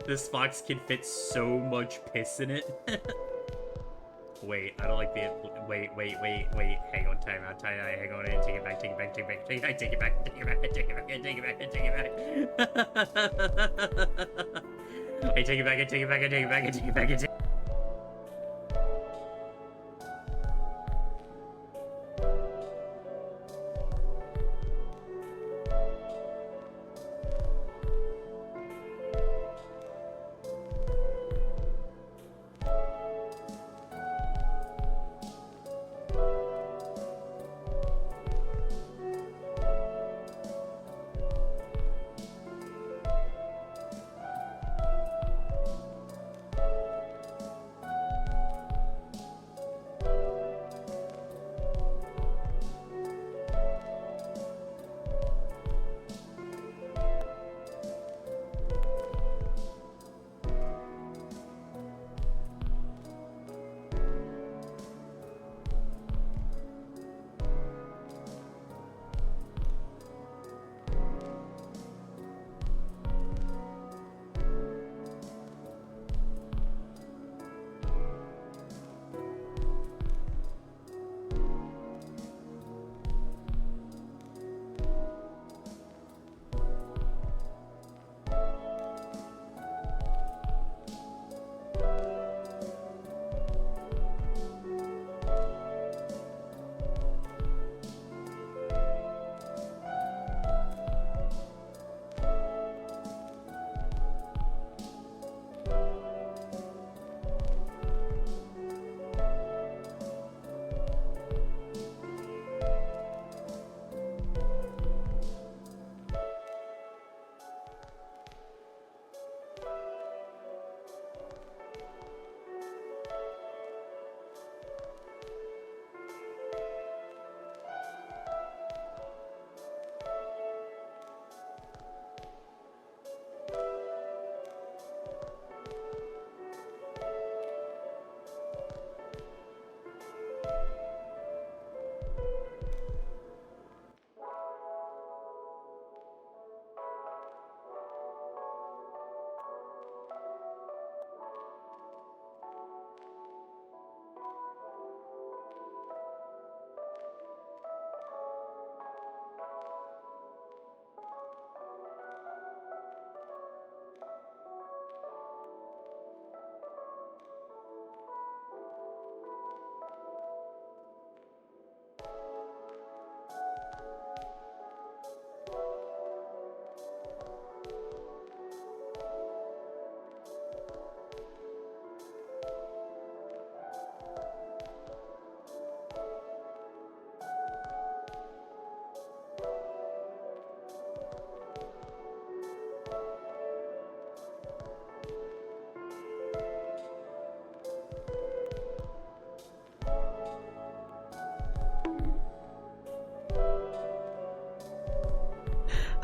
This fox can fit so much piss in it. Wait, I don't like the. Wait. Hang on, time out. Hang on, take it back. Take it back. Take it back. Take it back. Take it back. Take it back. Take it back. Take it back. I take it back. I take it back. I take it back. I take it back. I take it back.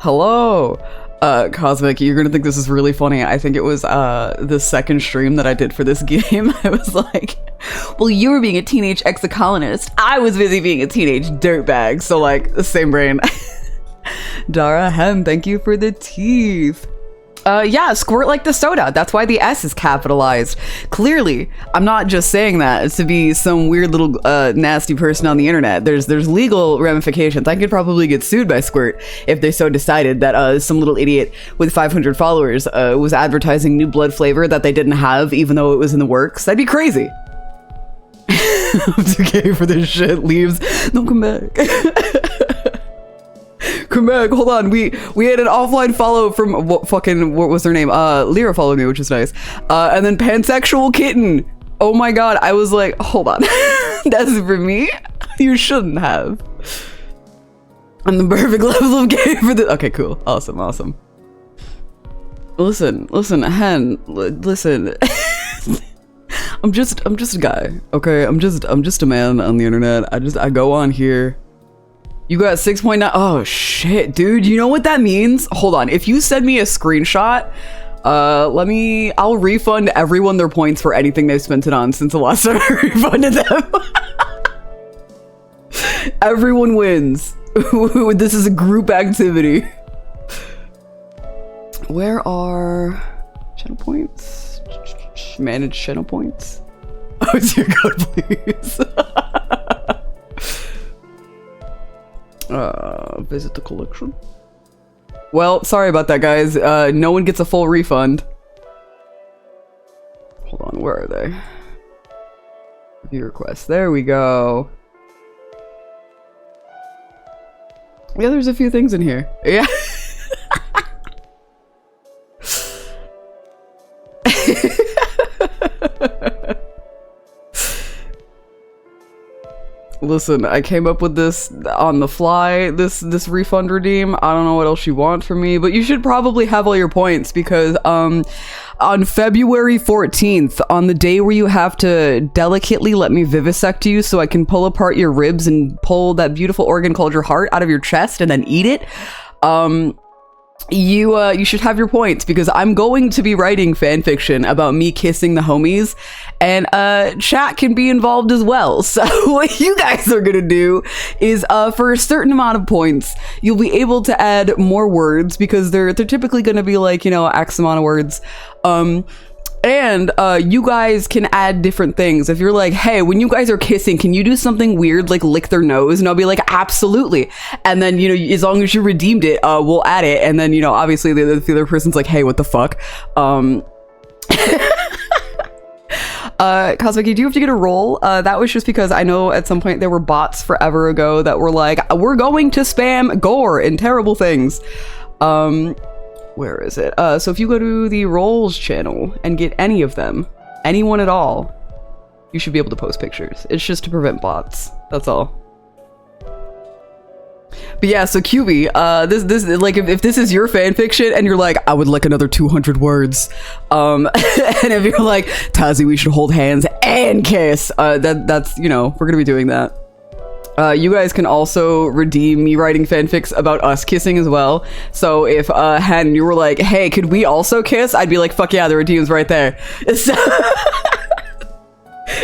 Hello, Cosmic, you're gonna think this is really funny. I think it was the second stream that I did for this game. I was like, well, you were being a teenage exocolonist. I was busy being a teenage dirtbag. So like, the same brain. Dara Hem, thank you for the teeth. Yeah, squirt like the soda. That's why the S is capitalized. Clearly, I'm not just saying that to be some weird little nasty person on the internet. There's legal ramifications. I could probably get sued by Squirt if they so decided that some little idiot with 500 followers was advertising new blood flavor that they didn't have, even though it was in the works. That'd be crazy. I'm too gay for this shit. Leaves. Don't come back. Come back, hold on. We had an offline follow from what was her name? Lyra followed me, which is nice. And then pansexual kitten. Oh my god, I was like, hold on. That's for me? You shouldn't have. I'm the perfect level of gay for this. Okay, cool. Awesome. Listen, Hen, listen. I'm just a guy, okay? I'm just a man on the internet. I go on here. You got 6.9. Oh shit, dude. You know what that means? Hold on. If you send me a screenshot, I'll refund everyone their points for anything they've spent it on since the last time I refunded them. Everyone wins. This is a group activity. Where are channel points? Manage channel points. Oh dear God, please. Visit the collection. Well, sorry about that, guys. No one gets a full refund. Hold on, where are they? Review requests. There we go. Yeah, there's a few things in here. Yeah. Listen, I came up with this on the fly, this refund redeem. I don't know what else you want from me, but you should probably have all your points because on February 14th, on the day where you have to delicately let me vivisect you so I can pull apart your ribs and pull that beautiful organ called your heart out of your chest and then eat it, you should have your points because I'm going to be writing fan fiction about me kissing the homies, and chat can be involved as well. So what you guys are gonna do is for a certain amount of points you'll be able to add more words because they're typically gonna be like, you know, X amount of words, and you guys can add different things. If you're like, hey, when you guys are kissing, can you do something weird like lick their nose? And I'll be like, absolutely. And then, you know, as long as you redeemed it, we'll add it. And then, you know, obviously the other person's like, hey, what the fuck? Cosmic, do you have to get a roll? That was just because I know at some point there were bots forever ago that were like, we're going to spam gore and terrible things. Where is it? So if you go to the roles channel and get any of them, anyone at all, you should be able to post pictures. It's just to prevent bots. That's all. But yeah, so QB, this like if this is your fan fiction and you're like, I would like another 200 words, and if you're like, Tazi, we should hold hands and kiss, that's, you know, we're gonna be doing that. You guys can also redeem me writing fanfics about us kissing as well. So if Hen, you were like, hey, could we also kiss? I'd be like, fuck yeah, the redeem's right there. So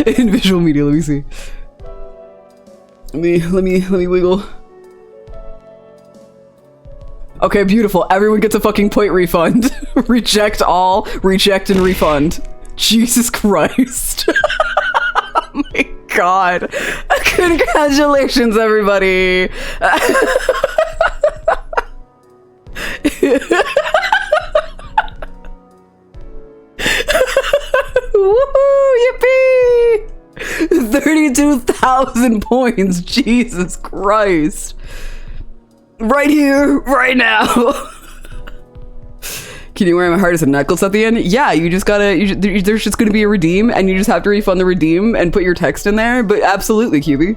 in visual media, let me see. Let me wiggle. Okay, beautiful. Everyone gets a fucking point refund. Reject all, reject and refund. Jesus Christ. Oh my God. Congratulations, everybody. Woohoo, yippee! 32,000 points. Jesus Christ. Right here, right now. Can you wear my heart as a necklace at the end? Yeah, you just gotta, there's just gonna be a redeem and you just have to refund the redeem and put your text in there, but absolutely, QB.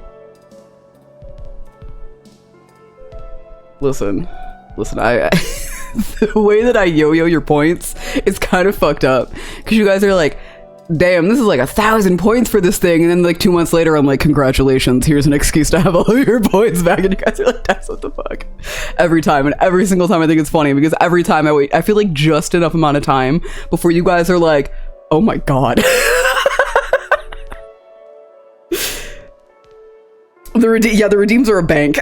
Listen, I the way that I yo-yo your points is kind of fucked up because you guys are like, damn, this is like 1,000 points for this thing, and then like 2 months later I'm like, congratulations, here's an excuse to have all of your points back, and you guys are like, that's what the fuck. Every time, and every single time I think it's funny because every time I wait, I feel like just enough amount of time before you guys are like, oh my God. The redeems are a bank.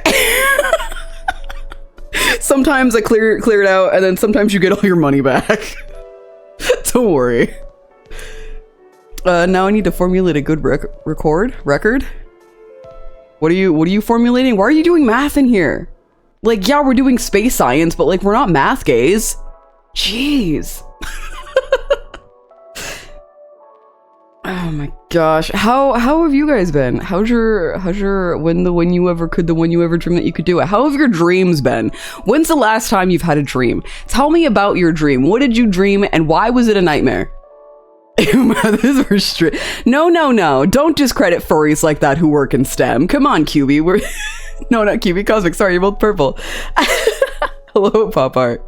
Sometimes I clear it out, and then sometimes you get all your money back. Don't worry. Now I need to formulate a good record. What are you formulating? Why are you doing math in here? Like, yeah, we're doing space science, but like, we're not math gays. Jeez. Oh my gosh. How have you guys been? How's your when you ever dream that you could do it? How have your dreams been? When's the last time you've had a dream? Tell me about your dream. What did you dream and why was it a nightmare? This was straight. No. Don't discredit furries like that who work in STEM. Come on, QB. We're no, not QB. Cosmic. Sorry, you're both purple. Hello, Pop Art.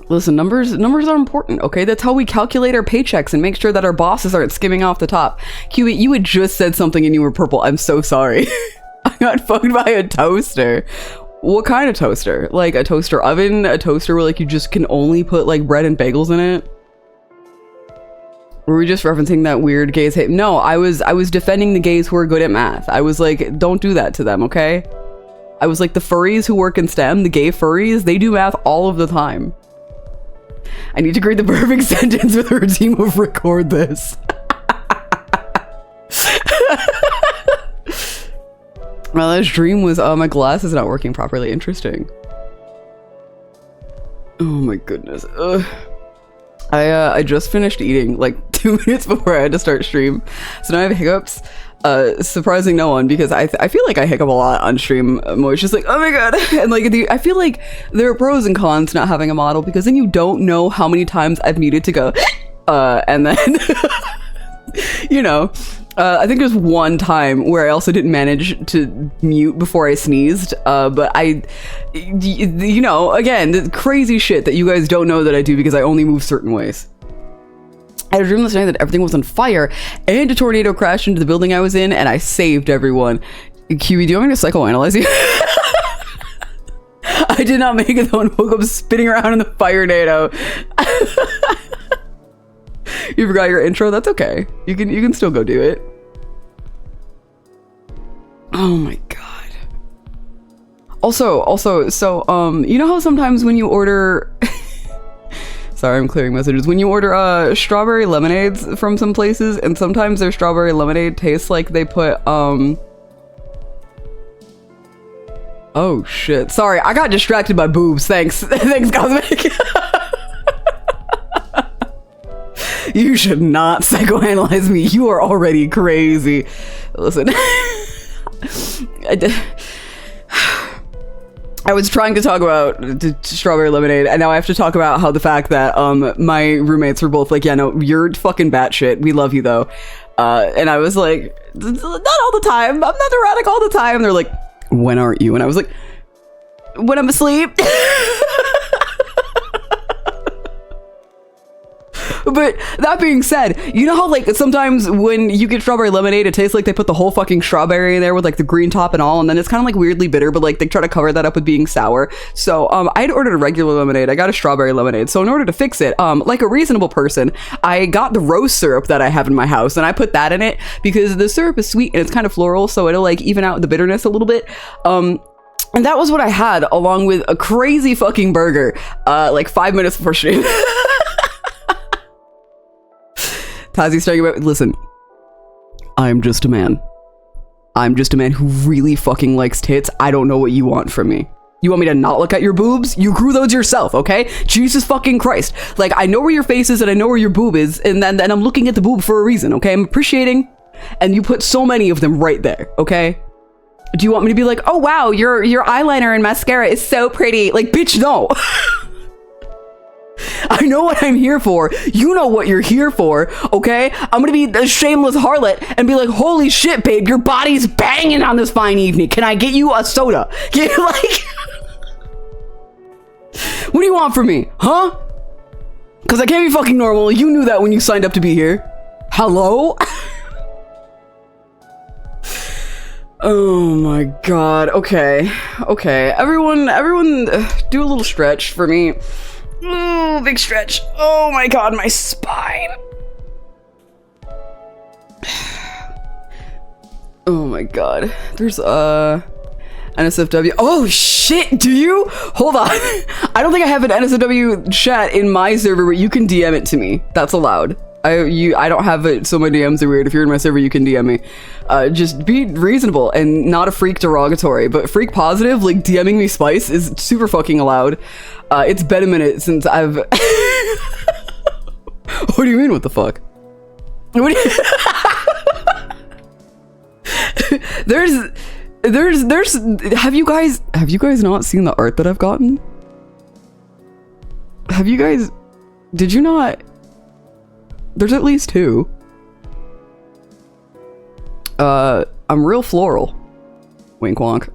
Listen, numbers are important, okay? That's how we calculate our paychecks and make sure that our bosses aren't skimming off the top. QB, you had just said something and you were purple. I'm so sorry. I got fucked by a toaster. What kind of toaster? Like a toaster oven? A toaster where like you just can only put like bread and bagels in it? Were we just referencing that weird gays hate? No, I was defending the gays who are good at math. I was like, don't do that to them, okay? I was like, the furries who work in STEM, the gay furries, they do math all of the time. I need to create the perfect sentence with her team of record this. My last dream was, my glass is not working properly. Interesting. Oh my goodness. Ugh. I just finished eating like 2 minutes before I had to start stream. So now I have hiccups. Surprising no one, because I feel like I hiccup a lot on stream. I'm always just like, oh my god. And like, I feel like there are pros and cons to not having a model, because then you don't know how many times I've needed to go, and then, you know, I think there's one time where I also didn't manage to mute before I sneezed, but you know, again, the crazy shit that you guys don't know that I do because I only move certain ways. I had a dream this night that everything was on fire and a tornado crashed into the building I was in and I saved everyone. QB, do you want me to psychoanalyze you? I did not make it though and woke up spinning around in the fire-nado. You forgot your intro? That's okay. You can still go do it. Oh my god. Also, so, you know how sometimes when you order... Sorry, I'm clearing messages. When you order strawberry lemonades from some places, and sometimes their strawberry lemonade tastes like they put oh shit. Sorry, I got distracted by boobs. Thanks. Thanks, Cosmic. You should not psychoanalyze me. You are already crazy. Listen. I was trying to talk about strawberry lemonade, and now I have to talk about how the fact that my roommates were both like, yeah, no, you're fucking batshit. We love you though. And I was like, not all the time. I'm not erratic all the time. They're like, when aren't you? And I was like, when I'm asleep. But that being said, you know how like sometimes when you get strawberry lemonade, it tastes like they put the whole fucking strawberry in there with like the green top and all, and then it's kind of like weirdly bitter, but like they try to cover that up with being sour. So I had ordered a regular lemonade. I got a strawberry lemonade. So in order to fix it, like a reasonable person, I got the rose syrup that I have in my house and I put that in it because the syrup is sweet and it's kind of floral, so it'll like even out the bitterness a little bit. And that was what I had along with a crazy fucking burger, like 5 minutes before stream. Tazi's talking about, listen, I'm just a man. I'm just a man who really fucking likes tits. I don't know what you want from me. You want me to not look at your boobs? You grew those yourself, okay? Jesus fucking Christ. Like, I know where your face is and I know where your boob is, and then I'm looking at the boob for a reason, okay? I'm appreciating, and you put so many of them right there, okay? Do you want me to be like, oh wow, your eyeliner and mascara is so pretty? Like, bitch, no. I know what I'm here for. You know what you're here for, okay? I'm gonna be a shameless harlot and be like, holy shit, babe, your body's banging on this fine evening. Can I get you a soda? Get like, what do you want from me, huh? Because I can't be fucking normal. You knew that when you signed up to be here. Hello? Oh my god. Okay. Everyone, do a little stretch for me. Ooh, big stretch. Oh my god, my spine. Oh my god. There's NSFW. Oh shit, do you? Hold on. I don't think I have an NSFW chat in my server, but you can DM it to me. That's allowed. I don't have it, so my DMs are weird. If you're in my server, you can DM me. Just be reasonable and not a freak derogatory, but freak positive, like DMing me spice is super fucking allowed. It's been a minute since I've... What do you mean, what the fuck? What do you... There's have you guys not seen the art that I've gotten? Have you guys... Did you not... There's at least 2. I'm real floral. Wink wonk.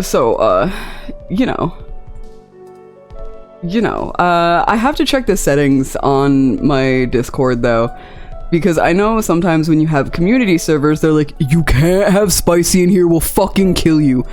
So, you know, I have to check the settings on my Discord though, because I know sometimes when you have community servers, they're like, you can't have spicy in here, we'll fucking kill you.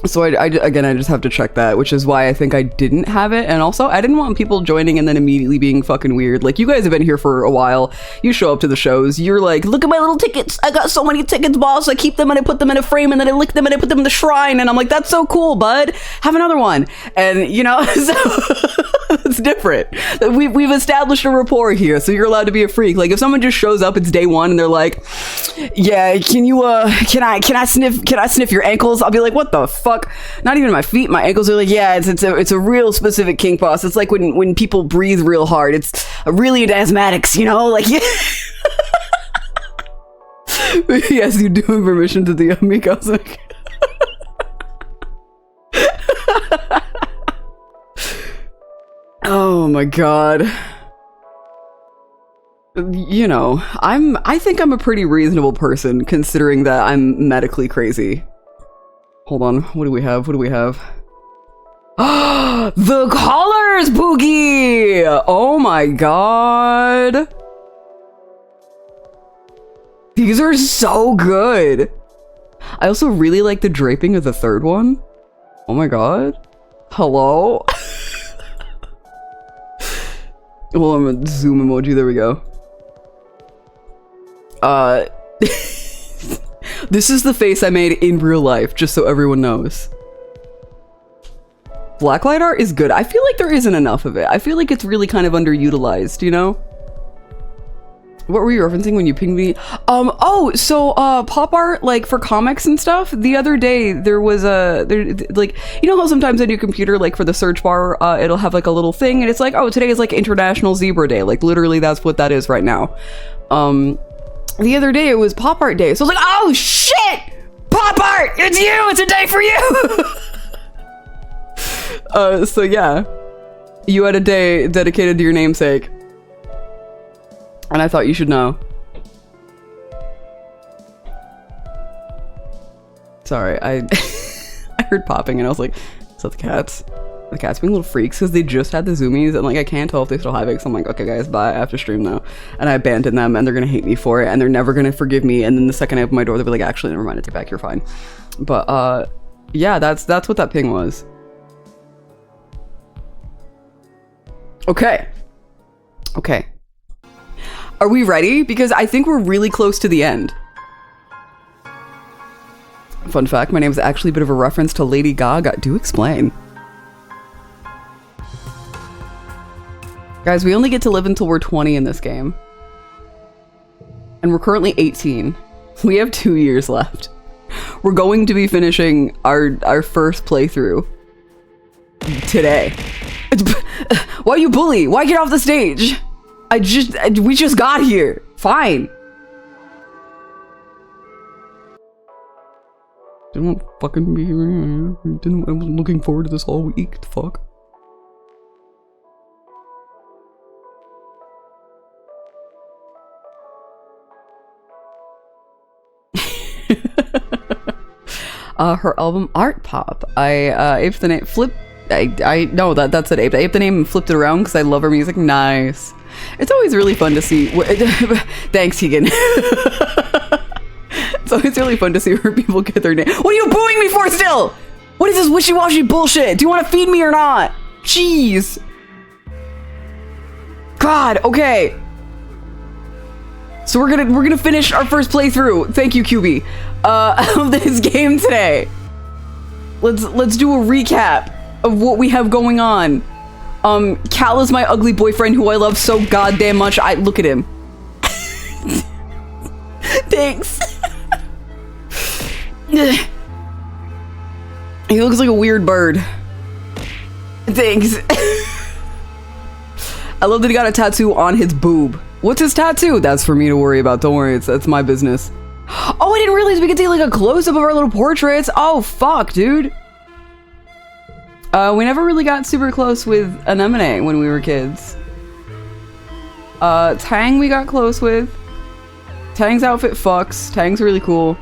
So again, I just have to check that, which is why I think I didn't have it. And also, I didn't want people joining and then immediately being fucking weird. Like, you guys have been here for a while. You show up to the shows. You're like, look at my little tickets. I got so many tickets, boss. I keep them and I put them in a frame and then I lick them and I put them in the shrine. And I'm like, that's so cool, bud. Have another one. And, you know, so it's different. We've established a rapport here, so you're allowed to be a freak. Like, if someone just shows up, it's day one, and they're like, yeah, can I sniff your ankles? I'll be like, what the fuck? Not even my feet, my ankles are like, yeah, it's a real specific kink, boss. It's like when people breathe real hard. It's really into asthmatics, you know? Like, yeah. Yes, you do have permission to the me cosmic. Oh my god. You know, I think I'm a pretty reasonable person considering that I'm medically crazy. Hold on, what do we have? What do we have? The collars, Boogie! Oh my god. These are so good. I also really like the draping of the third one. Oh my god. Hello? Well, I'm a zoom emoji, there we go. This is the face I made in real life, just so everyone knows. Blacklight art is good. I feel like there isn't enough of it. I feel like it's really kind of underutilized, you know? What were you referencing when you pinged me? Pop art, like, for comics and stuff, the other day, there was like, you know how sometimes on your computer, like, for the search bar, it'll have, like, a little thing, and it's like, oh, today is, like, International Zebra Day. Like, literally, that's what that is right now. The other day, it was Pop Art Day, so I was like, oh, shit! Pop art! It's you! It's a day for you! So yeah. You had a day dedicated to your namesake. And I thought you should know. Sorry, I heard popping and I was like, is that the cats? The cats being little freaks because they just had the zoomies and like I can't tell if they still have it, so I'm like, okay guys, bye, I have to stream now. And I abandoned them and they're gonna hate me for it and they're never gonna forgive me, and then the second I open my door they'll be like, actually never mind, I take back, you're fine. But yeah, that's what that ping was. Okay. Are we ready? Because I think we're really close to the end. Fun fact, my name is actually a bit of a reference to Lady Gaga. Do explain. Guys, we only get to live until we're 20 in this game. And we're currently 18. We have 2 years left. We're going to be finishing our first playthrough today. Why you bully? Why get off the stage? We just got here. Fine. Didn't want to fucking be here. I was looking forward to this all week. The fuck? Her album Art Pop. I aped the name. No, that's it. I aped the name and flipped it around because I love her music. Nice. It's always really fun to see. Thanks, Keegan. It's always really fun to see where people get their name. What are you booing me for still? What is this wishy-washy bullshit? Do you want to feed me or not? Jeez. God, okay. So we're gonna finish our first playthrough. Thank you, QB. Of this game today. Let's do a recap of what we have going on. Cal is my ugly boyfriend who I love so goddamn much. Look at him. Thanks. He looks like a weird bird. Thanks. I love that he got a tattoo on his boob. What's his tattoo? That's for me to worry about. Don't worry, that's my business. Oh, I didn't realize we could take like a close-up of our little portraits. Oh, fuck, dude. We never really got super close with Anemone when we were kids. Tang we got close with. Tang's outfit fucks. Tang's really cool.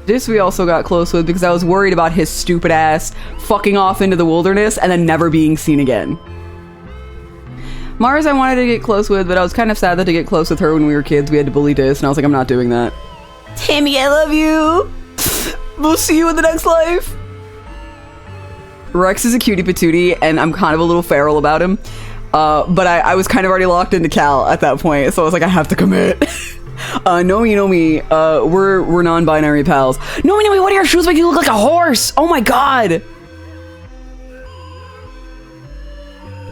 This we also got close with because I was worried about his stupid ass fucking off into the wilderness and then never being seen again. Mars I wanted to get close with, but I was kind of sad that to get close with her when we were kids we had to bully Dis, and I was like, I'm not doing that. Tammy, I love you! We'll see you in the next life! Rex is a cutie patootie, and I'm kind of a little feral about him. But I was kind of already locked into Cal at that point, so I was like, I have to commit. Nomi, we're non-binary pals. Nomi, what are your shoes make you look like a horse? Oh my god!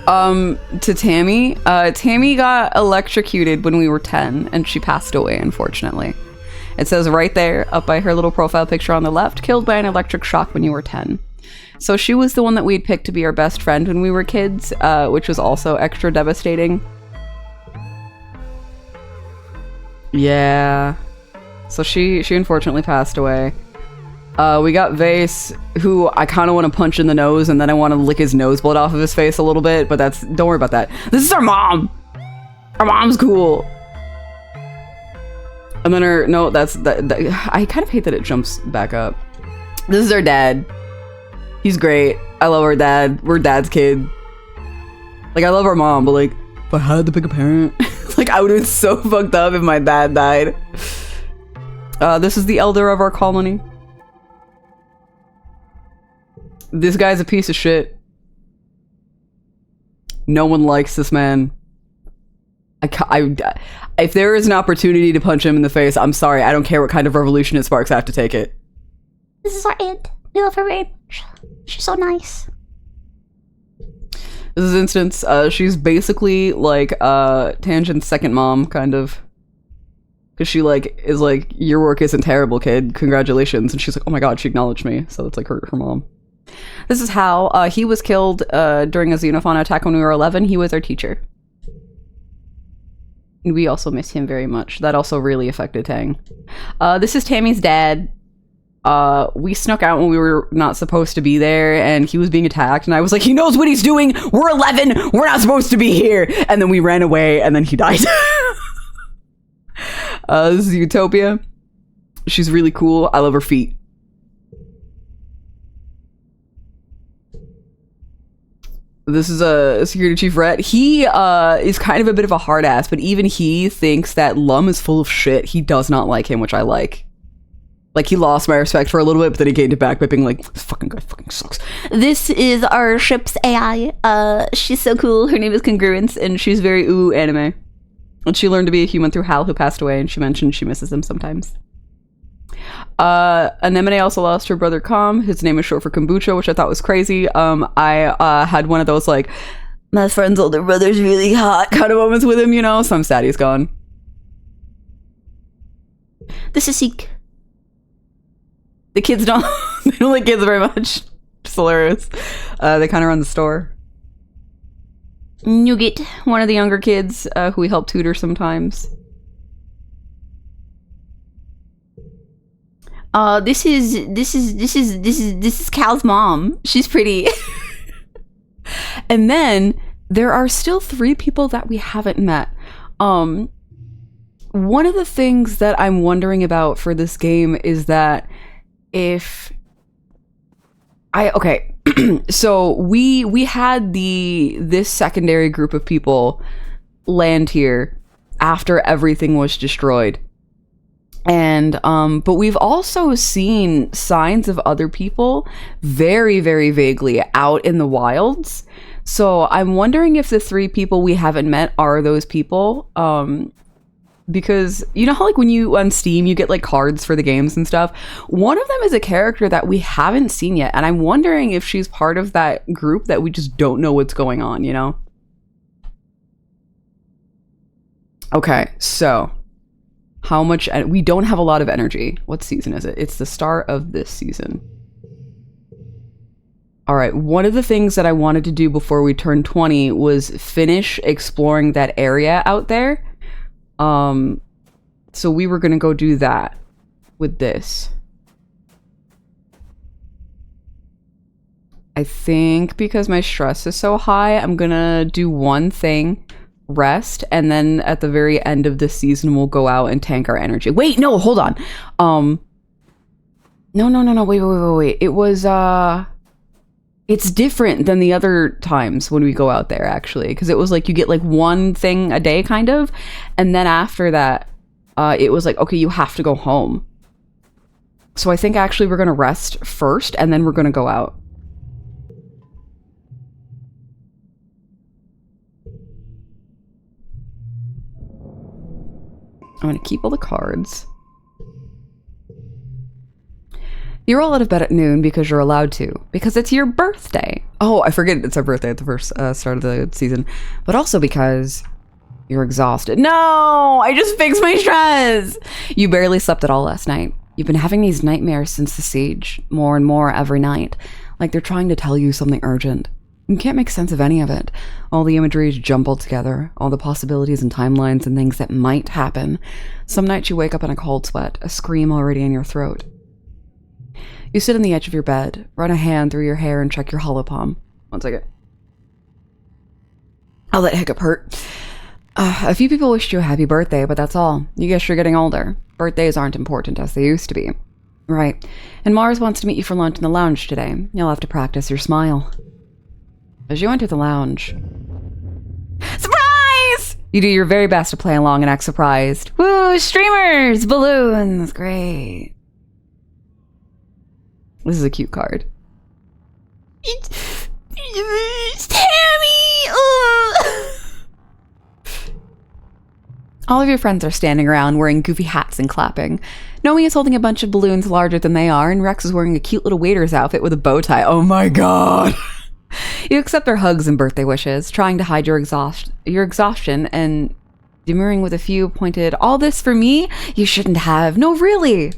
To Tammy, Tammy got electrocuted when we were 10, and she passed away, unfortunately. It says right there, up by her little profile picture on the left, killed by an electric shock when you were 10. So she was the one that we'd picked to be our best friend when we were kids, which was also extra devastating. Yeah. So she unfortunately passed away. We got Vase, who I kind of want to punch in the nose, and then I want to lick his nose blood off of his face a little bit, but don't worry about that. This is our mom! Our mom's cool! And then I kind of hate that it jumps back up. This is our dad. He's great. I love our dad. We're dad's kid. Like, I love our mom, but like, if I had to pick a parent, like, I would have been so fucked up if my dad died. This is the elder of our colony. This guy's a piece of shit. No one likes this man. If there is an opportunity to punch him in the face, I'm sorry. I don't care what kind of revolution it sparks. I have to take it. This is our aunt. We love her very much. She's so nice. This is Instance. She's basically like Tangent's second mom, kind of. Because she like is like, your work isn't terrible, kid. Congratulations. And she's like, oh my god, she acknowledged me. So it's like her mom. This is Hal. He was killed during a Xenofauna attack when we were 11. He was our teacher. We also miss him very much. That also really affected Tang. This is Tammy's dad. We snuck out when we were not supposed to be there, and he was being attacked, and I was like, he knows what he's doing! We're 11! We're not supposed to be here! And then we ran away, and then he died. This is Utopia. She's really cool. I love her feet. This is a security chief Rhett. He is kind of a bit of a hard ass, but even he thinks that Lum is full of shit. He does not like him, which I like. Like, he lost my respect for a little bit, but then he gained it back by being like, this fucking guy fucking sucks. This is our ship's AI. She's so cool. Her name is Congruence, and she's very ooh anime. And she learned to be a human through Hal, who passed away, and she mentioned she misses him sometimes. Anemone also lost her brother Com. His name is short for Kombucha, which I thought was crazy. I had one of those, like, my friend's older brother's really hot kind of moments with him, you know? So I'm sad he's gone. This is Seek. The kids don't like kids very much. It's hilarious. They kind of run the store. Nougat, one of the younger kids who we help tutor sometimes. This is Cal's mom. She's pretty. And then there are still 3 people that we haven't met. One of the things that I'm wondering about for this game is that so we had this secondary group of people land here after everything was destroyed. And but we've also seen signs of other people very, very vaguely out in the wilds. So I'm wondering if the 3 people we haven't met are those people. Because you know how like when you on Steam you get like cards for the games and stuff? One of them is a character that we haven't seen yet, and I'm wondering if she's part of that group that we just don't know what's going on, you know? Okay, so how much we don't have a lot of energy. What season is it? It's the start of this season. All right, one of the things that I wanted to do before we turned 20 was finish exploring that area out there. So we were gonna go do that with this. I think because my stress is so high, I'm gonna do one thing, rest, and then at the very end of this season, we'll go out and tank our energy. Wait, no, hold on. No, wait. It was, it's different than the other times when we go out there, actually, because it was like you get like one thing a day, kind of, and then after that, it was like, okay, you have to go home. So I think actually we're gonna rest first, and then we're gonna go out. I'm going to keep all the cards. You're all out of bed at noon because you're allowed to. Because it's your birthday. Oh, I forget it's our birthday at the first start of the season. But also because you're exhausted. No! I just fixed my stress! You barely slept at all last night. You've been having these nightmares since the siege. More and more every night. Like they're trying to tell you something urgent. You can't make sense of any of it. All the imagery is jumbled together. All the possibilities and timelines and things that might happen. Some nights you wake up in a cold sweat. A scream already in your throat. You sit on the edge of your bed, run a hand through your hair and check your hollow palm. 1 second. Oh, that hiccup hurt. A few people wished you a happy birthday, but that's all. You guess you're getting older. Birthdays aren't important as they used to be. Right. And Mars wants to meet you for lunch in the lounge today. You'll have to practice your smile. As you enter the lounge... Surprise! You do your very best to play along and act surprised. Woo! Streamers! Balloons! Great. This is a cute card. It's Tammy! All of your friends are standing around wearing goofy hats and clapping. Nomi is holding a bunch of balloons larger than they are, and Rex is wearing a cute little waiter's outfit with a bow tie. Oh my god! You accept their hugs and birthday wishes, trying to hide your exhaustion and demurring with a few pointed, "All this for me? You shouldn't have. No, really!"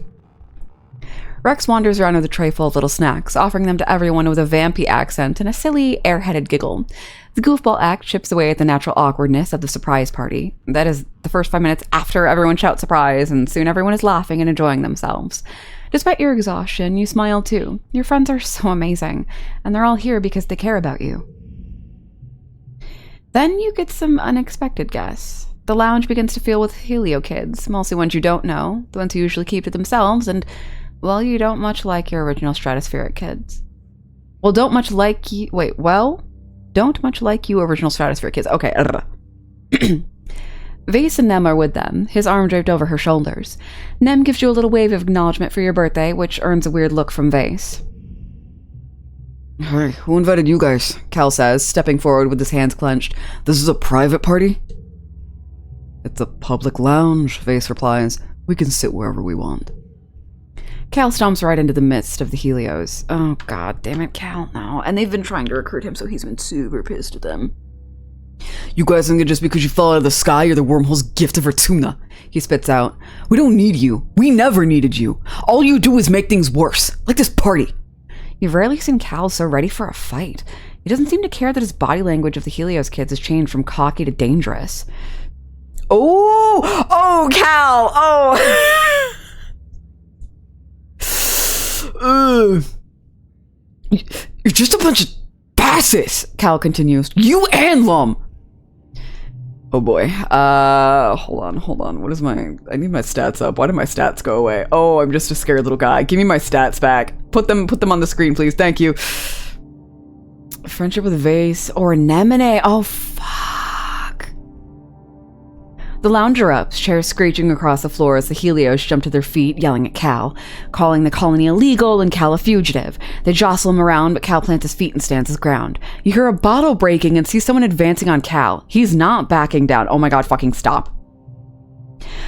Rex wanders around with a tray full of little snacks, offering them to everyone with a vampy accent and a silly, airheaded giggle. The goofball act chips away at the natural awkwardness of the surprise party. That is the first 5 minutes after everyone shouts surprise, and soon everyone is laughing and enjoying themselves. Despite your exhaustion, you smile too. Your friends are so amazing, and they're all here because they care about you. Then you get some unexpected guests. The lounge begins to fill with Helio kids, mostly ones you don't know, the ones who usually keep to themselves, and... well, you don't much like your original stratospheric kids. Don't much like you original stratospheric kids. Okay. Vase and Nem are with them, his arm draped over her shoulders. Nem gives you a little wave of acknowledgement for your birthday, which earns a weird look from Vase. Hey, who invited you guys? Cal says, stepping forward with his hands clenched. This is a private party? It's a public lounge, Vase replies. We can sit wherever we want. Cal stomps right into the midst of the Helios. Oh, god damn it, Cal, no. And they've been trying to recruit him, so he's been super pissed at them. You guys think that just because you fell out of the sky, you're the wormhole's gift of Fortuna? He spits out. We don't need you. We never needed you. All you do is make things worse, like this party. You've rarely seen Cal so ready for a fight. He doesn't seem to care that his body language of the Helios kids has changed from cocky to dangerous. Oh, Cal! You're just a bunch of basses, Cal continues. You and Lum! Oh boy. Hold on. What is I need my stats up. Why did my stats go away? Oh, I'm just a scared little guy. Give me my stats back. Put them on the screen, please. Thank you. Friendship with Vase or Anemone. Oh, fuck. The lounge erupts, chairs screeching across the floor as the Helios jump to their feet, yelling at Cal, calling the colony illegal and Cal a fugitive. They jostle him around, but Cal plants his feet and stands his ground. You hear a bottle breaking and see someone advancing on Cal. He's not backing down. Oh my god, fucking stop.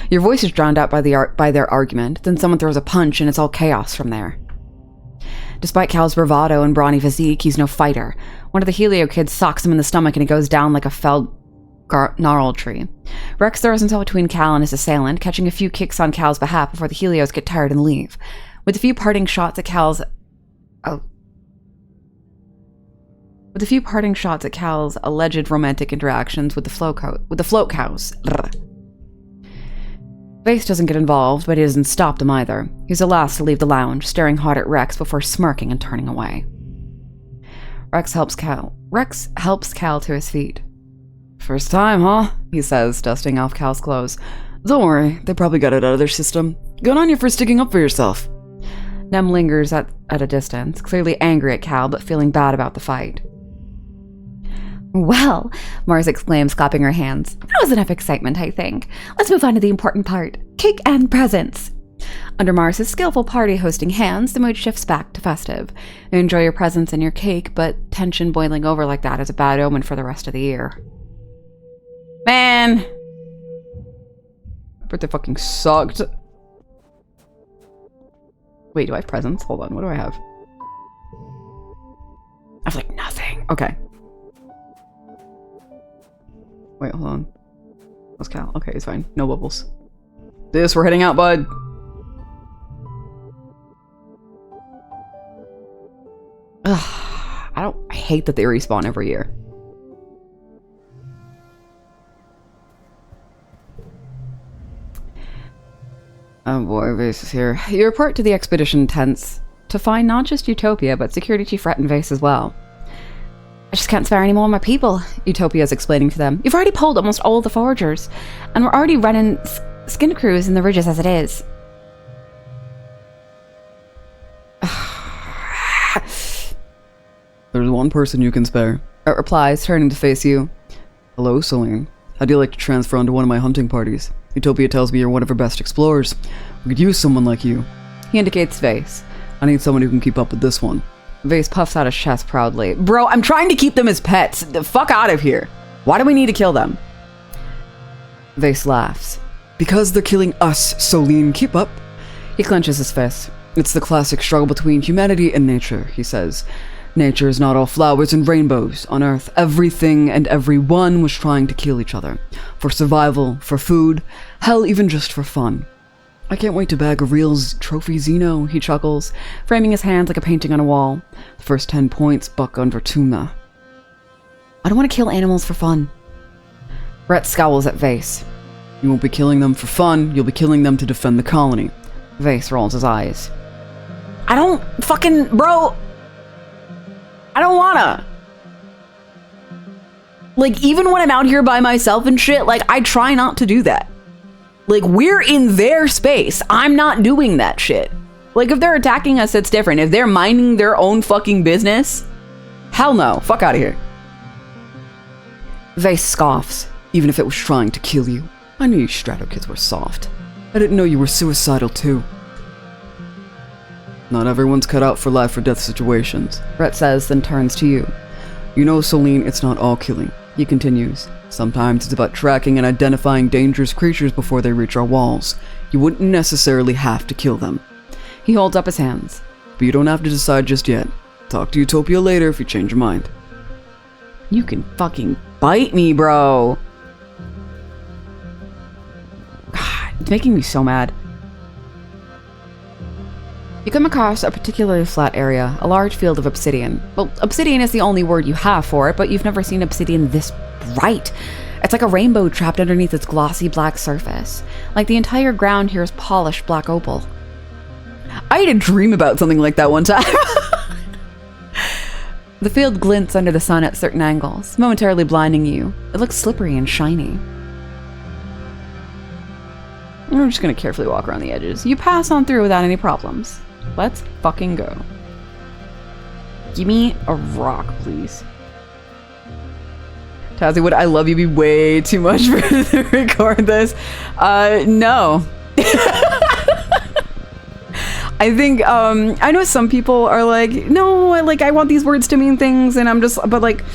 Your voice is drowned out by their argument, then someone throws a punch and it's all chaos from there. Despite Cal's bravado and brawny physique, he's no fighter. One of the Helio kids socks him in the stomach and he goes down like a felled gnarled tree. Rex throws himself between Cal and his assailant, catching a few kicks on Cal's behalf before the Helios get tired and leave. With a few parting shots at Cal's alleged romantic interactions with the float cows. Vase doesn't get involved, but he doesn't stop them either. He's the last to leave the lounge, staring hard at Rex before smirking and turning away. Rex helps Cal to his feet. First time, huh? He says, dusting off Cal's clothes. Don't worry, they probably got it out of their system. Good on you for sticking up for yourself. Nem lingers at a distance, clearly angry at Cal, but feeling bad about the fight. Well, Mars exclaims, clapping her hands. That was enough excitement, I think. Let's move on to the important part. Cake and presents. Under Mars's skillful party hosting hands, the mood shifts back to festive. You enjoy your presents and your cake, but tension boiling over like that is a bad omen for the rest of the year. Man! Birthday fucking sucked. Wait, do I have presents? Hold on, what do I have? I have like nothing. Okay. Wait, hold on. What's Cal? Okay, it's fine. No bubbles. We're heading out, bud. Ugh, I hate that they respawn every year. Oh boy, Vase is here. You report to the expedition tents to find not just Utopia, but Security Chief Rhett and Vase as well. I just can't spare any more of my people, Utopia is explaining to them. You've already pulled almost all of the foragers, and we're already running skin crews in the ridges as it is. There's one person you can spare. Rhett replies, turning to face you. Hello, Celine. How'd you like to transfer onto one of my hunting parties? Utopia tells me you're one of her best explorers. We could use someone like you. He indicates Vase. I need someone who can keep up with this one. Vase puffs out his chest proudly. Bro, I'm trying to keep them as pets. The fuck out of here. Why do we need to kill them? Vase laughs. Because they're killing us, Celine. Keep up. He clenches his fist. It's the classic struggle between humanity and nature, he says. Nature is not all flowers and rainbows. On Earth, everything and everyone was trying to kill each other. For survival, for food, hell, even just for fun. I can't wait to bag a real trophy Xeno, he chuckles, framing his hands like a painting on a wall. The first 10 points, buck under tuna. I don't want to kill animals for fun. Rhett scowls at Vase. You won't be killing them for fun, you'll be killing them to defend the colony. Vase rolls his eyes. I don't fucking... Bro... I don't wanna. Like, even when I'm out here by myself and shit, like, I try not to do that. Like, we're in their space. I'm not doing that shit. Like, if they're attacking us, it's different. If they're minding their own fucking business, hell no. Fuck out of here. Vase scoffs. Even if it was trying to kill you. I knew you Strato kids were soft. I didn't know you were suicidal too. Not everyone's cut out for life or death situations, Rhett says, then turns to you. You know, Celine, it's not all killing. He continues. Sometimes it's about tracking and identifying dangerous creatures before they reach our walls. You wouldn't necessarily have to kill them. He holds up his hands. But you don't have to decide just yet. Talk to Utopia later if you change your mind. You can fucking bite me, bro. God, it's making me so mad. You come across a particularly flat area, a large field of obsidian. Well, obsidian is the only word you have for it, but you've never seen obsidian this bright. It's like a rainbow trapped underneath its glossy black surface. Like the entire ground here is polished black opal. I had a dream about something like that one time. The field glints under the sun at certain angles, momentarily blinding you. It looks slippery and shiny. We're just gonna carefully walk around the edges. You pass on through without any problems. Let's fucking go. Give me a rock, please. Tazzy, would I love you be way too much for to record this? No. I think, I know some people are like, no, I want these words to mean things, and I'm just, but like,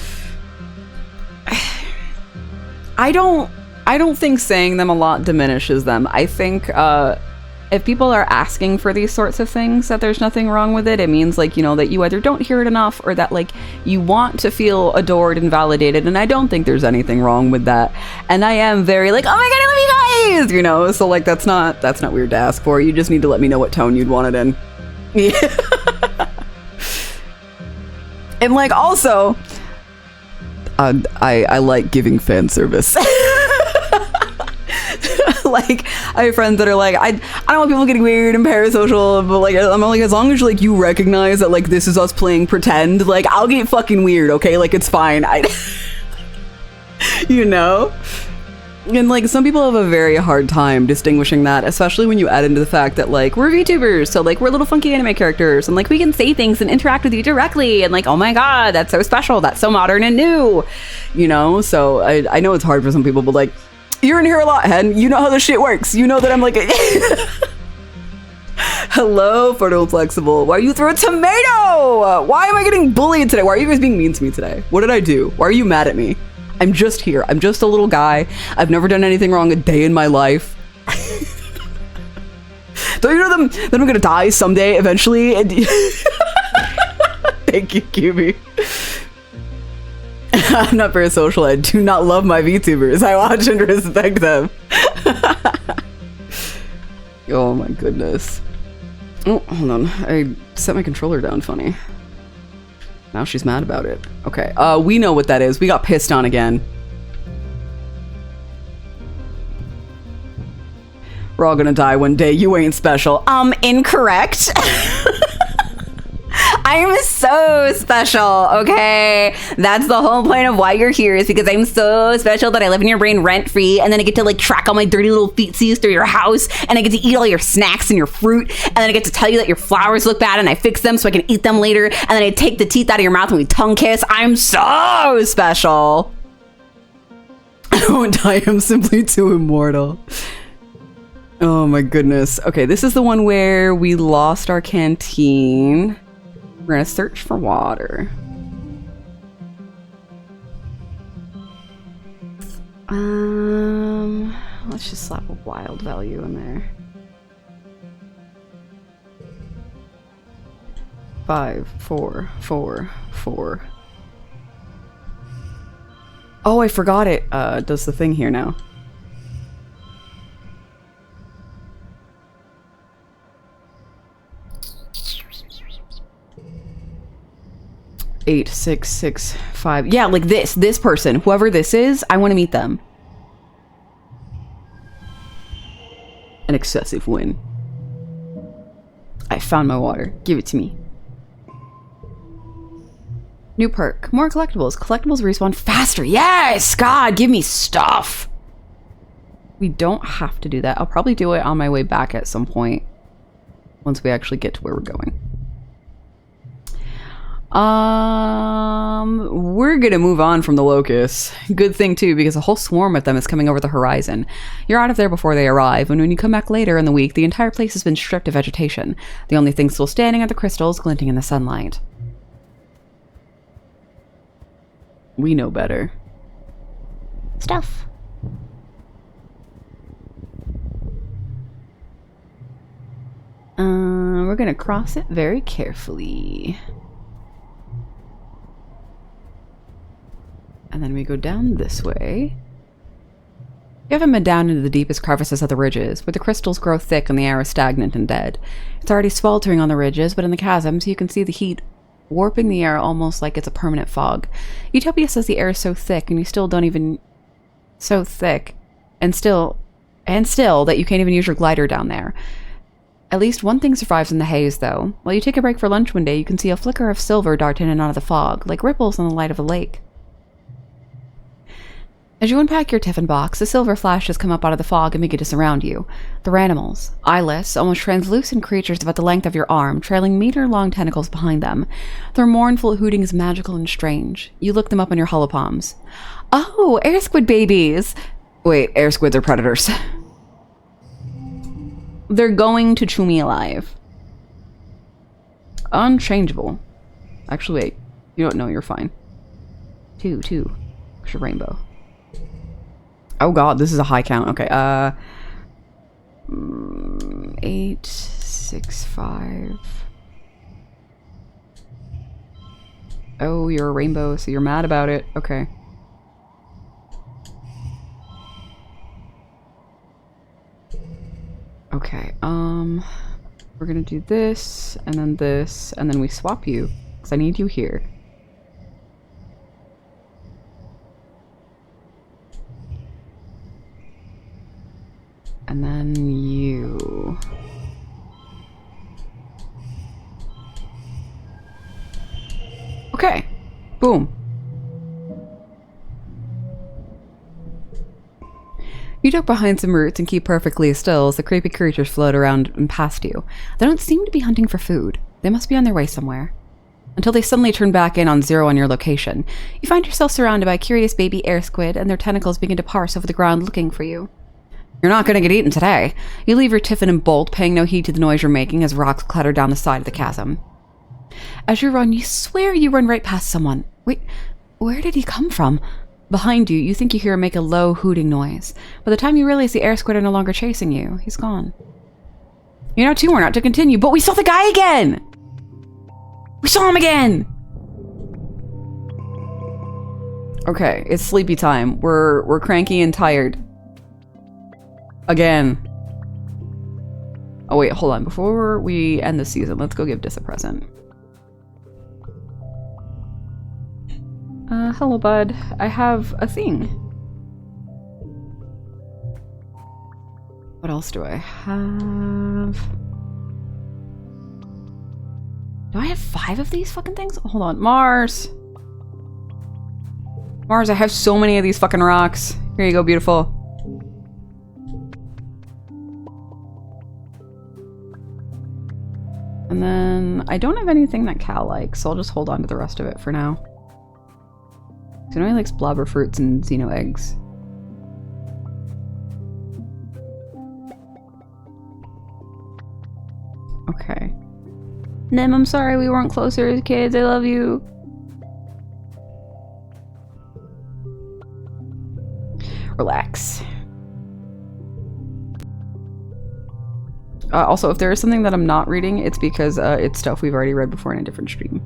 I don't think saying them a lot diminishes them. I think, if people are asking for these sorts of things, that there's nothing wrong with it. It means, like, you know, that you either don't hear it enough or that, like, you want to feel adored and validated, and I don't think there's anything wrong with that. And I am very, like, oh my god, I love you guys! You know, so, like, that's not weird to ask for. You just need to let me know what tone you'd want it in. Yeah. And, like, also, I like giving fan service. Like, I have friends that are like, I don't want people getting weird and parasocial, but like, I'm like, as long as like you recognize that like this is us playing pretend, like I'll get fucking weird, okay? Like it's fine. You know? And like some people have a very hard time distinguishing that, especially when you add into the fact that like we're VTubers, so like we're little funky anime characters, and like we can say things and interact with you directly, and like, oh my god, that's so special, that's so modern and new, you know? So I know it's hard for some people, but like, you're in here a lot, Hen. You know how this shit works. You know that I'm like hello, fertile and flexible. Why you throw a tomato? Why am I getting bullied today? Why are you guys being mean to me today? What did I do? Why are you mad at me? I'm just here. I'm just a little guy. I've never done anything wrong a day in my life. Don't you know that I'm gonna die someday, eventually? And thank you, QB. I'm not very social. I do not love my VTubers. I watch and respect them. Oh my goodness. Oh, hold on. I set my controller down funny. Now she's mad about it. Okay, we know what that is. We got pissed on again. We're all gonna die one day. You ain't special. Incorrect. I'm so special, okay? That's the whole point of why you're here, is because I'm so special that I live in your brain rent-free, and then I get to like track all my dirty little feetsies through your house, and I get to eat all your snacks and your fruit, and then I get to tell you that your flowers look bad and I fix them so I can eat them later, and then I take the teeth out of your mouth and we tongue kiss. I'm so special. I won't die. I'm simply too immortal. Oh my goodness. Okay, this is the one where we lost our canteen. We're gonna search for water. Let's just slap a wild value in there. 5, 4, 4, 4. Oh, I forgot it. Does the thing here now. 8, 6, 6, 5. Yeah, like this person, whoever this is, I want to meet them. An excessive win. I found my water. Give it to me. New perk. More collectibles. Collectibles respawn faster. Yes! God, give me stuff. We don't have to do that. I'll probably do it on my way back at some point. Once we actually get to where we're going. We're gonna move on from the locusts. Good thing too, because a whole swarm of them is coming over the horizon. You're out of there before they arrive, and when you come back later in the week, the entire place has been stripped of vegetation. The only thing still standing are the crystals glinting in the sunlight. We know better. Stuff. We're gonna cross it very carefully. And then we go down this way. You haven't been down into the deepest crevices of the ridges, where the crystals grow thick and the air is stagnant and dead. It's already sweltering on the ridges, but in the chasms you can see the heat warping the air almost like it's a permanent fog. Utopia says the air is so thick, and you still don't even... So thick. And still that you can't even use your glider down there. At least one thing survives in the haze, though. While you take a break for lunch one day, you can see a flicker of silver dart in and out of the fog, like ripples in the light of a lake. As you unpack your tiffin box, the silver flashes come up out of the fog and begin to surround you. They're animals, eyeless, almost translucent creatures about the length of your arm, trailing meter-long tentacles behind them. Their mournful hooting is magical and strange. You look them up on your holopalms. Oh, air squid babies! Wait, air squids are predators. They're going to chew me alive. Unchangeable. Actually, wait. You don't know, you're fine. 2. There's your rainbow. Oh god, this is a high count. Okay, 8, 6, 5. Oh, you're a rainbow, so you're mad about it. Okay. Okay, we're gonna do this, and then we swap you, because I need you here. And then you. Okay. Boom. You duck behind some roots and keep perfectly still as the creepy creatures float around and past you. They don't seem to be hunting for food. They must be on their way somewhere. Until they suddenly turn back in on zero on your location. You find yourself surrounded by curious baby air squid, and their tentacles begin to parse over the ground looking for you. You're not going to get eaten today. You leave your tiffin and bolt, paying no heed to the noise you're making as rocks clatter down the side of the chasm. As you run, you swear you run right past someone. Wait, where did he come from? Behind you, you think you hear him make a low hooting noise. By the time you realize the air squid are no longer chasing you, he's gone. You're not too worn out to continue, but we saw the guy again! We saw him again! Okay, it's sleepy time. We're cranky and tired. Again. Oh wait, hold on. Before we end the season, let's go give Dis a present. Hello, bud. I have a thing. What else do I have? Do I have 5 of these fucking things? Hold on. Mars! Mars, I have so many of these fucking rocks. Here you go, beautiful. And then I don't have anything that Cal likes, so I'll just hold on to the rest of it for now. So he only likes blobber fruits and xeno eggs. Okay. Nim, I'm sorry we weren't closer as kids. I love you. Relax. Also, if there is something that I'm not reading, it's because it's stuff we've already read before in a different stream.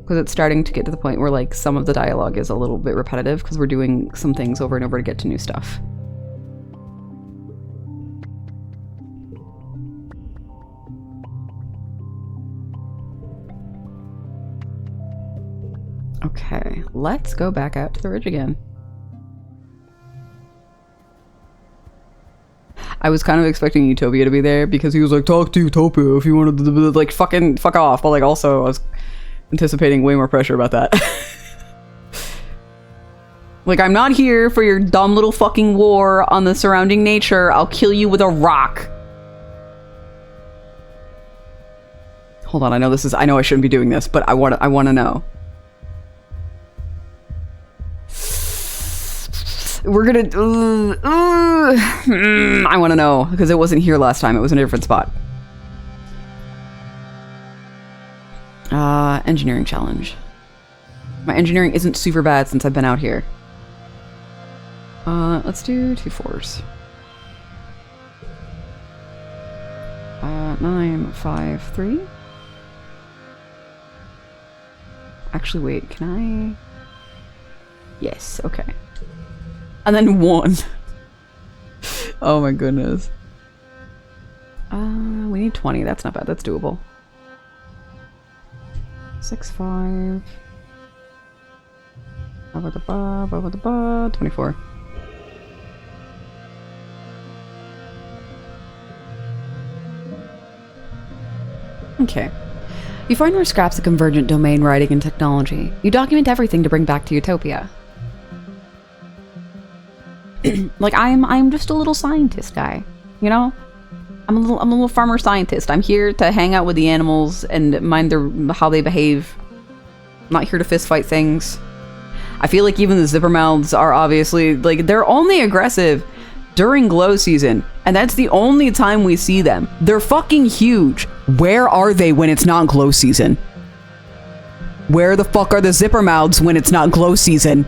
Because it's starting to get to the point where, like, some of the dialogue is a little bit repetitive because we're doing some things over and over to get to new stuff. Okay, let's go back out to the ridge again. I was kind of expecting Utopia to be there because he was like, talk to Utopia if you wanted to, like, fucking fuck off. But, like, also, I was anticipating way more pressure about that. Like, I'm not here for your dumb little fucking war on the surrounding nature. I'll kill you with a rock. Hold on, I know I shouldn't be doing this, but I want to know. We're gonna... I want to know, because it wasn't here last time. It was in a different spot. Engineering challenge. My engineering isn't super bad since I've been out here. Let's do 2 4s. 9, 5, 3. Actually, wait, can I... Yes, okay. And then 1. Oh my goodness. We need 20. That's not bad. That's doable. 6, 5. 24. Okay. You find more scraps of convergent domain writing and technology. You document everything to bring back to Utopia. Like, I'm just a little scientist guy, you know? I'm a little farmer scientist. I'm here to hang out with the animals and mind how they behave. I'm not here to fist fight things. I feel like even the zipper mouths are obviously, like, they're only aggressive during glow season, and that's the only time we see them. They're fucking huge. Where are they when it's not glow season? Where the fuck are the zipper mouths when it's not glow season?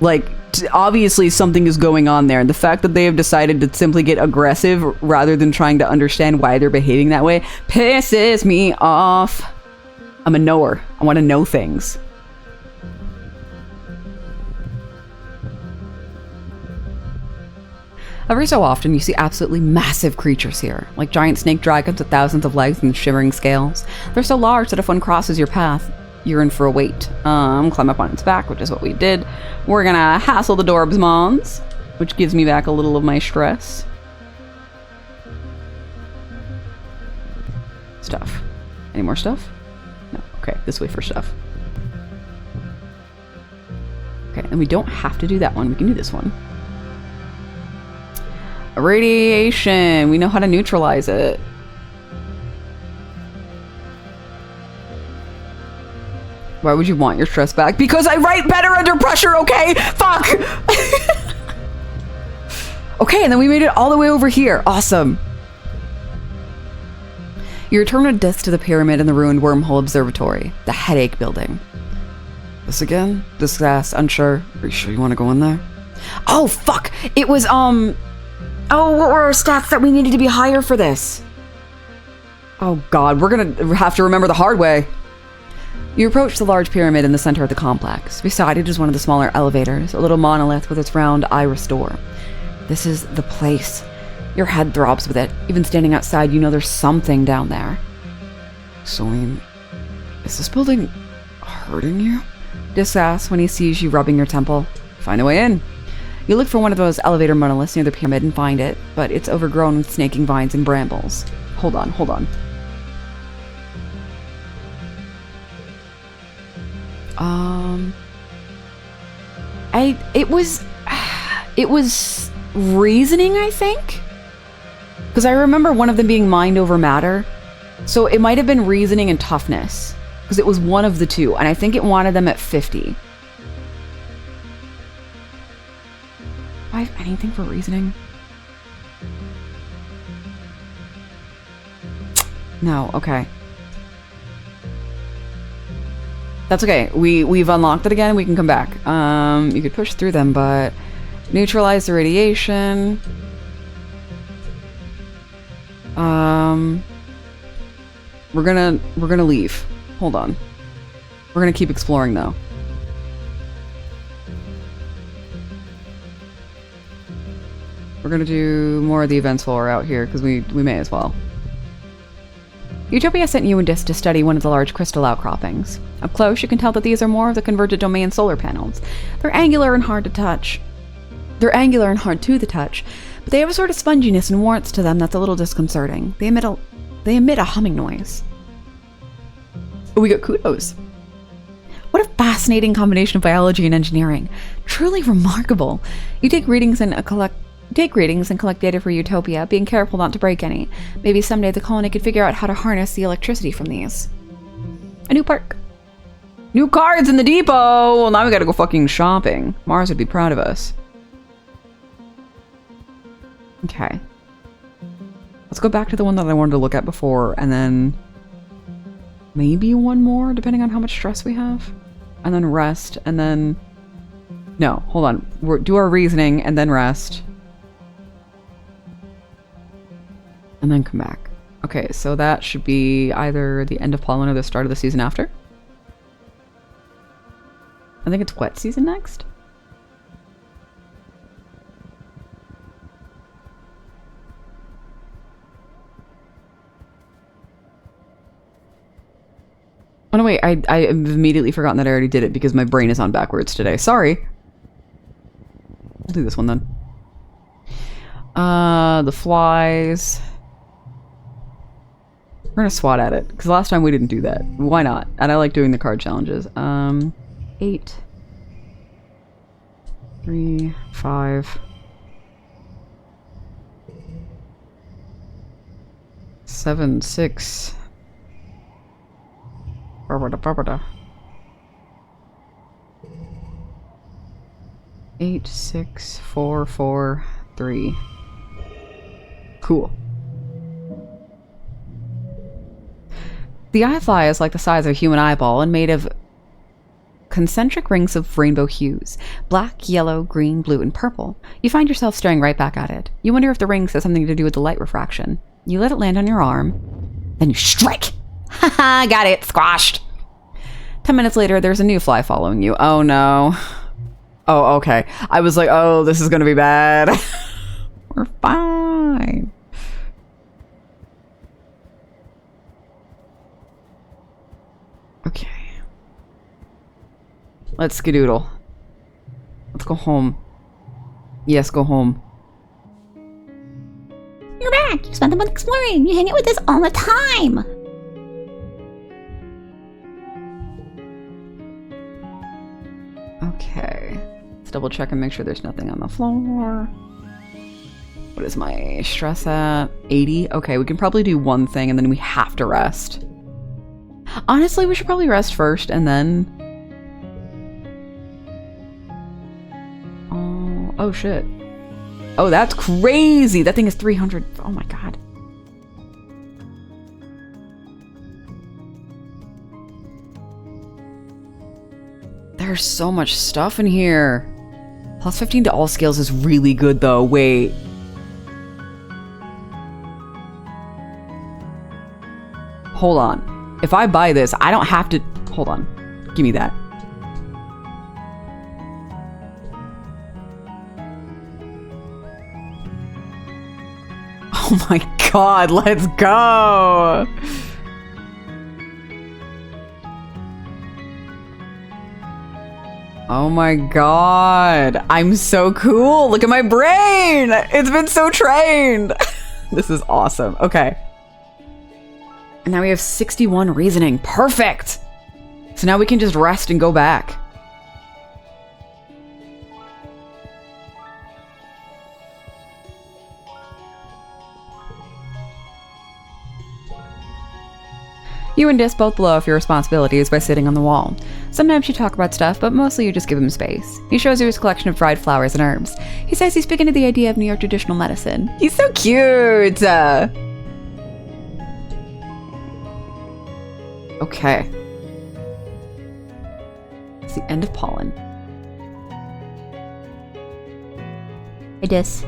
Like, obviously something is going on there. And the fact that they have decided to simply get aggressive rather than trying to understand why they're behaving that way pisses me off. I'm a knower. I want to know things. Every so often, you see absolutely massive creatures here, like giant snake dragons with thousands of legs and shimmering scales. They're so large that if one crosses your path, you're in for a wait. Climb up on its back, which is what we did. We're gonna hassle the Dorbsmons, which gives me back a little of my stress. Stuff. Any more stuff? No. Okay, this way for stuff. Okay, and we don't have to do that one. We can do this one. Radiation. We know how to neutralize it. Why would you want your stress back? Because I write better under pressure, okay? Fuck! Okay, and then we made it all the way over here. Awesome. You return a disc to the pyramid in the ruined wormhole observatory. The headache building. This again? This ass, unsure. Are you sure you want to go in there? Oh, fuck! It was, Oh, what were our stats that we needed to be higher for this? Oh god, we're gonna have to remember the hard way. You approach the large pyramid in the center of the complex. Beside it is one of the smaller elevators, a little monolith with its round iris door. This is the place. Your head throbs with it. Even standing outside, you know there's something down there. Celine, is this building hurting you? Dis asks when he sees you rubbing your temple. Find a way in. You look for one of those elevator monoliths near the pyramid and find it, but it's overgrown with snaking vines and brambles. Hold on. It was reasoning, I think? Because I remember one of them being mind over matter. So it might have been reasoning and toughness. Because it was one of the two, and I think it wanted them at 50. Do I have anything for reasoning? No, okay. That's okay. We've unlocked it again. We can come back. You could push through them, but neutralize the radiation. We're gonna leave. Hold on. We're gonna keep exploring though. We're gonna do more of the events while we're out here because we may as well. Utopia sent you and Dis to study one of the large crystal outcroppings. Up close, you can tell that these are more of the convergent domain solar panels. They're angular and hard to touch. They're angular and hard to the touch, but they have a sort of sponginess and warmth to them that's a little disconcerting. They emit a humming noise. Oh, we got kudos. What a fascinating combination of biology and engineering. Truly remarkable. You take readings and collect data for Utopia, being careful not to break any. Maybe someday the colony could figure out how to harness the electricity from these. A new park. New cards in the depot! Well, now we gotta go fucking shopping. Mars would be proud of us. Okay. Let's go back to the one that I wanted to look at before, and then maybe one more, depending on how much stress we have. And then rest, and then... No, hold on. Do our reasoning, and then rest. And then come back. Okay, so that should be either the end of pollen or the start of the season after. I think it's wet season next. Oh no, wait, I have immediately forgotten that I already did it because my brain is on backwards today. Sorry. I'll do this one then. The flies. We're gonna swat at it, because last time we didn't do that. Why not? And I like doing the card challenges. 8. 3, 5. 7, 6. 8, 6, 4, 4, 3. Cool. The eye fly is like the size of a human eyeball and made of concentric rings of rainbow hues. Black, yellow, green, blue, and purple. You find yourself staring right back at it. You wonder if the rings has something to do with the light refraction. You let it land on your arm. Then you strike! Haha, got it. Squashed. 10 minutes later, there's a new fly following you. Oh no. Oh, okay. I was like, oh, this is gonna be bad. We're fine. Okay. Let's skedoodle. Let's go home. Yes, go home. You're back. You spent the month exploring. You hang out with us all the time. Okay. Let's double check and make sure there's nothing on the floor. What is my stress at? 80? Okay, we can probably do one thing and then we have to rest. Honestly, we should probably rest first and then... Oh shit. Oh, that's crazy! That thing is 300. Oh my god. There's so much stuff in here. Plus 15 to all skills is really good though. Wait. hold on. If I buy this, I don't have to... Hold on. Give me that. Oh my god, let's go! Oh my god. I'm so cool. Look at my brain. It's been so trained. This is awesome. Okay. And now we have 61 reasoning. Perfect. So now we can just rest and go back. You and Dis both blow off your responsibilities by sitting on the wall. Sometimes you talk about stuff, but mostly you just give him space. He shows you his collection of dried flowers and herbs. He says he's big into the idea of New York traditional medicine. He's so cute! Okay. It's the end of pollen. Hey, Dis.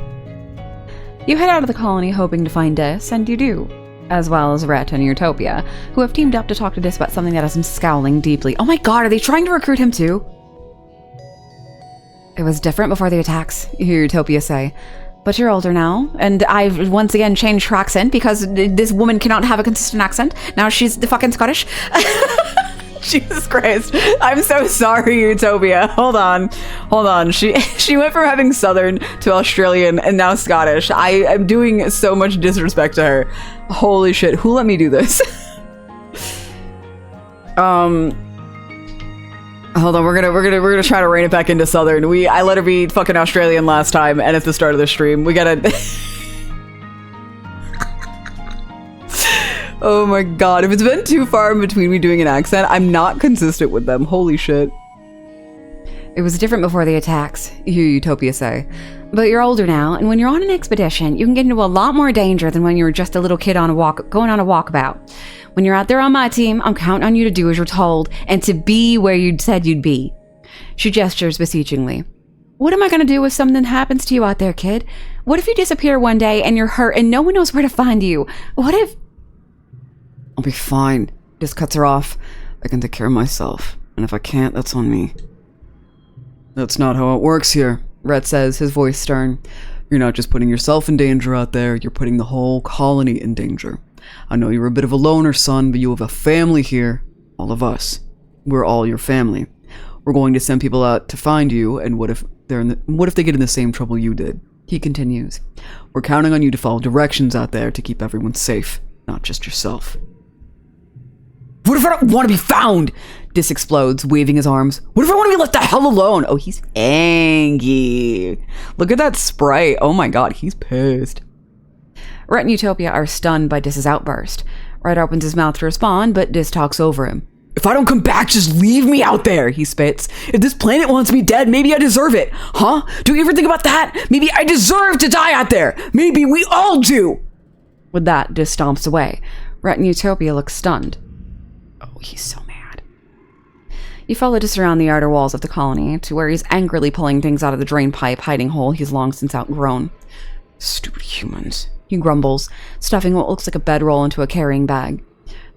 You head out of the colony hoping to find Dis, and you do. As well as Rhett and Utopia, who have teamed up to talk to Dis about something that has him scowling deeply. Oh my god, are they trying to recruit him too? It was different before the attacks, you hear Utopia say. But you're older now, and I've once again changed her accent because this woman cannot have a consistent accent. Now she's the fucking Scottish. Jesus Christ. I'm so sorry, Utopia. Hold on. She went from having Southern to Australian and now Scottish. I am doing so much disrespect to her. Holy shit. Who let me do this? Hold on. We're gonna try to rein it back into Southern. I let her be fucking Australian last time, and at the start of the stream, we gotta. Oh my god, if it's been too far in between me doing an accent, I'm not consistent with them. Holy shit. It was different before the attacks, you hear Utopia say. But you're older now, and when you're on an expedition, you can get into a lot more danger than when you were just a little kid going on a walkabout. When you're out there on my team, I'm counting on you to do as you're told, and to be where you said you'd be. She gestures beseechingly. What am I gonna do if something happens to you out there, kid? What if you disappear one day and you're hurt and no one knows where to find you? What if... I'll be fine. Just cuts her off. I can take care of myself. And if I can't, that's on me. That's not how it works here, Rhett says, his voice stern. You're not just putting yourself in danger out there, you're putting the whole colony in danger. I know you're a bit of a loner, son, but you have a family here. All of us. We're all your family. We're going to send people out to find you, and what if they get in the same trouble you did? He continues. We're counting on you to follow directions out there to keep everyone safe, not just yourself. What if I don't want to be found? Dis explodes, waving his arms. What if I want to be left the hell alone? Oh, he's angry. Look at that sprite. Oh my god, he's pissed. Rhett and Utopia are stunned by Dis's outburst. Rhett opens his mouth to respond, but Dis talks over him. If I don't come back, just leave me out there, he spits. If this planet wants me dead, maybe I deserve it. Huh? Do you ever think about that? Maybe I deserve to die out there. Maybe we all do. With that, Dis stomps away. Rhett and Utopia look stunned. Oh, he's so mad. You follow Dis around the outer walls of the colony to where he's angrily pulling things out of the drain pipe hiding hole he's long since outgrown. Stupid humans, he grumbles, stuffing what looks like a bedroll into a carrying bag.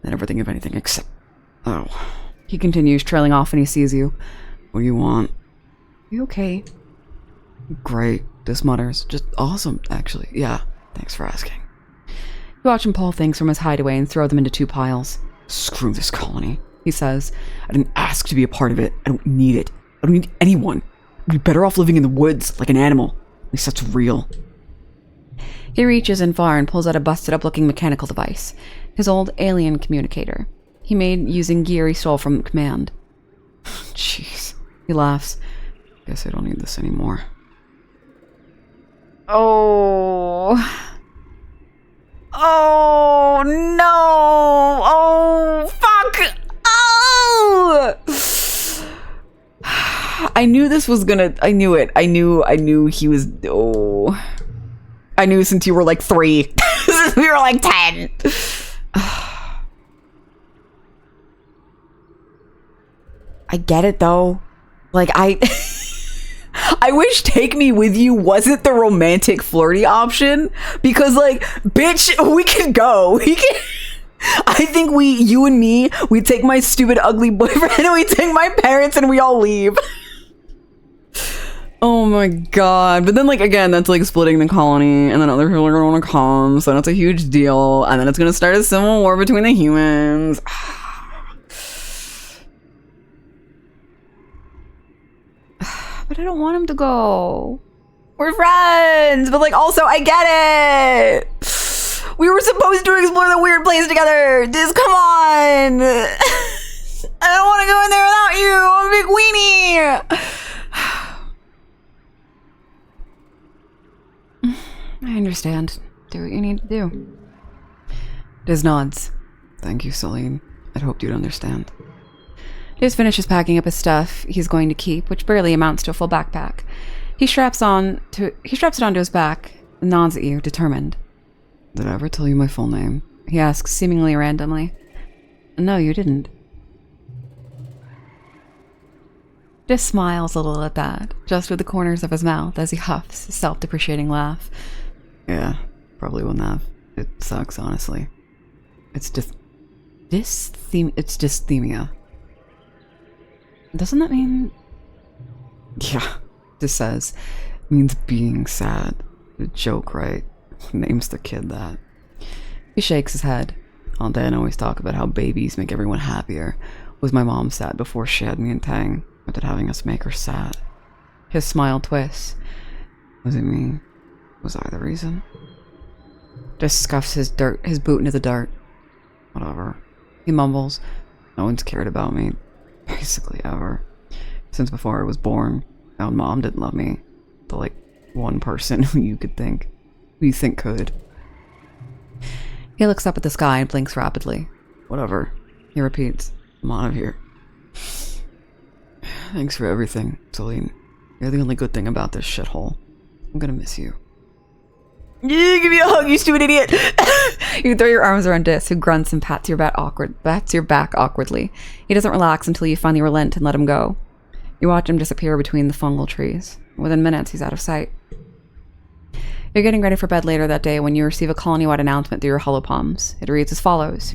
Then everything of anything except... Oh. He continues, trailing off when he sees you. What do you want? You okay? Great, Dis mutters. Just awesome, actually. Yeah, thanks for asking. You watch him pull things from his hideaway and throw them into two piles. Screw this colony, he says. I didn't ask to be a part of it. I don't need it. I don't need anyone. I'd be better off living in the woods, like an animal. At least that's real. He reaches in far and pulls out a busted-up-looking mechanical device. His old alien communicator. He made using gear he stole from command. Jeez. He laughs. Guess I don't need this anymore. Oh... Oh, no! Oh, fuck! Oh! I knew this was gonna... I knew it. I knew he was... Oh... I knew since you were like 3. We were like 10. I get it, though. Like, I wish Take Me With You wasn't the romantic flirty option, because like, bitch, we can go. I think you and me, we take my stupid, ugly boyfriend and we take my parents and we all leave. Oh my god. But then, like, again, that's like splitting the colony, and then other people are gonna wanna come, so that's a huge deal, and then it's gonna start a civil war between the humans. But I don't want him to go. We're friends, but like, also, I get it. We were supposed to explore the weird place together. Just come on. I don't want to go in there without you. I'm a big weenie. I understand. Do what you need to do. Diz nods. Thank you, Celine. I'd hoped you'd understand. Diz finishes packing up his stuff he's going to keep, which barely amounts to a full backpack. He straps it onto his back and nods at you, determined. Did I ever tell you my full name? He asks, seemingly randomly. No, you didn't. Diz smiles a little at that, just with the corners of his mouth as he huffs a self-depreciating laugh. Yeah, probably wouldn't have. It sucks, honestly. It's dysthemia. Doesn't that mean... Yeah, Diz says. It means being sad. A joke, right? Names the kid that. He shakes his head. Aunt Dan always talk about how babies make everyone happier. Was my mom sad before she had me and Tang? Or did having us make her sad? His smile twists. Was it me? Was I the reason? Just scuffs his boot into the dirt. Whatever. He mumbles. No one's cared about me. Basically ever. Since before I was born. My own mom didn't love me. The, like, one person who you think could. He looks up at the sky and blinks rapidly. Whatever. He repeats. I'm out of here. Thanks for everything, Celine. You're the only good thing about this shithole. I'm gonna miss you. Yeah, give me a hug, you stupid idiot! You throw your arms around Diz, who grunts and pats your back awkwardly. He doesn't relax until you finally relent and let him go. You watch him disappear between the fungal trees. Within minutes, he's out of sight. You're getting ready for bed later that day when you receive a colony-wide announcement through your holopalms. It reads as follows.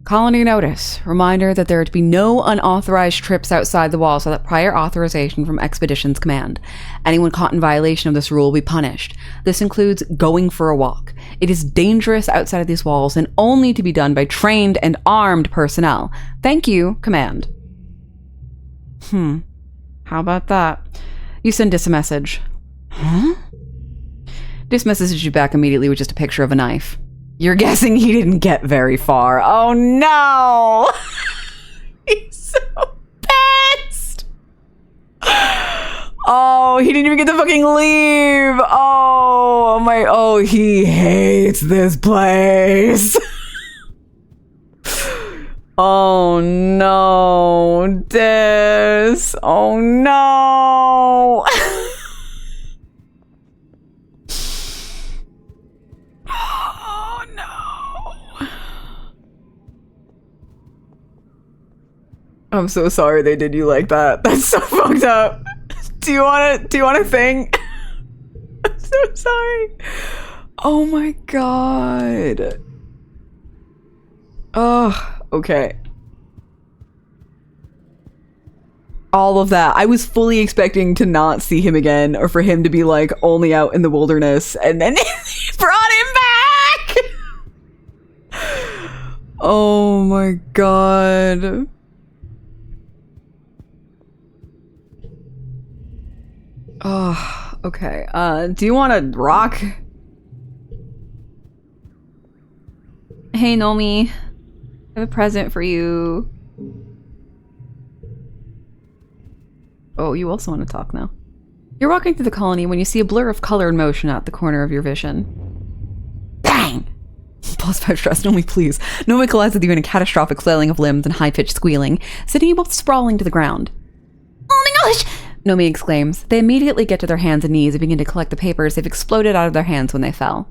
Colony notice. Reminder that there are to be no unauthorized trips outside the walls without prior authorization from Expeditions Command. Anyone caught in violation of this rule will be punished. This includes going for a walk. It is dangerous outside of these walls and only to be done by trained and armed personnel. Thank you, Command. How about that? You send Diz a message. Huh? Diz messages you back immediately with just a picture of a knife. You're guessing he didn't get very far. Oh no! He's so pissed! Oh, he didn't even get to fucking leave! Oh, he hates this place! Oh no, Diz! Oh no! I'm so sorry they did you like that. That's so fucked up. Do you want to think? I'm so sorry. Oh my god. Oh, okay. All of that. I was fully expecting to not see him again, or for him to be like only out in the wilderness, and then he brought him back. Oh my god. Oh, okay. Do you want to rock? Hey, Nomi. I have a present for you. Oh, you also want to talk now. You're walking through the colony when you see a blur of color and motion at the corner of your vision. Bang! +5 stress, Nomi, please. Nomi collides with you in a catastrophic flailing of limbs and high-pitched squealing, sending you both sprawling to the ground. Oh my gosh! Nomi exclaims. They immediately get to their hands and knees and begin to collect the papers they've exploded out of their hands when they fell.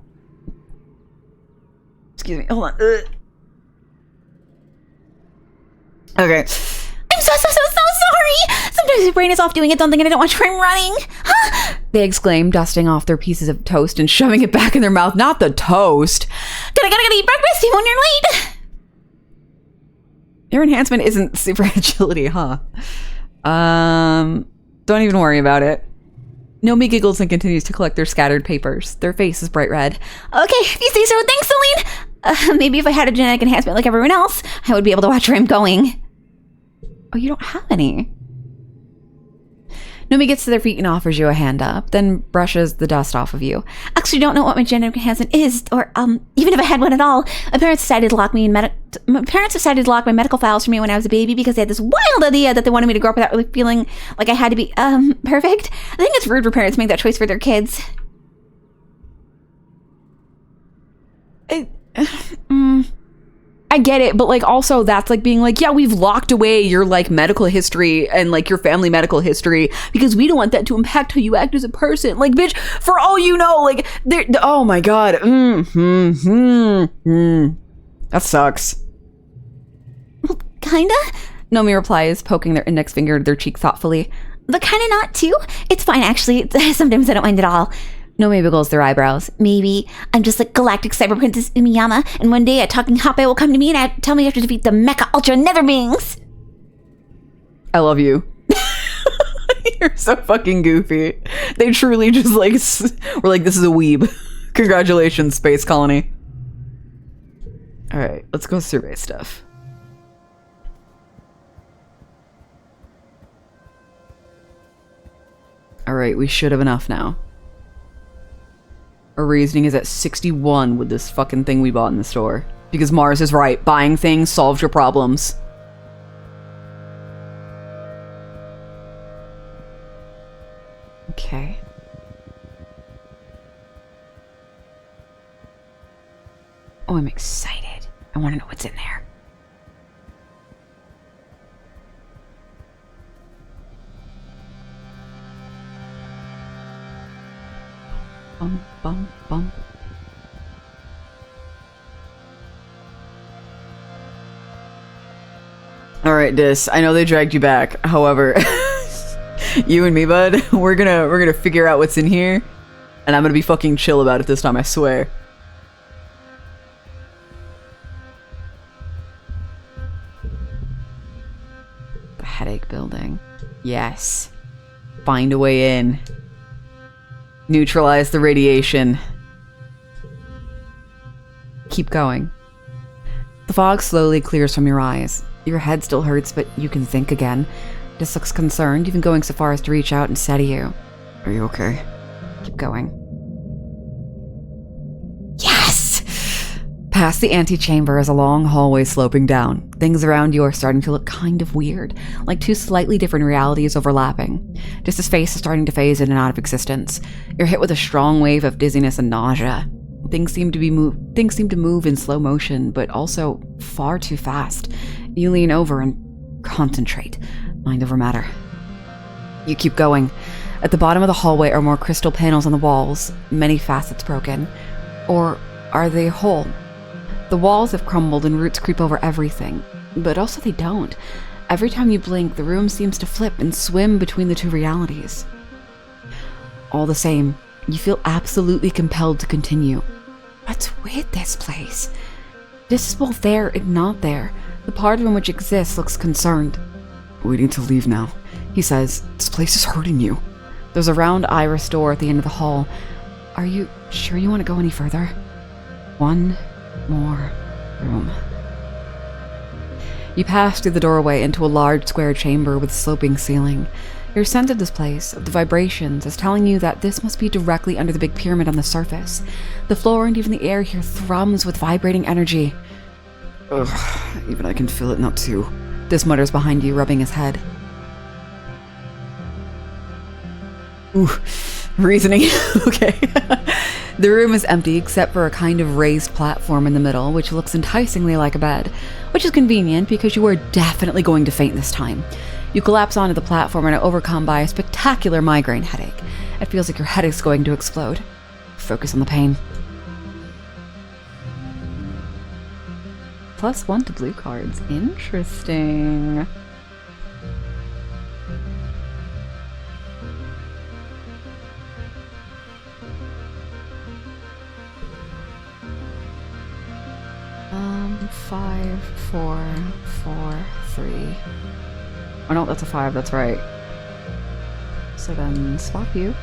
Excuse me, hold on. Okay. I'm so sorry! Sometimes my brain is off doing it something and I don't want to try running. Huh? they exclaim, dusting off their pieces of toast and shoving it back in their mouth. Not the toast. Gotta eat breakfast when you're late. Your enhancement isn't super agility, huh? Don't even worry about it. Nomi giggles and continues to collect their scattered papers. Their face is bright red. Okay, if you say so, thanks, Celine. Maybe if I had a genetic enhancement like everyone else, I would be able to watch where I'm going. Oh, you don't have any. Nomi gets to their feet and offers you a hand up, then brushes the dust off of you. Actually, don't know what my genetic enhancement is, or even if I had one at all. My parents decided to lock my medical files for me when I was a baby because they had this wild idea that they wanted me to grow up without really feeling like I had to be perfect. I think it's rude for parents to make that choice for their kids. I get it, but like also that's like being like, yeah, we've locked away your like medical history and like your family medical history because we don't want that to impact how you act as a person. Like, bitch, for all you know, like, oh my god, that sucks. Well, kinda. Nomi replies, poking their index finger to their cheek thoughtfully. But kinda not too. It's fine, actually. Sometimes I don't mind at all. Nomi wiggles their eyebrows. Maybe I'm just like Galactic Cyber Princess Umiyama, and one day a talking hotbite will come to me and tell me I have to defeat the Mecha Ultra Nether Beings. I love you. You're so fucking goofy. They truly just like were like, this is a weeb. Congratulations, Space Colony. All right, let's go survey stuff. All right, we should have enough now. Our reasoning is at 61 with this fucking thing we bought in the store. Because Mars is right. Buying things solves your problems. Okay. Oh, I'm excited. I want to know what's in there. Bum, bum, bum. All right, Dis. I know they dragged you back. However, you and me, bud, we're gonna figure out what's in here, and I'm gonna be fucking chill about it this time. I swear. The headache building. Yes. Find a way in. Neutralize the radiation. Keep going. The fog slowly clears from your eyes. Your head still hurts, but you can think again. Dis looks concerned, even going so far as to reach out and steady you. Are you okay? Keep going. Yes! Past the antechamber is a long hallway sloping down. Things around you are starting to look kind of weird, like two slightly different realities overlapping. Just his face is starting to phase in and out of existence. You're hit with a strong wave of dizziness and nausea. Things seem to move in slow motion, but also far too fast. You lean over and concentrate. Mind over matter. You keep going. At the bottom of the hallway are more crystal panels on the walls, many facets broken. Or are they whole? The walls have crumbled and roots creep over everything, but also they don't. Every time you blink, the room seems to flip and swim between the two realities. All the same, you feel absolutely compelled to continue. What's with this place? This is both there and not there. The part of him which exists looks concerned. We need to leave now, he says. This place is hurting you. There's a round iris door at the end of the hall. Are you sure you want to go any further? One more room. You pass through the doorway into a large square chamber with sloping ceiling. Your sense of this place, of the vibrations, is telling you that this must be directly under the big pyramid on the surface. The floor and even the air here thrums with vibrating energy. Ugh, even I can feel it not too. Dis mutters behind you, rubbing his head. Ooh, reasoning. Okay. The room is empty except for a kind of raised platform in the middle, which looks enticingly like a bed, which is convenient because you are definitely going to faint this time. You collapse onto the platform and are overcome by a spectacular migraine headache. It feels like your head is going to explode. Focus on the pain. +1 to blue cards. Interesting. 5, 4, 4, 3. Oh no, that's a 5, that's right. So then swap you.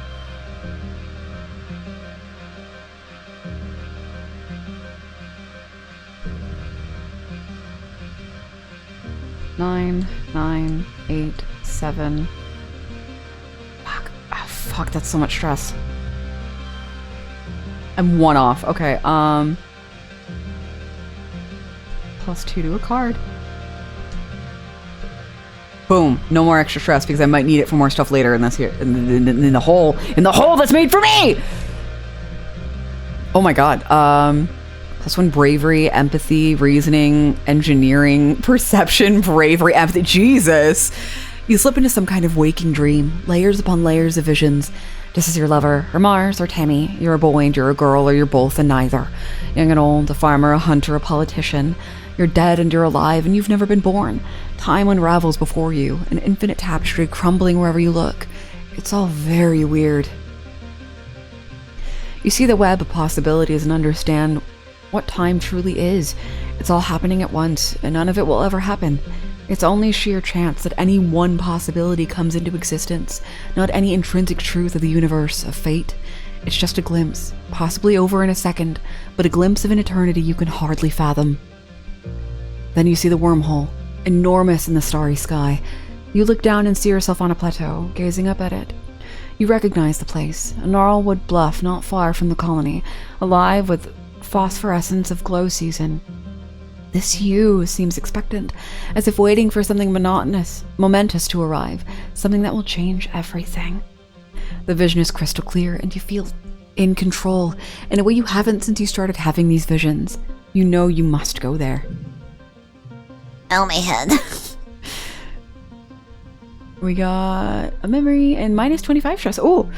Nine, 9, 8, 7. Fuck. Oh, fuck, that's so much stress. I'm 1 off. Okay, +2 to a card. Boom. No more extra stress because I might need it for more stuff later in this here. In the hole that's made for me! Oh my god. +1 bravery, empathy, reasoning, engineering, perception, bravery, empathy. Jesus! You slip into some kind of waking dream, layers upon layers of visions. This is your lover, or Mars, or Tammy. You're a boy and you're a girl, or you're both and neither. Young and old, a farmer, a hunter, a politician. You're dead and you're alive and you've never been born. Time unravels before you, an infinite tapestry crumbling wherever you look. It's all very weird. You see the web of possibilities and understand what time truly is. It's all happening at once, and none of it will ever happen. It's only sheer chance that any one possibility comes into existence, not any intrinsic truth of the universe, of fate. It's just a glimpse, possibly over in a second, but a glimpse of an eternity you can hardly fathom. Then you see the wormhole, enormous in the starry sky. You look down and see yourself on a plateau, gazing up at it. You recognize the place, a gnarlwood bluff not far from the colony, alive with phosphorescence of glow season. This you seems expectant, as if waiting for something momentous to arrive, something that will change everything. The vision is crystal clear, and you feel in control, in a way you haven't since you started having these visions. You know you must go there. Oh, my head. We got a memory and -25 stress. Oh,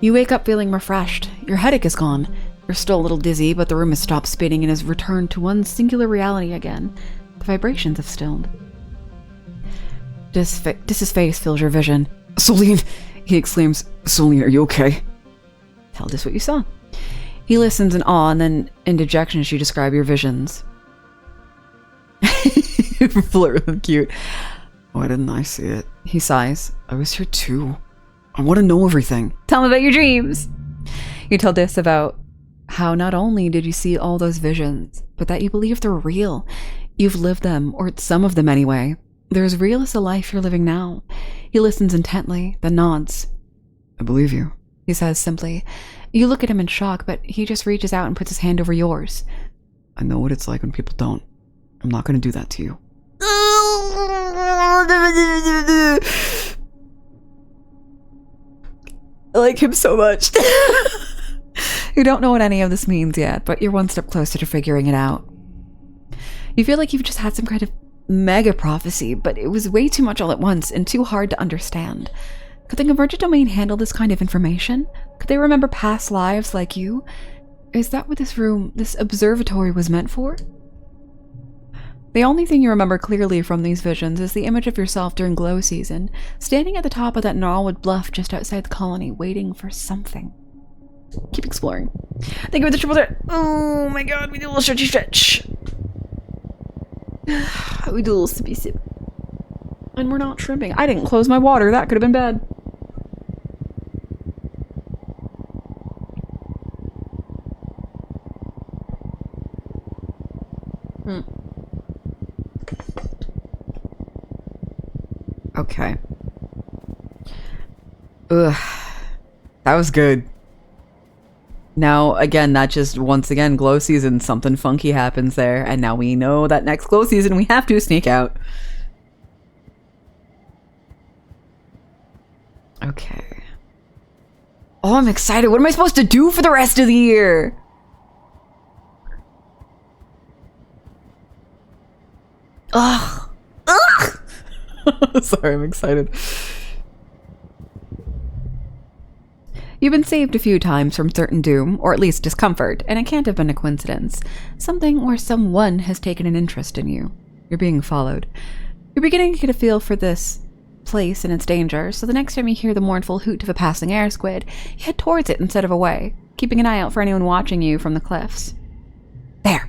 you wake up feeling refreshed. Your headache is gone. You're still a little dizzy, but the room has stopped spinning and has returned to one singular reality again. The vibrations have stilled. Dis's face fills your vision. "Celine!" he exclaims. "Celine, are you okay?" Tell Dis what you saw. He listens in awe, and then in dejection she describes your visions. Flirt with him, cute. "Why didn't I see it?" He sighs. "I was here too. I want to know everything." Tell me about your dreams. You tell Dis about how not only did you see all those visions, but that you believe they're real. You've lived them, or some of them anyway. They're as real as the life you're living now. He listens intently, then nods. "I believe you," he says simply. You look at him in shock, but he just reaches out and puts his hand over yours. "I know what it's like when people don't. I'm not going to do that to you." I like him so much. You don't know what any of this means yet, but you're one step closer to figuring it out. You feel like you've just had some kind of mega prophecy, but it was way too much all at once and too hard to understand. Could the Convergent Domain handle this kind of information? Could they remember past lives like you? Is that what this room, this observatory was meant for? The only thing you remember clearly from these visions is the image of yourself during glow season, standing at the top of that gnarlwood bluff just outside the colony, waiting for something. Keep exploring. Thank you for the triple threat. Oh my god, we do a little stretchy stretch. We do a little sippy sip. And we're not shrimping. I didn't close my water. That could have been bad. Okay. Ugh. That was good. Now, again, not just once again glow season, something funky happens there, and now we know that next glow season we have to sneak out. Okay. Oh, I'm excited. What am I supposed to do for the rest of the year? Ugh. Ugh! Sorry, I'm excited. You've been saved a few times from certain doom, or at least discomfort, and it can't have been a coincidence. Something or someone has taken an interest in you. You're being followed. You're beginning to get a feel for this place and its danger, so the next time you hear the mournful hoot of a passing air squid, you head towards it instead of away, keeping an eye out for anyone watching you from the cliffs. There!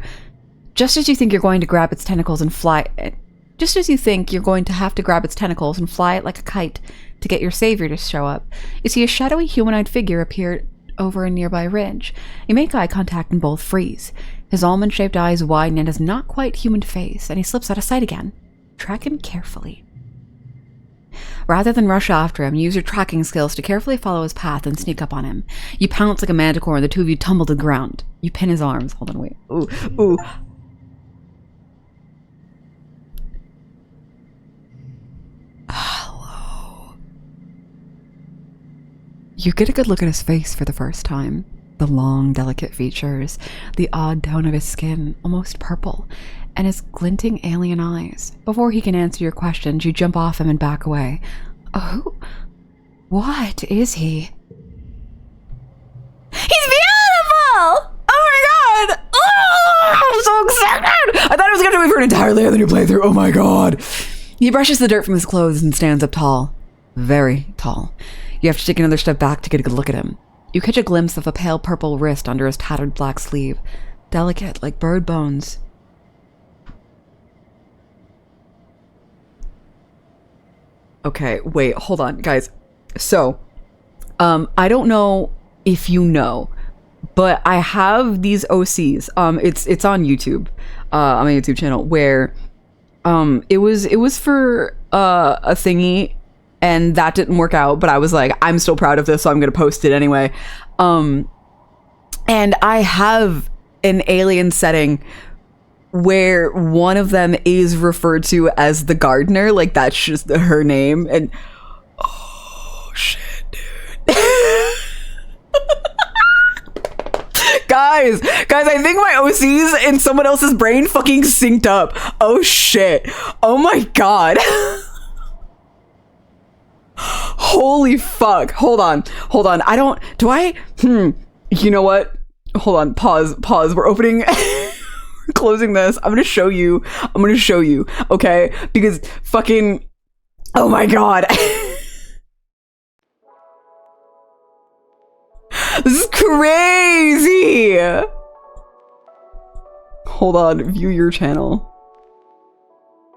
Just as you think you're going to grab its tentacles and fly it. Just as you think you're going to have to grab its tentacles and fly it like a kite to get your savior to show up, you see a shadowy humanoid figure appear over a nearby ridge. You make eye contact and both freeze. His almond-shaped eyes widen in his not quite human face, and he slips out of sight again. Track him carefully. Rather than rush after him, use your tracking skills to carefully follow his path and sneak up on him. You pounce like a manticore, and the two of you tumble to the ground. You pin his arms. Hold on, wait. Ooh, ooh. Hello. You get a good look at his face for the first time. The long, delicate features, the odd tone of his skin, almost purple, and his glinting alien eyes. Before he can answer your questions, you jump off him and back away. Oh, what is he? He's beautiful! Oh my god! Oh, I'm so excited! I thought I was going to wait for an entirely other new playthrough. Oh my god! He brushes the dirt from his clothes and stands up tall. Very tall. You have to take another step back to get a good look at him. You catch a glimpse of a pale purple wrist under his tattered black sleeve. Delicate, like bird bones. Okay, wait, hold on, guys. So, I don't know if you know, but I have these OCs. It's on YouTube, on my YouTube channel, where it was for a thingy, and that didn't work out, but I was like, I'm still proud of this, so I'm gonna post it anyway. And I have an alien setting where one of them is referred to as the gardener, like that's just her name, and oh shit, dude. Guys, I think my OCs in someone else's brain fucking synced up. Oh shit. Oh my god. Holy fuck. Hold on. You know what? Hold on. Pause. We're opening, closing this. I'm gonna show you. Okay? Because fucking, oh my god. This is crazy. Hold on. View your channel.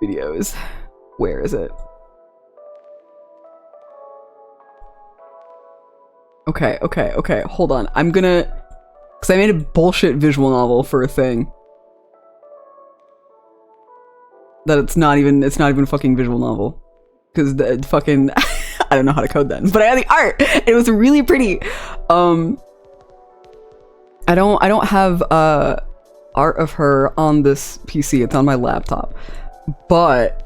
Videos. Where is it? Okay. Hold on. I'm gonna... Because I made a bullshit visual novel for a thing. That it's not even a fucking visual novel. Because the fucking... I don't know how to code then. But I had the art! It was really pretty. I don't have art of her on this PC. It's on my laptop. But...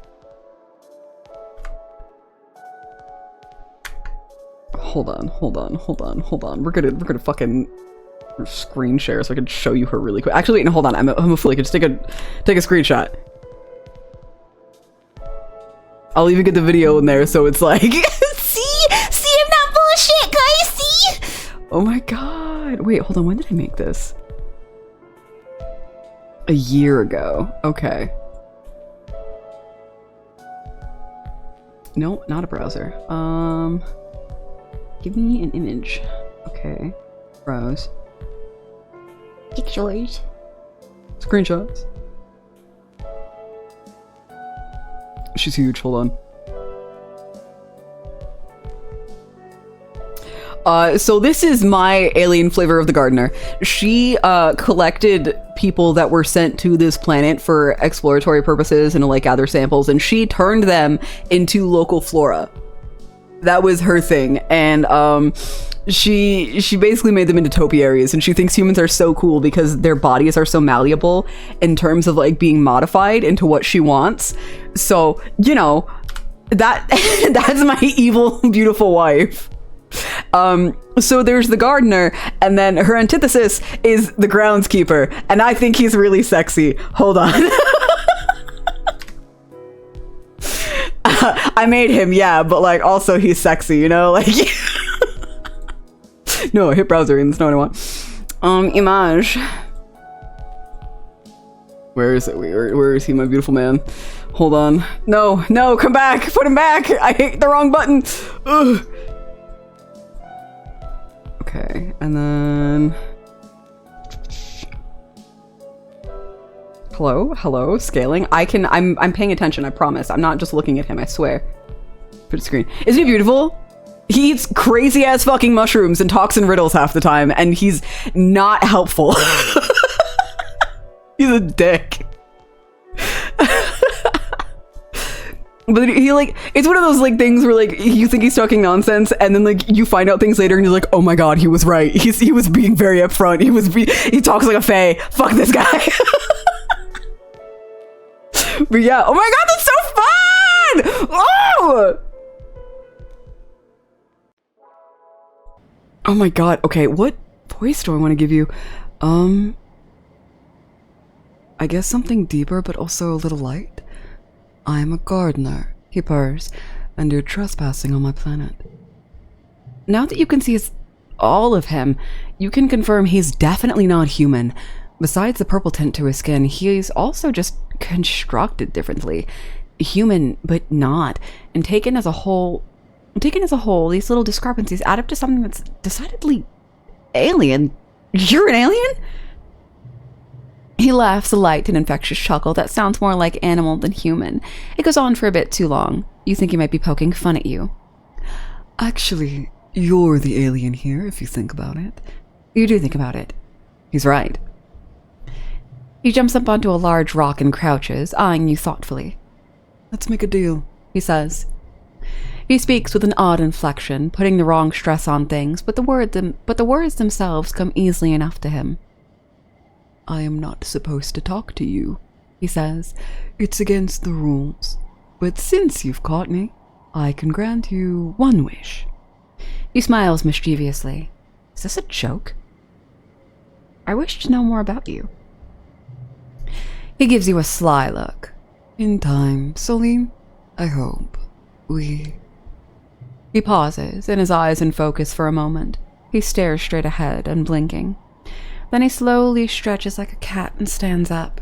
Hold on. We're gonna fucking screen share so I can show you her really quick. Actually, no, hold on. I'm a fool. I can just take a screenshot. I'll even get the video in there so it's like See, I'm not bullshit, guys. See? oh my god. Wait, hold on. When did I make this? A year ago. Okay. No, not a browser. Give me an image. Okay. Browse. Pictures. Screenshots. She's huge. Hold on. So this is my alien flavor of the gardener. She collected people that were sent to this planet for exploratory purposes and to like gather samples, and she turned them into local flora. That was her thing, and she basically made them into topiaries, and she thinks humans are so cool because their bodies are so malleable in terms of like being modified into what she wants. So, you know, that's my evil, beautiful wife. So there's the gardener, and then her antithesis is the groundskeeper, and I think he's really sexy. Hold on. I made him, yeah, but like also he's sexy, you know, like no, hit browser and that's not what I want. Image. Where is it? Where is he, my beautiful man? Hold on. No, come back. Put him back. I hit the wrong button. Ugh. Okay, and then Hello, scaling. I'm paying attention, I promise. I'm not just looking at him, I swear. Put a screen. Isn't he beautiful? He eats crazy ass fucking mushrooms and talks in riddles half the time, and he's not helpful. He's a dick. But he like, it's one of those like things where like you think he's talking nonsense, and then like you find out things later, and you're like, oh my god, he was right. He was being very upfront. He talks like a fae. Fuck this guy. But yeah, oh my god, that's so fun! Oh! Oh my god, okay, what voice do I want to give you? I guess something deeper, but also a little light. I'm a gardener, he purrs, and you're trespassing on my planet. Now that you can see all of him, you can confirm he's definitely not human. Besides the purple tint to his skin, he's also just constructed differently. Human, but not. And taken as a whole, these little discrepancies add up to something that's decidedly alien. You're an alien? He laughs a light and infectious chuckle that sounds more like animal than human. It goes on for a bit too long. You think he might be poking fun at you. Actually, you're the alien here, if you think about it. You do think about it. He's right. He jumps up onto a large rock and crouches, eyeing you thoughtfully. Let's make a deal, he says. He speaks with an odd inflection, putting the wrong stress on things, but the words themselves come easily enough to him. I am not supposed to talk to you, he says. It's against the rules. But since you've caught me, I can grant you one wish. He smiles mischievously. Is this a joke? I wish to know more about you. He gives you a sly look. In time, Salim, I hope we... He pauses, and his eyes in focus for a moment. He stares straight ahead, unblinking. Then he slowly stretches like a cat and stands up.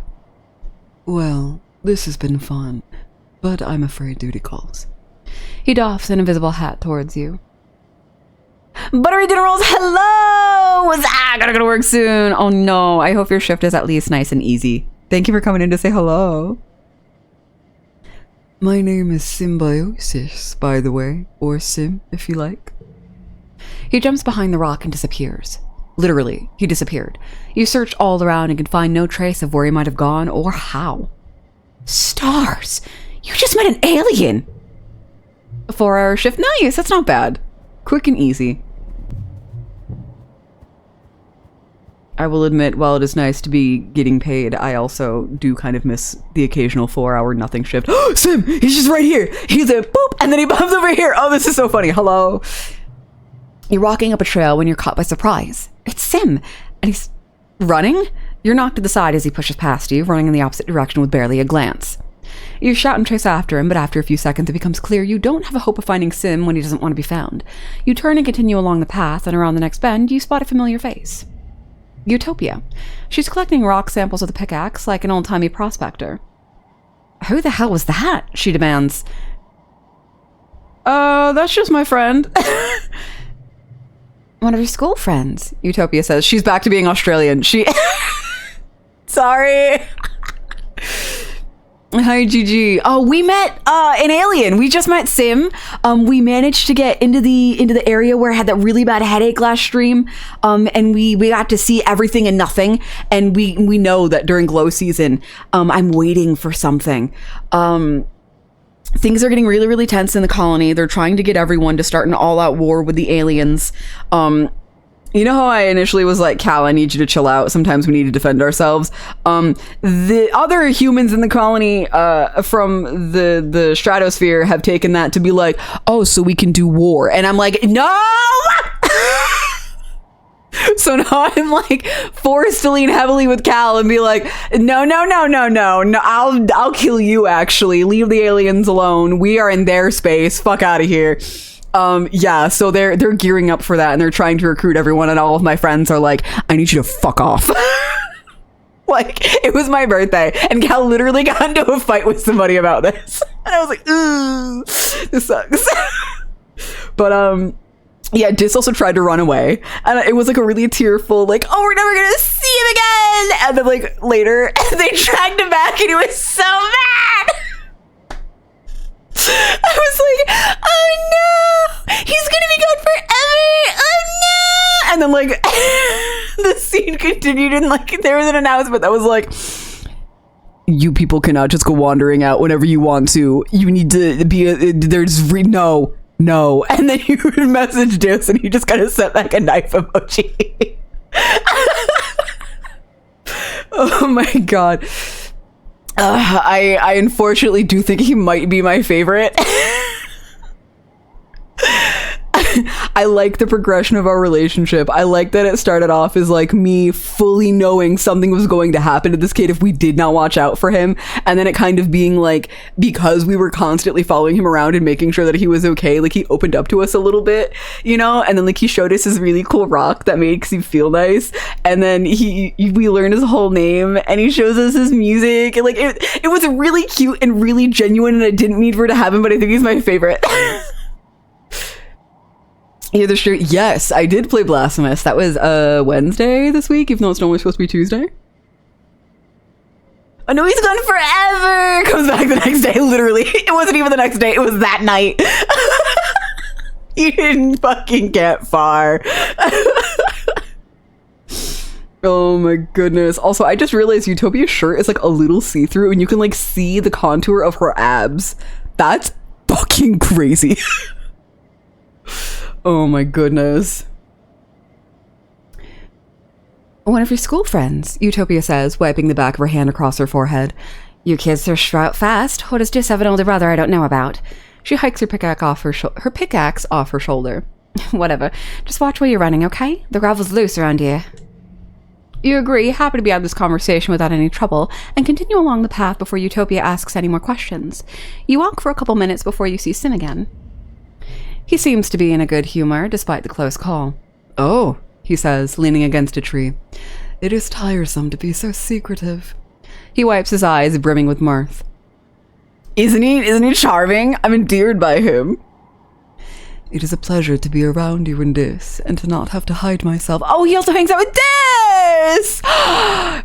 Well, this has been fun, but I'm afraid duty calls. He doffs an invisible hat towards you. Buttery dinner rolls, hello! Gotta go to work soon. Oh no, I hope your shift is at least nice and easy. Thank you for coming in to say hello. My name is Symbiosis, by the way, or Sim, if you like. He jumps behind the rock and disappears. Literally, he disappeared. You searched all around and could find no trace of where he might have gone or how. Stars! You just met an alien! A 4-hour shift? Nice, that's not bad. Quick and easy. I will admit, while it is nice to be getting paid, I also do kind of miss the occasional 4-hour nothing shift. Sim! He's just right here! He's a boop! And then he bumps over here! Oh, this is so funny. Hello. You're walking up a trail when you're caught by surprise. It's Sim! And he's running? You're knocked to the side as he pushes past you, running in the opposite direction with barely a glance. You shout and chase after him, but after a few seconds it becomes clear you don't have a hope of finding Sim when he doesn't want to be found. You turn and continue along the path, and around the next bend, you spot a familiar face. Utopia. She's collecting rock samples with a pickaxe like an old-timey prospector. Who the hell was that? She demands. That's just my friend. One of your school friends, Utopia says. She's back to being Australian. Sorry. Hi, GG. Oh, we met an alien. We just met Sim. We managed to get into the area where I had that really bad headache last stream. And we got to see everything and nothing. And we know that during glow season, I'm waiting for something. Things are getting really, really tense in the colony. They're trying to get everyone to start an all-out war with the aliens. You know how I initially was like, Cal, I need you to chill out. Sometimes we need to defend ourselves. The other humans in the colony from the stratosphere have taken that to be like, oh, so we can do war. And I'm like, no! So now I'm like forced to lean heavily with Cal and be like, no, I'll kill you actually. Leave the aliens alone. We are in their space. Fuck out of here. Yeah, so they're gearing up for that and they're trying to recruit everyone, and all of my friends are like, I need you to fuck off. Like, it was my birthday and Cal literally got into a fight with somebody about this. And I was like, ooh, this sucks. But, yeah, Dis also tried to run away, and it was like a really tearful, like, oh, we're never gonna see him again. And then like later, they dragged him and he was so mad. I was like, oh no, he's gonna be gone forever. Oh no. And then like the scene continued, and like there was an announcement that was like, you people cannot just go wandering out whenever you want to. You need to be no. And then you would message Deuce, and he just kind of sent back a knife emoji. Oh my god. I unfortunately do think he might be my favorite. I like the progression of our relationship. I like that it started off as like me fully knowing something was going to happen to this kid if we did not watch out for him, and then it kind of being like, because we were constantly following him around and making sure that he was okay, like he opened up to us a little bit, you know, and then like he showed us his really cool rock that makes him feel nice, and then we learned his whole name, and he shows us his music, and like it was really cute and really genuine, and I didn't need for it to happen, but I think he's my favorite. Yeah, the shirt. Yes, I did play Blasphemous. That was Wednesday this week, even though it's normally supposed to be Tuesday. Oh no, he's gone forever! Comes back the next day, literally. It wasn't even the next day, it was that night. You didn't fucking get far. Oh my goodness. Also, I just realized Utopia's shirt is like a little see-through, and you can like see the contour of her abs. That's fucking crazy. Oh my goodness. One of your school friends, Utopia says, wiping the back of her hand across her forehead. You kids are sprout fast. Or does just have an older brother I don't know about? She hikes her pickaxe off her shoulder. Whatever. Just watch where you're running, okay? The gravel's loose around here. You agree, happy to be out of this conversation without any trouble, and continue along the path before Utopia asks any more questions. You walk for a couple minutes before you see Sim again. He seems to be in a good humor, despite the close call. Oh, he says, leaning against a tree. It is tiresome to be so secretive. He wipes his eyes, brimming with mirth. Isn't he charming? I'm endeared by him. It is a pleasure to be around you in this, and to not have to hide myself. Oh, he also hangs out with this!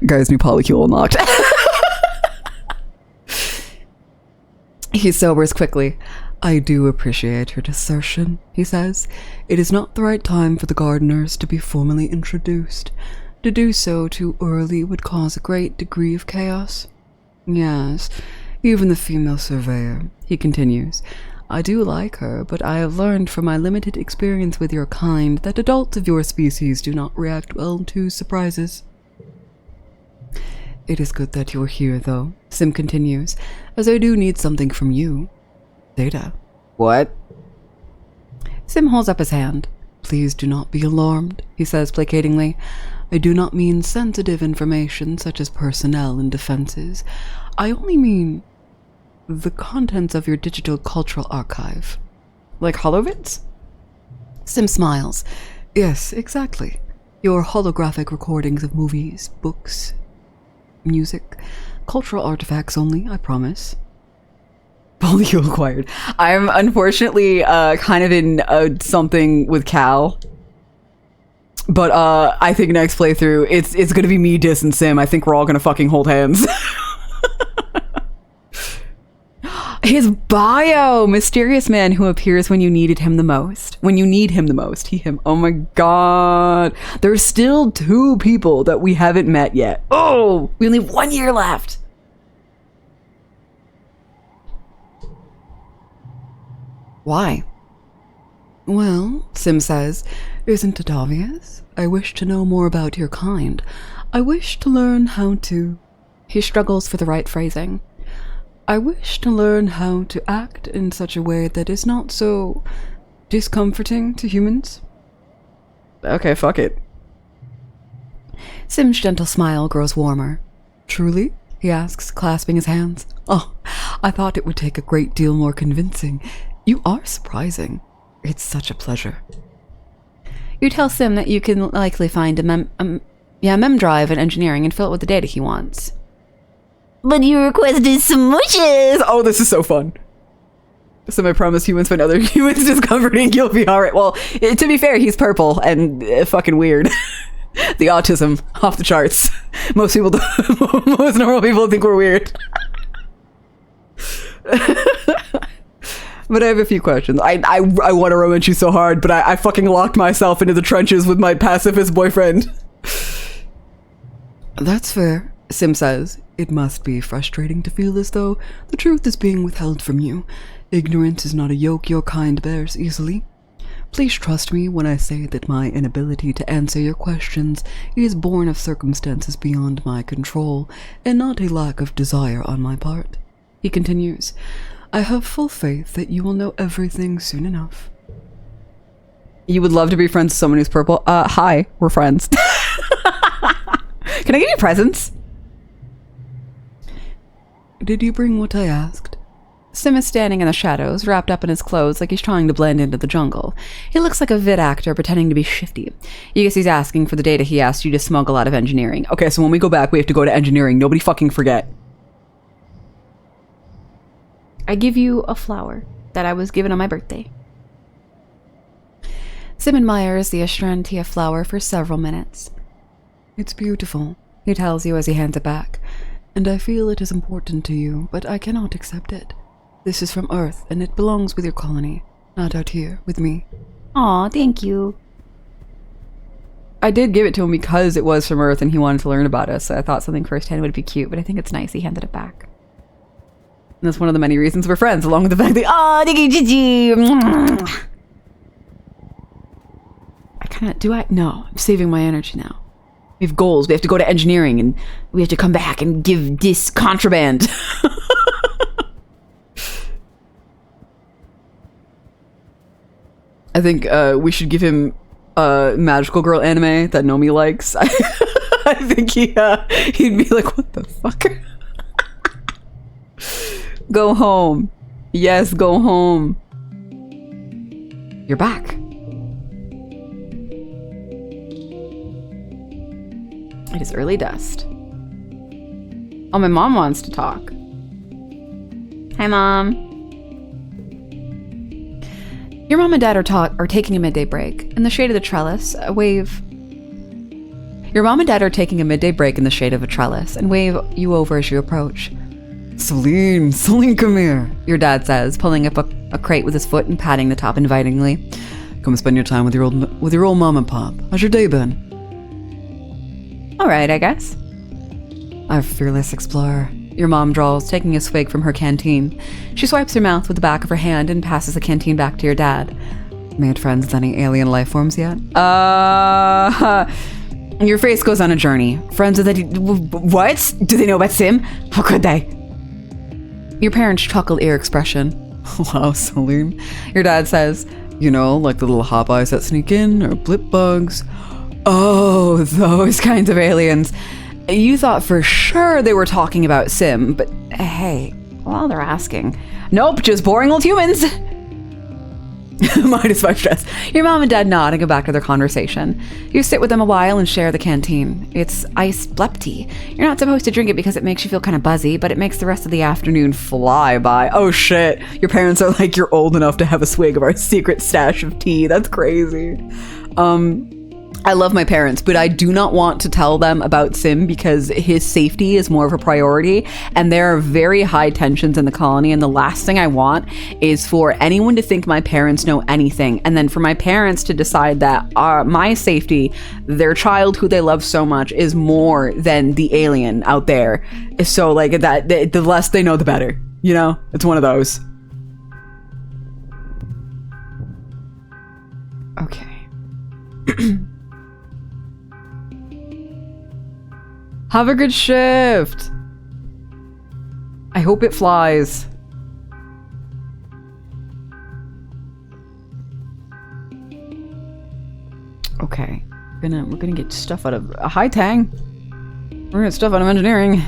Guys, new polycule unlocked. He sobers quickly. I do appreciate your desertion, he says. It is not the right time for the gardeners to be formally introduced. To do so too early would cause a great degree of chaos. Yes, even the female surveyor, he continues. I do like her, but I have learned from my limited experience with your kind that adults of your species do not react well to surprises. It is good that you're here, though, Sim continues, as I do need something from you. Data. What? Sim holds up his hand. Please do not be alarmed, he says placatingly. I do not mean sensitive information such as personnel and defenses. I only mean the contents of your digital cultural archive. Like Holovitz? Sim smiles. Yes, exactly. Your holographic recordings of movies, books, music, cultural artifacts only, I promise. Polycule acquired. I'm unfortunately kind of in something with Cal. But I think next playthrough, it's gonna be me, Dis, and Sim. I think we're all gonna fucking hold hands. His bio! Mysterious man who appears when you needed him the most. When you need him the most. He, him. Oh my god. There's still 2 people that we haven't met yet. Oh! We only have 1 year left. Why? Well, Sim says, isn't it obvious? I wish to know more about your kind. I wish to learn how to... He struggles for the right phrasing. I wish to learn how to act in such a way that is not so discomforting to humans. Okay, fuck it. Sim's gentle smile grows warmer. Truly? He asks, clasping his hands. Oh, I thought it would take a great deal more convincing. You are surprising. It's such a pleasure. You tell Sim that you can likely find a mem drive in engineering and fill it with the data he wants. But you requested smooches! Oh, this is so fun. So I promise humans find other humans discomforting, you'll be alright. Well, to be fair, he's purple and fucking weird. The autism, off the charts. Most normal people think we're weird. But I have a few questions. I want to romance you so hard, but I fucking locked myself into the trenches with my pacifist boyfriend. That's fair, Sim says. It must be frustrating to feel as though the truth is being withheld from you. Ignorance is not a yoke your kind bears easily. Please trust me when I say that my inability to answer your questions is born of circumstances beyond my control, and not a lack of desire on my part. He continues, I have full faith that you will know everything soon enough. You would love to be friends with someone who's purple? Hi, we're friends. Can I give you presents? Did you bring what I asked? Sim is standing in the shadows, wrapped up in his clothes like he's trying to blend into the jungle. He looks like a vid actor pretending to be shifty. You guess he's asking for the data he asked you to smuggle out of engineering. Okay, so when we go back, we have to go to engineering. Nobody fucking forget. I give you a flower that I was given on my birthday. Sim admires the Astrantia flower for several minutes. It's beautiful, he tells you as he hands it back. And I feel it is important to you, but I cannot accept it. This is from Earth, and it belongs with your colony, not out here with me. Aw, thank you. I did give it to him because it was from Earth and he wanted to learn about us, so I thought something firsthand would be cute, but I think it's nice he handed it back. And that's one of the many reasons we're friends, along with the fact that, No, I'm saving my energy now. We have goals, we have to go to engineering, and we have to come back and give this contraband. I think we should give him magical girl anime that Nomi likes. I think he'd be like, what the fuck? Go home. Yes, go home. You're back. It is early dust. Oh, my mom wants to talk. Hi, Mom. Your mom and dad are taking a midday break. In the shade of the trellis, a wave... Your mom and dad are taking a midday break in the shade of a trellis and wave you over as you approach. Celine, come here, your dad says, pulling up a crate with his foot and patting the top invitingly. Come spend your time with your old mom and pop. How's your day been? All right, I guess. Our fearless explorer, your mom drawls, taking a swig from her canteen. She swipes her mouth with the back of her hand and passes the canteen back to your dad. Made friends with any alien life forms yet? Your face goes on a journey. Friends with any... What? Do they know about Sim? How could they? Your parents chuckle ear expression. Wow, Celine. Your dad says, you know, like the little hop eyes that sneak in, or blip bugs. Oh, those kinds of aliens. You thought for sure they were talking about Sim, but hey, well, they're asking. Nope, just boring old humans. Minus my stress. Your mom and dad nod and go back to their conversation. You sit with them a while and share the canteen. It's iced blep tea. You're not supposed to drink it because it makes you feel kind of buzzy, but it makes the rest of the afternoon fly by. Oh shit, your parents are like, you're old enough to have a swig of our secret stash of tea. That's crazy. I love my parents, but I do not want to tell them about Sim because his safety is more of a priority, and there are very high tensions in the colony, and the last thing I want is for anyone to think my parents know anything, and then for my parents to decide that my safety, their child who they love so much, is more than the alien out there. So like that, the less they know, the better. You know, it's one of those. Okay. Have a good shift. I hope it flies. Okay, we're gonna get stuff out of hi Tang. We're gonna get stuff out of engineering.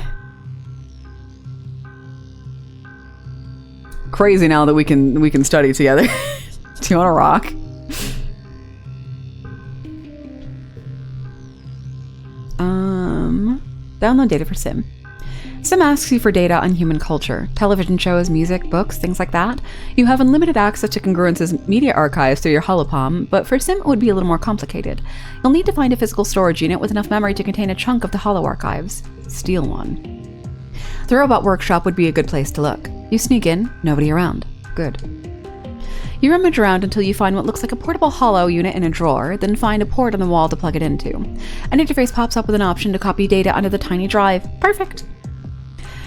Crazy now that we can study together. Do you want to rock? Download data for Sim. Sim asks you for data on human culture, television shows, music, books, things like that. You have unlimited access to Congruence's media archives through your holopalm, but for Sim it would be a little more complicated. You'll need to find a physical storage unit with enough memory to contain a chunk of the holo archives. Steal one. The robot workshop would be a good place to look. You sneak in, nobody around. Good. You rummage around until you find what looks like a portable hollow unit in a drawer, then find a port on the wall to plug it into. An interface pops up with an option to copy data onto the tiny drive. Perfect!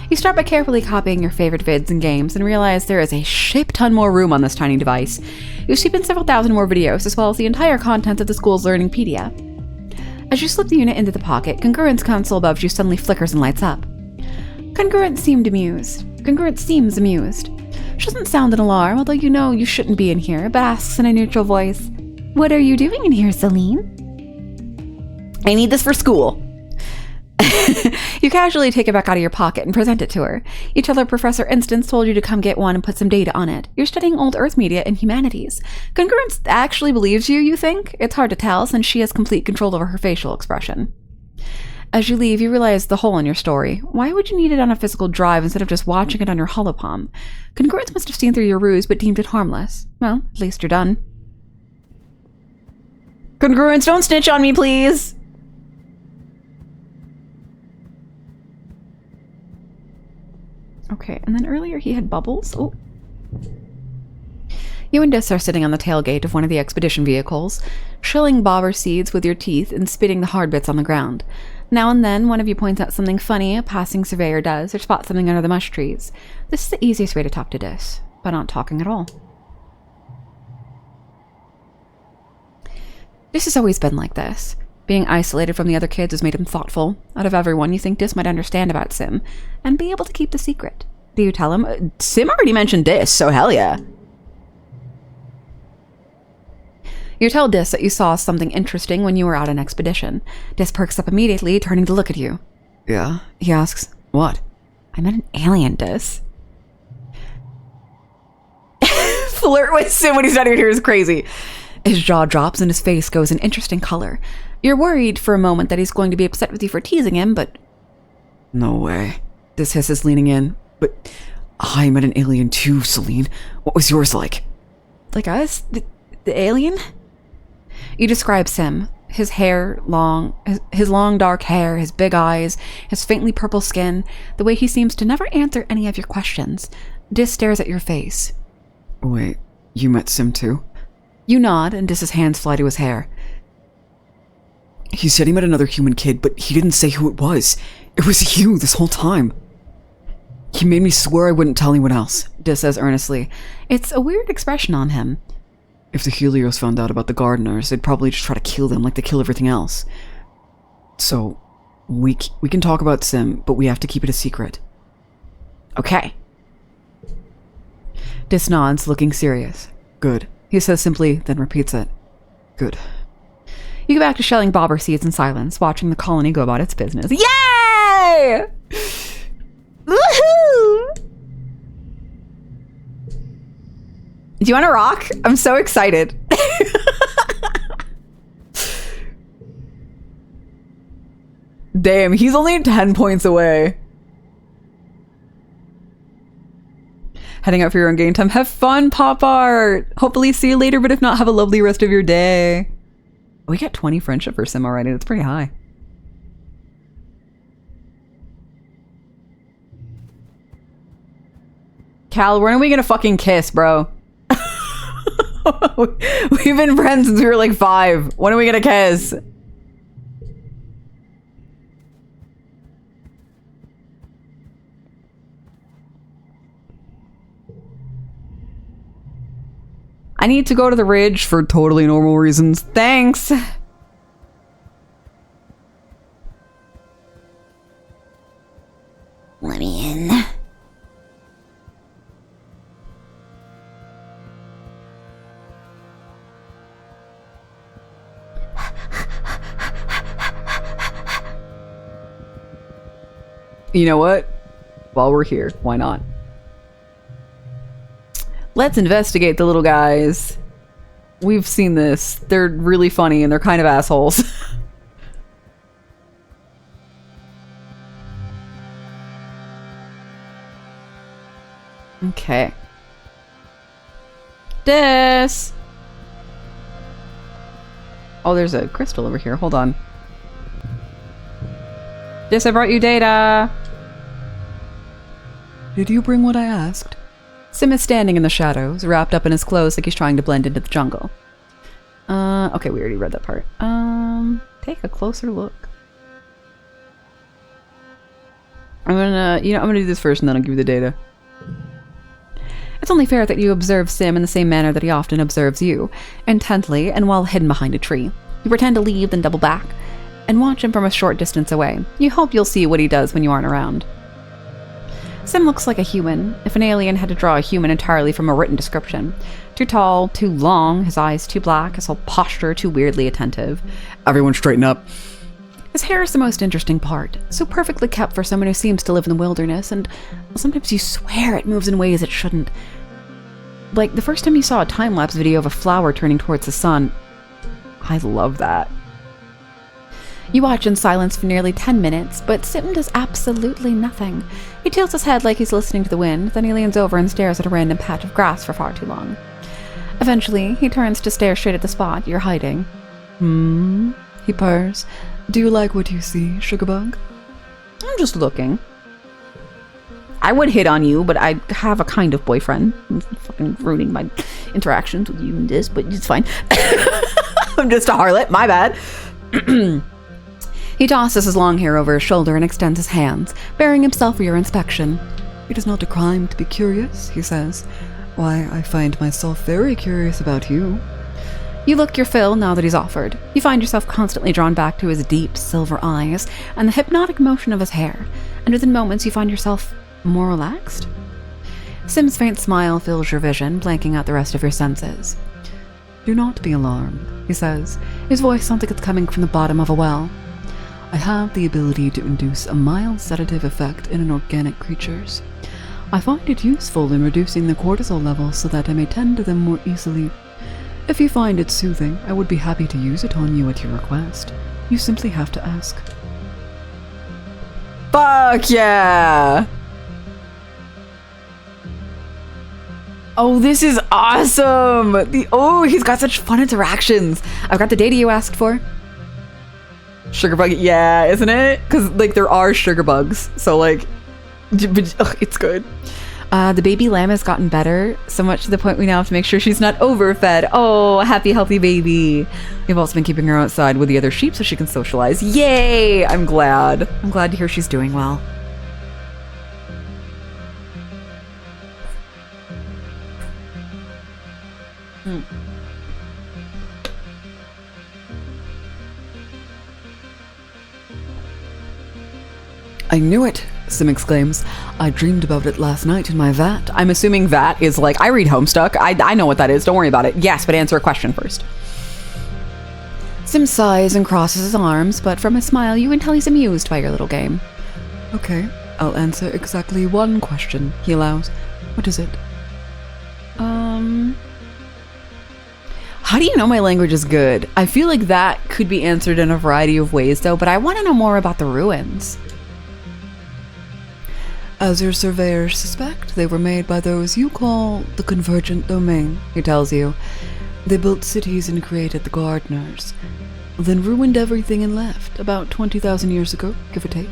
You start by carefully copying your favorite vids and games and realize there is a shit ton more room on this tiny device. You sweep in several thousand more videos, as well as the entire contents of the school's Learningpedia. As you slip the unit into the pocket, Congruent's console above you suddenly flickers and lights up. Congruent seems amused. She doesn't sound an alarm, although you know you shouldn't be in here, but asks in a neutral voice, "What are you doing in here, Celine?" I need this for school. You casually take it back out of your pocket and present it to her. You tell her Professor Instance told you to come get one and put some data on it. You're studying old Earth media and humanities. Congruence actually believes you think? It's hard to tell since she has complete control over her facial expression. As you leave, you realize the hole in your story. Why would you need it on a physical drive instead of just watching it on your holopalm? Congruence must have seen through your ruse but deemed it harmless. Well, at least you're done. Congruence, don't snitch on me, please. Okay, and then earlier he had bubbles. Oh. You and Dis are sitting on the tailgate of one of the expedition vehicles, shelling bobber seeds with your teeth and spitting the hard bits on the ground. Now and then, one of you points out something funny a passing surveyor does, or spots something under the mush trees. This is the easiest way to talk to Dis, by not talking at all. Dis has always been like this. Being isolated from the other kids has made him thoughtful. Out of everyone, you think Dis might understand about Sim, and be able to keep the secret. Do you tell him? Sim already mentioned Dis, so hell yeah. You tell Dis that you saw something interesting when you were out on expedition. Dis perks up immediately, turning to look at you. Yeah? He asks, What? I met an alien, Dis. Flirt with Sim when he's not even here is crazy. His jaw drops and his face goes an interesting color. You're worried for a moment that he's going to be upset with you for teasing him, but... No way. Dis hisses, leaning in. But I met an alien too, Celine. What was yours like? Like us? The alien? You describe Sim. His hair, his long dark hair, his big eyes, his faintly purple skin, the way he seems to never answer any of your questions. Dis stares at your face. Wait, you met Sim too? You nod, and Dis's hands fly to his hair. He said he met another human kid, but he didn't say who it was. It was you this whole time. He made me swear I wouldn't tell anyone else, Dis says earnestly. It's a weird expression on him. If the Helios found out about the gardeners, they'd probably just try to kill them like they kill everything else. So, we can talk about Sim, but we have to keep it a secret. Okay. Dis nods, looking serious. Good. He says simply, then repeats it. Good. You go back to shelling bobber seeds in silence, watching the colony go about its business. Yay! Woohoo! Do you want to rock? I'm so excited. Damn, he's only 10 points away. Heading out for your own game time. Have fun, Pop Art! Hopefully see you later, but if not, have a lovely rest of your day. We got 20 friendship for Sim already. That's pretty high. Cal, when are we gonna fucking kiss, bro? We've been friends since we were like 5. When are we gonna kiss? I need to go to the ridge for totally normal reasons. Thanks! Let me in. You know what? While we're here, why not? Let's investigate the little guys. We've seen this. They're really funny and they're kind of assholes. Okay. Dis! Oh, there's a crystal over here. Hold on. Dis, I brought you data. Did you bring what I asked? Sim is standing in the shadows, wrapped up in his clothes like he's trying to blend into the jungle. Okay, we already read that part. Take a closer look. I'm gonna do this first and then I'll give you the data. It's only fair that you observe Sim in the same manner that he often observes you, intently and while hidden behind a tree. You pretend to leave, then double back, and watch him from a short distance away. You hope you'll see what he does when you aren't around. Sim looks like a human, if an alien had to draw a human entirely from a written description. Too tall, too long, his eyes too black, his whole posture too weirdly attentive. Everyone straighten up. His hair is the most interesting part, so perfectly kept for someone who seems to live in the wilderness, and sometimes you swear it moves in ways it shouldn't. Like the first time you saw a time-lapse video of a flower turning towards the sun. I love that. You watch in silence for nearly 10 minutes, but Sim does absolutely nothing. He tilts his head like he's listening to the wind, then he leans over and stares at a random patch of grass for far too long. Eventually, he turns to stare straight at the spot you're hiding. He purrs. Do you like what you see, Sugarbug? I'm just looking. I would hit on you, but I have a kind of boyfriend. I'm fucking ruining my interactions with you in this, but it's fine. I'm just a harlot, my bad. He tosses his long hair over his shoulder and extends his hands, bearing himself for your inspection. It is not a crime to be curious, he says. Why, I find myself very curious about you. You look your fill now that he's offered. You find yourself constantly drawn back to his deep silver eyes and the hypnotic motion of his hair, and within moments you find yourself more relaxed. Sim's faint smile fills your vision, blanking out the rest of your senses. Do not be alarmed, he says. His voice sounds like it's coming from the bottom of a well. I have the ability to induce a mild sedative effect in inorganic creatures. I find it useful in reducing the cortisol levels so that I may tend to them more easily. If you find it soothing, I would be happy to use it on you at your request. You simply have to ask. Fuck yeah! Oh, this is awesome! He's got such fun interactions. I've got the data you asked for. Sugarbug, yeah, isn't it? Because, like, there are sugar bugs, so, like, it's good. The baby lamb has gotten better, so much to the point we now have to make sure she's not overfed. Oh, happy, healthy baby. We've also been keeping her outside with the other sheep so she can socialize. Yay! I'm glad. I'm glad to hear she's doing well. I knew it, Sim exclaims. I dreamed about it last night in my vat. I'm assuming vat is like, I read Homestuck. I know what that is. Don't worry about it. Yes, but answer a question first. Sim sighs and crosses his arms, but from his smile you can tell he's amused by your little game. Okay, I'll answer exactly one question, he allows. What is it? How do you know my language is good? I feel like that could be answered in a variety of ways though, but I want to know more about the ruins. As your surveyors suspect, they were made by those you call the Convergent Domain, he tells you. They built cities and created the gardeners, then ruined everything and left, about 20,000 years ago, give or take.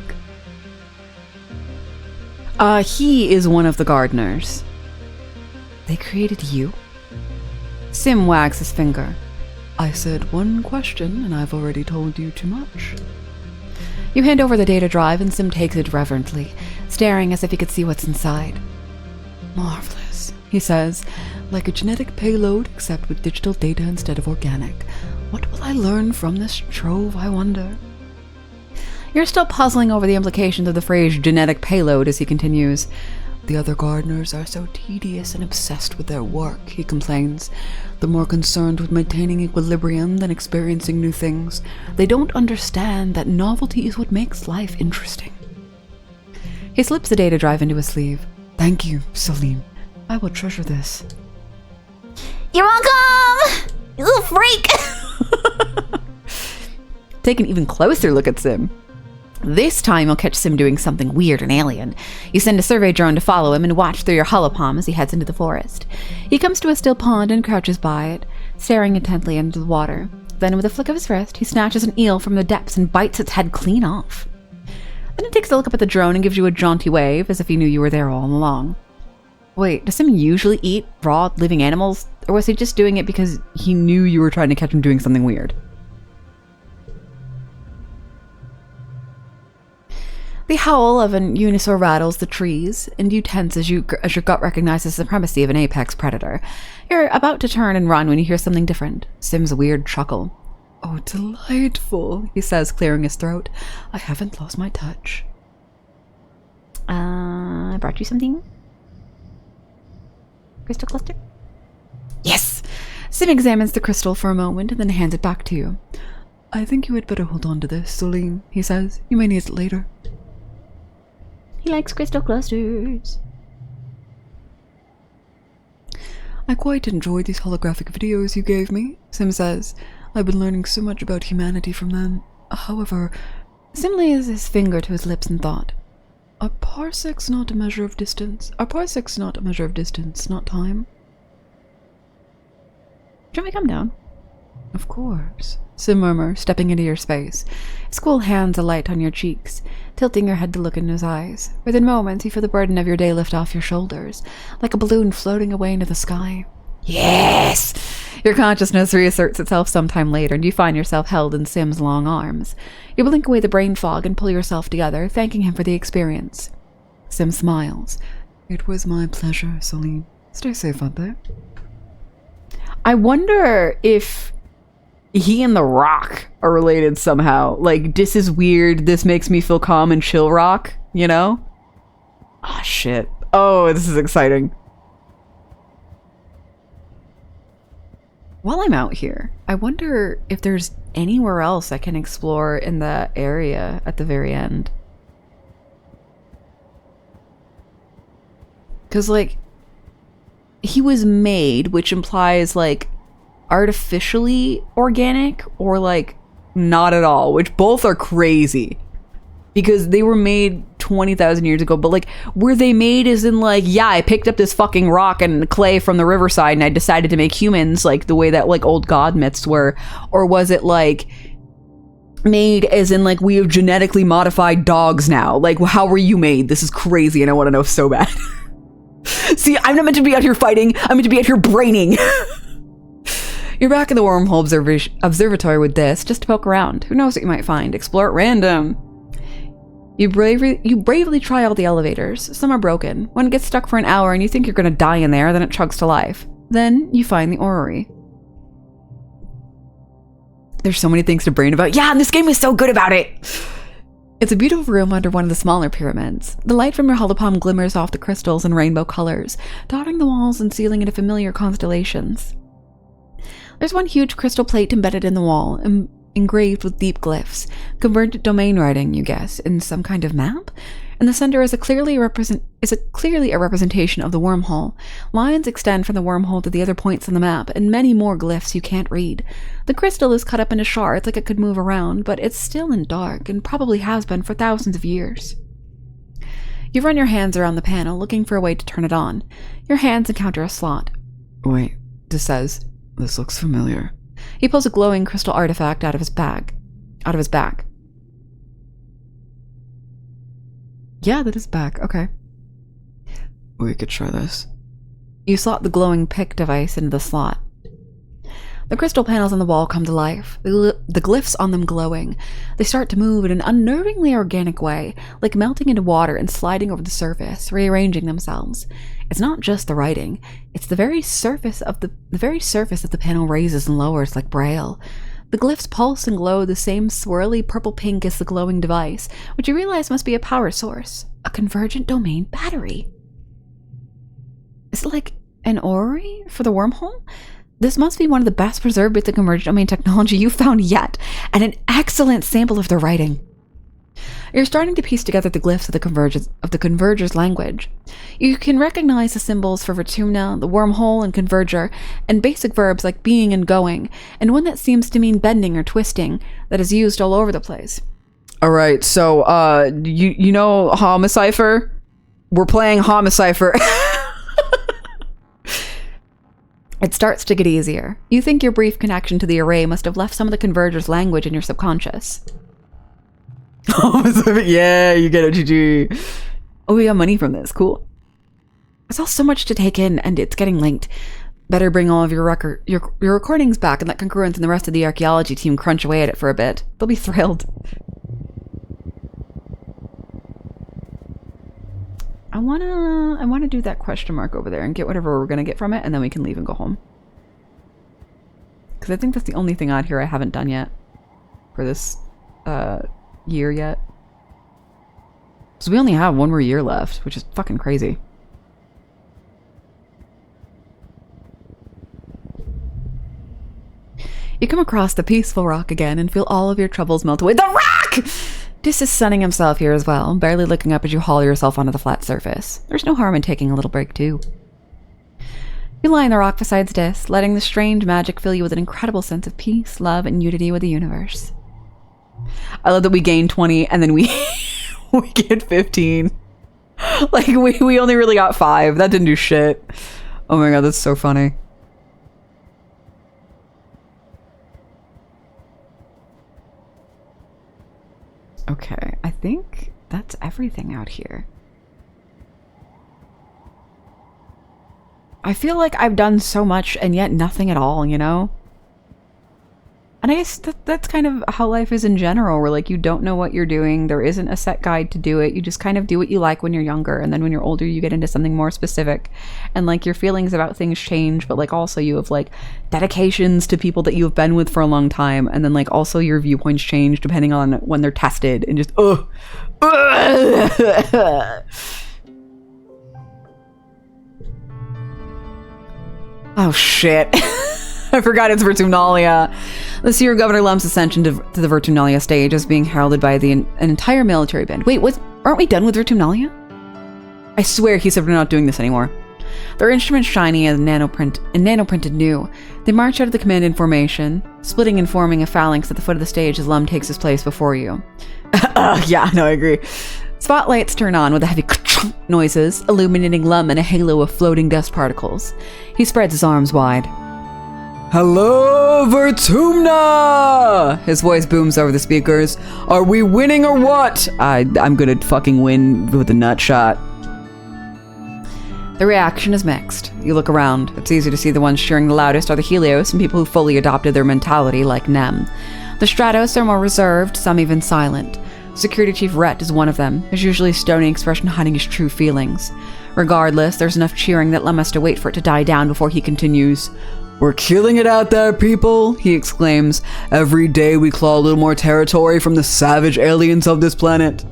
He is one of the gardeners. They created you? Sim wags his finger. I said one question, and I've already told you too much. You hand over the data drive and Sim takes it reverently, staring as if he could see what's inside. Marvelous, he says, like a genetic payload except with digital data instead of organic. What will I learn from this trove, I wonder? You're still puzzling over the implications of the phrase genetic payload as he continues. The other gardeners are so tedious and obsessed with their work, he complains. They're more concerned with maintaining equilibrium than experiencing new things. They don't understand that novelty is what makes life interesting. He slips the data drive into his sleeve. Thank you, Salim. I will treasure this. You're welcome! You little freak! Take an even closer look at Sim. This time you'll catch Sim doing something weird and alien. You send a survey drone to follow him and watch through your holopalm as he heads into the forest. He comes to a still pond and crouches by it, staring intently into the water. Then with a flick of his wrist, he snatches an eel from the depths and bites its head clean off. Then he takes a look up at the drone and gives you a jaunty wave, as if he knew you were there all along. Wait, does Sim usually eat raw, living animals? Or was he just doing it because he knew you were trying to catch him doing something weird? The howl of an unisaur rattles the trees, and you tense as your gut recognizes the supremacy of an apex predator. You're about to turn and run when you hear something different. Sim's weird chuckle. Oh, delightful, he says, clearing his throat. I haven't lost my touch. I brought you something? Crystal cluster? Yes! Sim examines the crystal for a moment and then hands it back to you. I think you had better hold on to this, Celine, he says. You may need it later. He likes crystal clusters. I quite enjoyed these holographic videos you gave me, Sim says. I've been learning so much about humanity from them. However, Sim lays his finger to his lips in thought. Are parsecs not a measure of distance? Are parsecs not a measure of distance, not time? Do you want me to come down? Of course, Sim murmurs, stepping into your space. His cool hands alight on your cheeks, tilting your head to look into his eyes. Within moments, you feel the burden of your day lift off your shoulders, like a balloon floating away into the sky. Yes! Your consciousness reasserts itself sometime later, and you find yourself held in Sim's long arms. You blink away the brain fog and pull yourself together, thanking him for the experience. Sim smiles. It was my pleasure, Celine. Stay safe out there. I wonder if he and The Rock are related somehow. Like, this is weird, this makes me feel calm and chill rock, you know? Ah, shit. Oh, this is exciting. While I'm out here, I wonder if there's anywhere else I can explore in the area at the very end. Because, like, he was made, which implies, like, artificially organic or, like, not at all, which both are crazy. Because they were made 20,000 years ago, but, like, were they made as in, like, yeah, I picked up this fucking rock and clay from the riverside and I decided to make humans, like, the way that, like, old god myths were? Or was it, like, made as in, like, we have genetically modified dogs now? Like, how were you made? This is crazy and I want to know so bad. See, I'm not meant to be out here fighting. I'm meant to be out here braining. You're back in the wormhole observatory with this, just to poke around. Who knows what you might find? Explore at random. You bravely try all the elevators. Some are broken. One gets stuck for an hour and you think you're gonna die in there, then it chugs to life. Then you find the orrery. There's so many things to brain about. Yeah, and this game is so good about it! It's a beautiful room under one of the smaller pyramids. The light from your holopalm glimmers off the crystals in rainbow colors, dotting the walls and sealing into familiar constellations. There's one huge crystal plate embedded in the wall, engraved with deep glyphs. Convergent domain writing, you guess, in some kind of map? In the center is clearly a representation of the wormhole. Lines extend from the wormhole to the other points on the map, and many more glyphs you can't read. The crystal is cut up into shards like it could move around, but it's still in dark, and probably has been for thousands of years. You run your hands around the panel, looking for a way to turn it on. Your hands encounter a slot. Wait, this says, this looks familiar. He pulls a glowing crystal artifact out of his back. Yeah, that is back. Okay. We could try this. You slot the glowing pick device into the slot. The crystal panels on the wall come to life, the glyphs on them glowing. They start to move in an unnervingly organic way, like melting into water and sliding over the surface, rearranging themselves. It's not just the writing, it's the very surface of the panel raises and lowers like braille. The glyphs pulse and glow the same swirly purple pink as the glowing device, which you realize must be a power source, a convergent domain battery. Is it like an orrery for the wormhole? This must be one of the best preserved bits of convergent domain technology you've found yet, and an excellent sample of the writing. You're starting to piece together the glyphs of the converger's language. You can recognize the symbols for Vertumna, the wormhole, and converger, and basic verbs like being and going, and one that seems to mean bending or twisting, that is used all over the place. Alright, so, you know Homicipher? We're playing Homicipher. It starts to get easier. You think your brief connection to the array must have left some of the converger's language in your subconscious. Yeah, you get it, GG. Oh, we got money from this. Cool. It's all so much to take in, and it's getting linked. Better bring all of your recordings back and let Concurrent and the rest of the archaeology team crunch away at it for a bit. They'll be thrilled. I wanna do that question mark over there and get whatever we're gonna get from it, and then we can leave and go home. Because I think that's the only thing out here I haven't done yet for this year yet. So we only have one more year left, which is fucking crazy. You come across the peaceful rock again and feel all of your troubles melt away. The rock! Dis is sunning himself here as well, barely looking up as you haul yourself onto the flat surface. There's no harm in taking a little break too. You lie on the rock beside Dis, letting the strange magic fill you with an incredible sense of peace, love, and unity with the universe. I love that we gained 20 and then we we get 15. Like, we only really got 5. That didn't do shit. Oh my god, that's so funny. Okay, I think that's everything out here. I feel like I've done so much and yet nothing at all, you know? And I guess that's kind of how life is in general, where like you don't know what you're doing, there isn't a set guide to do it, you just kind of do what you like when you're younger, and then when you're older you get into something more specific, and like your feelings about things change, but like also you have like dedications to people that you have been with for a long time, and then like also your viewpoints change depending on when they're tested, and just oh shit. I forgot it's Virtunalia. This year, Governor Lum's ascension to the Virtunalia stage is being heralded by an entire military band. Wait, aren't we done with Virtunalia? I swear he said we're not doing this anymore. Their instruments shiny and nanoprinted new. They march out of the command in formation, splitting and forming a phalanx at the foot of the stage as Lum takes his place before you. Yeah, no, I agree. Spotlights turn on with the heavy noises, illuminating Lum in a halo of floating dust particles. He spreads his arms wide. Hello, Vertumna! His voice booms over the speakers. Are we winning or what? I'm gonna fucking win with a nut shot. The reaction is mixed. You look around. It's easy to see the ones cheering the loudest are the Helios and people who fully adopted their mentality like Nem. The Stratos are more reserved, some even silent. Security Chief Rhett is one of them, his usually stony expression hiding his true feelings. Regardless, there's enough cheering that Lum has to wait for it to die down before he continues. We're killing it out there, people, he exclaims. Every day we claw a little more territory from the savage aliens of this planet.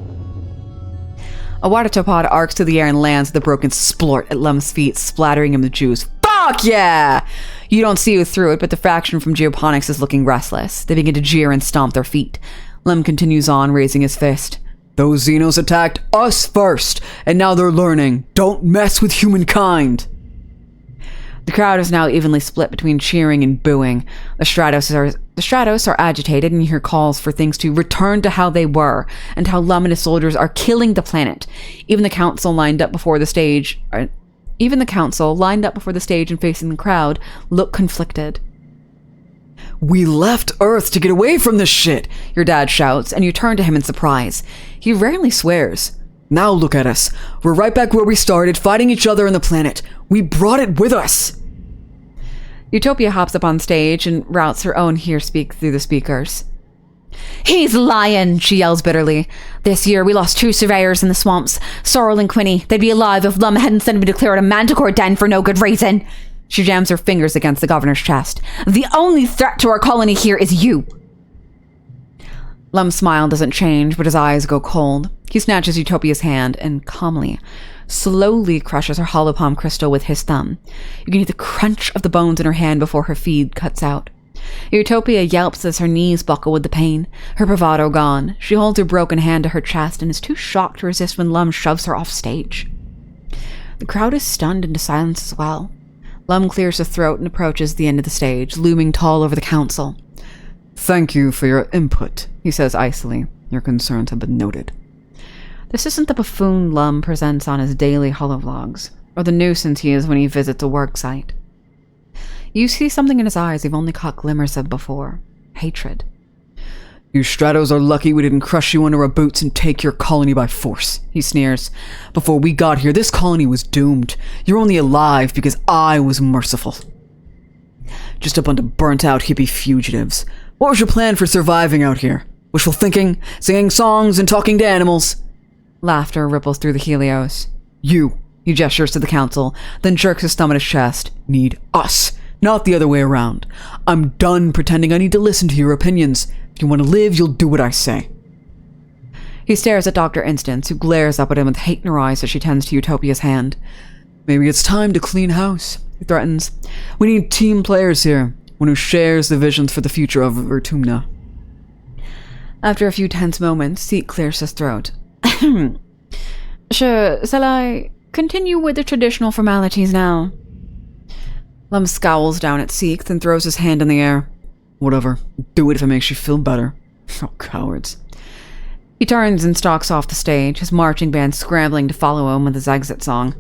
A watertopod arcs to the air and lands with a broken splort at Lum's feet, splattering him with juice. Fuck yeah! You don't see who threw it, but the faction from Geoponics is looking restless. They begin to jeer and stomp their feet. Lum continues on, raising his fist. Those Xenos attacked us first, and now they're learning. Don't mess with humankind! The crowd is now evenly split between cheering and booing. The Stratos are agitated, and you hear calls for things to return to how they were, and how Lum and his soldiers are killing the planet. Even the council lined up before the stage and facing the crowd look conflicted. We left Earth to get away from this shit, your dad shouts, and you turn to him in surprise. He rarely swears. Now look at us. We're right back where we started, fighting each other and the planet. We brought it with us. Utopia hops up on stage and routes her own here speak through the speakers. He's lying, she yells bitterly. This year we lost 2 surveyors in the swamps, Sorrel and Quinny. They'd be alive if Lum hadn't sent me to clear out a manticore den for no good reason. She jams her fingers against the governor's chest. The only threat to our colony here is you. Lum's smile doesn't change, but his eyes go cold. He snatches Utopia's hand and calmly, slowly crushes her hollow palm crystal with his thumb. You can hear the crunch of the bones in her hand before her feed cuts out. Utopia yelps as her knees buckle with the pain, her bravado gone. She holds her broken hand to her chest and is too shocked to resist when Lum shoves her off stage. The crowd is stunned into silence as well. Lum clears her throat and approaches the end of the stage, looming tall over the council. Thank you for your input, he says icily. Your concerns have been noted. This isn't the buffoon Lum presents on his daily holovlogs, or the nuisance he is when he visits a work site. You see something in his eyes you've only caught glimmers of before. Hatred. You Stratos are lucky we didn't crush you under our boots and take your colony by force, he sneers. Before we got here, this colony was doomed. You're only alive because I was merciful. Just a bunch of burnt-out hippie fugitives. What was your plan for surviving out here? Wishful thinking, singing songs, and talking to animals? Laughter ripples through the Helios. You, He gestures to the council, then jerks his thumb at his chest. Need us, not the other way around. I'm done pretending I need to listen to your opinions. If you want to live, you'll do what I say. He stares at Dr. Instance, who glares up at him with hate in her eyes as she tends to Utopia's hand. Maybe it's time to clean house, he threatens. We need team players here, one who shares the visions for the future of Vertumna. After a few tense moments, Seek clears his throat. Sure, shall I continue with the traditional formalities now? Lum scowls down at Seek, then throws his hand in the air. Whatever. Do it if it makes you feel better. Oh, cowards. He turns and stalks off the stage, his marching band scrambling to follow him with his exit song.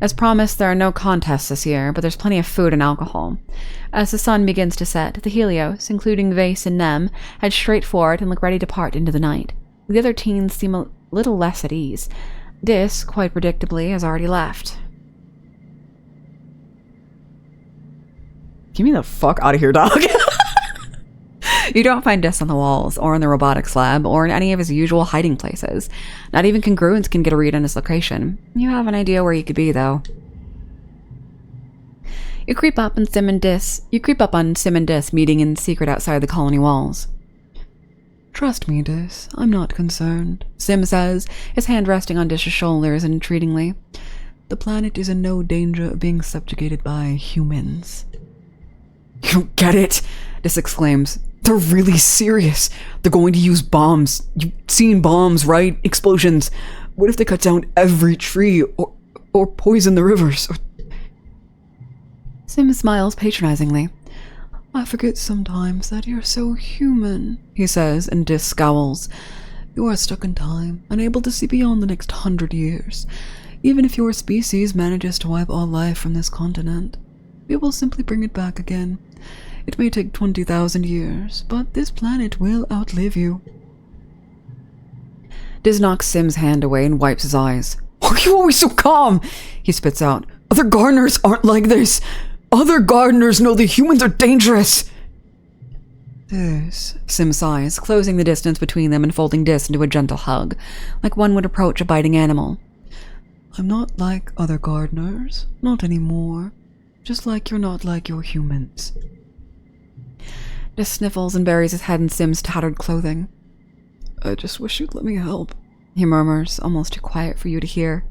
As promised, there are no contests this year, but there's plenty of food and alcohol. As the sun begins to set, the Helios, including Vase and Nem, head straight forward and look ready to part into the night. The other teens seem a little less at ease. Dis, quite predictably, has already left. Get me the fuck out of here, dog. You don't find Dis on the walls, or in the robotics lab, or in any of his usual hiding places. Not even congruence can get a read on his location. You have an idea where he could be, though. You creep up on Sim and Dis, meeting in secret outside the colony walls. Trust me, Dis. I'm not concerned, Sim says, his hand resting on Dis's shoulders entreatingly. The planet is in no danger of being subjugated by humans. You don't get it, Dis exclaims. They're really serious. They're going to use bombs. You've seen bombs, right? Explosions. What if they cut down every tree or poison the rivers? Sim smiles patronizingly. I forget sometimes that you're so human, he says, and Dis scowls. You are stuck in time, unable to see beyond the next 100 years. Even if your species manages to wipe all life from this continent, we will simply bring it back again. It may take 20,000 years, but this planet will outlive you. Dis knocks Sim's hand away and wipes his eyes. Why are you always so calm? He spits out. Other gardeners aren't like this. Other gardeners know the humans are dangerous. Dis, Sim sighs, closing the distance between them and folding Dis into a gentle hug, like one would approach a biting animal. I'm not like other gardeners. Not anymore. Just like you're not like your humans. Dis sniffles and buries his head in Sim's tattered clothing. I just wish you'd let me help, he murmurs, almost too quiet for you to hear.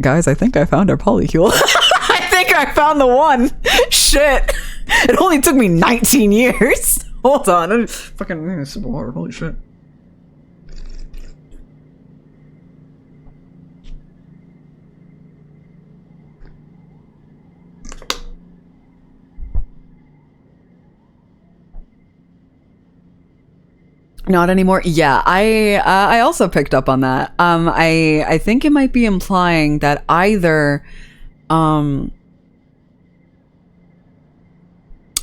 Guys, I think I found our polycule. I think I found the one. Shit. It only took me 19 years. Hold on. I'm fucking super hard. Holy shit. Not anymore. Yeah, I also picked up on that. I think it might be implying that either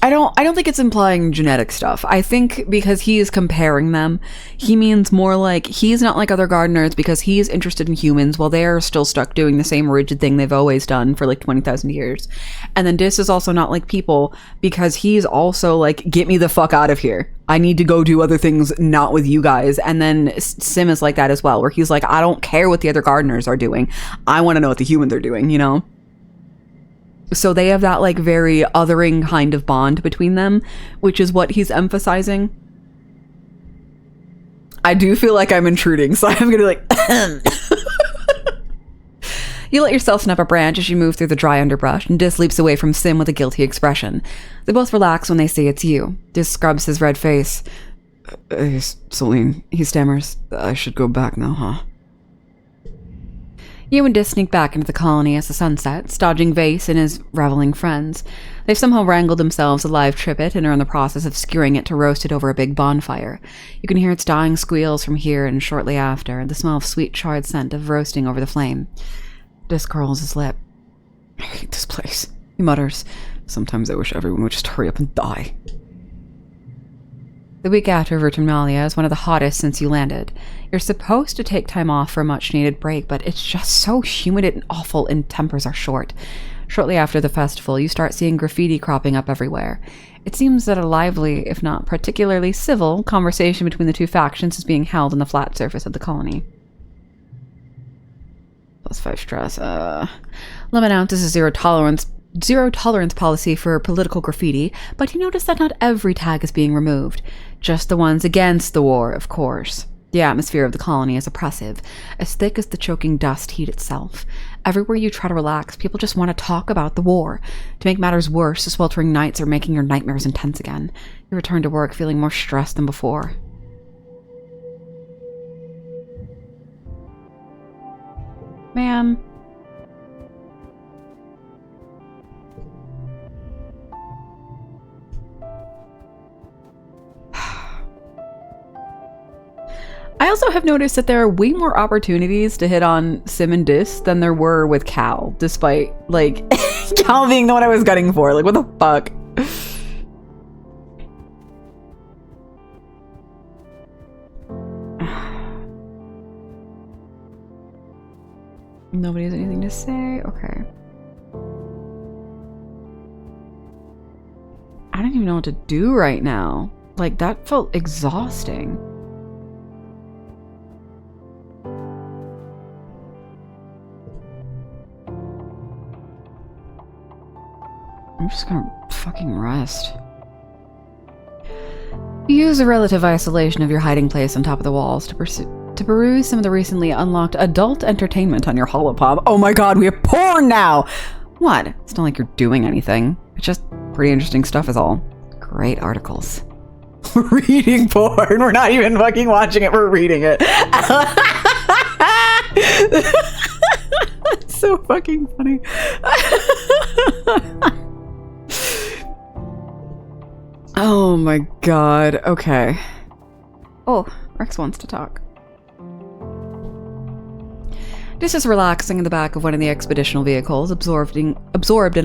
I don't think it's implying genetic stuff. I think because he is comparing them, he means more like he's not like other gardeners because he's interested in humans while they're still stuck doing the same rigid thing they've always done for like 20,000 years. And then Dis is also not like people because he's also like, get me the fuck out of here. I need to go do other things not with you guys. And then Sim is like that as well, where he's like, I don't care what the other gardeners are doing. I want to know what the humans are doing, you know? So they have that like very othering kind of bond between them, which is what he's emphasizing. I do feel like I'm intruding, so I'm gonna be like, You let yourself snap a branch as you move through the dry underbrush, and Dis leaps away from Sim with a guilty expression. They both relax when they see it's you. Dis scrubs his red face. Celine, he stammers. I should go back now, huh? You and Dis sneak back into the colony as the sun sets, dodging Vase and his reveling friends. They've somehow wrangled themselves a live trivet and are in the process of skewering it to roast it over a big bonfire. You can hear its dying squeals from here, and shortly after, the smell of sweet charred scent of roasting over the flame. Dis curls his lip. I hate this place, he mutters. Sometimes I wish everyone would just hurry up and die. The week after Vertimalia is one of the hottest since you landed. You're supposed to take time off for a much-needed break, but it's just so humid and awful and tempers are short. Shortly after the festival, you start seeing graffiti cropping up everywhere. It seems that a lively, if not particularly civil, conversation between the two factions is being held on the flat surface of the colony. +5 stress. Lemon announces a zero tolerance policy for political graffiti, but you notice that not every tag is being removed. Just the ones against the war, of course. The atmosphere of the colony is oppressive, as thick as the choking dust heat itself. Everywhere you try to relax, people just want to talk about the war. To make matters worse, the sweltering nights are making your nightmares intense again. You return to work feeling more stressed than before. Ma'am. I also have noticed that there are way more opportunities to hit on Sim and Dis than there were with Cal, despite, like, Cal being the one I was gunning for. Like, what the fuck? Nobody has anything to say? Okay. I don't even know what to do right now. Like, that felt exhausting. I'm just gonna fucking rest. You use the relative isolation of your hiding place on top of the walls to peruse some of the recently unlocked adult entertainment on your holopop. Oh my god, we have porn now! What? It's not like you're doing anything. It's just pretty interesting stuff is all. Great articles. Reading porn! We're not even fucking watching it, we're reading it. That's so fucking funny. Oh my god, okay. Oh, Rex wants to talk. This is relaxing in the back of one of the expeditional vehicles, absorbed in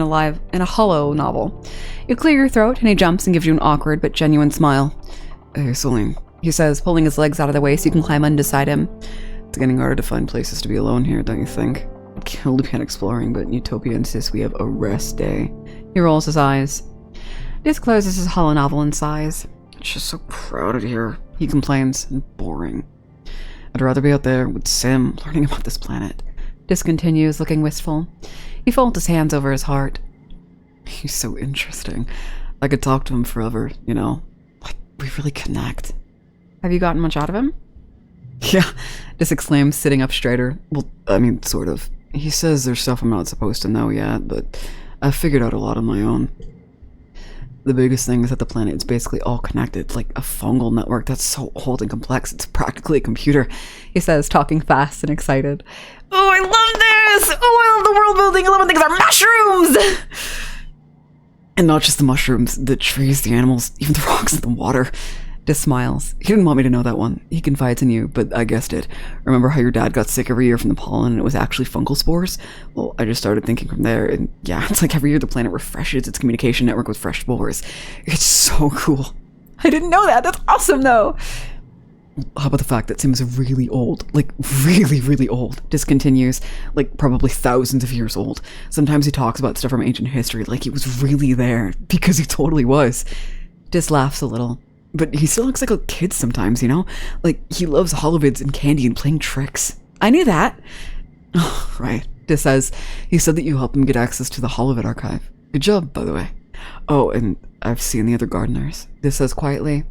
a hollow novel. You clear your throat, and he jumps and gives you an awkward but genuine smile. Hey, Celine, he says, pulling his legs out of the way so you can climb in beside him. It's getting harder to find places to be alone here, don't you think? I'm killed to be exploring, but Utopia insists we have a rest day. He rolls his eyes. This closes his hollow novel and sighs. It's just so crowded here, he complains, and boring. I'd rather be out there with Sim, learning about this planet. Dis continues, looking wistful. He folds his hands over his heart. He's so interesting. I could talk to him forever, you know? Like, we really connect. Have you gotten much out of him? Yeah, Dis exclaims, sitting up straighter. Well, I mean, sort of. He says there's stuff I'm not supposed to know yet, but I've figured out a lot on my own. The biggest thing is that the planet is basically all connected, like a fungal network that's so old and complex it's practically a computer, he says, talking fast and excited. Oh, I love this! Oh, I love the world building! I love when things are mushrooms! And not just the mushrooms, the trees, the animals, even the rocks and the water. Dis smiles. He didn't want me to know that one. He confides in you, but I guessed it. Remember how your dad got sick every year from the pollen and it was actually fungal spores? Well, I just started thinking from there, and yeah, it's like every year the planet refreshes its communication network with fresh spores. It's so cool. I didn't know that. That's awesome, though. How about the fact that Sim is really old? Like, really, really old. Dis continues. Like, probably thousands of years old. Sometimes he talks about stuff from ancient history like he was really there, because he totally was. Dis laughs a little. But he still looks like a kid sometimes, you know? Like, he loves holovids and candy and playing tricks. I knew that. Oh, right. Dis says, he said that you helped him get access to the holovid archive. Good job, by the way. Oh, and I've seen the other gardeners. Dis says quietly.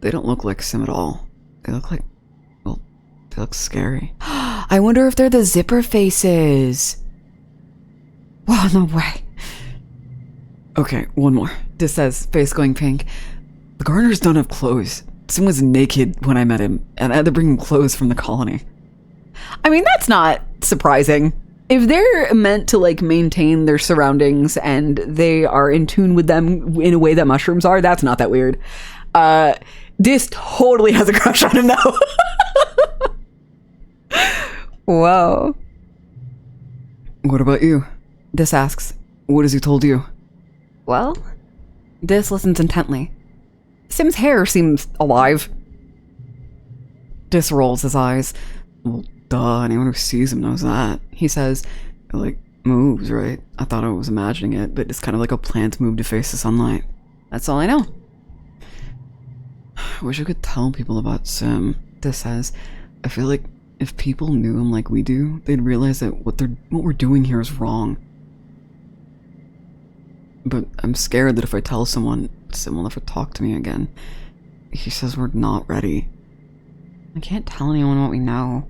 They don't look like Sim at all. They look like, well, they look scary. I wonder if they're the zipper faces. Wow, no way. Okay, one more. Dis says, face going pink. The gardeners don't have clothes. Sim was naked when I met him, and I had to bring him clothes from the colony. I mean, that's not surprising. If they're meant to, like, maintain their surroundings and they are in tune with them in a way that mushrooms are, that's not that weird. Dis totally has a crush on him, though. Whoa. What about you? Dis asks. What has he told you? Well, Dis listens intently. Sim's hair seems alive. Dis rolls his eyes. Well, duh, anyone who sees him knows that. He says, it, like, moves, right? I thought I was imagining it, but it's kind of like a plant move to face the sunlight. That's all I know. I wish I could tell people about Sim. Dis says, I feel like if people knew him like we do, they'd realize that what we're doing here is wrong. But I'm scared that if I tell someone, Sim will never talk to me again. He says we're not ready. I can't tell anyone what we know.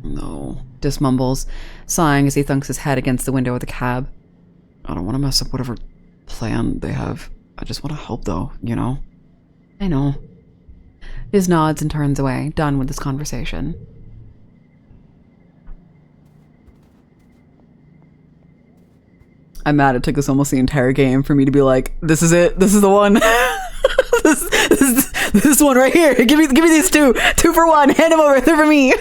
No. Dis mumbles, sighing as he thunks his head against the window of the cab. I don't want to mess up whatever plan they have. I just want to help, though, you know? I know. Dis nods and turns away, done with this conversation. I'm mad it took us almost the entire game for me to be like, this is it. This is the one. this one right here. Give me these two. 2 for 1. Hand them over. They're for me.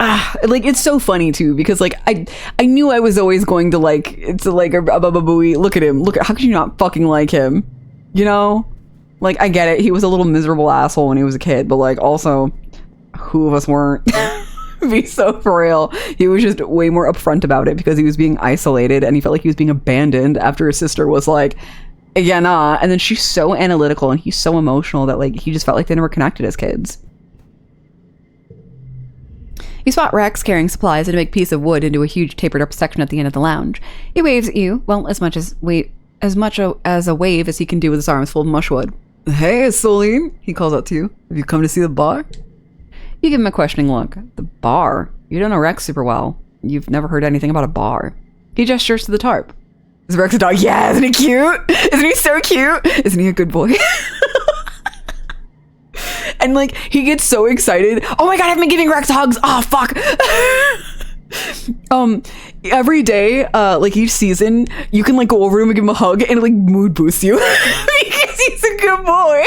Like, it's so funny too, because like I knew I was always going to like, it's like a booey. Look at him. How could you not fucking like him? You know? Like, I get it. He was a little miserable asshole when he was a kid, but like also, who of us weren't? Be so for real. He was just way more upfront about it because he was being isolated and he felt like he was being abandoned after his sister was like, yeah, nah. And then she's so analytical and he's so emotional that like he just felt like they never connected as kids. You spot Rex carrying supplies and a big piece of wood into a huge tapered up section at the end of the lounge. He waves at you, well, as much as a wave as he can do with his arms full of mushwood. Hey, Celine, he calls out to you. Have you come to see the bar? You give him a questioning look. The bar? You don't know Rex super well. You've never heard anything about a bar. He gestures to the tarp. Is Rex a dog? Yeah, isn't he cute? Isn't he so cute? Isn't he a good boy? And like, he gets so excited. Oh my god, I've been giving Rex hugs. Oh, fuck. Every day, like each season, you can like go over to him and give him a hug and it like mood boosts you. Because he's a good boy.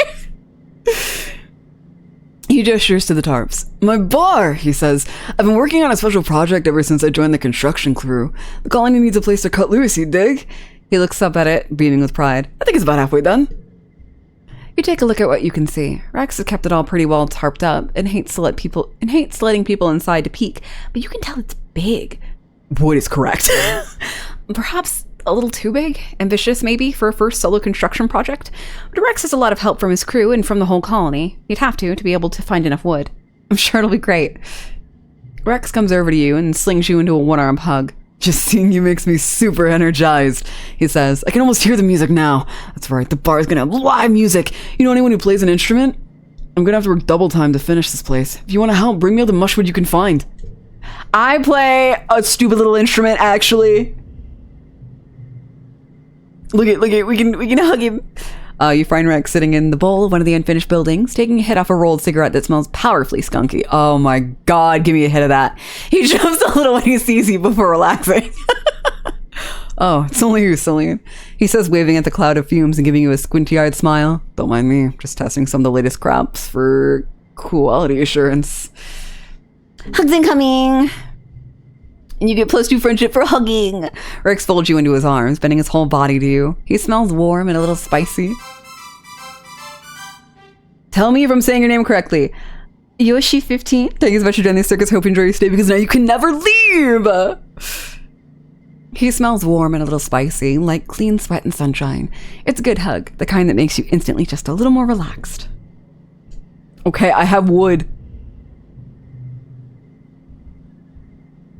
He gestures to the tarps. My bar, he says. I've been working on a special project ever since I joined the construction crew. The colony needs a place to cut loose, you dig? He looks up at it, beaming with pride. I think it's about halfway done. You take a look at what you can see. Rex has kept it all pretty well tarped up and hates letting people inside to peek, but you can tell it's big. Wood is correct. Perhaps a little too big, ambitious maybe for a first solo construction project, but Rex has a lot of help from his crew and from the whole colony. You'd have to be able to find enough wood. I'm sure it'll be great. Rex comes over to you and slings you into a one-arm hug. Just seeing you makes me super energized, he says. I can almost hear the music now. That's right, the bar's gonna have live music. You know anyone who plays an instrument? I'm gonna have to work double time to finish this place. If you want to help, bring me all the mushwood you can find. I play a stupid little instrument, actually. Look at, we can hug him. You find Rex sitting in the bowl of one of the unfinished buildings, taking a hit off a rolled cigarette that smells powerfully skunky. Oh my god, give me a hit of that. He jumps a little when he sees you before relaxing. Oh, it's only you, Celine. He says, waving at the cloud of fumes and giving you a squinty-eyed smile. Don't mind me, just testing some of the latest crops for quality assurance. Hugs incoming! And you get +2 friendship for hugging. Rex folds you into his arms, bending his whole body to you. He smells warm and a little spicy. Tell me if I'm saying your name correctly. Yoshi 15. Thank you so much for joining the circus. Hope you enjoy your stay because now you can never leave. He smells warm and a little spicy, like clean sweat and sunshine. It's a good hug, the kind that makes you instantly just a little more relaxed. Okay, I have wood.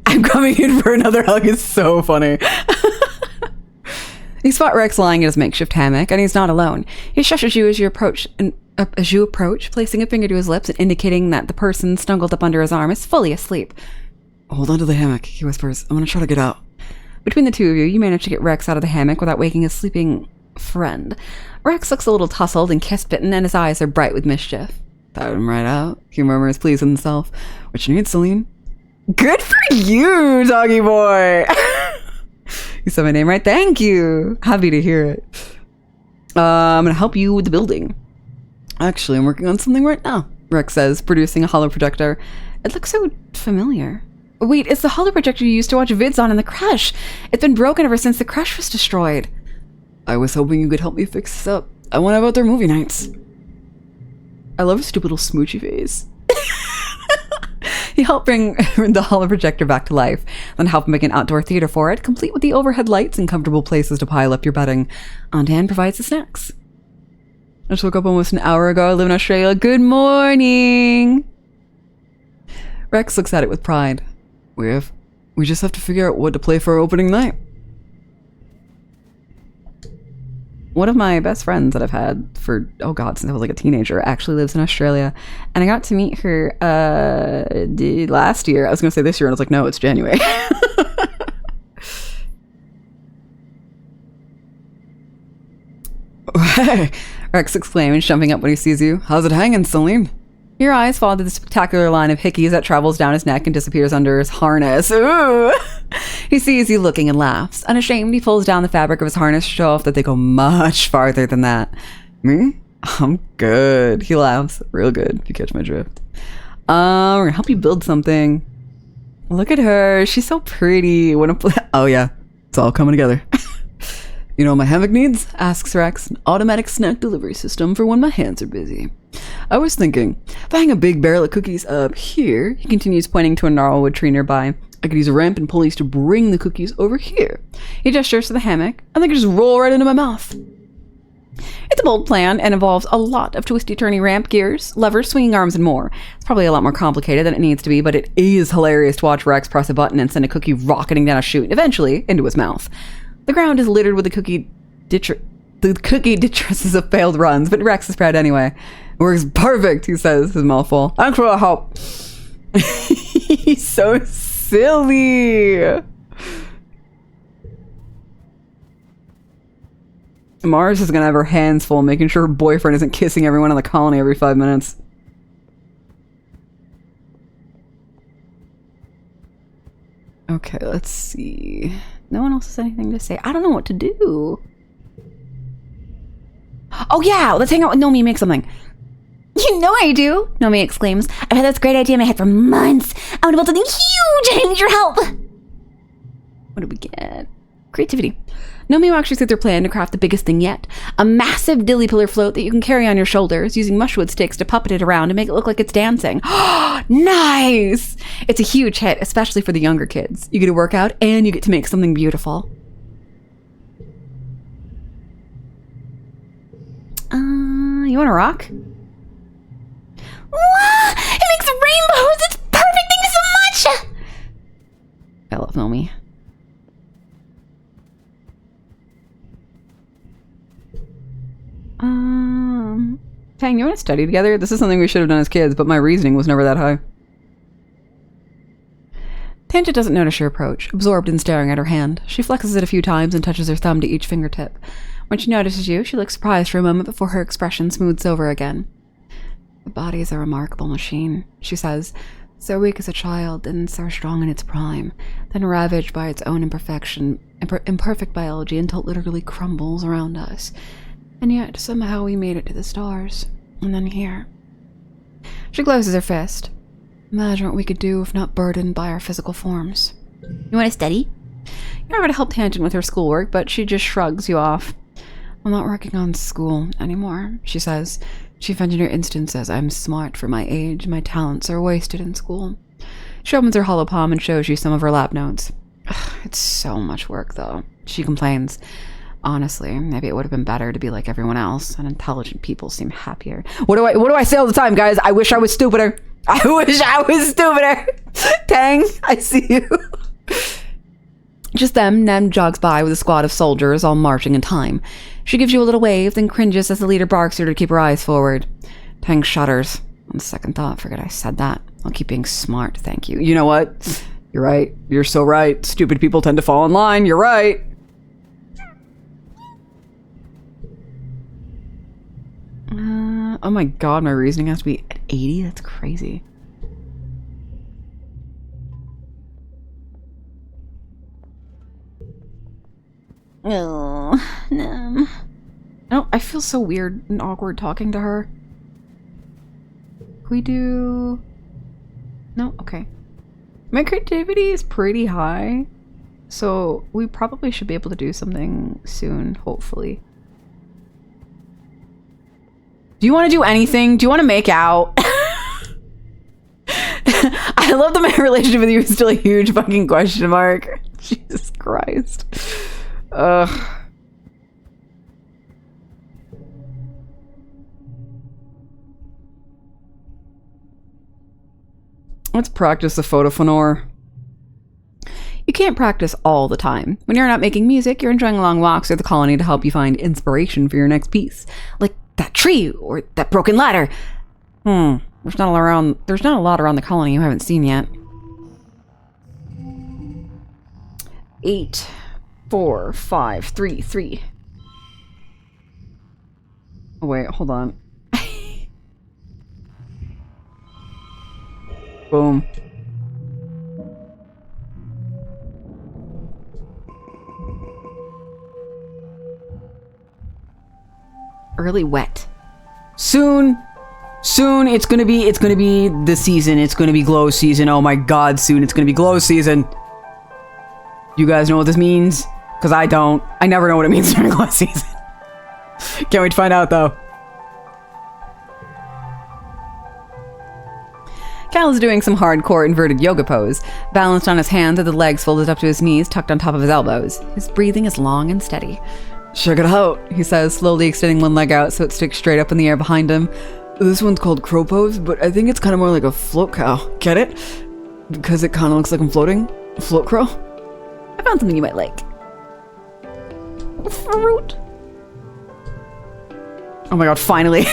I'm coming in for another hug. It's so funny. You spot Rex lying in his makeshift hammock, and he's not alone. He shushes you as you approach, placing a finger to his lips and indicating that the person snuggled up under his arm is fully asleep. Hold on to the hammock, he whispers. I'm gonna try to get out. Between the two of you manage to get Rex out of the hammock without waking his sleeping friend. Rex looks a little tousled and kiss-bitten, and his eyes are bright with mischief. Thought him right out, he murmurs, pleased with himself. What you need, Celine? Good for you, doggy boy. You said my name right. Thank you. Happy to hear it. I'm gonna help you with the building. Actually, I'm working on something right now, Rex says, producing a hollow projector. It looks so familiar. Wait, it's the hollow projector you used to watch vids on in the crash. It's been broken ever since the crash was destroyed. I was hoping you could help me fix this up. I went about their movie nights. I love his stupid little smoochy face. He helped bring the holo projector back to life, then helped make an outdoor theater for it, complete with the overhead lights and comfortable places to pile up your bedding. Aunt Anne provides the snacks. I just woke up almost an hour ago. I live in Australia. Good morning! Rex looks at it with pride. We just have to figure out what to play for our opening night. One of my best friends that I've had for, oh god, since I was like a teenager, actually lives in Australia. And I got to meet her last year. I was going to say this year, and I was like, no, it's January. Hey, Rex exclaims, jumping up when he sees you. how's it hanging, Celine? Your eyes fall to the spectacular line of hickeys that travels down his neck and disappears under his harness. Ooh! He sees you looking and laughs. Unashamed, he pulls down the fabric of his harness to show off that they go much farther than that. Me? I'm good. He laughs. Real good, if you catch my drift. We're gonna help you build something. Look at her. She's so pretty. Oh yeah, it's all coming together. You know what my hammock needs? Asks Rex. An automatic snack delivery system for when my hands are busy. I was thinking, if I hang a big barrel of cookies up here, He continues, pointing to a gnarlwood tree nearby. I could use a ramp and pulleys to bring the cookies over here. He gestures to the hammock. And they could just roll right into my mouth. It's a bold plan and involves a lot of twisty-turny ramp gears, levers, swinging arms, and more. It's probably a lot more complicated than it needs to be, but it is hilarious to watch Rex press a button and send a cookie rocketing down a chute, eventually into his mouth. The ground is littered with the cookie detritus of failed runs, but Rex is proud anyway. Works perfect, he says, his mouth full. Thanks for the help. He's so silly. Mars is gonna have her hands full making sure her boyfriend isn't kissing everyone in the colony every 5 minutes. Okay, let's see. No one else has anything to say. I don't know what to do. Oh yeah, let's hang out with Nomi and make something. You know I do, Nomi exclaims. I've had this great idea in my head for months. I want to build something huge and I need your help. What do we get? Creativity. Nomi walks you through their plan to craft the biggest thing yet. A massive dilly pillar float that you can carry on your shoulders, using mushwood sticks to puppet it around and make it look like it's dancing. Nice! It's a huge hit, especially for the younger kids. You get to work out and you get to make something beautiful. You want to rock? Wow, it makes rainbows! It's perfect! Thank you so much! I love Nomi. Tang, you want to study together? This is something we should have done as kids, but my reasoning was never that high. Tangent doesn't notice your approach, absorbed in staring at her hand. She flexes it a few times and touches her thumb to each fingertip. When she notices you, she looks surprised for a moment before her expression smooths over again. The body is a remarkable machine, she says, so weak as a child and so strong in its prime, then ravaged by its own imperfect biology until it literally crumbles around us. And yet, somehow we made it to the stars. And then here. She closes her fist. Imagine what we could do if not burdened by our physical forms. You want to study? You're going to help Tangent with her schoolwork, but she just shrugs you off. I'm not working on school anymore, she says. Chief Engineer Instant says I'm smart for my age. My talents are wasted in school. She opens her hollow palm and shows you some of her lab notes. Ugh, it's so much work, though, she complains. Honestly, maybe it would have been better to be like everyone else, and intelligent people seem happier. What do I say all the time, guys? I wish I was stupider. I wish I was stupider. Tang, I see you. Just then, Nem jogs by with a squad of soldiers, all marching in time. She gives you a little wave, then cringes as the leader barks at her to keep her eyes forward. Tang shudders. On second thought, forget I said that. I'll keep being smart, thank you. You know what? You're right. You're so right. Stupid people tend to fall in line. You're right. Oh my god, my reasoning has to be at 80? That's crazy. Oh, no. Oh, I feel so weird and awkward talking to her. Can we do... No? Okay. My creativity is pretty high, so we probably should be able to do something soon, hopefully. Do you want to do anything? Do you want to make out? I love that my relationship with you is still a huge fucking question mark. Jesus Christ. Ugh. Let's practice the photophonore. You can't practice all the time. When you're not making music, you're enjoying long walks through the colony to help you find inspiration for your next piece. Like that tree or that broken ladder. There's not a lot around the colony you haven't seen yet. 8, 4, 5, 3, 3. Oh, wait, hold on. Boom. Early wet. Soon it's gonna be the season. It's gonna be glow season. Oh my god, soon it's gonna be glow season. You guys know what this means? Because I don't. I never know what it means during glow season. Can't wait to find out though. Cal is doing some hardcore inverted yoga pose, balanced on his hands with the legs folded up to his knees, tucked on top of his elbows. His breathing is long and steady. Check it out, he says, slowly extending one leg out so it sticks straight up in the air behind him. This one's called crow pose, but I think it's kind of more like a float cow. Get it? Because it kind of looks like I'm floating. Float crow? I found something you might like. Fruit. Oh my god, finally.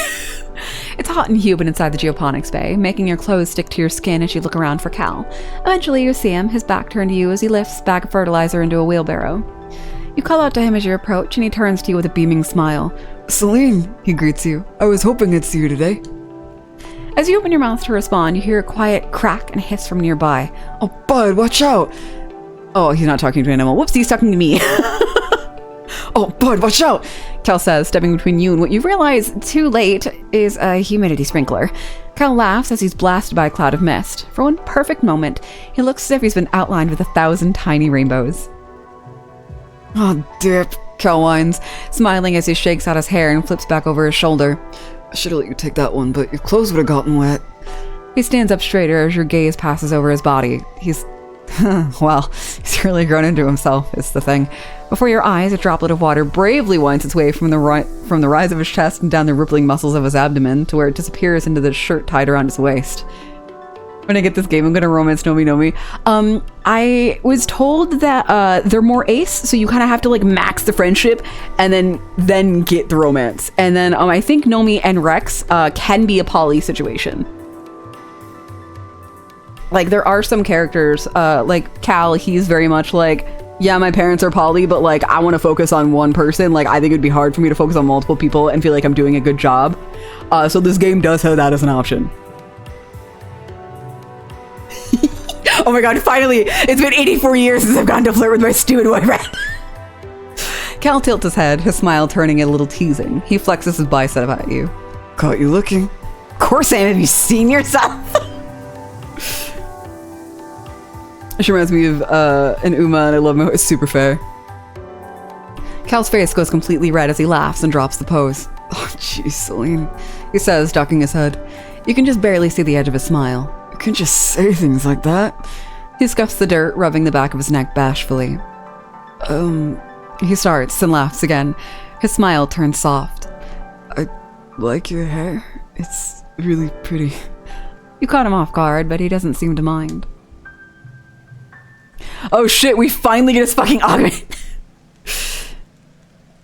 It's hot and humid inside the geoponics bay, making your clothes stick to your skin as you look around for Cal. Eventually you see him, his back turned to you as he lifts a bag of fertilizer into a wheelbarrow. You call out to him as you approach, and he turns to you with a beaming smile. Celine, he greets you. I was hoping I'd see you today. As you open your mouth to respond, you hear a quiet crack and hiss from nearby. Oh, Bud, watch out! Oh, he's not talking to an animal. Whoops, he's talking to me. Oh, Bud, watch out! Cal says, stepping between you and what you realize, too late, is a humidity sprinkler. Cal laughs as he's blasted by a cloud of mist. For one perfect moment, he looks as if he's been outlined with 1,000 tiny rainbows. Oh, dip, Cal whines, smiling as he shakes out his hair and flips back over his shoulder. I should have let you take that one, but your clothes would have gotten wet. He stands up straighter as your gaze passes over his body. He's... well, he's really grown into himself, is the thing. Before your eyes, a droplet of water bravely winds its way from the rise of his chest and down the rippling muscles of his abdomen to where it disappears into the shirt tied around his waist. When I get this game, I'm gonna romance Nomi. I was told that they're more ace, so you kind of have to like max the friendship and then get the romance. And then I think Nomi and Rex can be a poly situation. Like there are some characters, like Cal, he's very much like, yeah, my parents are poly, but like I want to focus on one person. Like I think it'd be hard for me to focus on multiple people and feel like I'm doing a good job. So this game does have that as an option. Oh my god, finally! It's been 84 years since I've gone to flirt with my stupid boyfriend. Cal tilts his head, his smile turning a little teasing. He flexes his bicep at you. Caught you looking. Of course I am. Have you seen yourself? She reminds me of an Uma, and I love it's super fair. Cal's face goes completely red as he laughs and drops the pose. Oh, jeez, Celine, he says, ducking his head. You can just barely see the edge of his smile. You can just say things like that. He scuffs the dirt, rubbing the back of his neck bashfully. He starts and laughs again. His smile turns soft. I like your hair. It's really pretty. You caught him off guard, but he doesn't seem to mind. Oh shit, we finally get his fucking argument.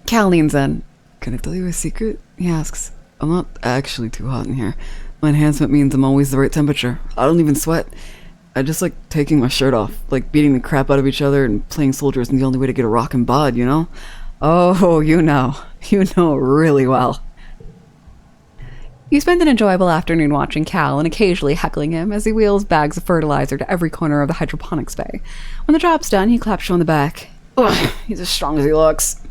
Cal leans in. Can I tell you a secret? He asks. I'm not actually too hot in here. My enhancement means I'm always the right temperature. I don't even sweat. I just like taking my shirt off, like beating the crap out of each other and playing soldier isn't the only way to get a rockin' bod, you know? Oh, you know really well. You spend an enjoyable afternoon watching Cal and occasionally heckling him as he wheels bags of fertilizer to every corner of the hydroponics bay. When the job's done, he claps you on the back. Ugh, he's as strong as he looks.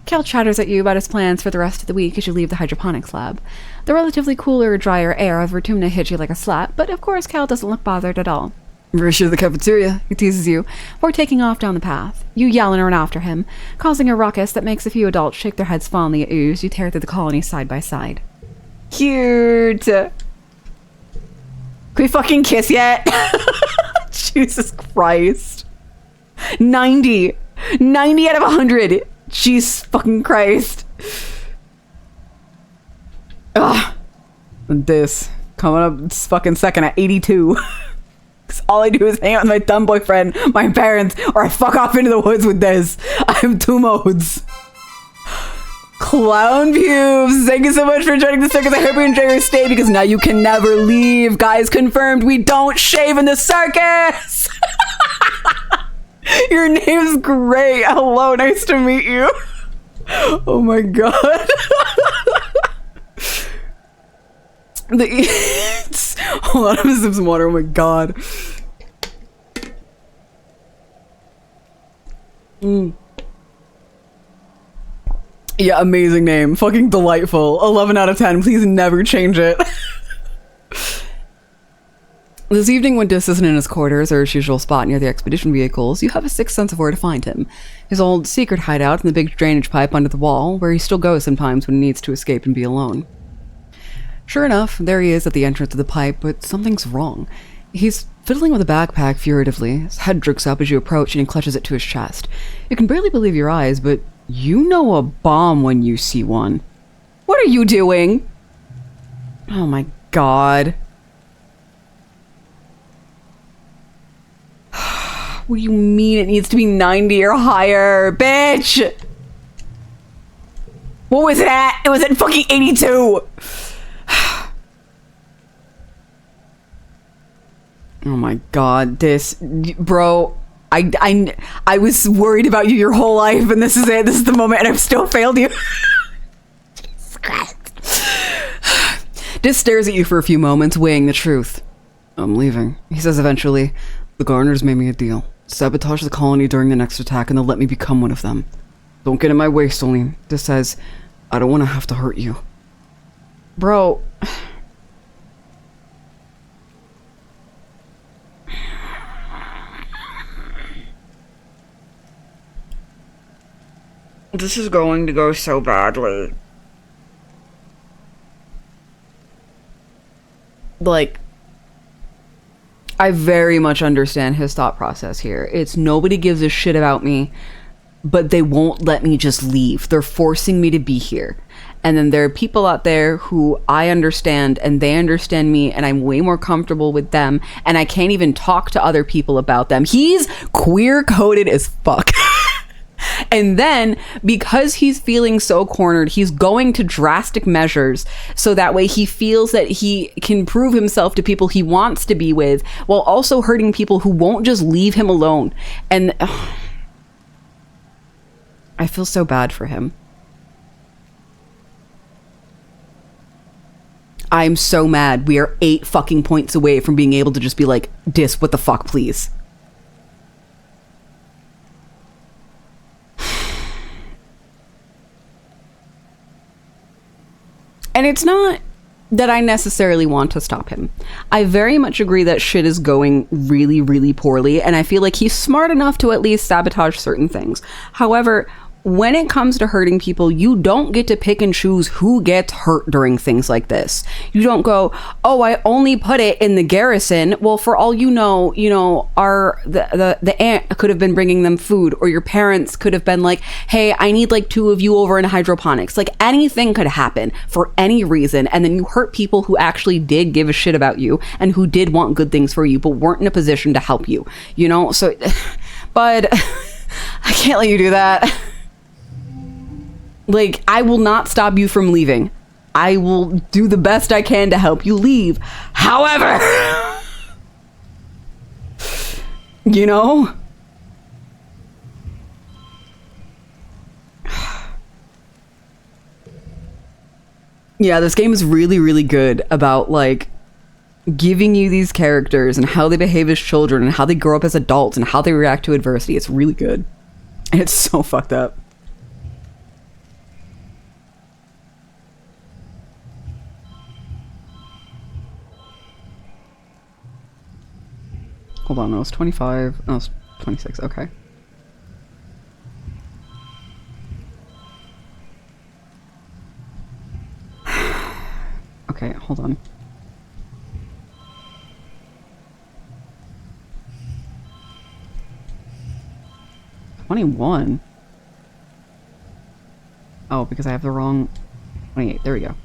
Cal chatters at you about his plans for the rest of the week as you leave the hydroponics lab. The relatively cooler, drier air of Vertumna hits you like a slap, but of course Cal doesn't look bothered at all. Rush to the cafeteria, he teases you, before taking off down the path. You yell and run after him, causing a ruckus that makes a few adults shake their heads fondly at you as you tear through the colony side by side. Cute. Can we fucking kiss yet? Jesus Christ. 90. 90 out of 100. Jesus fucking Christ. Ugh. This coming up this fucking second at 82. 'Cause all I do is hang out with my dumb boyfriend, my parents, or I fuck off into the woods with this. I have 2 modes. Clown pubes, thank you so much for joining the circus. I hope you enjoy your stay because now you can never leave. Guys, confirmed we don't shave in the circus. Your name's great. Hello, nice to meet you. Oh my god. Hold on, I'm gonna sip some water. Oh my god. Yeah, amazing name. Fucking delightful. 11 out of 10. Please never change it. This evening, when Dis isn't in his quarters or his usual spot near the expedition vehicles, you have a sixth sense of where to find him. His old secret hideout in the big drainage pipe under the wall, where he still goes sometimes when he needs to escape and be alone. Sure enough, there he is at the entrance of the pipe, but something's wrong. He's fiddling with a backpack furtively. His head droops up as you approach and he clutches it to his chest. You can barely believe your eyes, but you know a bomb when you see one. What are you doing? Oh my god. What do you mean it needs to be 90 or higher, bitch? What was it at? It was at fucking 82. Oh my god, this, bro, I was worried about you your whole life, and this is it. This is the moment, and I've still failed you. Jesus Christ. Dis stares at you for a few moments, weighing the truth. I'm leaving, he says eventually. The Garners made me a deal. Sabotage the colony during the next attack, and they'll let me become one of them. Don't get in my way, Soline. Dis says, I don't want to have to hurt you. Bro. This is going to go so badly. Like, I very much understand his thought process here. It's nobody gives a shit about me, but they won't let me just leave. They're forcing me to be here. And then there are people out there who I understand and they understand me, and I'm way more comfortable with them, and I can't even talk to other people about them. He's queer coded as fuck. And then, because he's feeling so cornered, he's going to drastic measures so that way he feels that he can prove himself to people he wants to be with, while also hurting people who won't just leave him alone. And I feel so bad for him. I'm so mad. We are 8 fucking points away from being able to just be like, Dis, what the fuck, please? And it's not that I necessarily want to stop him. I very much agree that shit is going really, really poorly, and I feel like he's smart enough to at least sabotage certain things. However, when it comes to hurting people, you don't get to pick and choose who gets hurt during things like this. You don't go, oh, I only put it in the garrison. Well, for all you know, the aunt could have been bringing them food, or your parents could have been like, hey, I need like 2 of you over in hydroponics. Like, anything could happen for any reason, and then you hurt people who actually did give a shit about you and who did want good things for you, but weren't in a position to help you, you know? So, but I can't let you do that. Like, I will not stop you from leaving. I will do the best I can to help you leave. However, you know? Yeah, this game is really, really good about, like, giving you these characters and how they behave as children and how they grow up as adults and how they react to adversity. It's really good. And it's so fucked up. Hold on, no, it's 25. No, it's 26. Okay. hold on. $21. Oh, because I have the wrong 28. There we go.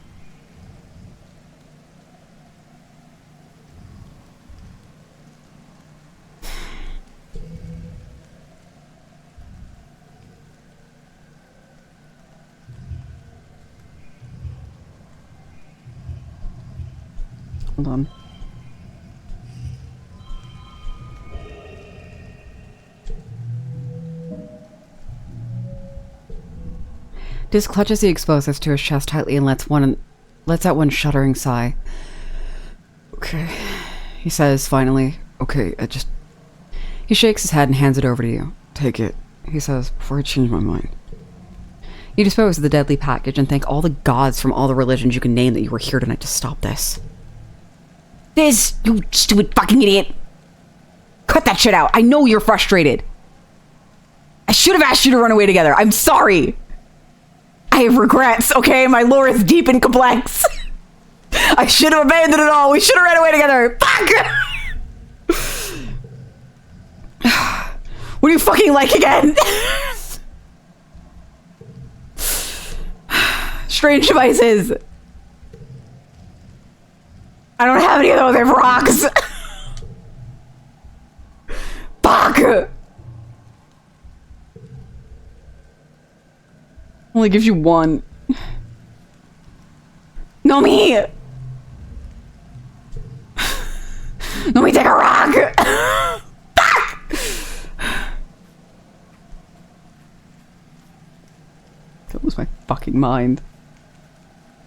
Hold on. Diz clutches the explosives to his chest tightly and lets out one shuddering sigh. Okay, he says finally. Okay, He shakes his head and hands it over to you. Take it, he says, before I change my mind. You dispose of the deadly package and thank all the gods from all the religions you can name that you were here tonight to stop this. This, you stupid fucking idiot. Cut that shit out. I know you're frustrated. I should have asked you to run away together. I'm sorry. I have regrets, okay? My lore is deep and complex. I should have abandoned it all. We should have ran away together. Fuck! What do you fucking like again? Strange devices. I don't have any of those. I have rocks. Fuck. Only gives you one. No me. No me take a rock. Fuck. That was my fucking mind.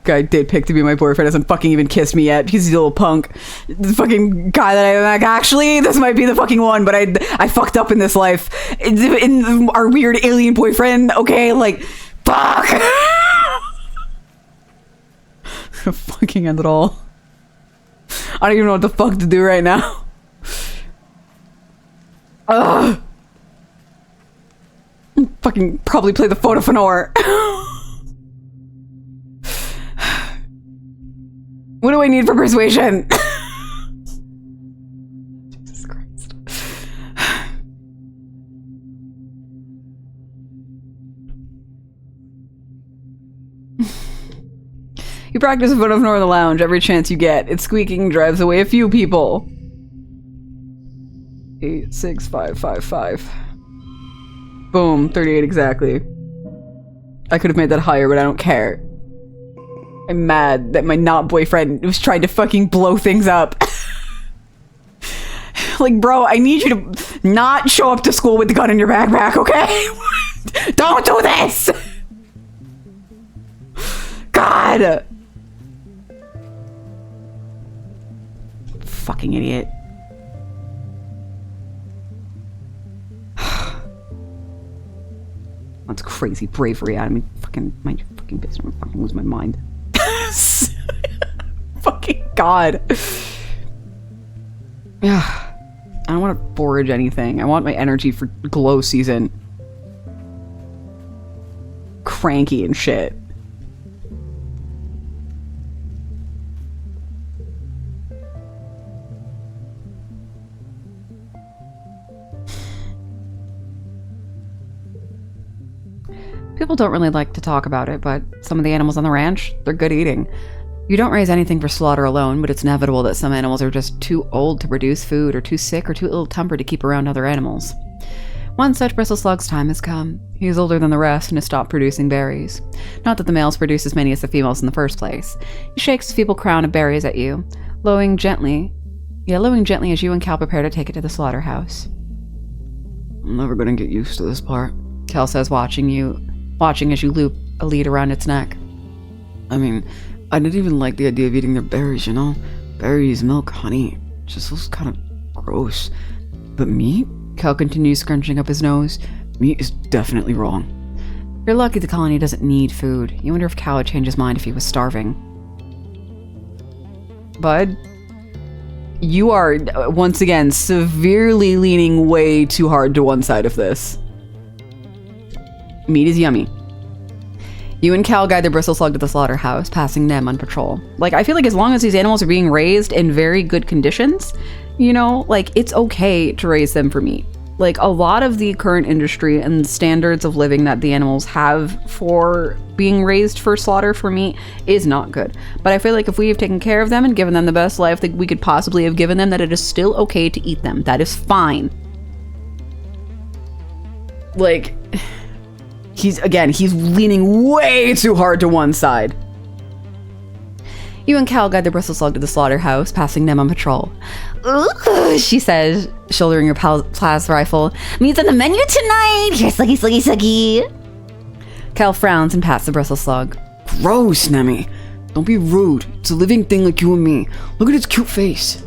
Guy did pick to be my boyfriend, hasn't fucking even kissed me yet because he's a little punk. The fucking guy that I'm like, actually, this might be the fucking one, but I fucked up in this life. In our weird alien boyfriend, okay, like, fuck. Fucking end it all. I don't even know what the fuck to do right now. Ugh. Fucking probably play the photo Fenor. What do I need for persuasion? Jesus Christ. You practice a photo of Nor in the lounge every chance you get. Its squeaking drives away a few people. 8, 6, 5, 5, 5. Boom, 38 exactly. I could have made that higher, but I don't care. I'm mad that my not boyfriend was trying to fucking blow things up. Like, bro, I need you to not show up to school with the gun in your backpack, okay? Don't do this! God! Fucking idiot. That's crazy bravery out of me. Fucking mind your fucking business. I'm fucking lose my mind. Fucking God. Yeah. I don't want to forage anything. I want my energy for glow season. Cranky and shit. People don't really like to talk about it, but some of the animals on the ranch, they're good eating. You don't raise anything for slaughter alone, but it's inevitable that some animals are just too old to produce food, or too sick, or too ill-tempered to keep around other animals. One such bristle slug's time has come. He is older than the rest and has stopped producing berries. Not that the males produce as many as the females in the first place. He shakes his feeble crown of berries at you, lowing gently as you and Cal prepare to take it to the slaughterhouse. I'm never gonna get used to this part, Cal says, watching as you loop a lead around its neck. I mean, I didn't even like the idea of eating their berries, you know? Berries, milk, honey. Just feels kind of gross. But meat? Cal continues, scrunching up his nose. Meat is definitely wrong. You're lucky the colony doesn't need food. You wonder if Cal would change his mind if he was starving. Bud, you are, once again, severely leaning way too hard to one side of this. Meat is yummy. You and Cal guide the bristle slug to the slaughterhouse, passing them on patrol. Like, I feel like as long as these animals are being raised in very good conditions, you know, like, it's okay to raise them for meat. Like, a lot of the current industry and standards of living that the animals have for being raised for slaughter for meat is not good. But I feel like if we have taken care of them and given them the best life that we could possibly have given them, that it is still okay to eat them. That is fine. Like, he's leaning way too hard to one side. You and Cal guide the bristle slug to the slaughterhouse, passing them on patrol. Ooh, she says, shouldering her plas rifle. Meat's on the menu tonight. Here, sluggy, sluggy, sluggy. Cal frowns and pats the bristle slug. Gross, Nemi. Don't be rude. It's a living thing like you and me. Look at its cute face.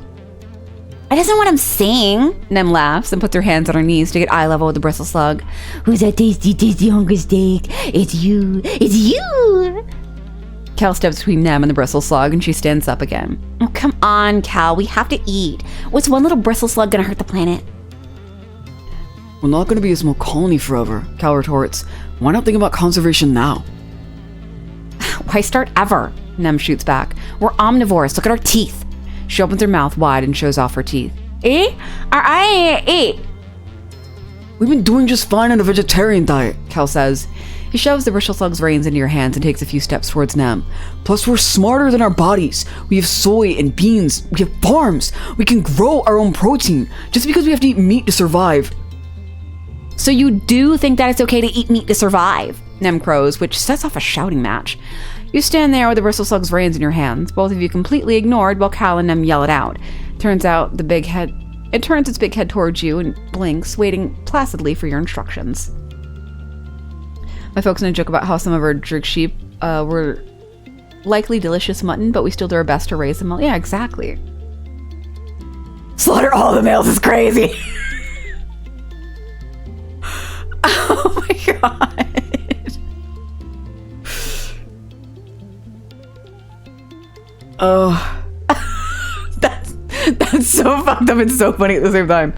I doesn't know what I'm saying. Nem laughs and puts her hands on her knees to get eye level with the bristle slug. Who's that tasty, tasty hungry steak? It's you. It's you. Cal steps between Nem and the bristle slug, and she stands up again. Oh, come on, Cal. We have to eat. What's one little bristle slug gonna hurt the planet? We're not going to be a small colony forever, Cal retorts. Why not think about conservation now? Why start ever? Nem shoots back. We're omnivores. Look at our teeth. She opens her mouth wide and shows off her teeth. Eh? We've been doing just fine on a vegetarian diet, Cal says. He shoves the bristle slug's reins into your hands and takes a few steps towards Nem. Plus, we're smarter than our bodies. We have soy and beans. We have farms. We can grow our own protein. Just because we have to eat meat to survive. So you do think that it's okay to eat meat to survive? Nem crows, which sets off a shouting match. You stand there with the bristle slug's reins in your hands, both of you completely ignored while Cal and Nem yell it out. Turns out it turns its big head towards you and blinks, waiting placidly for your instructions. My folks gonna joke about how some of our jerk sheep were likely delicious mutton, but we still do our best to raise them well. Yeah, exactly. Slaughter all the males is crazy. Oh my god. Oh. That's so fucked up and so funny at the same time.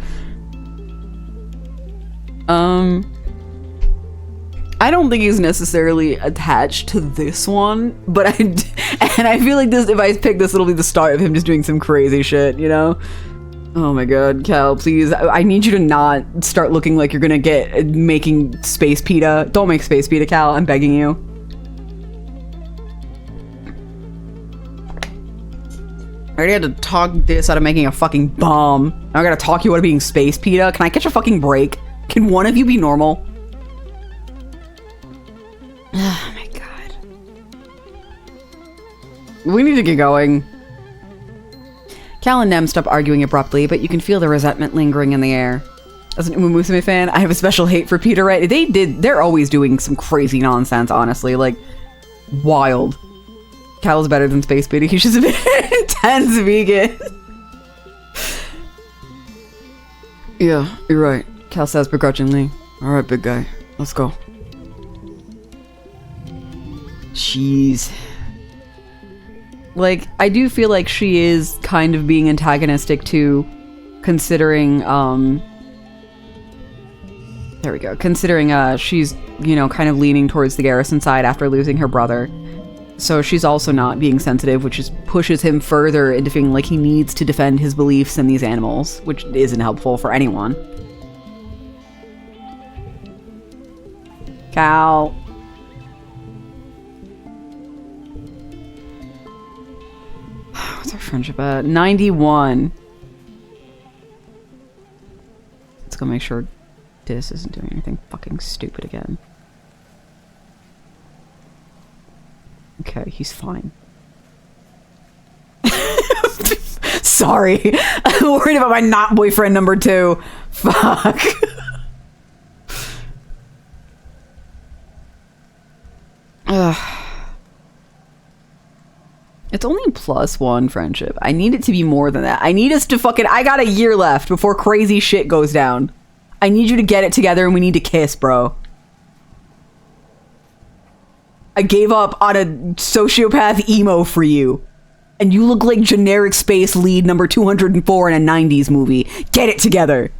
I don't think he's necessarily attached to this one, but I feel like this, if I pick this, it'll be the start of him just doing some crazy shit, you know? Oh my god, Cal, please, I need you to not start looking like you're gonna get making space pita. Don't make space pita, Cal, I'm begging you. I already had to talk this out of making a fucking bomb. Now I gotta talk you out of being space pita. Can I catch a fucking break? Can one of you be normal? Oh my god. We need to get going. Cal and Nem stop arguing abruptly, but you can feel the resentment lingering in the air. As an Umumusume fan, I have a special hate for Peter, right? They're always doing some crazy nonsense, honestly. Like, wild. Cal is better than Space Pita. He's just a bit intense vegan. Yeah, you're right. Cal says begrudgingly. Alright, big guy. Let's go. Jeez. Like, I do feel like she is kind of being antagonistic too, considering, there we go. Considering, she's, you know, kind of leaning towards the Garrison side after losing her brother. So she's also not being sensitive, which just pushes him further into feeling like he needs to defend his beliefs in these animals, which isn't helpful for anyone. Cal. What's our friendship at? 91. Let's go make sure this isn't doing anything fucking stupid again. Okay, he's fine. Sorry. I'm worried about my not boyfriend number 2. Fuck. It's only +1 friendship. I need it to be more than that. I need us to fucking... I got a year left before crazy shit goes down. I need you to get it together and we need to kiss, bro. I gave up on a sociopath emo for you. And you look like generic space lead number 204 in a 90s movie. Get it together.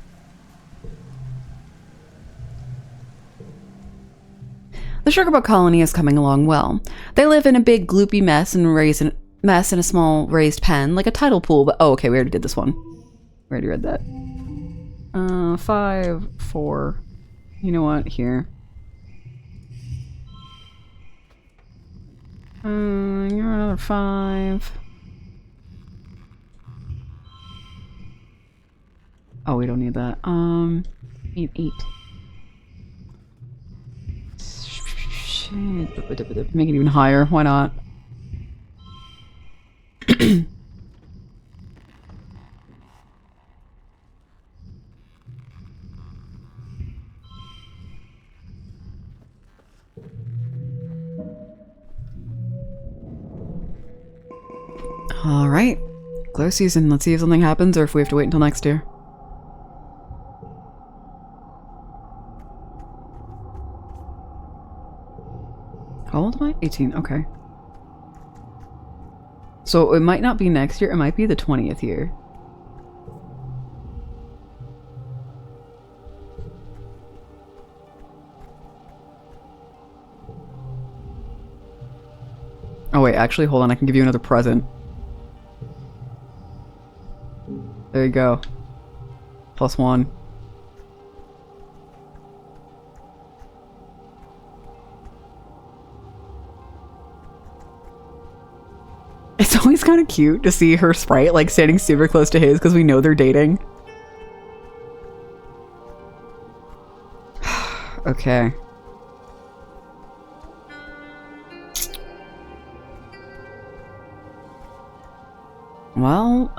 The Sugarbug colony is coming along well. They live in a big gloopy mess and in a small raised pen, like a tidal pool, but oh, okay, we already did this one. We already read that. 5, 4. You know what? Here. You're another 5. Oh, we don't need that. 8. Shit. Make it even higher. Why not? All right. Glow season. Let's see if something happens or if we have to wait until next year. How old am I? 18. Okay. So it might not be next year. It might be the 20th year. Oh wait, actually, hold on. I can give you another present. There you go. +1. It's always kind of cute to see her sprite like standing super close to his because we know they're dating. Okay. Well,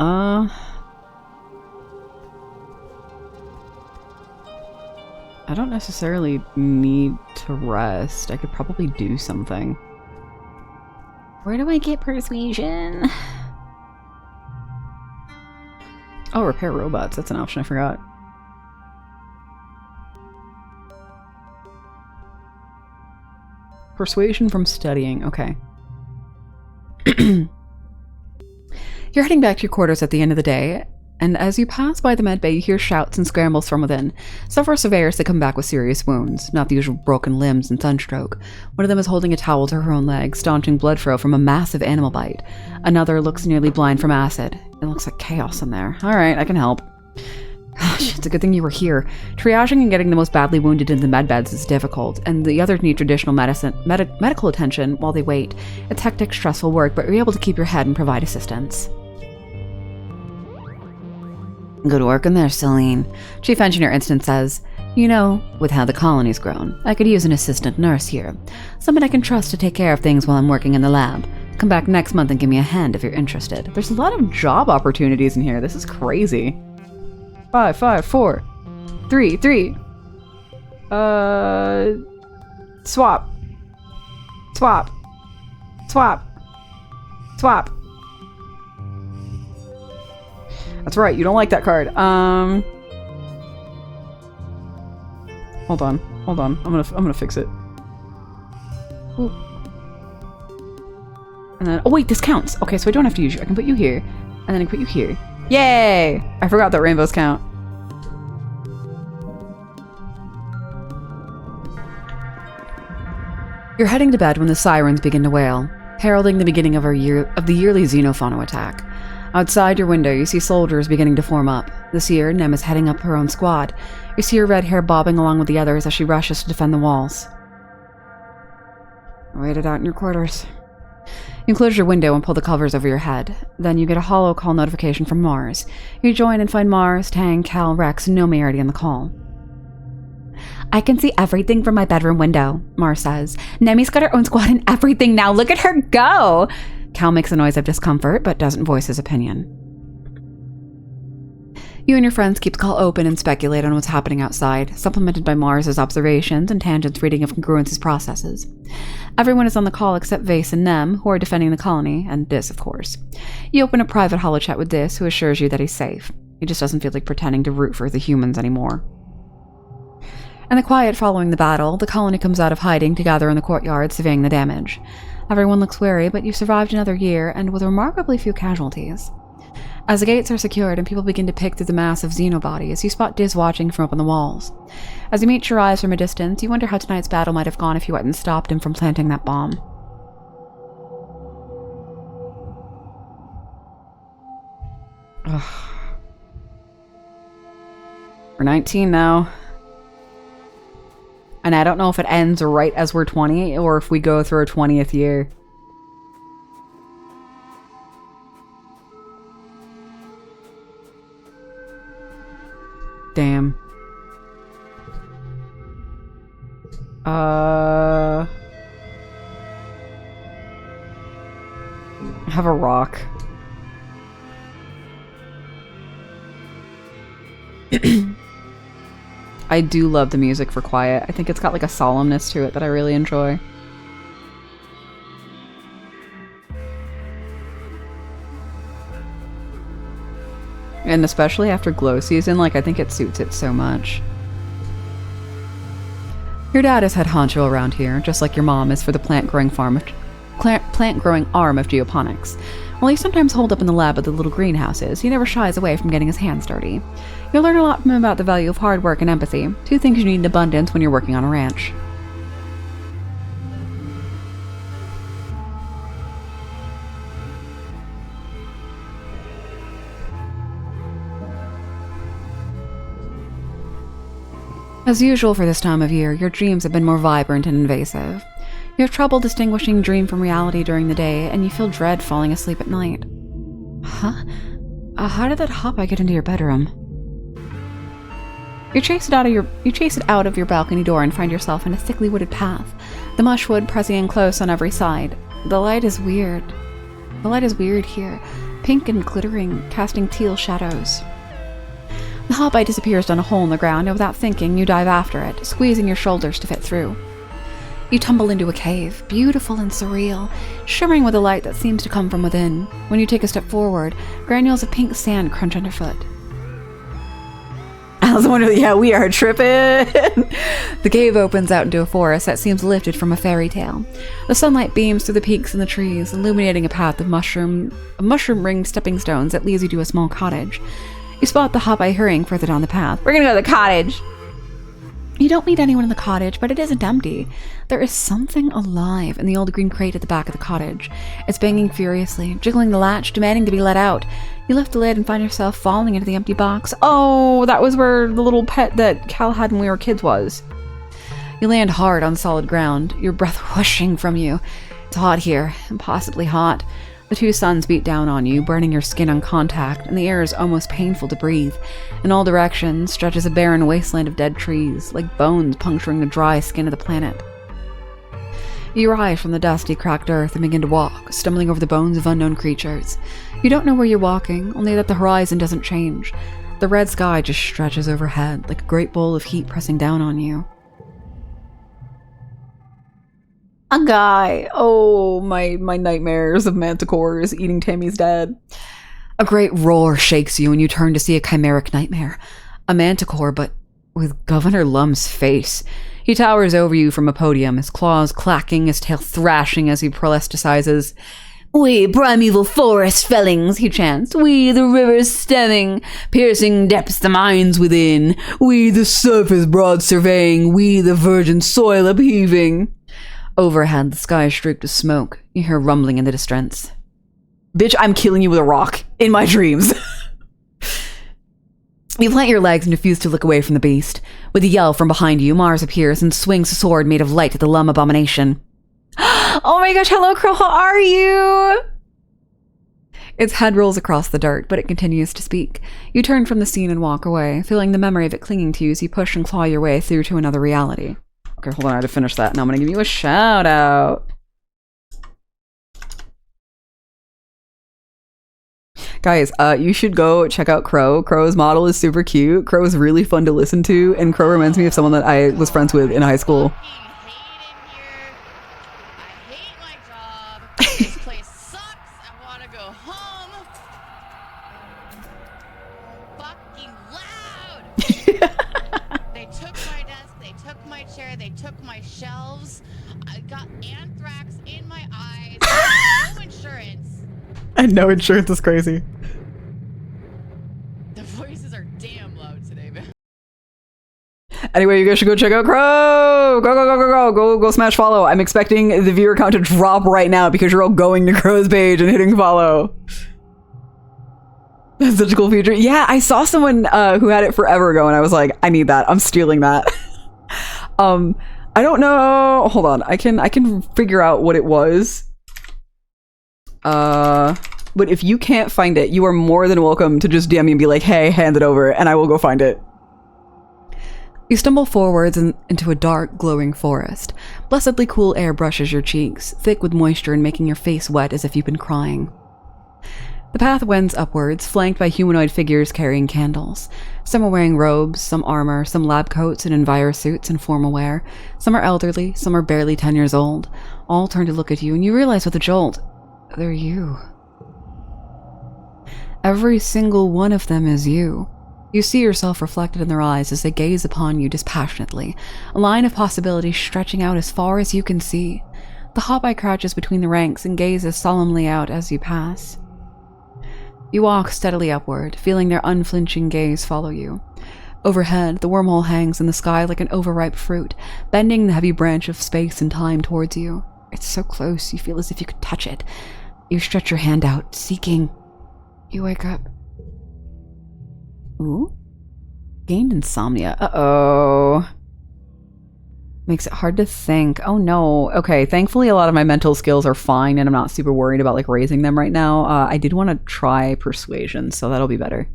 I don't necessarily need to rest. I could probably do something. Where do I get persuasion? Oh, repair robots. That's an option I forgot. Persuasion from studying. Okay. You're heading back to your quarters at the end of the day, and as you pass by the med bay, you hear shouts and scrambles from within. Several surveyors that come back with serious wounds, not the usual broken limbs and sunstroke. One of them is holding a towel to her own leg, staunching blood flow from a massive animal bite. Another looks nearly blind from acid. It looks like chaos in there. Alright, I can help. It's a good thing you were here. Triaging and getting the most badly wounded into the med beds is difficult, and the others need traditional medical attention while they wait. It's hectic, stressful work, but you're able to keep your head and provide assistance. Good work in there, Celine. Chief Engineer Instant says, You know, with how the colony's grown, I could use an assistant nurse here. Someone I can trust to take care of things while I'm working in the lab. Come back next month and give me a hand if you're interested. there's a lot of job opportunities in here. This is crazy. 5, 5, 4, 3, 3. Swap. Swap. Swap. Swap. That's right, you don't like that card. Hold on. I'm gonna fix it. Ooh. And then, oh wait, this counts. Okay, so I don't have to use you. I can put you here, and then I can put you here. Yay! I forgot that rainbows count. You're heading to bed when the sirens begin to wail, heralding the beginning of the yearly xenophono attack. Outside your window, you see soldiers beginning to form up. This year, Nem is heading up her own squad. You see her red hair bobbing along with the others as she rushes to defend the walls. Wait it out in your quarters. You close your window and pull the covers over your head. Then you get a hollow call notification from Mars. You join and find Mars, Tang, Cal, Rex, and Nomi already on the call. I can see everything from my bedroom window, Mars says. Nemi's got her own squad and everything now. Look at her go! Cal makes a noise of discomfort, but doesn't voice his opinion. You and your friends keep the call open and speculate on what's happening outside, supplemented by Mars's observations and Tangent's reading of Congruence's processes. Everyone is on the call except Vase and Nem, who are defending the colony, and Dis, of course. You open a private holochat with Dis, who assures you that he's safe. He just doesn't feel like pretending to root for the humans anymore. In the quiet following the battle, the colony comes out of hiding to gather in the courtyard, surveying the damage. Everyone looks wary, but you've survived another year, and with remarkably few casualties. As the gates are secured and people begin to pick through the mass of xenobodies, you spot Diz watching from up on the walls. As he meets your eyes from a distance, you wonder how tonight's battle might have gone if you hadn't stopped him from planting that bomb. Ugh. We're 19 now. And I don't know if it ends right as we're 20 or if we go through our 20th year. Damn. I have a rock. I do love the music for Quiet. I think it's got like a solemnness to it that I really enjoy. And especially after glow season, like I think it suits it so much. Your dad is head honcho around here, just like your mom is for the plant-growing arm of geoponics. While he sometimes holed up in the lab at the little greenhouses, he never shies away from getting his hands dirty. You'll learn a lot from him about the value of hard work and empathy, two things you need in abundance when you're working on a ranch. As usual for this time of year, your dreams have been more vibrant and invasive. You have trouble distinguishing dream from reality during the day, and you feel dread falling asleep at night. Huh? How did that Hopeye get into your bedroom? You chase it out of your balcony door and find yourself in a thickly wooded path, the mushwood pressing in close on every side. The light is weird. The light is weird here, pink and glittering, casting teal shadows. The Hopeye disappears down a hole in the ground, and without thinking, you dive after it, squeezing your shoulders to fit through. You tumble into a cave, beautiful and surreal, shimmering with a light that seems to come from within. When you take a step forward, granules of pink sand crunch underfoot. I was wondering, yeah, we are tripping. The cave opens out into a forest that seems lifted from a fairy tale. The sunlight beams through the peaks and the trees, illuminating a path of mushroom-ringed stepping stones that leads you to a small cottage. You spot the Hopeye hurrying further down the path. We're gonna go to the cottage. You don't meet anyone in the cottage, but it isn't empty. There is something alive in the old green crate at the back of the cottage. It's banging furiously, jiggling the latch, demanding to be let out. You lift the lid and find yourself falling into the empty box. Oh, that was where the little pet that Cal had when we were kids was. You land hard on solid ground, your breath whooshing from you. It's hot here, impossibly hot. The two suns beat down on you, burning your skin on contact, and the air is almost painful to breathe. In all directions stretches a barren wasteland of dead trees, like bones puncturing the dry skin of the planet. You rise from the dusty, cracked earth and begin to walk, stumbling over the bones of unknown creatures. You don't know where you're walking, only that the horizon doesn't change. The red sky just stretches overhead, like a great bowl of heat pressing down on you. A guy. Oh, my nightmares of manticores eating Tammy's dad. A great roar shakes you and you turn to see a chimeric nightmare. A manticore, but with Governor Lum's face. He towers over you from a podium, his claws clacking, his tail thrashing as he prolesticizes. "We primeval forest fellings," he chants. "We the rivers stemming, piercing depths the mines within. We the surface broad surveying, we the virgin soil upheaving." Overhead, the sky is streaked with smoke. You hear rumbling in the distance. Bitch, I'm killing you with a rock. In my dreams. You plant your legs and refuse to look away from the beast. With a yell from behind you, Mars appears and swings a sword made of light at the Lum abomination. Oh my gosh, hello Crow, how are you? Its head rolls across the dirt, but it continues to speak. You turn from the scene and walk away, feeling the memory of it clinging to you as you push and claw your way through to another reality. Okay, hold on, I had to finish that. Now I'm gonna give you a shout out. Guys, you should go check out Crow. Crow's model is super cute. Crow is really fun to listen to, and Crow reminds me of someone that I was friends with in high school. I hate my job. This place sucks. I want to go home. Fucking loud. They took my desk. They took my chair. They took my shelves. I got anthrax in my eyes. No insurance. And no insurance is crazy. Anyway, you guys should go check out Crow. Go smash follow. I'm expecting the viewer count to drop right now because you're all going to Crow's page and hitting follow. That's such a cool feature. Yeah, I saw someone who had it forever ago, and I was like, I need that. I'm stealing that. I don't know. Hold on. I can figure out what it was. But if you can't find it, you are more than welcome to just DM me and be like, hey, hand it over, and I will go find it. You stumble forwards into a dark, glowing forest. Blessedly cool air brushes your cheeks, thick with moisture and making your face wet as if you've been crying. The path wends upwards, flanked by humanoid figures carrying candles. Some are wearing robes, some armor, some lab coats and enviro suits and formal wear. Some are elderly, some are barely 10 years old. All turn to look at you, and you realize with a jolt, they're you. Every single one of them is you. You see yourself reflected in their eyes as they gaze upon you dispassionately, a line of possibilities stretching out as far as you can see. The hot-eye crouches between the ranks and gazes solemnly out as you pass. You walk steadily upward, feeling their unflinching gaze follow you. Overhead, the wormhole hangs in the sky like an overripe fruit, bending the heavy branch of space and time towards you. It's so close, you feel as if you could touch it. You stretch your hand out, seeking. You wake up. Ooh? Gained insomnia. Uh-oh. Makes it hard to think. Oh no. Okay, thankfully a lot of my mental skills are fine and I'm not super worried about like raising them right now. I did want to try persuasion, so that'll be better.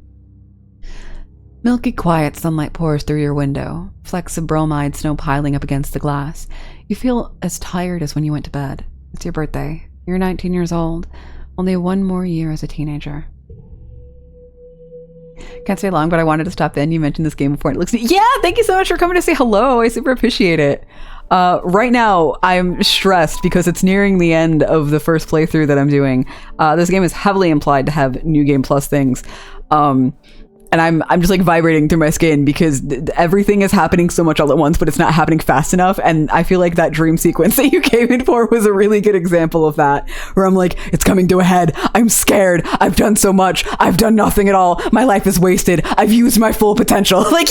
Milky quiet sunlight pours through your window, flecks of bromide snow piling up against the glass. You feel as tired as when you went to bed. It's your birthday. You're 19 years old. Only one more year as a teenager. Can't stay long, but I wanted to stop in. You mentioned this game before. And it looks. Yeah, thank you so much for coming to say hello. I super appreciate it. Right now, I'm stressed because it's nearing the end of the first playthrough that I'm doing. This game is heavily implied to have New Game Plus things. And I'm just like vibrating through my skin because everything is happening so much all at once, but it's not happening fast enough. And I feel like that dream sequence that you came in for was a really good example of that, where I'm like, it's coming to a head. I'm scared. I've done so much. I've done nothing at all. My life is wasted. I've used my full potential. Like,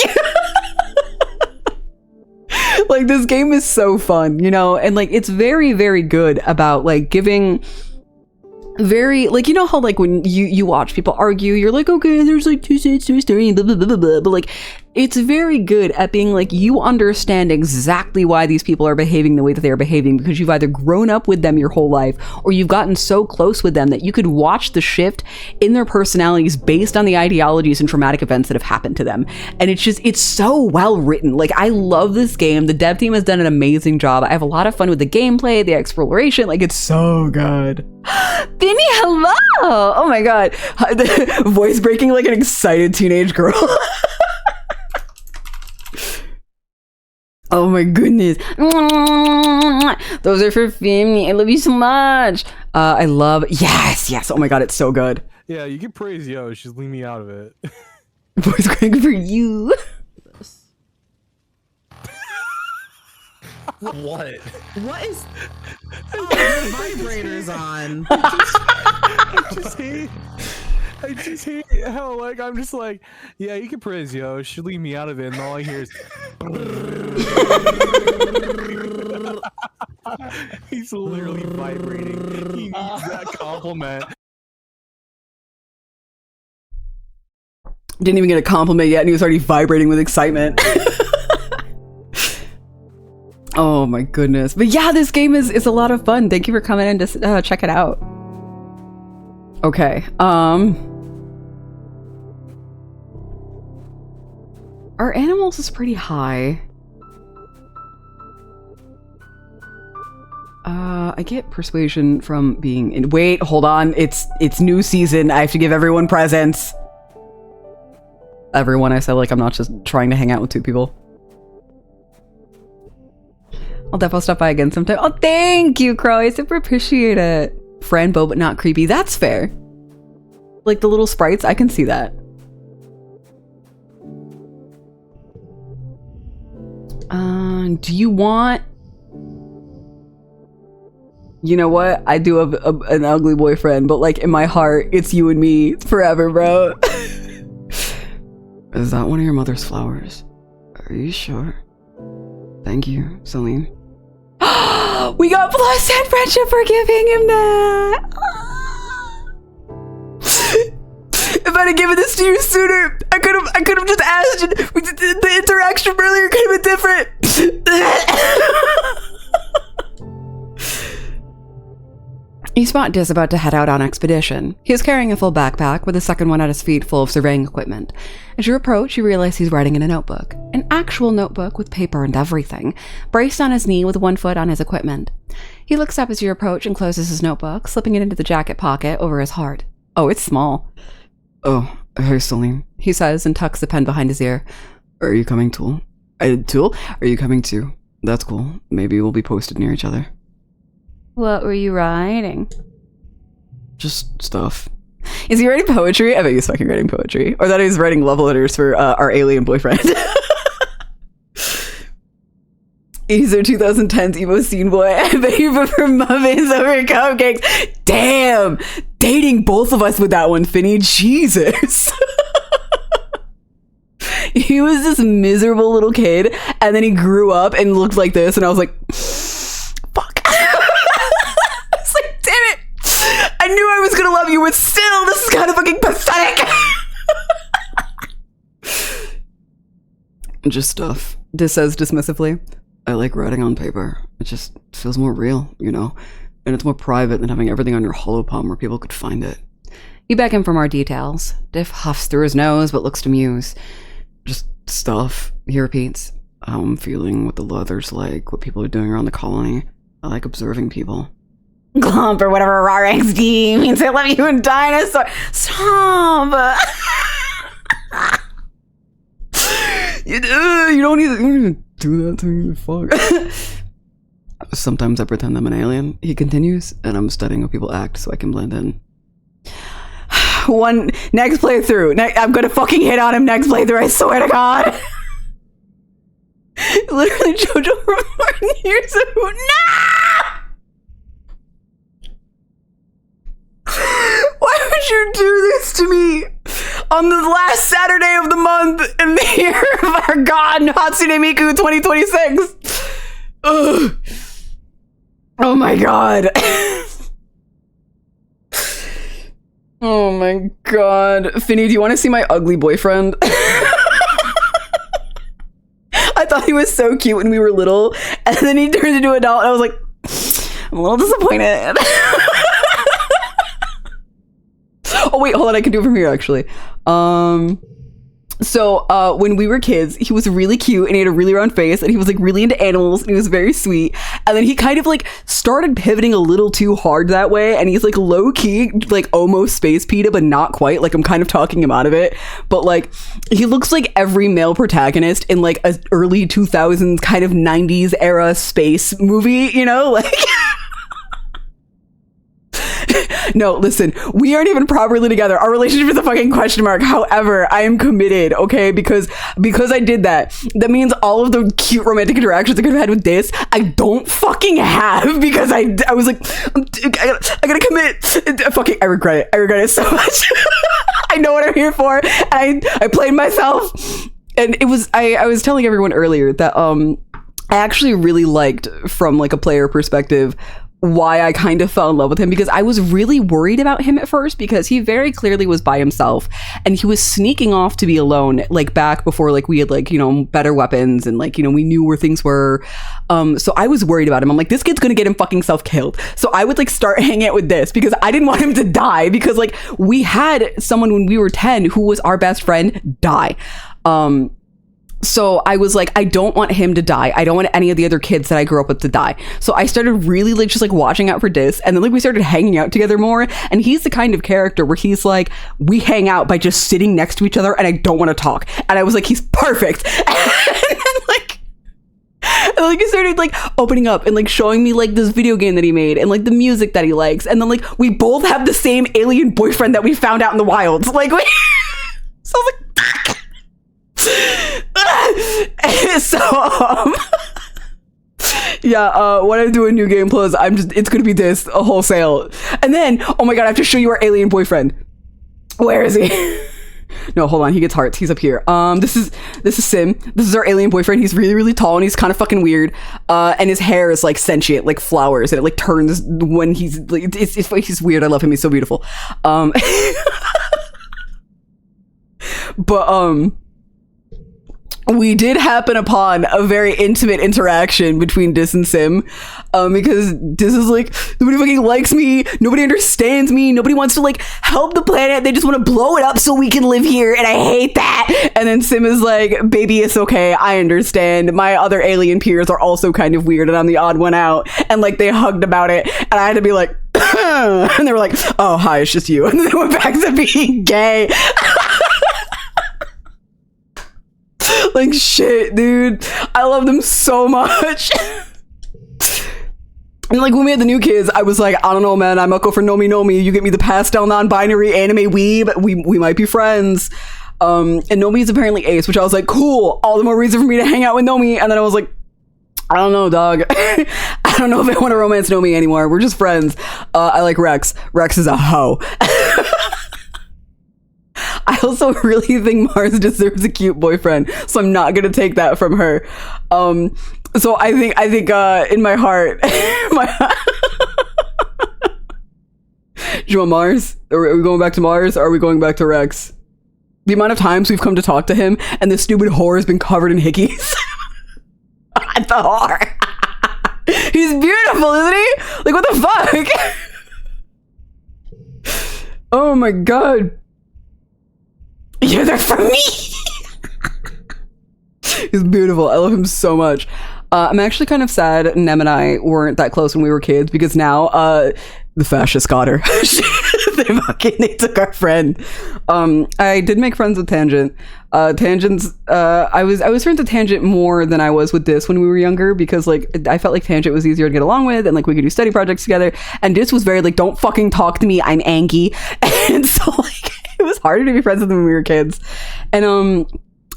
like this game is so fun, you know? And like, it's very, very good about like giving very, like, you know how like when you watch people argue, you're like, okay, there's like two sides to a story, blah, blah, blah, blah, blah. But like, it's very good at being like, you understand exactly why these people are behaving the way that they are behaving because you've either grown up with them your whole life or you've gotten so close with them that you could watch the shift in their personalities based on the ideologies and traumatic events that have happened to them. And it's just, it's so well written. Like, I love this game. The dev team has done an amazing job. I have a lot of fun with the gameplay, the exploration. Like, it's so good. Vinny, hello! Oh my god. Voice breaking like an excited teenage girl. Oh my goodness. Those are for Fimi. I love you so much. I love, yes. Oh my god, it's so good. Yeah, you can praise Yo. She's leaving me out of it. Voice crack for you. What? What is? Oh, the vibrator's on. I just hate how, like, I'm just like, yeah, you can praise Yo. She'll leave me out of it, and all I hear is. He's literally vibrating. He needs that compliment. Didn't even get a compliment yet, and he was already vibrating with excitement. Oh my goodness. But yeah, this game is a lot of fun. Thank you for coming in to check it out. Okay. Our animals is pretty high. I get persuasion from being in. Wait, hold on. It's new season. I have to give everyone presents. Everyone, I said, like, I'm not just trying to hang out with two people. I'll definitely stop by again sometime. Oh, thank you, Crow. I super appreciate it. Franbo, but not creepy. That's fair. Like the little sprites, I can see that. Do you want... You know what? I do have an ugly boyfriend, but like in my heart, it's you and me forever, bro. Is that one of your mother's flowers? Are you sure? Thank you, Celine. We got plus 10 friendship for giving him that. If I'd have given this to you sooner, I could have just asked. The interaction earlier could have been different. You spot Dis about to head out on expedition. He is carrying a full backpack with a second one at his feet full of surveying equipment. As you approach, you realize he's writing in a notebook. An actual notebook with paper and everything, braced on his knee with one foot on his equipment. He looks up as you approach and closes his notebook, slipping it into the jacket pocket over his heart. Oh, it's small. Oh, hey, Celine, he says and tucks the pen behind his ear. Are you coming, Tool? Tool? Are you coming too? That's cool. Maybe we'll be posted near each other. What were you writing? Just stuff. Is he writing poetry? I bet he's fucking writing poetry. Or that he's writing love letters for our alien boyfriend. He's our 2010s emo scene boy. I bet you prefer muffins over cupcakes. Damn! Dating both of us with that one, Finny. Jesus. He was this miserable little kid, and then he grew up and looked like this, and I was like, fuck. I was like, damn it. I knew I was gonna love you, but still, this is kind of fucking pathetic. Just stuff. Dis says dismissively. I like writing on paper. It just feels more real, you know? And it's more private than having everything on your holopalm where people could find it. You beg him for more details. Diff huffs through his nose but looks to muse. Just stuff. He repeats. How I'm feeling, what the leather's like, what people are doing around the colony. I like observing people. Glump or whatever RXD means. I love you in dinosaur. Stop. You don't even do that to me. Fuck. Sometimes I pretend I'm an alien, he continues, and I'm studying how people act so I can blend in. Next playthrough. I'm gonna fucking hit on him next playthrough, I swear to God. Literally JoJo from 4 years ago. No! Why would you do this to me? On the last Saturday of the month in the year of our god, Hatsune Miku 2026. Ugh. Oh my god. Oh my god. Finny, do you want to see my ugly boyfriend? I thought he was so cute when we were little, and then he turned into an adult, and I was like, I'm a little disappointed. Oh wait, hold on, I can do it from here actually. So when we were kids, he was really cute and he had a really round face and he was like really into animals and he was very sweet. And then he kind of like started pivoting a little too hard that way, and he's like low key like almost space PETA, but not quite. Like I'm kind of talking him out of it, but like he looks like every male protagonist in like a early 2000s kind of 90s era space movie, you know, like. No, listen, we aren't even properly together. Our relationship is a fucking question mark. However, I am committed, okay? Because I did that. That means all of the cute romantic interactions I could have had with this, I don't fucking have because I was like, I gotta commit. I regret it. I regret it so much. I know what I'm here for. I played myself. And it was, I was telling everyone earlier that I actually really liked, from like a player perspective, why I kind of fell in love with him, because I was really worried about him at first because he very clearly was by himself and he was sneaking off to be alone, like back before like we had like, you know, better weapons and like, you know, we knew where things were. So I was worried about him. I'm like, this kid's gonna get him fucking self-killed. So I would like start hanging out with this because I didn't want him to die, because like we had someone when we were 10 who was our best friend die. So I was like, I don't want him to die. I don't want any of the other kids that I grew up with to die. So I started really like just like watching out for Dis, and then like we started hanging out together more. And he's the kind of character where he's like, we hang out by just sitting next to each other and I don't want to talk. And I was like, he's perfect. And like he started like opening up and like showing me like this video game that he made and like the music that he likes. And then like we both have the same alien boyfriend that we found out in the wilds. Like we so I was like, fuck. So yeah, when I do a new game plus, it's gonna be this wholesale. And then, oh my god, I have to show you our alien boyfriend. Where is he? No, hold on. He gets hearts. He's up here. This is Sim. This is our alien boyfriend. He's really, really tall and he's kind of fucking weird. And his hair is like sentient, like flowers, and it like turns when he's like he's weird. I love him. He's so beautiful. But we did happen upon a very intimate interaction between Dis and Sim, because Dis is like, nobody fucking likes me, nobody understands me, nobody wants to like help the planet, they just want to blow it up so we can live here, and I hate that. And then Sim is like, baby, it's okay, I understand, my other alien peers are also kind of weird and I'm the odd one out. And like they hugged about it and I had to be like and they were like, oh hi, it's just you. And then they went back to being gay. Like, shit, dude. I love them so much. And like when we had the new kids, I was like, I don't know, man. I might go for Nomi. You get me the pastel non-binary anime weeb. We might be friends. And Nomi is apparently ace, which I was like, cool. All the more reason for me to hang out with Nomi. And then I was like, I don't know, dog. I don't know if I want to romance Nomi anymore. We're just friends. I like Rex. Rex is a hoe. I also really think Mars deserves a cute boyfriend, so I'm not gonna take that from her. So I think in my heart, do you want Mars? Are we going back to Mars, or are we going back to Rex? The amount of times we've come to talk to him, and this stupid whore has been covered in hickeys. The whore. He's beautiful, isn't he? Like, what the fuck? Oh my god. You're there for me. He's beautiful. I love him so much. I'm actually kind of sad Nem and I weren't that close when we were kids, because now the fascists got her. They took our friend. I did make friends with Tangent. Tangent's I was friends with Tangent more than I was with Dis when we were younger, because like I felt like Tangent was easier to get along with and like we could do study projects together, and Dis was very like, don't fucking talk to me, I'm Angie. And so like it was harder to be friends with them when we were kids. And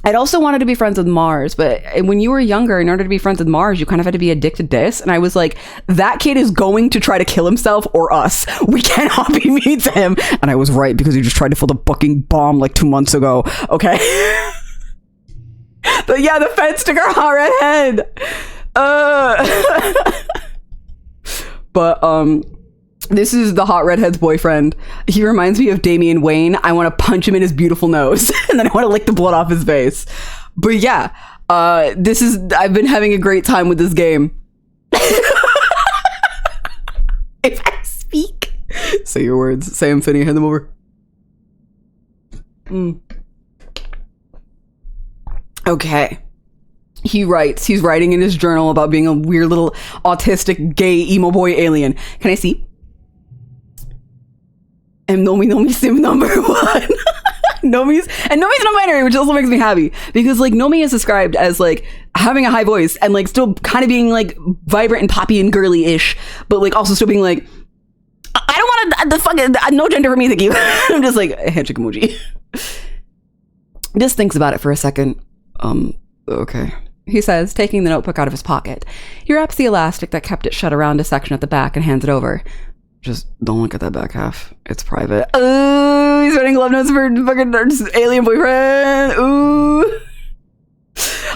I'd also wanted to be friends with Mars, but when you were younger, in order to be friends with Mars, you kind of had to be addicted to Dis. And I was like, that kid is going to try to kill himself or us. We cannot be mean to him. And I was right, because he just tried to fill the fucking bomb like 2 months ago. Okay. But yeah, the fence took our hot red head. But this is the hot redhead's boyfriend. He reminds me of Damian Wayne. I want to punch him in his beautiful nose, and then I want to lick the blood off his face. But yeah, I've been having a great time with this game. If I speak. Say your words. Say them, Finny. Hand them over. Okay. He's writing in his journal about being a weird little autistic gay emo boy alien. Can I see? And Nomi Sim number 1. Nomi's non-binary, which also makes me happy, because like Nomi is described as like having a high voice and like still kind of being like vibrant and poppy and girly-ish, but like also still being like, I don't want to, the fucking no gender for me, thank you. I'm just like a handshake emoji. Just thinks about it for a second. Okay. He says, taking the notebook out of his pocket. He wraps the elastic that kept it shut around a section at the back and hands it over. Just don't look at that back half. It's private. Ooh, he's writing love notes for fucking alien boyfriend. Ooh.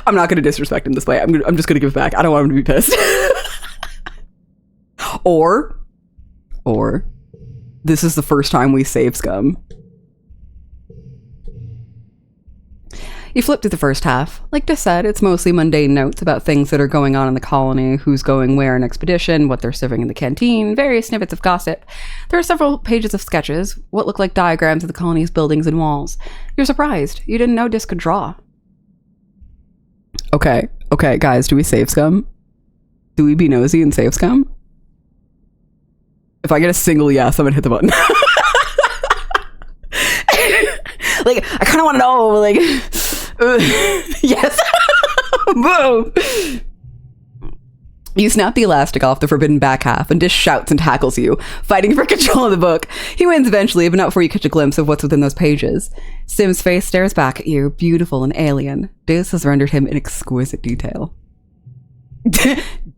I'm not going to disrespect him this way. I'm just going to give it back. I don't want him to be pissed. Or this is the first time we save Scum. You flip through the first half. Like Dis said, it's mostly mundane notes about things that are going on in the colony, who's going where on expedition, what they're serving in the canteen, various snippets of gossip. There are several pages of sketches, what look like diagrams of the colony's buildings and walls. You're surprised. You didn't know Dis could draw. Okay, guys, do we save Scum? Do we be nosy and save Scum? If I get a single yes, I'm gonna hit the button. Like, I kind of want to know, like, yes. Boom. You snap the elastic off the forbidden back half, and Dis shouts and tackles you, fighting for control of the book. He wins eventually, but not before you catch a glimpse of what's within those pages. Sim's face stares back at you, beautiful and alien. Dis has rendered him in exquisite detail.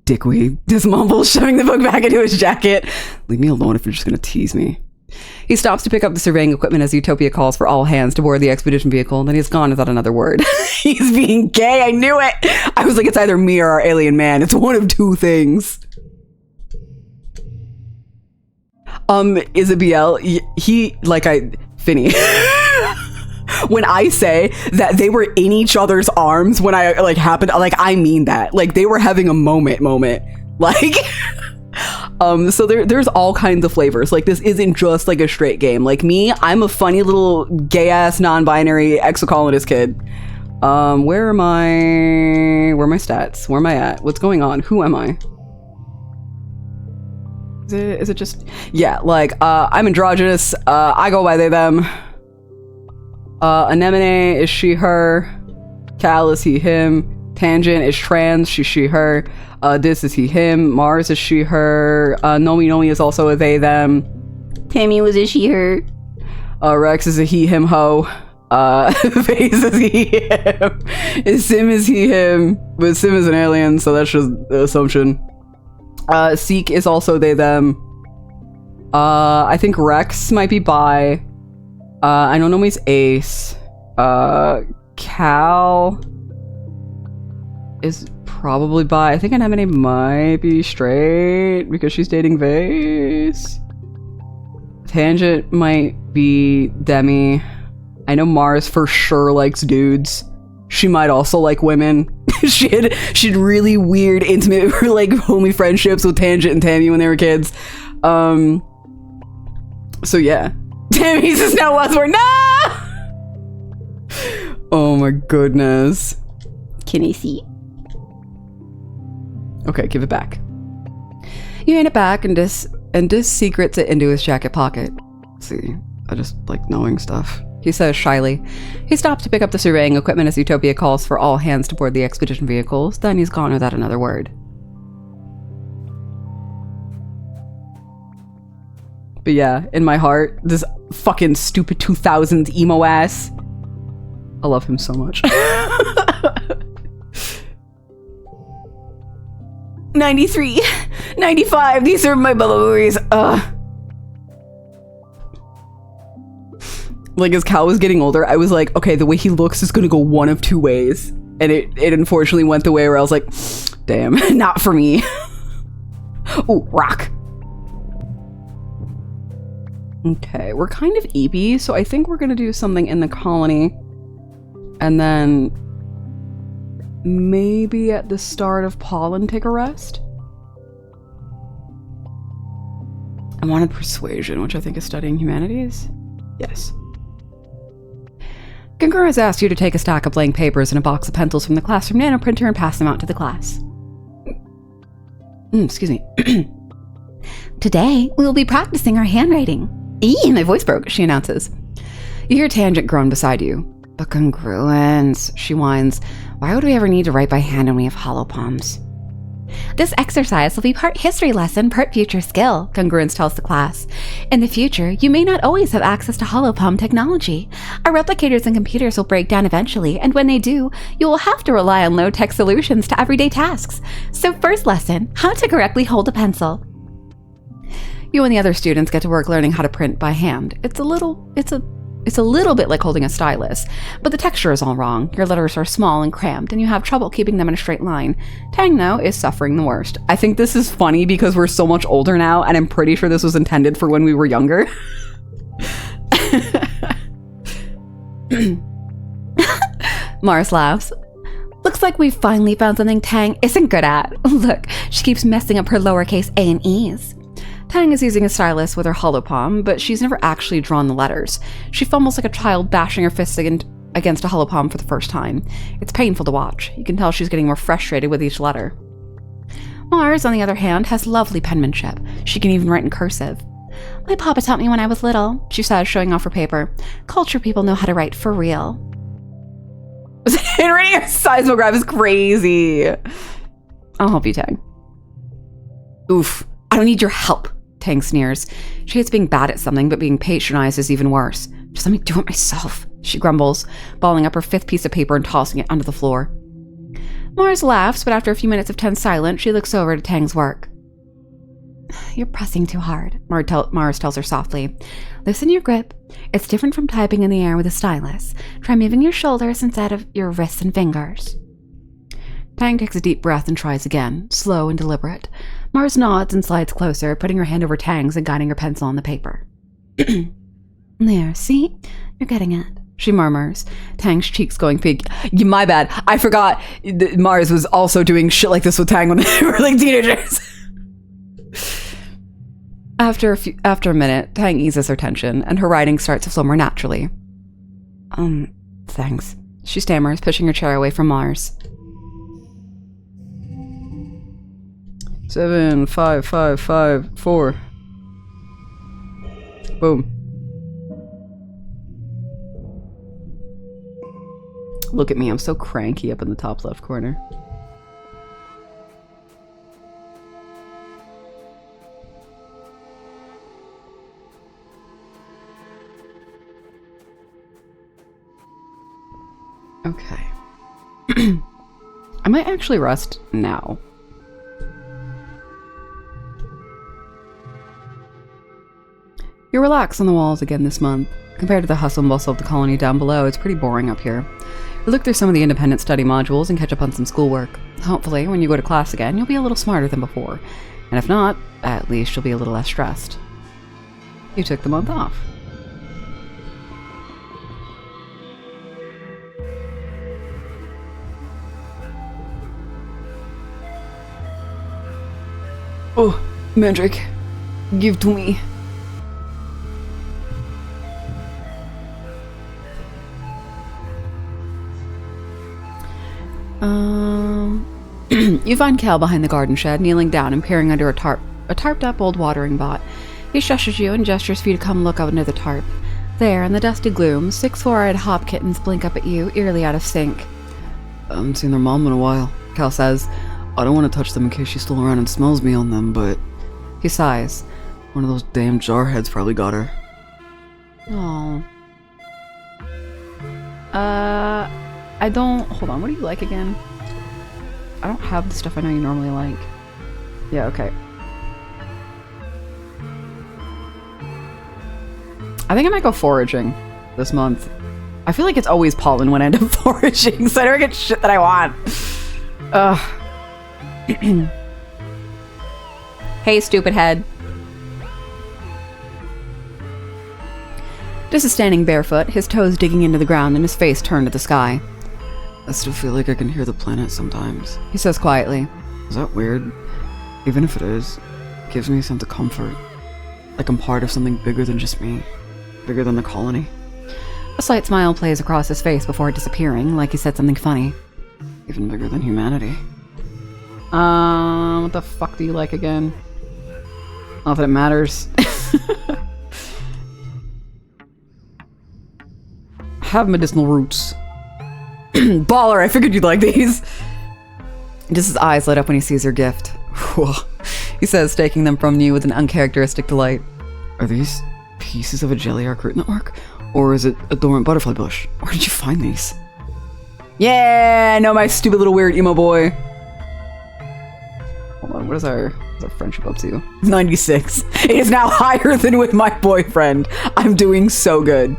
Dickweed, Dis mumbles, shoving the book back into his jacket. Leave me alone if you're just gonna tease me. He stops to pick up the surveying equipment as Utopia calls for all hands to board the expedition vehicle, and then he's gone without another word. He's being gay, I knew it! I was like, it's either me or our alien man. It's one of two things. Is it BL? Finny. When I say that they were in each other's arms when I, I mean that. Like, they were having a moment. Like... So there's all kinds of flavors. Like, this isn't just like a straight game. Like me, I'm a funny little gay ass non-binary exocolonist kid. Where are my stats? Where am I at? What's going on? Who am I? Is it just, yeah, like, I'm androgynous. I go by they, them. Anemone is she, her. Cal is he, him. Tangent is trans, she, her. This is he, him. Mars is she, her. Nomi is also a they, them. Tammy was a she, her. Rex is a he, him, ho. Phase is he, him. Sim is he, him. But Sim is an alien, so that's just the assumption. Seek is also they, them. I think Rex might be bi. I know Nomi's ace. Cal is probably bi. I think Anemone might be straight because she's dating Vase. Tangent might be Demi. I know Mars for sure likes dudes. She might also like women. She'd really weird, intimate, like, homie friendships with Tangent and Tammy when they were kids. So yeah. Tammy's is now Buzzword. No! Oh my goodness. Can I see? Okay, give it back. You hand it back and Dis secrets it into his jacket pocket. See, I just like knowing stuff. He says shyly. He stops to pick up the surveying equipment as Utopia calls for all hands to board the expedition vehicles. Then he's gone without another word. But yeah, in my heart, this fucking stupid 2000s emo ass. I love him so much. 93, 95, these are my bubble movies. Like, as Cal was getting older, I was like, okay, the way he looks is gonna go one of two ways. And it unfortunately went the way where I was like, damn, not for me. Ooh, rock. Okay, we're kind of eepy, so I think we're gonna do something in the colony. And then maybe at the start of Pollen take a rest. I wanted persuasion, which I think is studying humanities. Yes. Gungur has asked you to take a stack of blank papers and a box of pencils from the classroom nanoprinter and pass them out to the class. Excuse me. Today, we will be practicing our handwriting. My voice broke, she announces. You hear Tangent groan beside you. But congruence, she whines. Why would we ever need to write by hand when we have hollow palms? This exercise will be part history lesson, part future skill, Congruence tells the class. In the future, you may not always have access to hollow palm technology. Our replicators and computers will break down eventually, and when they do, you will have to rely on low-tech solutions to everyday tasks. So first lesson, how to correctly hold a pencil. You and the other students get to work learning how to print by hand. It's a little bit like holding a stylus, but the texture is all wrong. Your letters are small and cramped, and you have trouble keeping them in a straight line. Tang, though, is suffering the worst. I think this is funny because we're so much older now, and I'm pretty sure this was intended for when we were younger. Mars laughs. Looks like we've finally found something Tang isn't good at. Look, she keeps messing up her lowercase a and e's. Tang is using a stylus with her hollow palm, but she's never actually drawn the letters. She fumbles like a child bashing her fists against a hollow palm for the first time. It's painful to watch. You can tell she's getting more frustrated with each letter. Mars, on the other hand, has lovely penmanship. She can even write in cursive. My papa taught me when I was little, she says, showing off her paper. Culture people know how to write for real. Handwriting a seismograph is crazy. I'll help you, Tang. Oof, I don't need your help. Tang sneers. She hates being bad at something, but being patronized is even worse. Just let me do it myself, she grumbles, balling up her fifth piece of paper and tossing it onto the floor. Mars laughs, but after a few minutes of tense silence, she looks over to Tang's work. you're pressing too hard, Mars tells her softly. Loosen your grip. It's different from typing in the air with a stylus. Try moving your shoulders instead of your wrists and fingers. Tang takes a deep breath and tries again, slow and deliberate. Mars nods and slides closer, putting her hand over Tang's and guiding her pencil on the paper. There, see? You're getting it, she murmurs, Tang's cheeks going pink. My bad. I forgot Mars was also doing shit like this with Tang when they were like teenagers. After a minute, Tang eases her tension, and her writing starts to flow more naturally. Thanks, she stammers, pushing her chair away from Mars. 7, 5, 5, 5, 4. Boom. Look at me, I'm so cranky up in the top left corner. Okay. I might actually rest now. You relax on the walls again this month. Compared to the hustle and bustle of the colony down below, it's pretty boring up here. You look through some of the independent study modules and catch up on some schoolwork. Hopefully, when you go to class again, you'll be a little smarter than before. And if not, at least you'll be a little less stressed. You took the month off. Oh, Mandrake, give to me. You find Cal behind the garden shed, kneeling down and peering under a tarped up old watering bot. He shushes you and gestures for you to come look under the tarp. There, in the dusty gloom, 6 four-eyed hop kittens blink up at you, eerily out of sync. I haven't seen their mom in a while, Cal says. I don't want to touch them in case she's still around and smells me on them, but... He sighs. One of those damn jarheads probably got her. Oh. I don't... Hold on, what do you like again? I don't have the stuff I know you normally like. Yeah, okay. I think I might go foraging this month. I feel like it's always pollen when I end up foraging, so I never get shit that I want. Ugh. Hey, stupid head. Just is standing barefoot, his toes digging into the ground and his face turned to the sky. I still feel like I can hear the planet sometimes. He says quietly. Is that weird? Even if it is, it gives me a sense of comfort. Like I'm part of something bigger than just me. Bigger than the colony. A slight smile plays across his face before disappearing, like he said something funny. Even bigger than humanity. What the fuck do you like again? Not that it matters. Have medicinal roots. Baller, I figured you'd like these. Just his eyes light up when he sees your gift. He says, taking them from you with an uncharacteristic delight. Are these pieces of a jelly arc root network? Or is it a dormant butterfly bush? Where did you find these? Yeah, I know my stupid little weird emo boy. Hold on, what is our friendship up to? 96. It is now higher than with my boyfriend. I'm doing so good.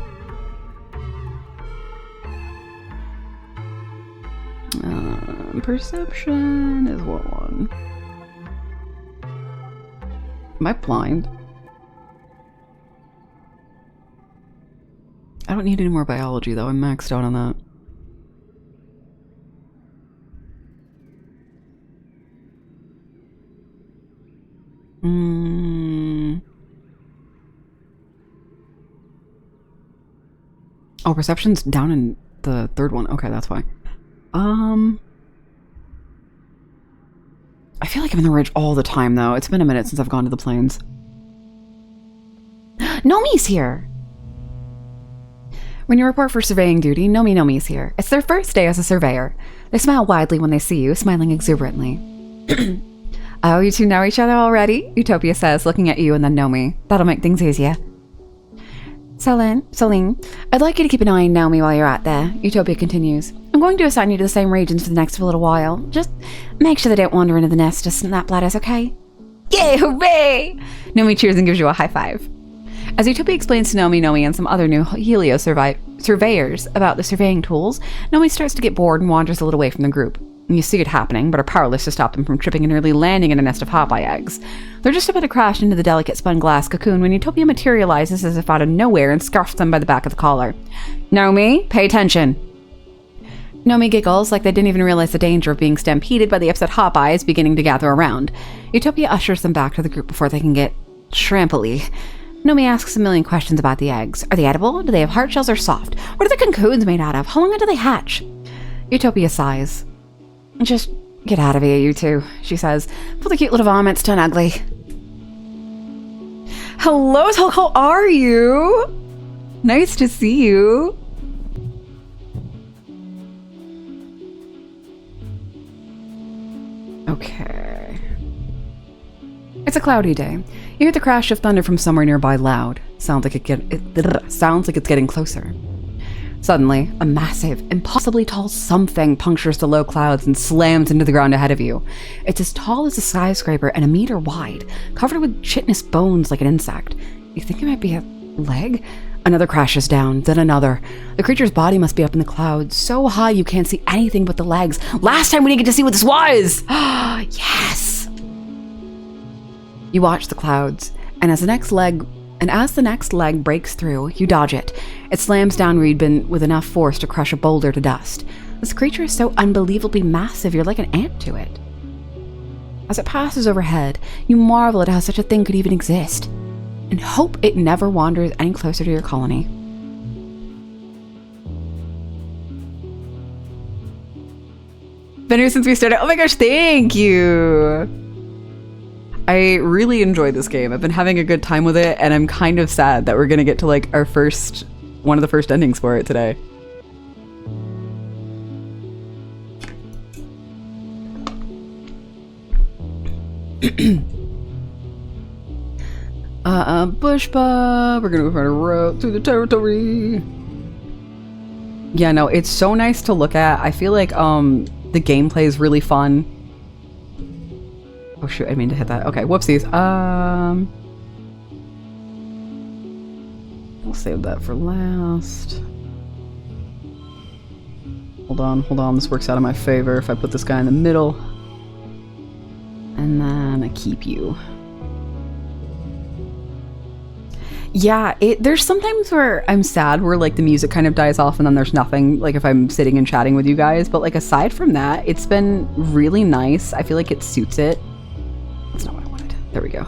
Perception is what one? Am I blind? I don't need any more biology though. I'm maxed out on that. Oh, perception's down in the third one. Okay, that's why. I feel like I'm in the ridge all the time, though. It's been a minute since I've gone to the plains. Nomi's here! When you report for surveying duty, Nomi's here. It's their first day as a surveyor. They smile widely when they see you, smiling exuberantly. Oh, you two know each other already? Utopia says, looking at you and then Nomi. That'll make things easier. Celine, I'd like you to keep an eye on Naomi while you're out there, Utopia continues. I'm going to assign you to the same regions for the next little while. Just make sure they don't wander into the nest of snap bladders, okay? Yay, hooray! Nomi cheers and gives you a high five. As Utopia explains to Nomi and some other new Helio surveyors about the surveying tools, Nomi starts to get bored and wanders a little away from the group. You see it happening, but are powerless to stop them from tripping and nearly landing in a nest of hot-eye eggs. They're just about to crash into the delicate spun glass cocoon when Utopia materializes as if out of nowhere and scarfs them by the back of the collar. Nomi, pay attention. Nomi giggles like they didn't even realize the danger of being stampeded by the upset hot-eyes beginning to gather around. Utopia ushers them back to the group before they can get shrimpily. Nomi asks a million questions about the eggs. Are they edible? Do they have hard shells or soft? What are the cocoons made out of? How long do they hatch? Utopia sighs. Just get out of here, you two, she says. For the cute little vomits turn ugly. Hello, how are you? Nice to see you. Okay. It's a cloudy day. You hear the crash of thunder from somewhere nearby loud. Sounds like it's getting closer. Suddenly, a massive, impossibly tall something punctures the low clouds and slams into the ground ahead of you. It's as tall as a skyscraper and 1 meter wide, covered with chitinous bones like an insect. You think it might be a leg? Another crashes down, then another. The creature's body must be up in the clouds, so high you can't see anything but the legs. Last time we didn't get to see what this was! Yes! You watch the clouds, and as the next leg breaks through, you dodge it. It slams down where you'd been with enough force to crush a boulder to dust. This creature is so unbelievably massive, you're like an ant to it. As it passes overhead, you marvel at how such a thing could even exist, and hope it never wanders any closer to your colony. Been here since we started. Oh my gosh, thank you! I really enjoyed this game. I've been having a good time with it, and I'm kind of sad that we're gonna get to like one of the first endings for it today. Bush Bob, we're gonna go find a road through the territory. Yeah, no, it's so nice to look at. I feel like the gameplay is really fun. Oh shoot, I didn't mean to hit that. Okay, whoopsies. We'll save that for last. Hold on, this works out in my favor if I put this guy in the middle. And then I keep you. Yeah, there's sometimes where I'm sad where like the music kind of dies off and then there's nothing, like if I'm sitting and chatting with you guys, but like aside from that, it's been really nice. I feel like it suits it. That's not what I wanted. There we go.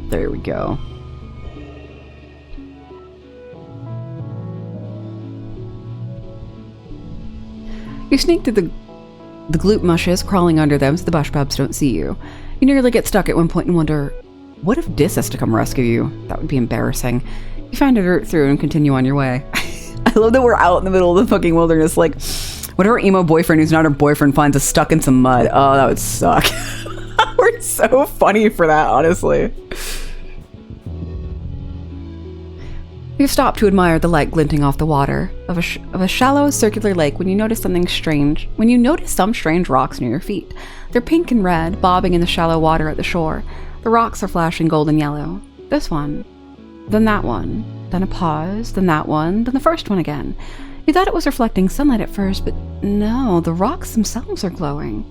There we go. You sneak through the gloop mushes, crawling under them so the bush bubs don't see you. You nearly get stuck at one point and wonder, what if Dis has to come rescue you? That would be embarrassing. You find a route through and continue on your way. I love that we're out in the middle of the fucking wilderness, like, whatever emo boyfriend who's not her boyfriend finds us stuck in some mud. Oh, that would suck. We're so funny for that, honestly. You stop to admire the light glinting off the water of a shallow circular lake when you notice some strange rocks near your feet. They're pink and red, bobbing in the shallow water at the shore. The rocks are flashing golden yellow. This one, then that one, then a pause, then that one, then the first one again. You thought it was reflecting sunlight at first, but no, the rocks themselves are glowing.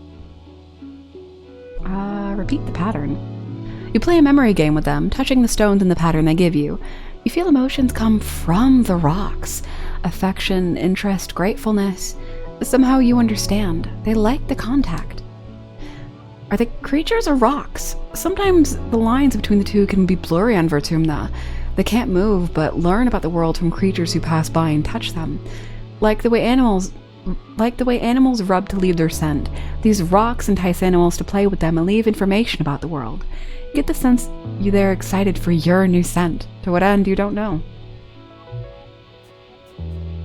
Repeat the pattern. You play a memory game with them, touching the stones in the pattern they give you. You feel emotions come from the rocks. Affection, interest, gratefulness. Somehow you understand. They like the contact. Are they creatures or rocks? Sometimes the lines between the two can be blurry on Vertumna. They can't move, but learn about the world from creatures who pass by and touch them. Like the way animals rub to leave their scent. These rocks entice animals to play with them and leave information about the world. You get the sense they're excited for your new scent. To what end, you don't know.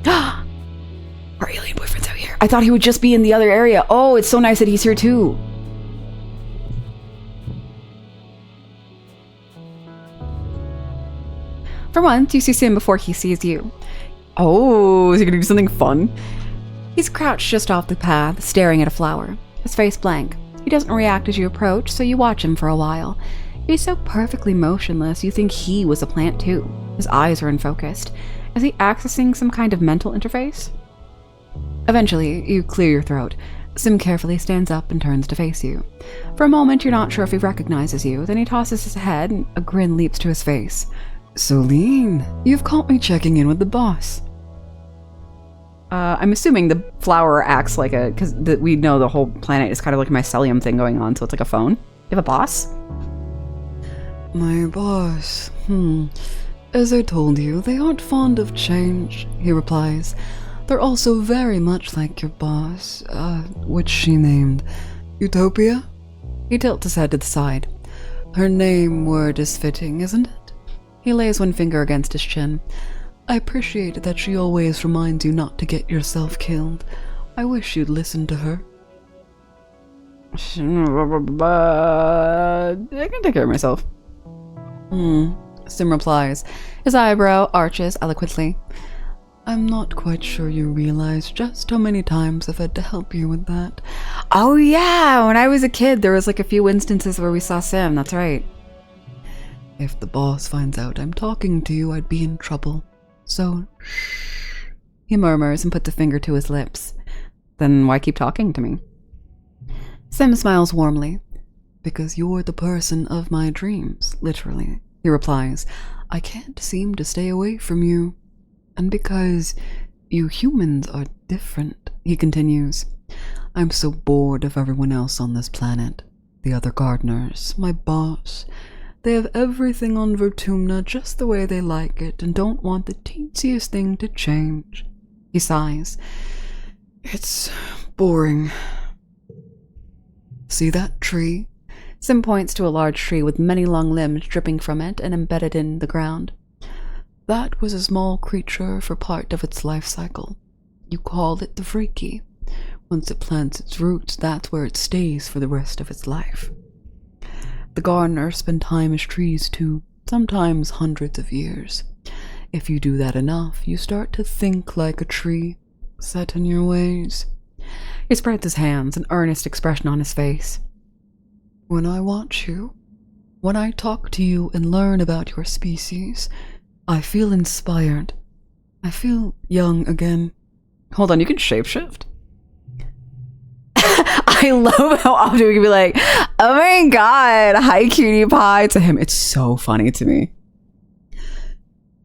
Our alien boyfriend's out here. I thought he would just be in the other area. Oh, it's so nice that he's here too. For once, you see Sim before he sees you. Oh, is he gonna do something fun? He's crouched just off the path, staring at a flower, his face blank. He doesn't react as you approach, so you watch him for a while. He's so perfectly motionless, you think he was a plant too. His eyes are unfocused. Is he accessing some kind of mental interface? Eventually, you clear your throat. Sim carefully stands up and turns to face you. For a moment, you're not sure if he recognizes you, then he tosses his head and a grin leaps to his face. Solene, you've caught me checking in with the boss. I'm assuming the flower acts like a... because we know the whole planet is kind of like a mycelium thing going on, so it's like a phone. You have a boss? My boss, As I told you, they aren't fond of change, he replies. They're also very much like your boss, which she named Utopia? He tilts his head to the side. Her name word is fitting, isn't it? He lays one finger against his chin. I appreciate that she always reminds you not to get yourself killed. I wish you'd listen to her. I can take care of myself. Sim replies. His eyebrow arches eloquently. I'm not quite sure you realize just how many times I've had to help you with that. Oh yeah, when I was a kid, there was like a few instances where we saw Sim, that's right. If the boss finds out I'm talking to you, I'd be in trouble. So, shh. He murmurs and puts a finger to his lips. Then why keep talking to me? Sim smiles warmly. Because you're the person of my dreams, literally, he replies. I can't seem to stay away from you. And because you humans are different, he continues. I'm so bored of everyone else on this planet. The other gardeners, my boss. They have everything on Vertumna just the way they like it and don't want the teensiest thing to change. He sighs. It's boring. See that tree? Sim points to a large tree with many long limbs dripping from it and embedded in the ground. That was a small creature for part of its life cycle. You call it the Freaky. Once it plants its roots, that's where it stays for the rest of its life. The gardeners spend time as trees too, sometimes hundreds of years. If you do that enough, you start to think like a tree, set in your ways. He spreads his hands, an earnest expression on his face. When I watch you, when I talk to you and learn about your species, I feel inspired. I feel young again. Hold on, you can shapeshift? I love how often we can be like, oh my god, hi cutie pie. To him, it's so funny to me.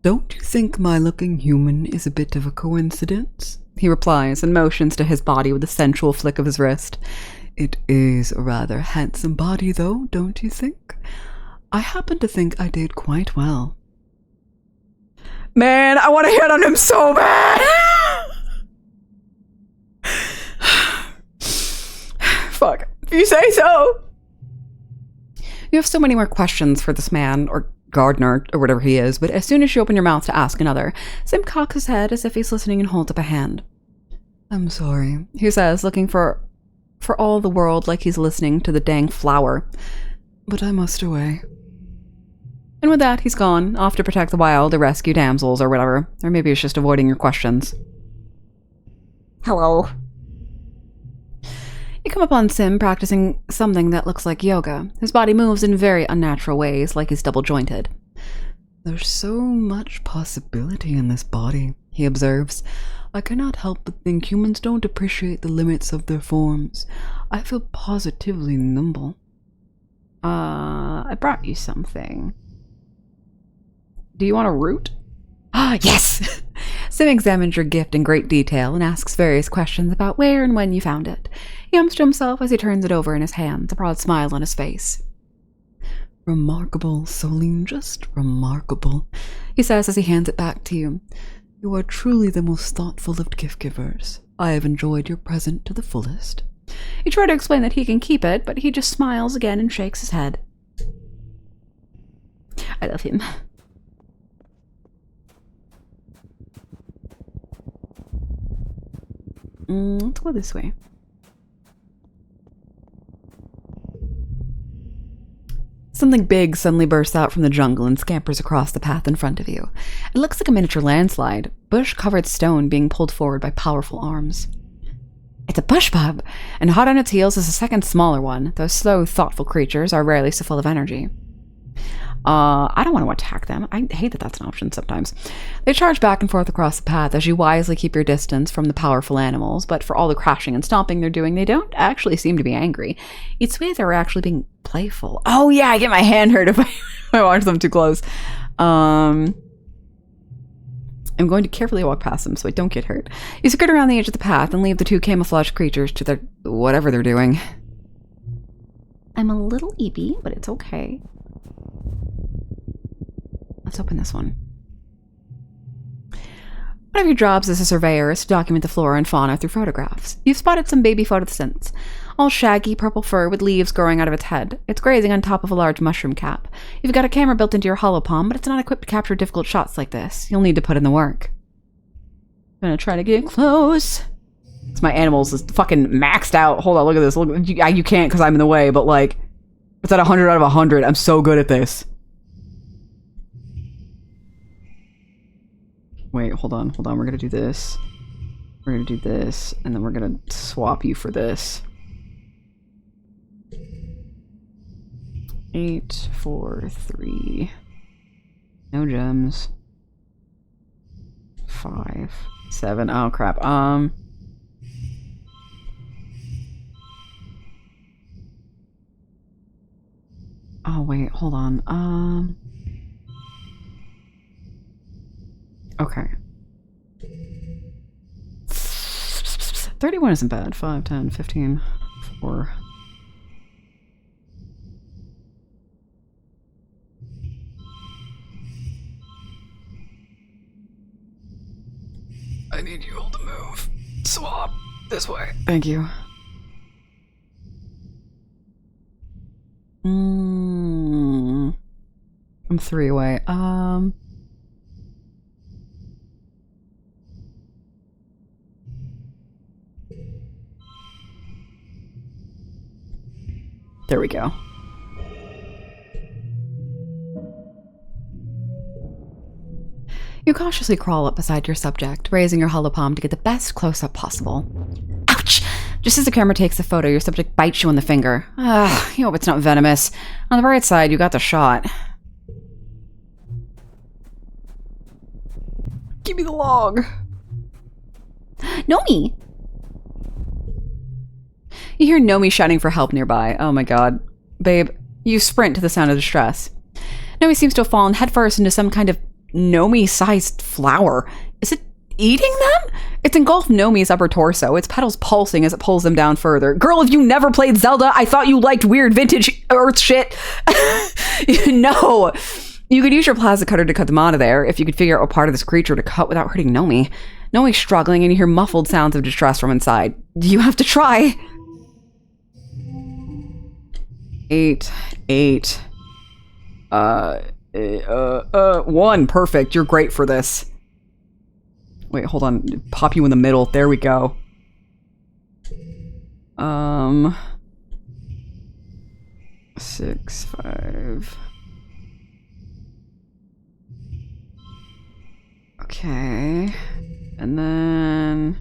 Don't you think my looking human is a bit of a coincidence? He replies and motions to his body with a sensual flick of his wrist. It is a rather handsome body though, don't you think? I happen to think I did quite well. Man, I want to hit on him so bad. Fuck, if you say so. You have so many more questions for this man, or gardener, or whatever he is, but as soon as you open your mouth to ask another, Sim cocks his head as if he's listening and holds up a hand. I'm sorry, he says, looking for all the world like he's listening to the dang flower. But I must away. And with that, he's gone, off to protect the wild or rescue damsels or whatever. Or maybe it's just avoiding your questions. Hello. You come upon Sim practicing something that looks like yoga. His body moves in very unnatural ways, like he's double-jointed. There's so much possibility in this body, he observes. I cannot help but think humans don't appreciate the limits of their forms. I feel positively nimble. I brought you something. Do you want a root? Ah, yes! Sim examines your gift in great detail and asks various questions about where and when you found it. He hums to himself as he turns it over in his hands, a broad smile on his face. Remarkable, Solene, just remarkable, he says as he hands it back to you. You are truly the most thoughtful of gift givers. I have enjoyed your present to the fullest. You try to explain that he can keep it, but he just smiles again and shakes his head. I love him. Let's go this way. Something big suddenly bursts out from the jungle and scampers across the path in front of you. It looks like a miniature landslide, bush-covered stone being pulled forward by powerful arms. It's a bush bub, and hot on its heels is a second smaller one. Those slow, thoughtful creatures are rarely so full of energy. I don't want to attack them. I hate that that's an option sometimes. They charge back and forth across the path as you wisely keep your distance from the powerful animals, but for all the crashing and stomping they're doing, they don't actually seem to be angry. It's weird they're actually being playful. Oh yeah, I get my hand hurt if I watch them too close. I'm going to carefully walk past them so I don't get hurt. You skirt around the edge of the path and leave the two camouflaged creatures to their whatever they're doing. I'm a little eepy, but it's okay. Let's open this one. One of your jobs as a surveyor is to document the flora and fauna through photographs. You've spotted some baby photosynths, all shaggy purple fur with leaves growing out of its head. It's grazing on top of a large mushroom cap. You've got a camera built into your holopalm, but it's not equipped to capture difficult shots like this. You'll need to put in the work. I'm gonna try to get close. My animals is fucking maxed out. Hold on, look at this. Look, you can't because I'm in the way, but like, it's at 100 out of 100. I'm so good at this. Wait, hold on. We're gonna do this. We're gonna do this, and then we're gonna swap you for this. 8, 4, 3. No gems. 5, 7. Oh crap. Oh wait, hold on. Okay. 31 isn't bad. 5, 10, 15, 4. I need you all to move. Swap. This way. Thank you. I'm 3 away. There we go. You cautiously crawl up beside your subject, raising your holopalm to get the best close-up possible. Ouch! Just as the camera takes the photo, your subject bites you on the finger. You hope it's not venomous. On the right side, you got the shot. Give me the log. Nomi! You hear Nomi shouting for help nearby. Oh my god. Babe, you sprint to the sound of distress. Nomi seems to have fallen headfirst into some kind of Nomi-sized flower. Is it eating them? It's engulfed Nomi's upper torso, its petals pulsing as it pulls them down further. Girl, if you never played Zelda, I thought you liked weird vintage Earth shit. No. You could use your plasma cutter to cut them out of there if you could figure out what part of this creature to cut without hurting Nomi. Nomi's struggling and you hear muffled sounds of distress from inside. You have to try. 8, 8. 1. Perfect. You're great for this. Wait, hold on. Pop you in the middle. There we go. 6, 5. Okay. And then...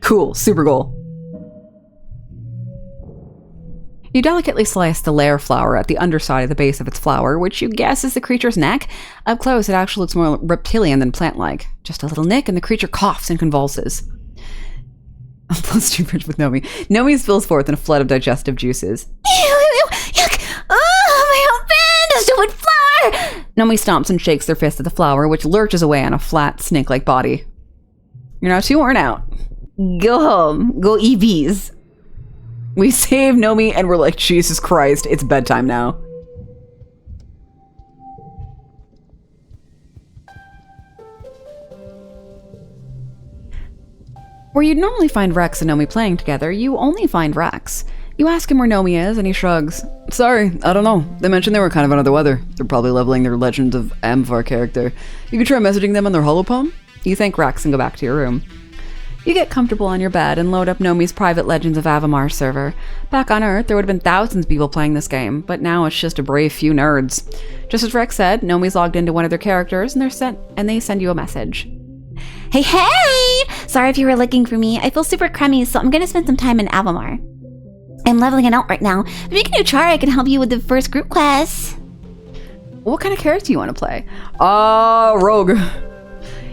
Cool. Super goal. You delicately slice the layer flower at the underside of the base of its flower, which you guess is the creature's neck. Up close, it actually looks more reptilian than plant-like. Just a little nick, and the creature coughs and convulses. Plus 2 bridge with Nomi. Nomi spills forth in a flood of digestive juices. Ew, yuck! Oh, my whole band is doing flower! Nomi stomps and shakes their fist at the flower, which lurches away on a flat, snake-like body. You're not too worn out. Go home. Go eat bees. We save Nomi and we're like, Jesus Christ, it's bedtime now. Where you'd normally find Rex and Nomi playing together, you only find Rex. You ask him where Nomi is and he shrugs. Sorry, I don't know. They mentioned they were kind of under the weather. They're probably leveling their Legend of Amvar character. You could try messaging them on their holopalm? You thank Rex and go back to your room. You get comfortable on your bed and load up Nomi's private Legends of Avamar server. Back on Earth, there would have been thousands of people playing this game, but now it's just a brave few nerds. Just as Rex said, Nomi's logged into one of their characters and they send you a message. Hey, hey! Sorry if you were looking for me. I feel super crummy, so I'm gonna spend some time in Avamar. I'm leveling it out right now. If you can do char, I can help you with the first group class. What kind of character do you want to play? Rogue.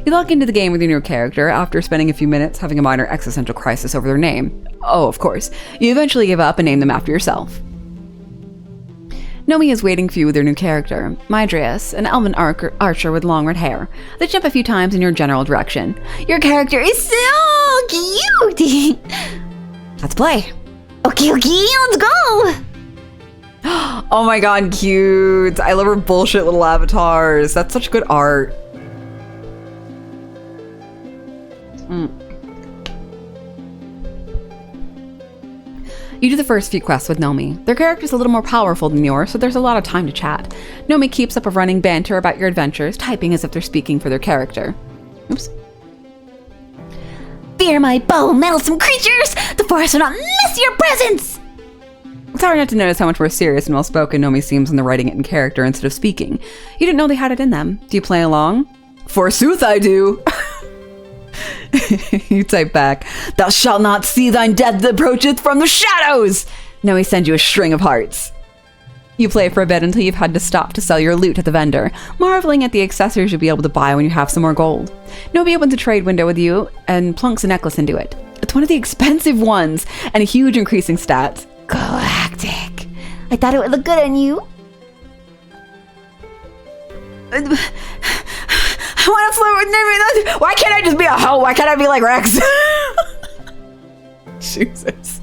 You log into the game with your new character after spending a few minutes having a minor existential crisis over their name. Oh, of course. You eventually give up and name them after yourself. Nomi is waiting for you with their new character, Mydrius, an elven archer with long red hair. They jump a few times in your general direction. Your character is so cute! Let's play. Okay, let's go! Oh my god, cute. I love her bullshit little avatars. That's such good art. You do the first few quests with Nomi. Their character's a little more powerful than yours, so there's a lot of time to chat. Nomi keeps up a running banter about your adventures, typing as if they're speaking for their character. Oops. Fear my bow, meddlesome creatures! The forest will not miss your presence! It's hard not to notice how much more serious and well-spoken Nomi seems when they're writing it in character instead of speaking. You didn't know they had it in them. Do you play along? Forsooth I do! You type back, "Thou shalt not see thine death that approacheth from the shadows!" Nomi sends you a string of hearts. You play for a bit until you've had to stop to sell your loot at the vendor, marveling at the accessories you'll be able to buy when you have some more gold. Nomi opens a trade window with you and plunks a necklace into it. It's one of the expensive ones, and a huge increase in stats. Galactic. I thought it would look good on you. I want to flirt with Nomi. Why can't I just be a hoe? Why can't I be like Rex? Jesus.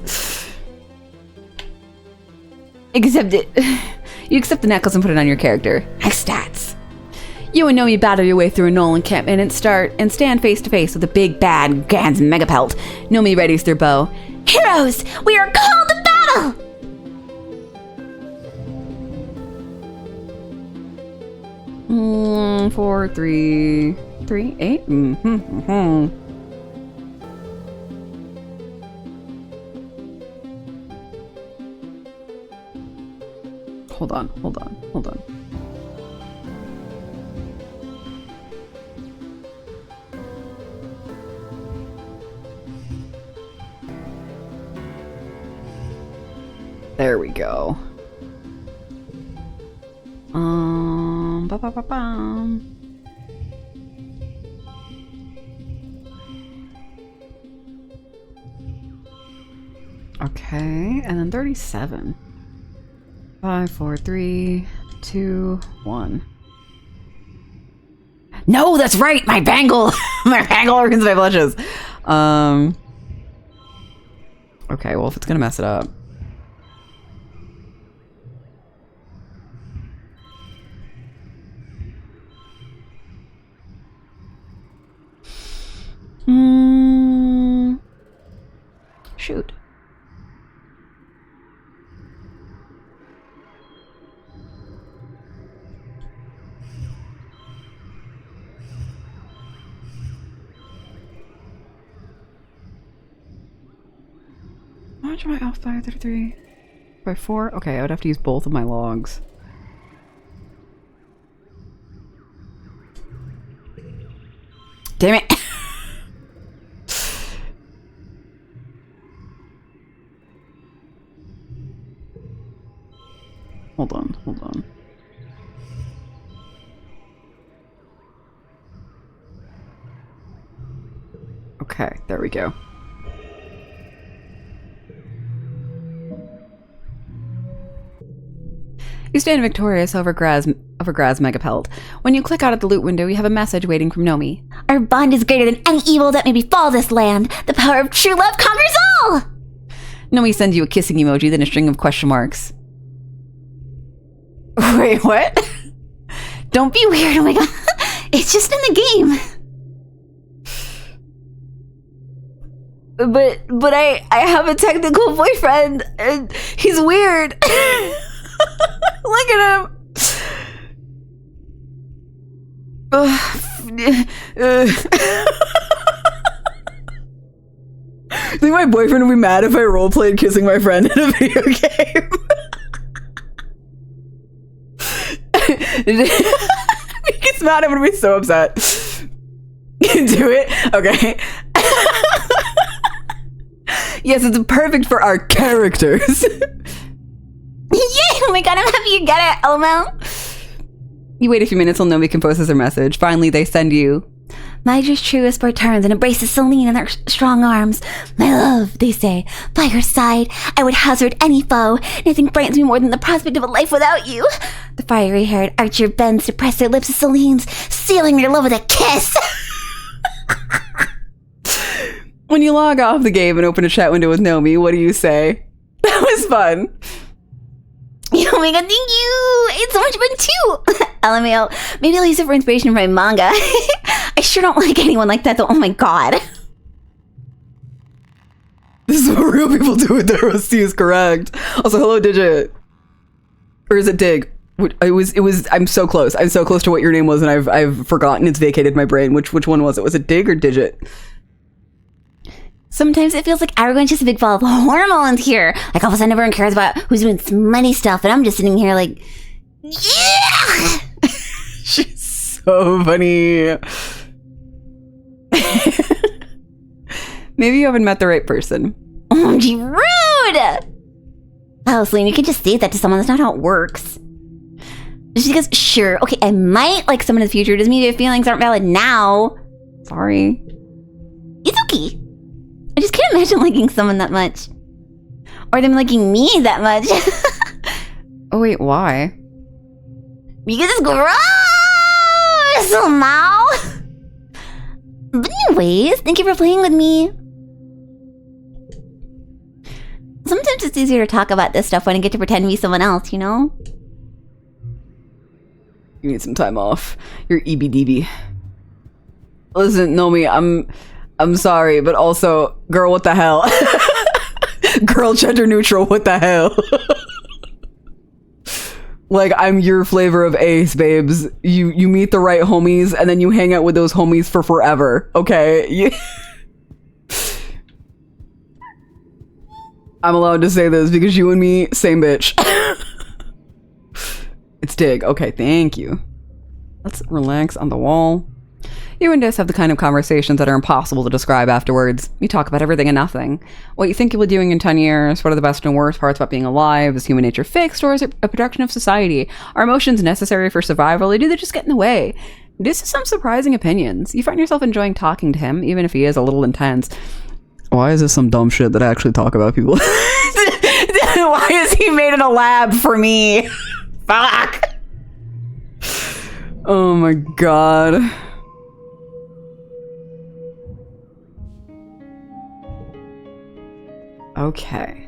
Accept it. You accept the necklace and put it on your character. Nice stats. You and Nomi battle your way through a Nolan encampment and stand face to face with a big bad Gans megapelt. Nomi readies their bow. Heroes, we are called to battle! 4, 3, 3, 8. Hold on. There we go. Ba-ba-ba-bum. Okay, and then 37. 5, 4, 3, 2, 1. No, that's right, my bangle! My bangle ruins my blushes. Okay, well, if it's gonna mess it up. Shoot. How much am I off by? 33? By 4? Okay, I would have to use both of my logs. Damn it. Hold on. Okay, there we go. You stand victorious over Graz megapelt. When you click out at the loot window, you have a message waiting from Nomi. Our bond is greater than any evil that may befall this land. The power of true love conquers all! Nomi sends you a kissing emoji, then a string of question marks. Wait, what? Don't be weird, oh my god. It's just in the game. But I have a technical boyfriend, and he's weird. Look at him. think my boyfriend would be mad if I roleplayed kissing my friend in a video game. If he gets mad, I'm gonna be so upset. Do it? Okay. Yes, it's perfect for our characters. Yeah, oh my god, I'm happy you get it, LML. You wait a few minutes till Nomi composes her message. Finally, they send you. Nigel's truest word turns and embraces Celine in their strong arms. My love, they say, by your side, I would hazard any foe. Nothing frightens me more than the prospect of a life without you. The fiery-haired archer bends to press their lips to Celine's, sealing their love with a kiss. When you log off the game and open a chat window with Nomi, what do you say? That was fun. Oh my god, thank you! It's so much fun too! LMAO. Maybe I'll use it for inspiration for my manga. I sure don't like anyone like that though. Oh my god. This is what real people do with their Rusty is correct. Also, hello, Digit. Or is it Dig? It was, I'm so close. I'm so close to what your name was and I've forgotten. It's vacated my brain. Which one was it? Was it Dig or Digit? Sometimes it feels like everyone's just a big ball of hormones here. Like all of a sudden everyone cares about who's doing smutty stuff and I'm just sitting here like, yeah! She's so funny. Maybe you haven't met the right person. Oh, gee, rude! Oh, Celine, you can just say that to someone. That's not how it works. Just because, sure, okay, I might like someone in the future. Doesn't mean your feelings aren't valid now. Sorry. It's okay. I just can't imagine liking someone that much. Or them liking me that much. Oh, wait, why? Because it's gross somehow. But anyways, thank you for playing with me. Sometimes it's easier to talk about this stuff when I get to pretend to be someone else, you know? You need some time off. You're EBDB. Listen, Nomi, I'm sorry, but also, girl, what the hell? Girl, gender neutral, what the hell? Like, I'm your flavor of ace, babes. You meet the right homies, and then you hang out with those homies for forever, okay? I'm allowed to say this because you and me, same bitch. It's Dig. Okay, thank you. Let's relax on the wall. You and Dis have the kind of conversations that are impossible to describe afterwards. You talk about everything and nothing. What you think you'll be doing in 10 years, what are the best and worst parts about being alive, is human nature fixed, or is it a production of society? Are emotions necessary for survival, or do they just get in the way? Dis has some surprising opinions. You find yourself enjoying talking to him, even if he is a little intense. Why is this some dumb shit that I actually talk about people? Why is he made in a lab for me? Fuck! Oh my god. Okay.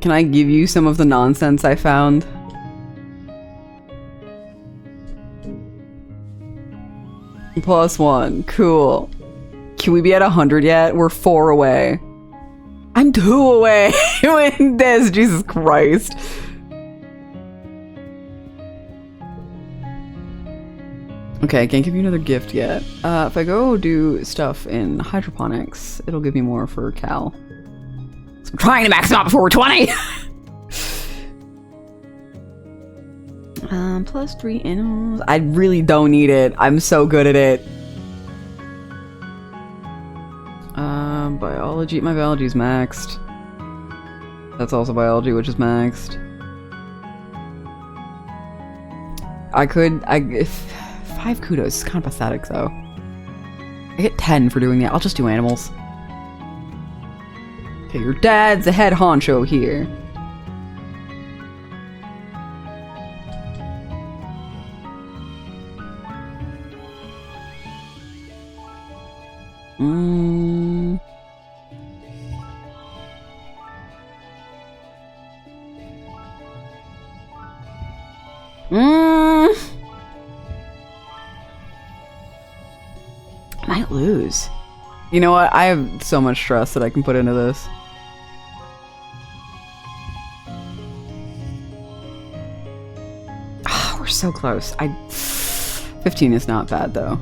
Can I give you some of the nonsense I found? +1. Cool. Can we be at 100 yet? We're 4 away. I'm 2 away with this. Jesus Christ. Okay, I can't give you another gift yet. If I go do stuff in hydroponics, it'll give me more for Cal. So I'm trying to max out before we're 20! +3 animals. I really don't need it. I'm so good at it. Biology. My biology's maxed. That's also biology, which is maxed. If 5 kudos is kind of pathetic, though. I get 10 for doing that. I'll just do animals. Okay, your dad's the head honcho here. Might lose. You know what? I have so much stress that I can put into this. Oh, we're so close. 15 is not bad, though.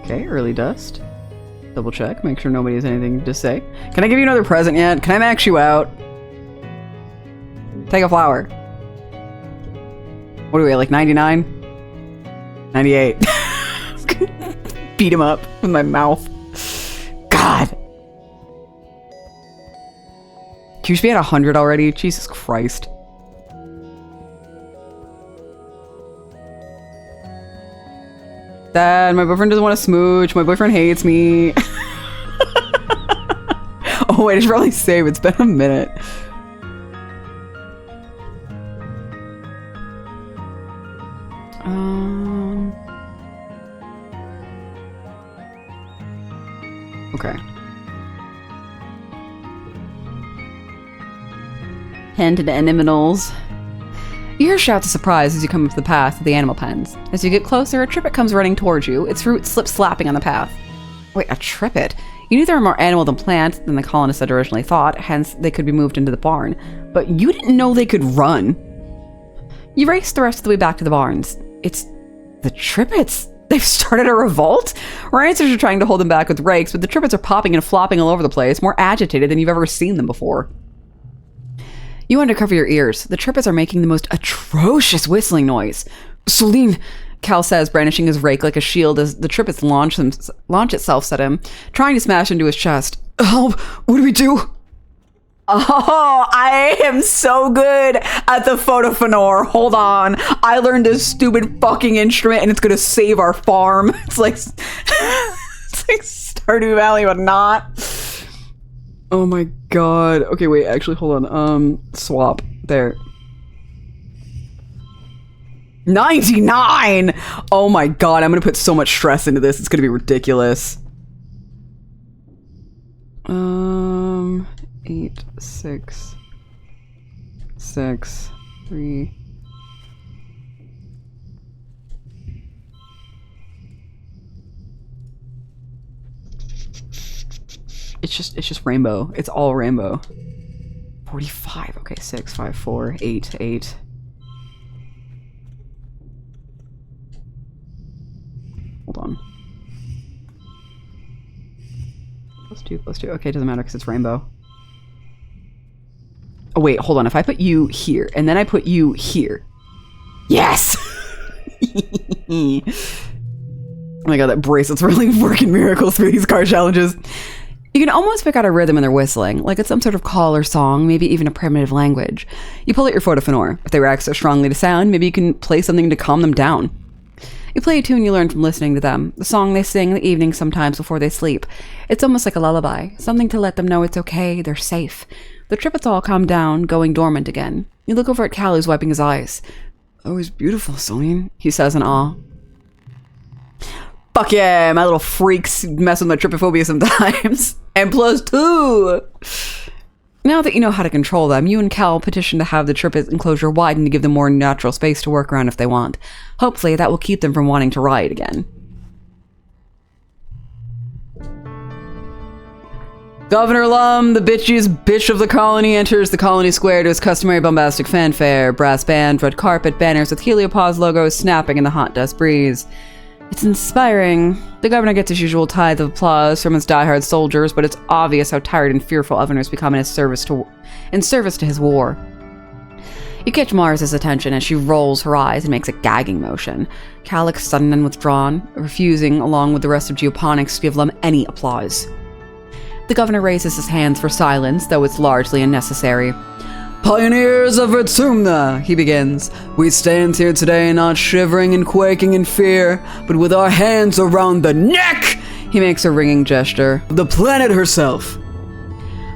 Okay, early dust. Double check, make sure nobody has anything to say. Can I give you another present yet? Can I max you out? Take a flower. What are we at, like 99? 98. Beat him up with my mouth. God. Can you just be at 100 already? Jesus Christ. Dad, my boyfriend doesn't want to smooch. My boyfriend hates me. Oh, wait, I should probably save. It's been a minute. Okay. Hint to animals. You hear shouts of surprise as you come up the path of the animal pens. As you get closer, a trippet comes running towards you, its roots slip slapping on the path. Wait, a trippet? You knew they were more animal than plant than the colonists had originally thought, hence they could be moved into the barn. But you didn't know they could run. You race the rest of the way back to the barns. It's the trippets. They've started a revolt? Rancers are trying to hold them back with rakes, but the trippets are popping and flopping all over the place, more agitated than you've ever seen them before. You undercover your ears. The trippets are making the most atrocious whistling noise. Celine, Cal says, brandishing his rake like a shield as the trippets launch itself at him, trying to smash into his chest. Help! What do we do? Oh, I am so good at the photophonore. Hold on. I learned this stupid fucking instrument and it's gonna save our farm. It's like Stardew Valley, but not. Oh my god. Okay, wait, actually, hold on. Swap. There. 99! Oh my god, I'm gonna put so much stress into this. It's gonna be ridiculous. 8, 6, 6, 3. It's just rainbow. It's all rainbow. 45. Okay, 6, 5, 4, 8, 8. Hold on. +2, +2. Okay, doesn't matter because it's rainbow. Oh, wait, hold on. If I put you here, and then I put you here. Yes! Oh my god, that bracelet's really working miracles for these card challenges. You can almost pick out a rhythm in their whistling, like it's some sort of call or song, maybe even a primitive language. You pull out your photophonore. If they react so strongly to sound, maybe you can play something to calm them down. You play a tune you learn from listening to them, the song they sing in the evening sometimes before they sleep. It's almost like a lullaby, something to let them know it's okay, they're safe. The trippets all calm down, going dormant again. You look over at Cal, who's wiping his eyes. Oh, he's beautiful, Celine, he says in awe. Fuck yeah, my little freaks mess with my trypophobia sometimes. And +2! Now that you know how to control them, you and Cal petition to have the trippet enclosure widened to give them more natural space to work around if they want. Hopefully, that will keep them from wanting to riot again. Governor Lum, the bitchiest bitch of the colony, enters the colony square to his customary bombastic fanfare. Brass band, red carpet, banners with Heliopause logos snapping in the hot dust breeze. It's inspiring. The governor gets his usual tithe of applause from his diehard soldiers, but it's obvious how tired and fearful Evan has become in service to his war. You catch Mars' attention as she rolls her eyes and makes a gagging motion. Cal looks sudden and withdrawn, refusing, along with the rest of Geoponics, to give them any applause. The governor raises his hands for silence, though it's largely unnecessary. Pioneers of Ritsumna, he begins. We stand here today not shivering and quaking in fear, but with our hands around the neck, he makes a ringing gesture, of the planet herself.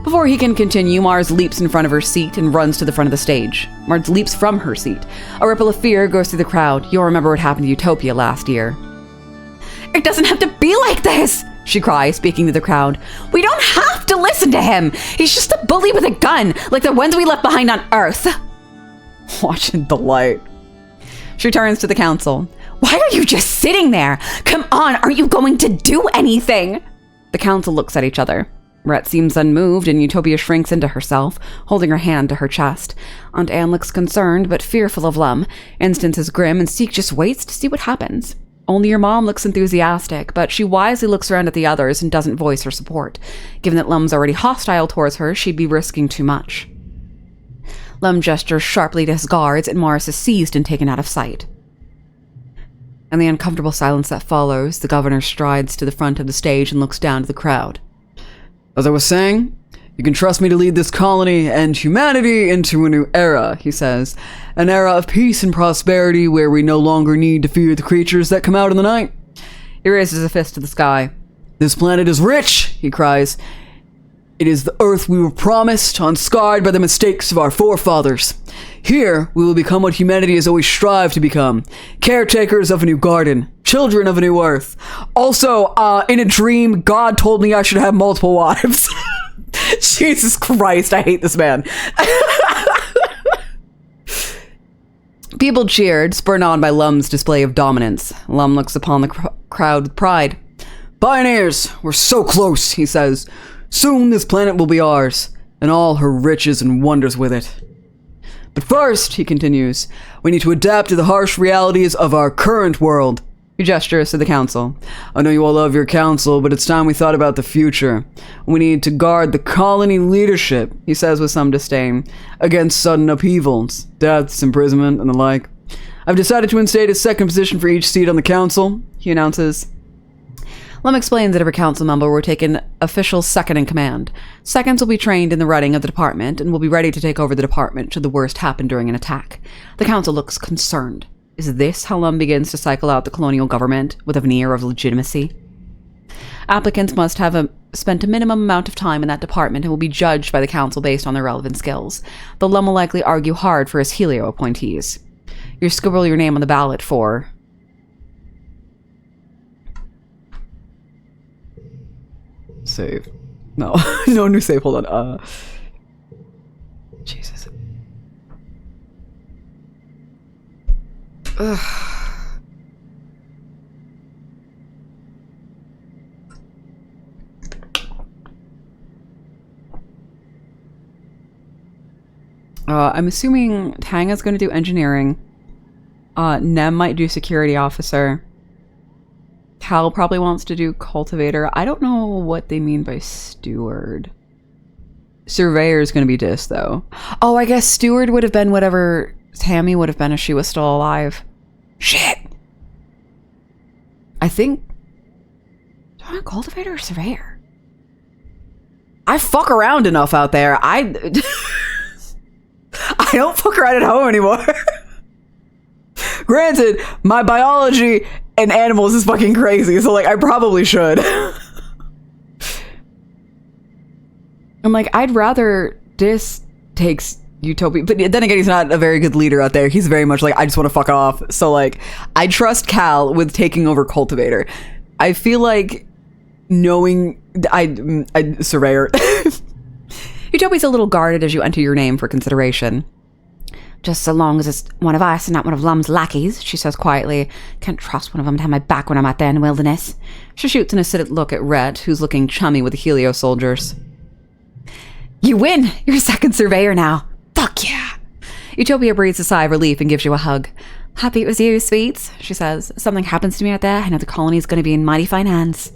Before he can continue, Mars leaps in front of her seat and runs to the front of the stage. Mars leaps from her seat. A ripple of fear goes through the crowd. You'll remember what happened to Utopia last year. It doesn't have to be like this, she cries, speaking to the crowd. We don't have to listen to him. He's just a bully with a gun, like the ones we left behind on Earth. Watch in delight. She turns to the council. Why are you just sitting there? Come on, aren't you going to do anything? The council looks at each other. Rhett seems unmoved, and Utopia shrinks into herself, holding her hand to her chest. Aunt Anne looks concerned, but fearful of Lum. Instance is grim, and Seek just waits to see what happens. Only your mom looks enthusiastic, but she wisely looks around at the others and doesn't voice her support. Given that Lum's already hostile towards her, she'd be risking too much. Lum gestures sharply to his guards, and Morris is seized and taken out of sight. In the uncomfortable silence that follows, the governor strides to the front of the stage and looks down to the crowd. As I was saying, you can trust me to lead this colony and humanity into a new era, he says. An era of peace and prosperity where we no longer need to fear the creatures that come out in the night. He raises a fist to the sky. This planet is rich, he cries. It is the earth we were promised, unscarred by the mistakes of our forefathers. Here, we will become what humanity has always strived to become. Caretakers of a new garden. Children of a new earth. Also, in a dream, God told me I should have multiple wives. Jesus Christ, I hate this man. People cheered, spurred on by Lum's display of dominance. Lum looks upon the crowd with pride. Pioneers, we're so close, he says. Soon this planet will be ours, and all her riches and wonders with it. But first, he continues, we need to adapt to the harsh realities of our current world. He gestures to the council. I know you all love your council, but it's time we thought about the future. We need to guard the colony leadership, he says with some disdain, against sudden upheavals, deaths, imprisonment, and the like. I've decided to instate a second position for each seat on the council, he announces. Lum explains that every council member will take an official second in command. Seconds will be trained in the running of the department and will be ready to take over the department should the worst happen during an attack. The council looks concerned. Is this how Lum begins to cycle out the colonial government with a veneer of legitimacy? Applicants must have spent a minimum amount of time in that department and will be judged by the council based on their relevant skills, though Lum will likely argue hard for his Helio appointees. You scribble your name on the ballot for... Save. No. No new save. Hold on. Jesus. I'm assuming Tanga's going to do engineering. Nem might do security officer. Cal probably wants to do cultivator. I don't know what they mean by steward. Surveyor is going to be dis, though. Oh, I guess steward would have been whatever Tammy would have been if she was still alive. Shit! I think... Do I want cultivator or surveyor? I fuck around enough out there. I don't fuck around at home anymore. Granted, my biology and animals is fucking crazy, so like I probably should. I'm like, I'd rather Dis takes Utopia, but then again, he's not a very good leader out there. He's very much like, I just want to fuck off. So like, I trust Cal with taking over Cultivator. I feel like knowing I Surveyor. Utopia's a little guarded as you enter your name for consideration. Just so long as it's one of us and not one of Lum's lackeys, she says quietly. Can't trust one of them to have my back when I'm out there in the wilderness. She shoots an acidic look at Red, who's looking chummy with the Helio soldiers. You win! You're second surveyor now. Fuck yeah! Utopia breathes a sigh of relief and gives you a hug. Happy it was you, sweets, she says. If something happens to me out there, I know the colony's going to be in mighty fine hands.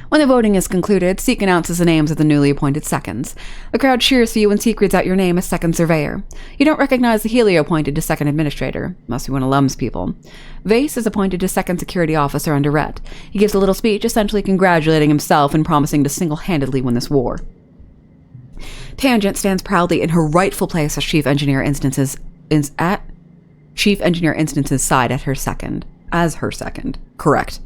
When the voting is concluded, Seek announces the names of the newly appointed seconds. The crowd cheers for you when Seek reads out your name as second surveyor. You don't recognize the Helio appointed to second administrator. Must be one of Lum's people. Vase is appointed to second security officer under Rhett. He gives a little speech essentially congratulating himself and promising to single-handedly win this war. Tangent stands proudly in her rightful place as Chief Engineer Instance's side at her second. As her second. Correct.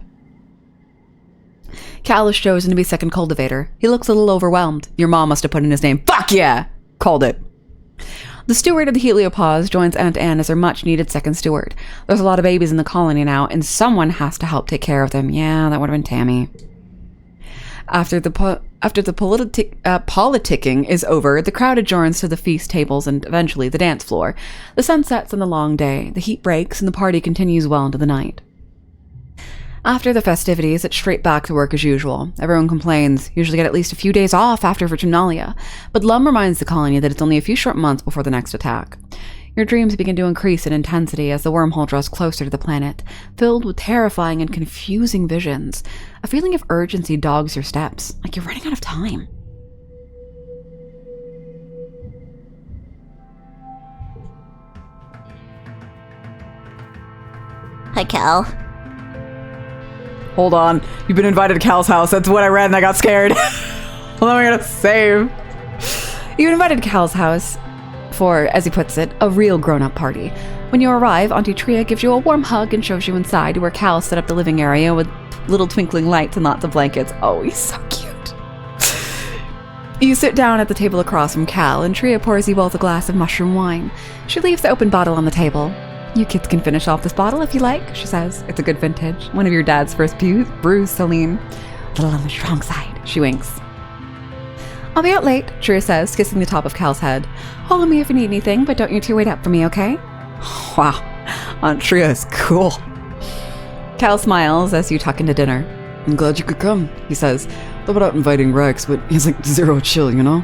Cal is chosen to be second cultivator. He looks a little overwhelmed. Your mom must have put in his name. Fuck yeah! Called it. The steward of the Heliopause joins Aunt Anne as her much-needed second steward. There's a lot of babies in the colony now, and someone has to help take care of them. Yeah, that would have been Tammy. After the politicking is over, the crowd adjourns to the feast tables and eventually the dance floor. The sun sets on the long day, the heat breaks, and the party continues well into the night. After the festivities, it's straight back to work as usual. Everyone complains, usually get at least a few days off after Virtunalia, but Lum reminds the colony that it's only a few short months before the next attack. Your dreams begin to increase in intensity as the wormhole draws closer to the planet, filled with terrifying and confusing visions. A feeling of urgency dogs your steps, like you're running out of time. Hi, Cal. Hold on. You've been invited to Cal's house. That's what I read and I got scared. Hold on, I gotta save. You're invited to Cal's house for, as he puts it, a real grown-up party. When you arrive, Auntie Tria gives you a warm hug and shows you inside, where Cal set up the living area with little twinkling lights and lots of blankets. Oh, he's so cute. You sit down at the table across from Cal, and Tria pours you both a glass of mushroom wine. She leaves the open bottle on the table. You kids can finish off this bottle if you like, she says. It's a good vintage. One of your dad's first brews, Celine. A little on the strong side, she winks. I'll be out late, Tria says, kissing the top of Cal's head. Follow me if you need anything, but don't you two wait up for me, okay? Wow, Aunt Tria is cool. Cal smiles as you tuck into dinner. I'm glad you could come, he says. Thought about inviting Rex, but he's like zero chill, you know?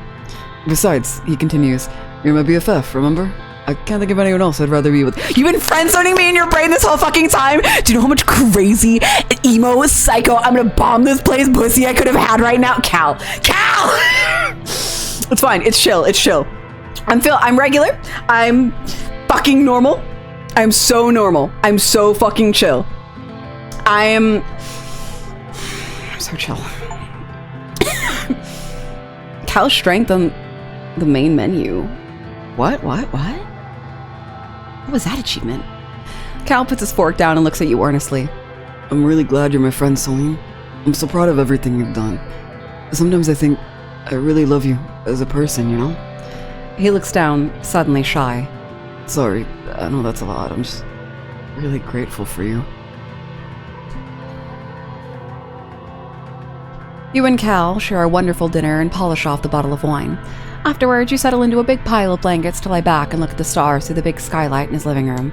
Besides, he continues, you're my BFF, remember? I can't think of anyone else I'd rather be with. You've been friend-zoning me in your brain this whole fucking time? Do you know how much crazy, emo, psycho, I'm gonna bomb this place pussy I could have had right now? Cal! It's fine, it's chill, it's chill. I'm regular, I'm fucking normal. I'm so normal. I'm so fucking chill. I'm so chill. Cal's strength on the main menu. What? What was that achievement? Cal puts his fork down and looks at you earnestly. I'm really glad you're my friend, Celine. I'm so proud of everything you've done. Sometimes I think I really love you as a person, you know? He looks down, suddenly shy. Sorry, I know that's a lot. I'm just really grateful for you. You and Cal share a wonderful dinner and polish off the bottle of wine. Afterwards, you settle into a big pile of blankets to lie back and look at the stars through the big skylight in his living room.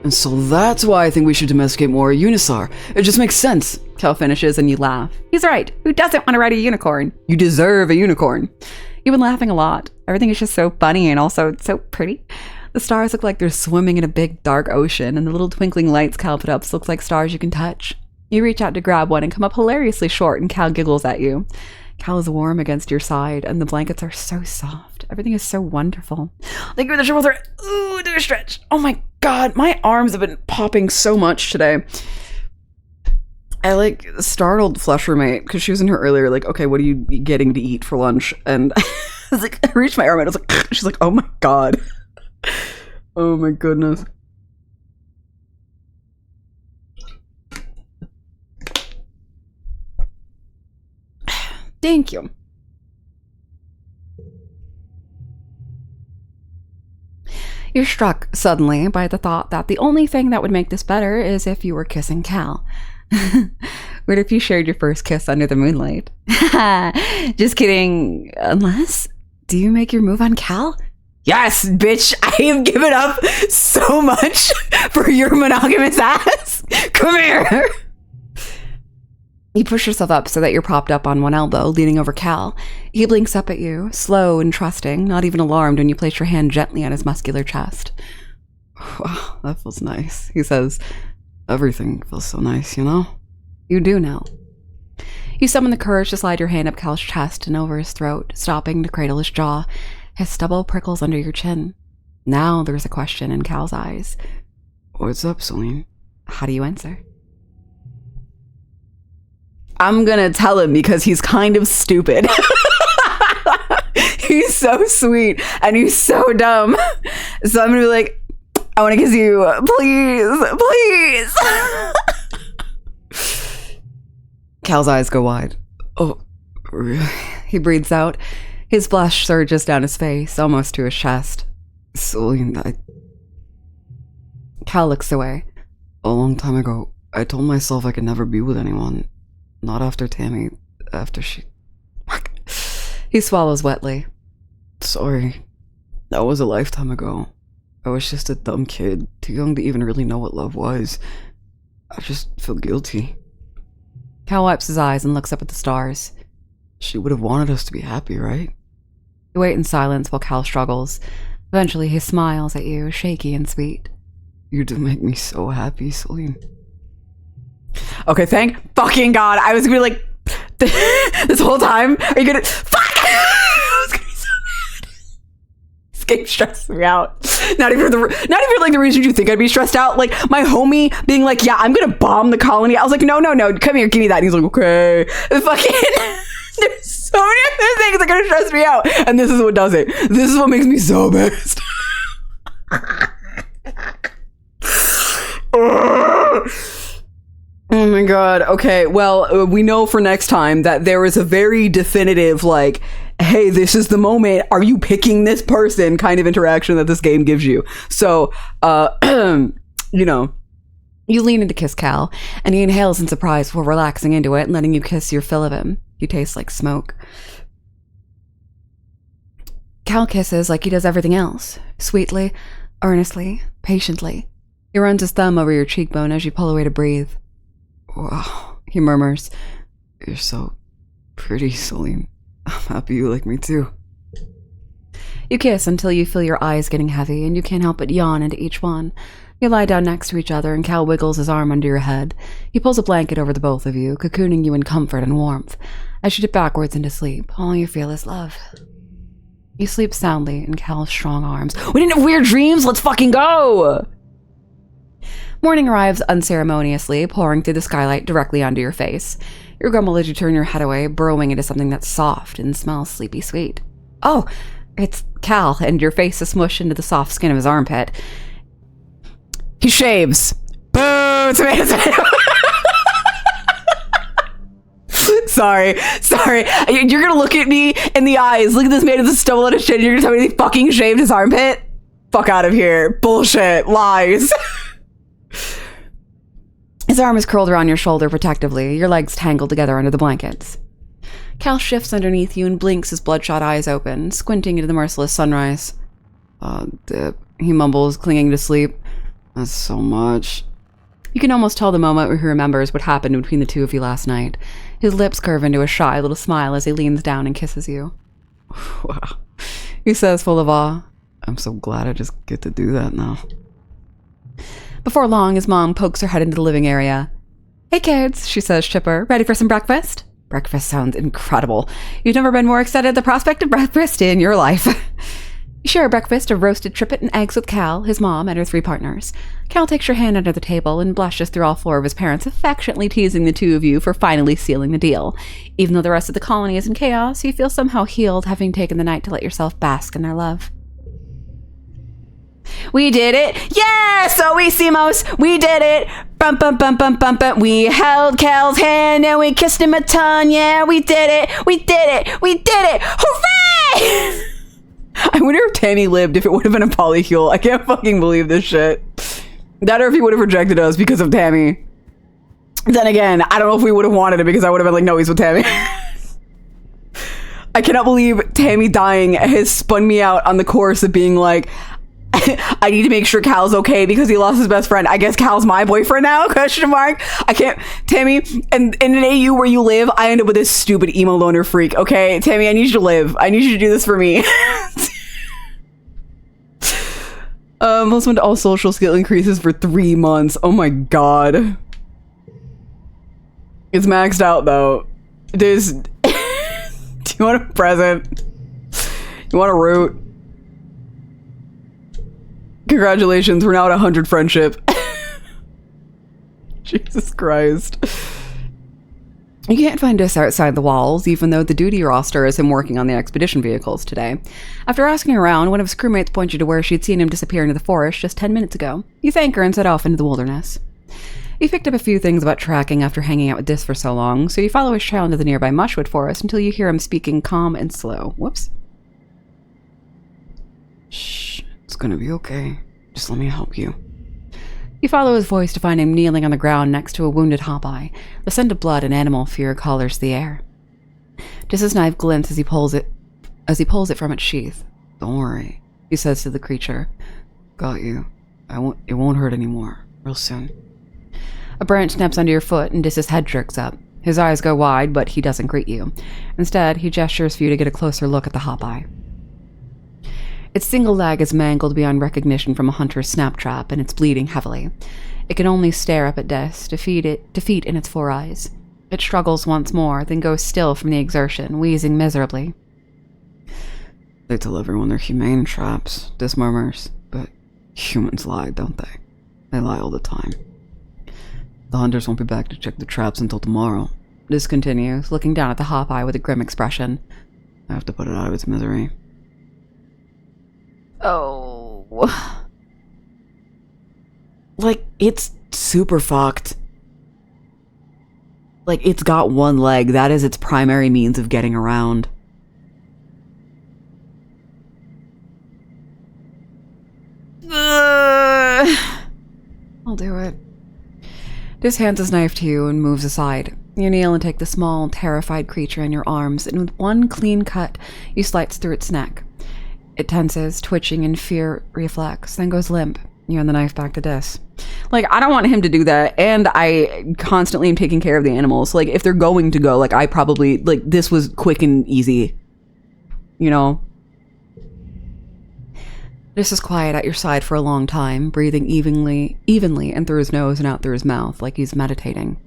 And so that's why I think we should domesticate more Unisar. It just makes sense. Cal finishes and you laugh. He's right. Who doesn't want to ride a unicorn? You deserve a unicorn. You've been laughing a lot. Everything is just so funny and also so pretty. The stars look like they're swimming in a big dark ocean, and the little twinkling lights Cal put up look like stars you can touch. You reach out to grab one and come up hilariously short, and Cal giggles at you. Cal is warm against your side, and the blankets are so soft. Everything is so wonderful. Thank you for the shoulder. Ooh, do a stretch. Oh my god, my arms have been popping so much today. I startled Flesh Roommate because she was in here earlier, okay, what are you getting to eat for lunch? And I was I reached my arm and I was she's like, oh my god. Oh my goodness. Thank you. You're struck suddenly by the thought that the only thing that would make this better is if you were kissing Cal. What if you shared your first kiss under the moonlight? Just kidding. Unless, do you make your move on Cal? Yes, bitch, I have given up so much for your monogamous ass. Come here. You push yourself up so that you're propped up on one elbow, leaning over Cal. He blinks up at you, slow and trusting, not even alarmed when you place your hand gently on his muscular chest. Wow, that feels nice, he says. Everything feels so nice, you know? You do know. You summon the courage to slide your hand up Cal's chest and over his throat, stopping to cradle his jaw. His stubble prickles under your chin. Now there's a question in Cal's eyes. What's up, Celine? How do you answer? I'm gonna tell him because he's kind of stupid. He's so sweet and he's so dumb. So I'm gonna be like, I wanna kiss you, please, please. Cal's eyes go wide. Oh, really? He breathes out. His blush surges down his face, almost to his chest. Celine, Cal looks away. A long time ago, I told myself I could never be with anyone. Not after Tammy, after she... He swallows wetly. Sorry. That was a lifetime ago. I was just a dumb kid, too young to even really know what love was. I just feel guilty. Cal wipes his eyes and looks up at the stars. She would have wanted us to be happy, right? You wait in silence while Cal struggles. Eventually, he smiles at you, shaky and sweet. You do make me so happy, Celine. Okay, thank fucking God. I was gonna be like, this whole time, are you gonna... Fuck! I was gonna be so mad. This game stressed me out. Not even like the reason you think I'd be stressed out. Like, my homie being like, yeah, I'm gonna bomb the colony. I was like, no, come here, give me that. And he's like, okay. And fucking... There's so many other things that are gonna stress me out. And this is what does it. This is what makes me so pissed. Oh my God. Okay, well, we know for next time that there is a very definitive, like, hey, this is the moment. Are you picking this person kind of interaction that this game gives you? So, you know, you lean in to kiss Cal, and he inhales in surprise before relaxing into it and letting you kiss your fill of him. You taste like smoke. Cal kisses like he does everything else, sweetly, earnestly, patiently. He runs his thumb over your cheekbone as you pull away to breathe. Wow, he murmurs. You're so pretty, Celine. I'm happy you like me too. You kiss until you feel your eyes getting heavy and you can't help but yawn into each one. You lie down next to each other and Cal wiggles his arm under your head. He pulls a blanket over the both of you, cocooning you in comfort and warmth. As you dip backwards into sleep, all you feel is love. You sleep soundly in Cal's strong arms. We didn't have weird dreams! Let's fucking go! Morning arrives unceremoniously, pouring through the skylight directly onto your face. You grumble as you turn your head away, burrowing into something that's soft and smells sleepy sweet. Oh, it's Cal, and your face is smushed into the soft skin of his armpit. He shaves. Boo! Tomato. Sorry. You're gonna look at me in the eyes. Look at this man with a stubble on his chin. You're gonna tell me he fucking shaved his armpit? Fuck out of here. Bullshit. Lies. His arm is curled around your shoulder protectively, your legs tangled together under the blankets. Cal shifts underneath you and blinks his bloodshot eyes open, squinting into the merciless sunrise. Dip, he mumbles, clinging to sleep. That's so much. You can almost tell the moment where he remembers what happened between the two of you last night. His lips curve into a shy little smile as he leans down and kisses you. Wow, he says, full of awe. I'm so glad I just get to do that now. Before long, his mom pokes her head into the living area. Hey kids, she says chipper. Ready for some breakfast? Breakfast sounds incredible. You've never been more excited at the prospect of breakfast in your life. You share a breakfast of roasted trippet and eggs with Cal, his mom, and her 3 partners. Cal takes your hand under the table and blushes through all 4 of his parents, affectionately teasing the 2 of you for finally sealing the deal. Even though the rest of the colony is in chaos, you feel somehow healed, having taken the night to let yourself bask in their love. We did it! Yes! Oisimos! We did it! Bum bum bum bum bum bum. We held Cal's hand and we kissed him a ton. Yeah, we did it! We did it! We did it! Hooray! I wonder if Tammy lived, if it would have been a polycule. I can't fucking believe this shit. That or if he would have rejected us because of Tammy. Then again, I don't know if we would have wanted it because I would have been like, no, he's with Tammy. I cannot believe Tammy dying has spun me out on the course of being like, I need to make sure Cal's okay because he lost his best friend. I guess Cal's my boyfriend now? Question mark. I can't. Tammy, and in an AU where you live, I end up with this stupid emo loner freak. Okay, Tammy, I need you to live. I need you to do this for me. Most went to all social skill increases for 3 months. Oh my god. It's maxed out though. There's. Do you want a present? You want a root? Congratulations, we're now at 100 friendship. Jesus Christ. You can't find us outside the walls, even though the duty roster is him working on the expedition vehicles today. After asking around, one of his crewmates pointed you to where she'd seen him disappear into the forest just 10 minutes ago. You thank her and set off into the wilderness. You picked up a few things about tracking after hanging out with Dis for so long, so you follow his trail into the nearby mushwood forest until you hear him speaking calm and slow. Whoops. Shh, it's gonna be okay. Just let me help you. You follow his voice to find him kneeling on the ground next to a wounded hawkeye. The scent of blood and animal fear colors the air. Just his knife glints as he pulls it from its sheath. Don't worry, he says to the creature. Got you. It won't hurt anymore. Real soon. A branch snaps under your foot and Dis's head jerks up. His eyes go wide, but he doesn't greet you. Instead, he gestures for you to get a closer look at the hawkeye. Its single leg is mangled beyond recognition from a hunter's snap trap, and it's bleeding heavily. It can only stare up at Des, defeat in its 4 eyes. It struggles once more, then goes still from the exertion, wheezing miserably. They tell everyone they're humane traps, Dis murmurs, but humans lie, don't they? They lie all the time. The hunters won't be back to check the traps until tomorrow. Dis continues, looking down at the hop eye with a grim expression. I have to put it out of its misery. Oh. Like, it's super fucked. Like, it's got one leg. That is its primary means of getting around. I'll do it. Dis hands his knife to you and moves aside. You kneel and take the small, terrified creature in your arms, and with one clean cut, you slice through its neck. It tenses, twitching in fear reflex, then goes limp. You hand the knife back to Dis. Like, I don't want him to do that, and I constantly am taking care of the animals. Like, if they're going to go, like, I probably, like, this was quick and easy. You know? Dis is quiet at your side for a long time, breathing evenly in through his nose and out through his mouth, like he's meditating.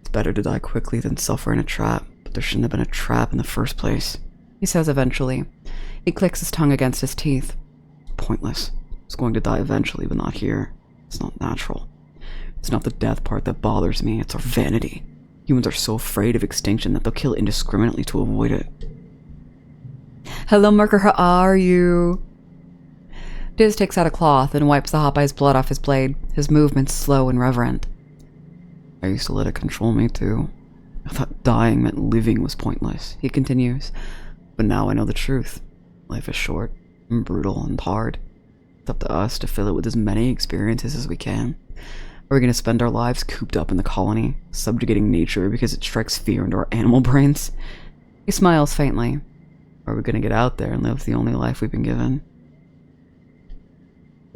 It's better to die quickly than suffer in a trap, but there shouldn't have been a trap in the first place, He says eventually. He clicks his tongue against his teeth. Pointless. It's going to die eventually, but not here. It's not natural. It's not the death part that bothers me, it's our vanity. Humans are so afraid of extinction that they'll kill indiscriminately to avoid it. Hello, Marker, how are you? Diz takes out a cloth and wipes the hop eye's blood off his blade, his movements slow and reverent. I used to let it control me too. I thought dying meant living was pointless, he continues. But now I know the truth. Life is short and brutal and hard. It's up to us to fill it with as many experiences as we can. Are we going to spend our lives cooped up in the colony, subjugating nature because it strikes fear into our animal brains? He smiles faintly. Or are we going to get out there and live the only life we've been given?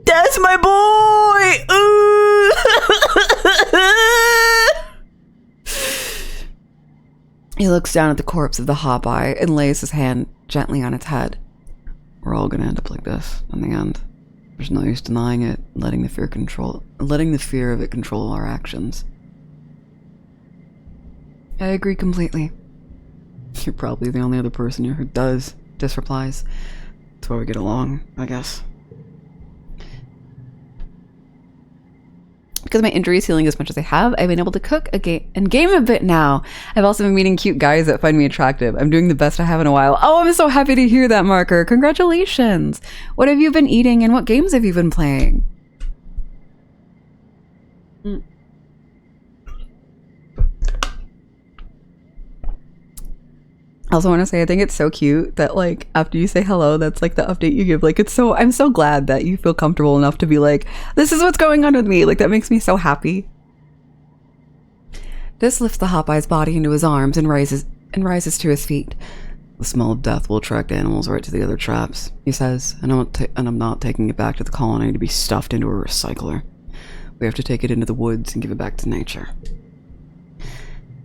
That's my boy! He looks down at the corpse of the hop eye and lays his hand gently on its head. We're all going to end up like this in the end. There's no use denying it, letting the fear of it control our actions. I agree completely. You're probably the only other person here who does, Dis replies. That's why we get along, I guess. Because my injury is healing as much as I have, I've been able to cook and game a bit now. I've also been meeting cute guys that find me attractive. I'm doing the best I have in a while. Oh, I'm so happy to hear that, Marker. Congratulations. What have you been eating and what games have you been playing? I also want to say I think it's so cute that, like, after you say hello, that's like the update you give. Like, I'm so glad that you feel comfortable enough to be like, this is what's going on with me. Like, that makes me so happy. This lifts the hop eye's body into his arms and rises to his feet. The smell of death will attract animals right to the other traps, he says, and I'm not taking it back to the colony to be stuffed into a recycler. We have to take it into the woods and give it back to nature.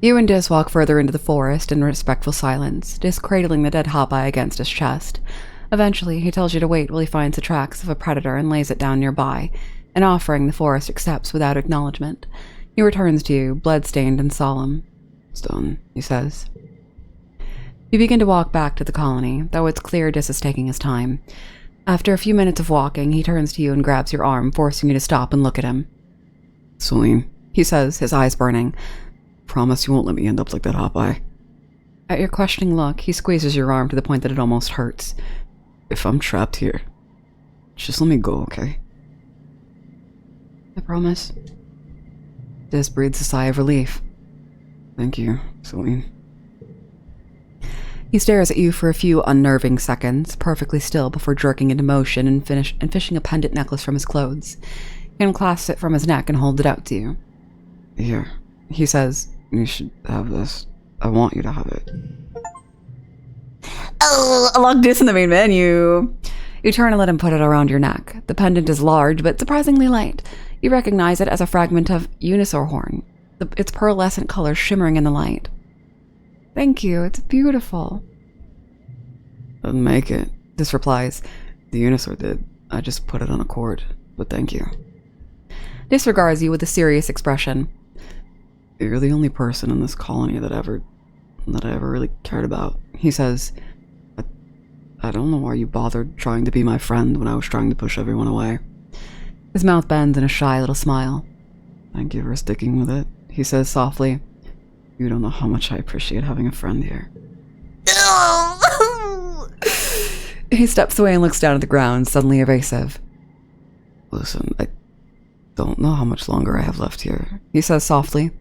You and Dis walk further into the forest in respectful silence, Dis cradling the dead hop eye against his chest. Eventually, he tells you to wait while he finds the tracks of a predator and lays it down nearby, an offering the forest accepts without acknowledgement. He returns to you, blood-stained and solemn. It's done, he says. You begin to walk back to the colony, though it's clear Dis is taking his time. After a few minutes of walking, he turns to you and grabs your arm, forcing you to stop and look at him. Celine, he says, his eyes burning. Promise you won't let me end up like that hop eye. At your questioning look, he squeezes your arm to the point that it almost hurts. If I'm trapped here, just let me go, okay? I promise. Dis breathes a sigh of relief. Thank you, Celine. He stares at you for a few unnerving seconds, perfectly still before jerking into motion and fishing a pendant necklace from his clothes. He unclasps it from his neck and holds it out to you. Here, he says. You should have this. I want you to have it. Oh, unlock Dis in the main menu. You turn and let him put it around your neck. The pendant is large, but surprisingly light. You recognize it as a fragment of unicorn horn, its pearlescent color shimmering in the light. Thank you, it's beautiful. Then make it. This replies, the Unisaur did. I just put it on a cord, but thank you. This regards you with a serious expression. You're the only person in this colony that I ever really cared about. He says, I don't know why you bothered trying to be my friend when I was trying to push everyone away. His mouth bends in a shy little smile. Thank you for sticking with it, he says softly. You don't know how much I appreciate having a friend here. He steps away and looks down at the ground, suddenly evasive. Listen, I don't know how much longer I have left here, he says softly.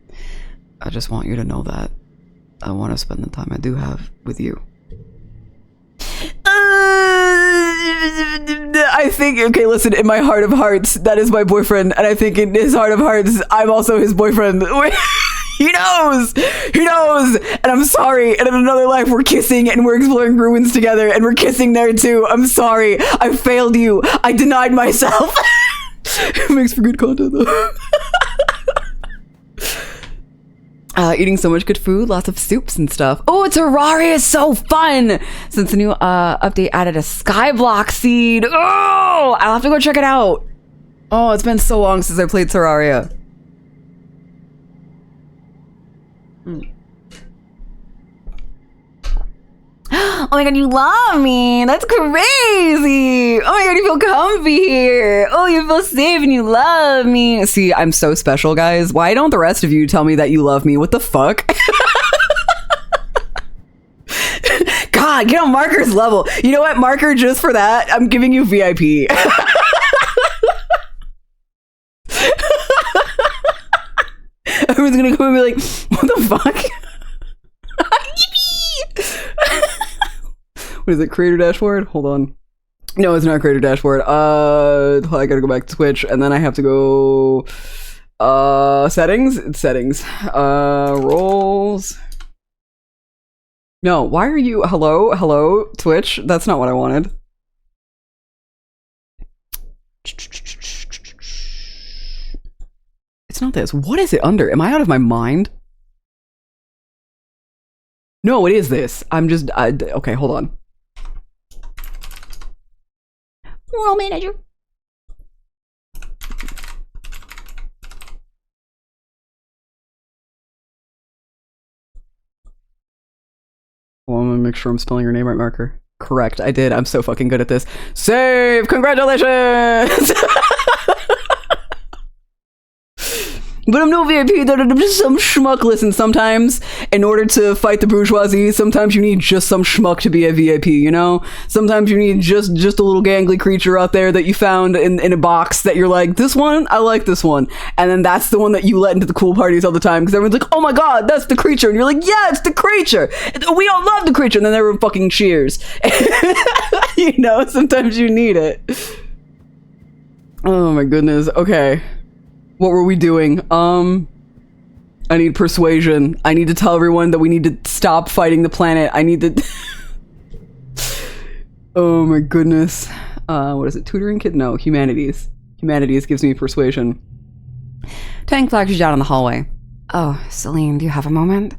I just want you to know that I want to spend the time I do have with you. I think, okay, listen, in my heart of hearts, that is my boyfriend, and I think in his heart of hearts, I'm also his boyfriend. He knows! He knows! And I'm sorry, and in another life, we're kissing, and we're exploring ruins together, and we're kissing there too. I'm sorry. I failed you. I denied myself. It makes for good content, though. Eating so much good food, lots of soups and stuff. Oh, Terraria is so fun! Since the new update added a skyblock seed. Oh, I'll have to go check it out. Oh, it's been so long since I played Terraria. Oh my god, you love me. That's crazy. Oh my god, you feel comfy here. Oh, you feel safe and you love me. See, I'm so special, guys. Why don't the rest of you tell me that you love me? What the fuck? God, get on Marker's level. You know what, Marker, just for that, I'm giving you VIP. Everyone's gonna come and be like, what the fuck? What is it, creator dashboard? Hold on. No, it's not creator dashboard. I gotta go back to Twitch, and then I have to go settings. It's settings. Roles. No, why are you hello, Twitch? That's not what I wanted. It's not this. What is it under? Am I out of my mind? No, it is this. Okay, hold on. Role manager. Well, I'm gonna make sure I'm spelling your name right, Marker. Correct, I did. I'm so fucking good at this. Save! Congratulations! But I'm no VIP, I'm just some schmuck. Listen, sometimes, in order to fight the bourgeoisie, sometimes you need just some schmuck to be a VIP, you know? Sometimes you need just a little gangly creature out there that you found in a box that you're like, this one? I like this one. And then that's the one that you let into the cool parties all the time, because everyone's like, oh my god, that's the creature. And you're like, yeah, it's the creature! We all love the creature! And then everyone fucking cheers. You know, sometimes you need it. Oh my goodness, okay. What were we doing? I need persuasion. I need to tell everyone that we need to stop fighting the planet. I need to... Oh my goodness. What is it? Tutoring kid? No, humanities. Humanities gives me persuasion. Tank flags you down in the hallway. Oh, Celine, do you have a moment?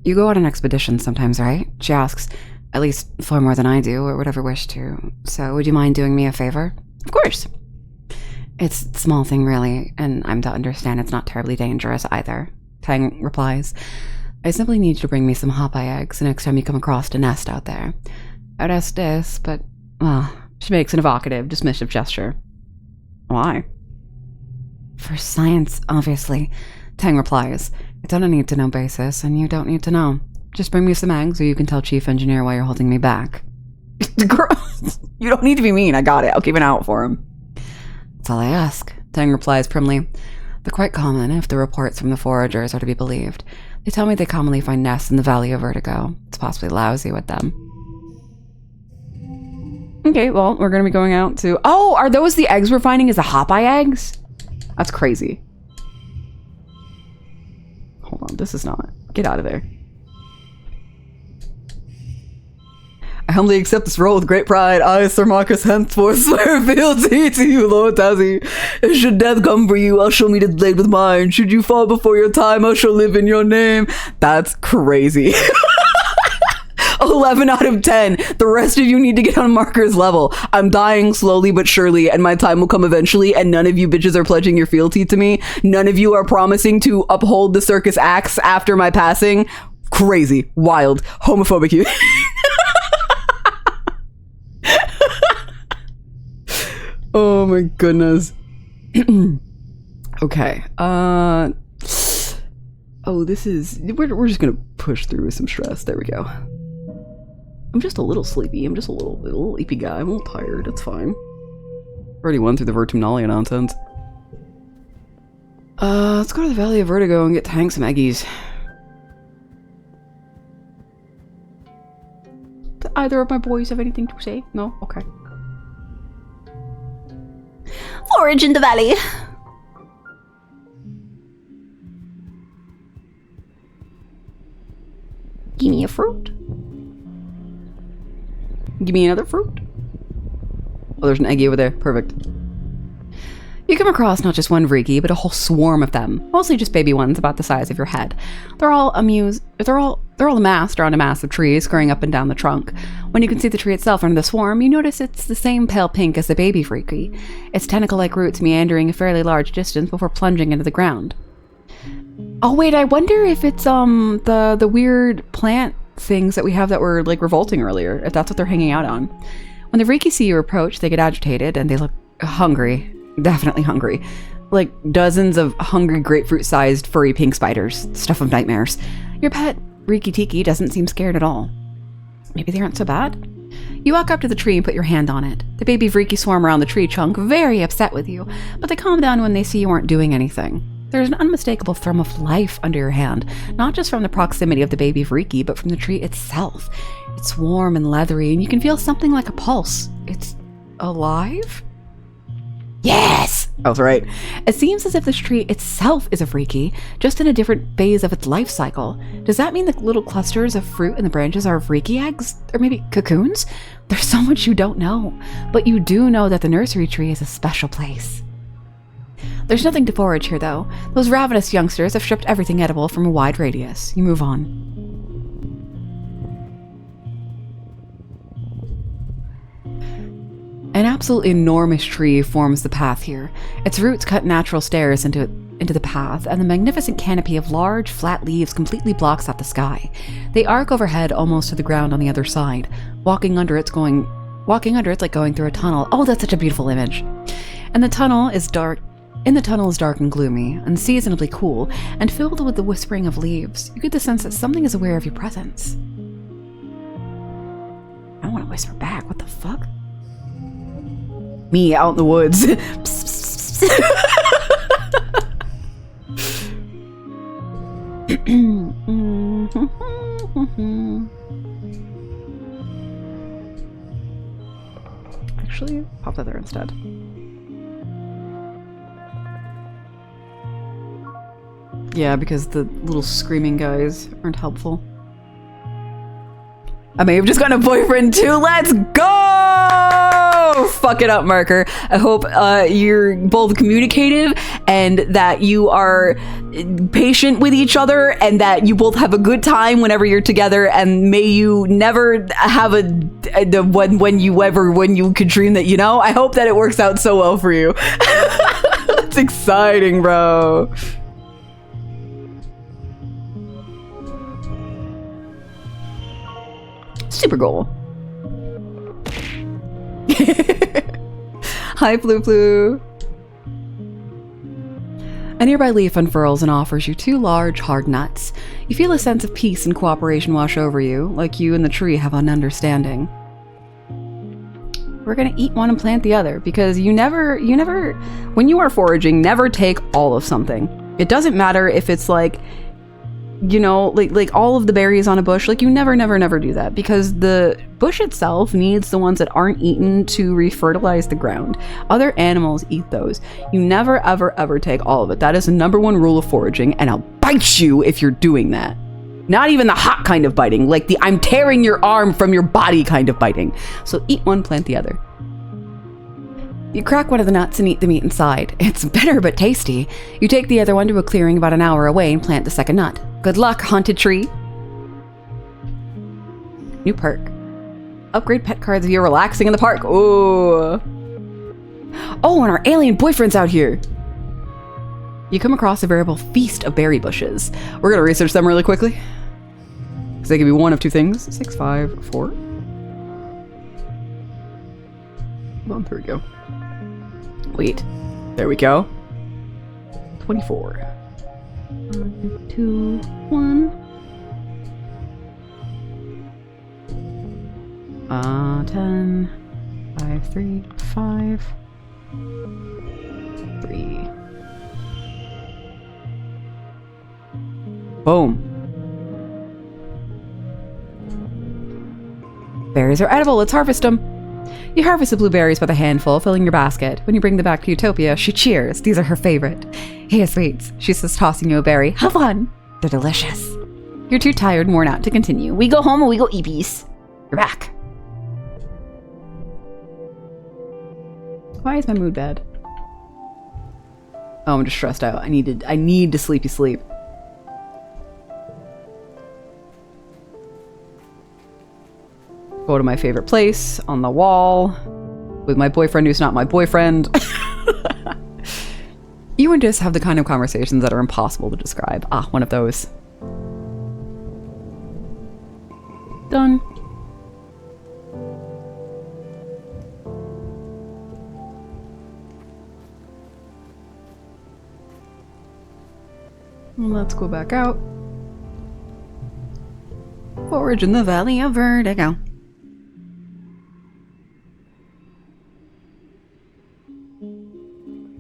You go on an expedition sometimes, right? She asks. At least far more than I do, or would ever wish to. So would you mind doing me a favor? Of course. It's a small thing, really, and I'm to understand it's not terribly dangerous either. Tang replies, I simply need you to bring me some hop-eye eggs the next time you come across a nest out there. I'd ask this, but, well, she makes an evocative, dismissive gesture. Why? For science, obviously. Tang replies, it's on a need-to-know basis, and you don't need to know. Just bring me some eggs, or you can tell Chief Engineer why you're holding me back. Girl, you don't need to be mean, I got it. I'll keep an eye out for him. That's all I ask, Tang replies primly. They're quite common if the reports from the foragers are to be believed. They tell me they commonly find nests in the Valley of Vertigo. It's possibly lousy with them. Okay, well, we're gonna be going out to... Oh, are those the eggs we're finding as the hop-eye eggs? That's crazy. Hold on, this is not... Get out of there. I humbly accept this role with great pride. I, Sir Marcus, henceforth swear fealty to you, Lord Tazzy. Should death come for you, I'll show me delayed with mine. Should you fall before your time, I shall live in your name. That's crazy. 11 out of 10. The rest of you need to get on Marker's level. I'm dying slowly but surely, and my time will come eventually, and none of you bitches are pledging your fealty to me. None of you are promising to uphold the circus acts after my passing. Crazy, wild, homophobic you. Oh my goodness. Okay. Oh, this is... We're just gonna push through with some stress. There we go. I'm just a little sleepy. I'm just a little sleepy guy. I'm a little tired. It's fine. Already went through the Vertumnalia nonsense. Let's go to the Valley of Vertigo and get Tank some eggies. Do either of my boys have anything to say? No? Okay. Forage in the valley. Give me a fruit. Give me another fruit. Oh, there's an eggie over there. Perfect. You come across not just one Vriki, but a whole swarm of them. Mostly just baby ones about the size of your head. They're all amassed around a massive tree, scurrying up and down the trunk. When you can see the tree itself under the swarm, you notice it's the same pale pink as the baby Vriki. Its tentacle-like roots meandering a fairly large distance before plunging into the ground. Oh wait, I wonder if it's the weird plant things that we have that were like revolting earlier, if that's what they're hanging out on. When the Vriki see you approach, they get agitated and they look hungry. Definitely hungry. Like dozens of hungry grapefruit-sized furry pink spiders. Stuff of nightmares. Your pet, Riki Tiki, doesn't seem scared at all. Maybe they aren't so bad? You walk up to the tree and put your hand on it. The baby Vriki swarm around the tree trunk, very upset with you, but they calm down when they see you aren't doing anything. There's an unmistakable thrum of life under your hand, not just from the proximity of the baby Vriki, but from the tree itself. It's warm and leathery, and you can feel something like a pulse. It's alive? Yes! I was right. It seems as if this tree itself is a Vriki, just in a different phase of its life cycle. Does that mean the little clusters of fruit in the branches are Vriki eggs? Or maybe cocoons? There's so much you don't know. But you do know that the nursery tree is a special place. There's nothing to forage here, though. Those ravenous youngsters have stripped everything edible from a wide radius. You move on. An absolutely enormous tree forms the path here. Its roots cut natural stairs into the path, and the magnificent canopy of large, flat leaves completely blocks out the sky. They arc overhead almost to the ground on the other side. Walking under it's like going through a tunnel. Oh, that's such a beautiful image. And the tunnel is dark. The tunnel is dark and gloomy, unseasonably cool, and filled with the whispering of leaves. You get the sense that something is aware of your presence. I want to whisper back. What the fuck? Me out in the woods. Actually, pop that there instead. Yeah, because the little screaming guys aren't helpful. I may have just gotten a boyfriend too. Let's go! Fuck it up, Marker. I hope you're both communicative and that you are patient with each other and that you both have a good time whenever you're together, and may you never have when you could dream that, you know? I hope that it works out so well for you. That's exciting, bro. Super goal. Hi, Flu Flu. A nearby leaf unfurls and offers you 2 large, hard nuts. You feel a sense of peace and cooperation wash over you, like you and the tree have an understanding. We're gonna eat one and plant the other, because you never, when you are foraging, never take all of something. It doesn't matter if it's like, you know, like all of the berries on a bush. Like, you never do that, because the bush itself needs the ones that aren't eaten to refertilize the ground. Other animals eat those. You never ever take all of it. That is the #1 rule of foraging, and I'll bite you if you're doing that. Not even the hot kind of biting, like the I'm tearing your arm from your body kind of biting. So eat one, plant the other. You crack one of the nuts and eat the meat inside. It's bitter but tasty. You take the other one to a clearing about an hour away and plant the second nut. Good luck, haunted tree. New perk. Upgrade pet cards if you're relaxing in the park. Ooh. Oh, and our alien boyfriend's out here. You come across a veritable feast of berry bushes. We're gonna research them really quickly. Because they can be one of two things. 6, 5, 4. Hold on, there we go. Wait. There we go. 24. 1, 2, 1. 10, 5, 3, 5, 3. Boom. Berries are edible, let's harvest them. You harvest the blueberries by the handful, filling your basket. When you bring them back to Utopia, she cheers. These are her favorite. Here, sweets, she says, tossing you a berry. Have fun. They're delicious. You're too tired and worn out to continue. We go home and we go eat peace. You're back. Why is my mood bad? Oh, I'm just stressed out. I need to sleepy sleep. Go to my favorite place on the wall with my boyfriend who's not my boyfriend. You and just have the kind of conversations that are impossible to describe. Ah, one of those. Done. Let's go back out. Forage in the Valley of Vertigo.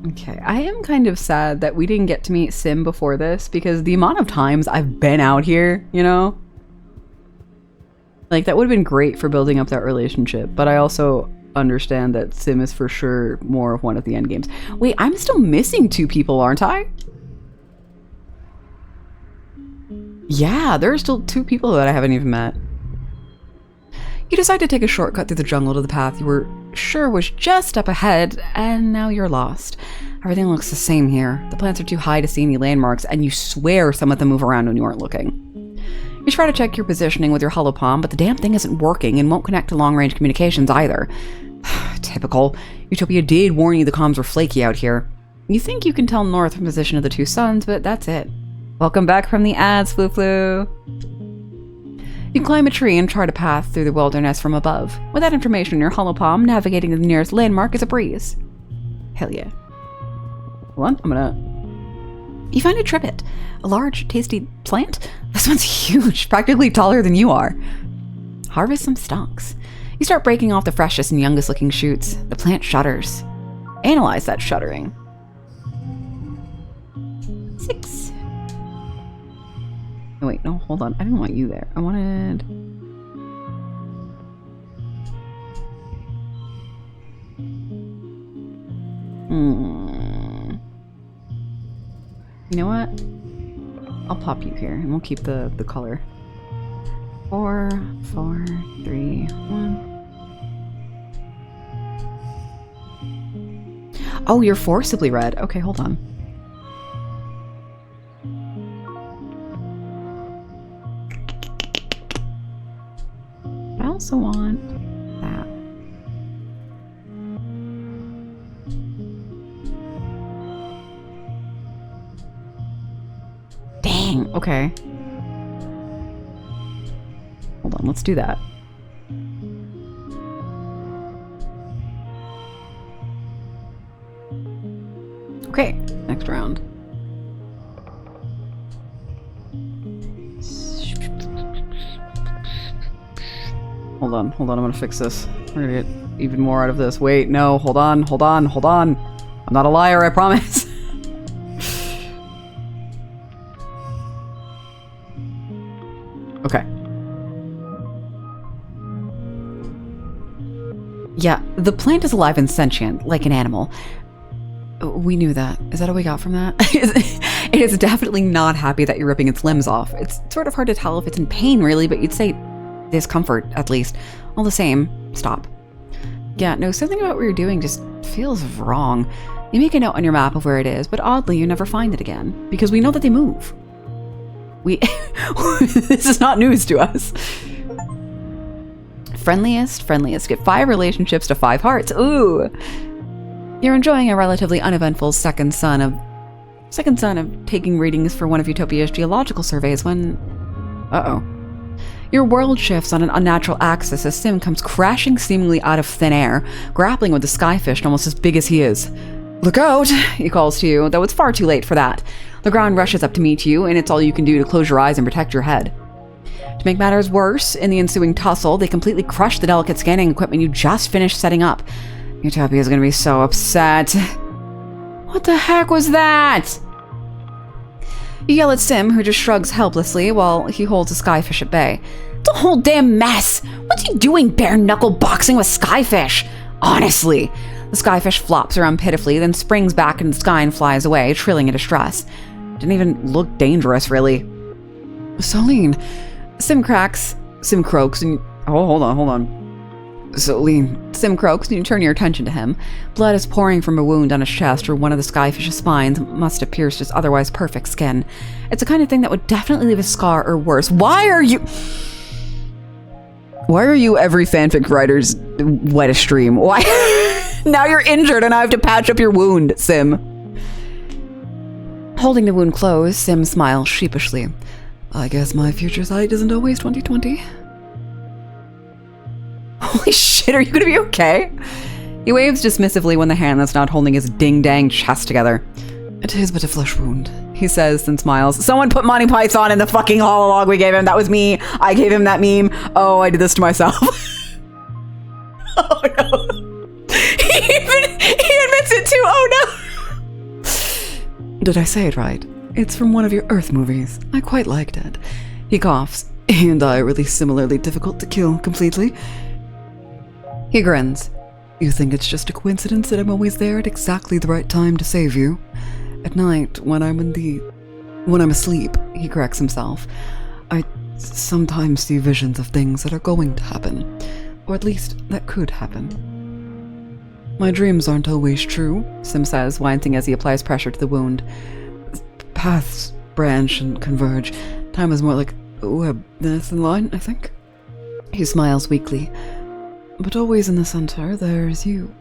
Okay, I am kind of sad that we didn't get to meet Sim before this, because the amount of times I've been out here, you know? Like, that would have been great for building up that relationship, but I also understand that Sim is for sure more of one of the end games. Wait, I'm still missing 2 people, aren't I? Yeah, there are still 2 people that I haven't even met. You decide to take a shortcut through the jungle to the path you were sure was just up ahead, and now you're lost. Everything looks the same here. The plants are too high to see any landmarks, and you swear some of them move around when you aren't looking. You try to check your positioning with your hollow palm, but the damn thing isn't working and won't connect to long-range communications either. Typical. Utopia did warn you the comms were flaky out here. You think you can tell north from the position of the 2 suns, but that's it. Welcome back from the ads, Flu Flu. You climb a tree and chart a path through the wilderness from above. With that information in your hollow palm, navigating to the nearest landmark is a breeze. Hell yeah. Hold on, I'm gonna... You find a trivet, a large, tasty plant. This one's huge, practically taller than you are. Harvest some stalks. You start breaking off the freshest and youngest looking shoots. The plant shudders. Analyze that shuddering. 6. Oh, wait, no, hold on. I didn't want you there. I wanted... You know what? I'll pop you here, and we'll keep the color. 4, 4, 3, 1. Oh, you're forcibly red. Okay, hold on. I also want that. Dang, okay. Hold on, let's do that. Okay, next round. Hold on, I'm gonna fix this. We're gonna get even more out of this. Wait, no, hold on. I'm not a liar, I promise. Okay. Yeah, the plant is alive and sentient, like an animal. We knew that. Is that all we got from that? It is definitely not happy that you're ripping its limbs off. It's sort of hard to tell if it's in pain, really, but you'd say discomfort, at least. All the same, stop. Yeah, no, something about what you're doing just feels wrong. You make a note on your map of where it is, but oddly, you never find it again, because we know that they move. This is not news to us. Friendliest. Get 5 relationships to 5 hearts. Ooh. You're enjoying a relatively uneventful second son of taking readings for one of Utopia's geological surveys when... Uh-oh. Your world shifts on an unnatural axis as Sim comes crashing seemingly out of thin air, grappling with the skyfish almost as big as he is. Look out, he calls to you, though it's far too late for that. The ground rushes up to meet you, and it's all you can do to close your eyes and protect your head. To make matters worse, in the ensuing tussle, they completely crush the delicate scanning equipment you just finished setting up. Utopia is going to be so upset. What the heck was that? You yell at Sim, who just shrugs helplessly while he holds the skyfish at bay. It's a whole damn mess! What's he doing bare-knuckle boxing with skyfish? Honestly. The skyfish flops around pitifully, then springs back into the sky and flies away, trilling in distress. Didn't even look dangerous, really. Soline. Sim croaks, and... Oh, hold on. Soline. Sim croaks, and you turn your attention to him. Blood is pouring from a wound on his chest where one of the skyfish's spines must have pierced his otherwise perfect skin. It's the kind of thing that would definitely leave a scar or worse. Why are you every fanfic writer's wettest dream? Why? Now you're injured and I have to patch up your wound, Sim. Holding the wound closed, Sim smiles sheepishly. I guess my future sight isn't always 2020. Holy shit, are you gonna be okay? He waves dismissively when the hand that's not holding his ding-dang chest together. It is but a flesh wound, he says, then smiles. Someone put Monty Python in the fucking hologram we gave him. That was me. I gave him that meme. Oh, I did this to myself. Oh no. He admits it too. Oh no. Did I say it right? It's from one of your Earth movies. I quite liked it. He coughs. And I really similarly difficult to kill completely. He grins. You think it's just a coincidence that I'm always there at exactly the right time to save you? At night, when I'm asleep, he corrects himself. I sometimes see visions of things that are going to happen. Or at least, that could happen. My dreams aren't always true, Sim says, wincing as he applies pressure to the wound. Paths branch and converge. Time is more like a web than a line, I think. He smiles weakly. But always in the center, there's you.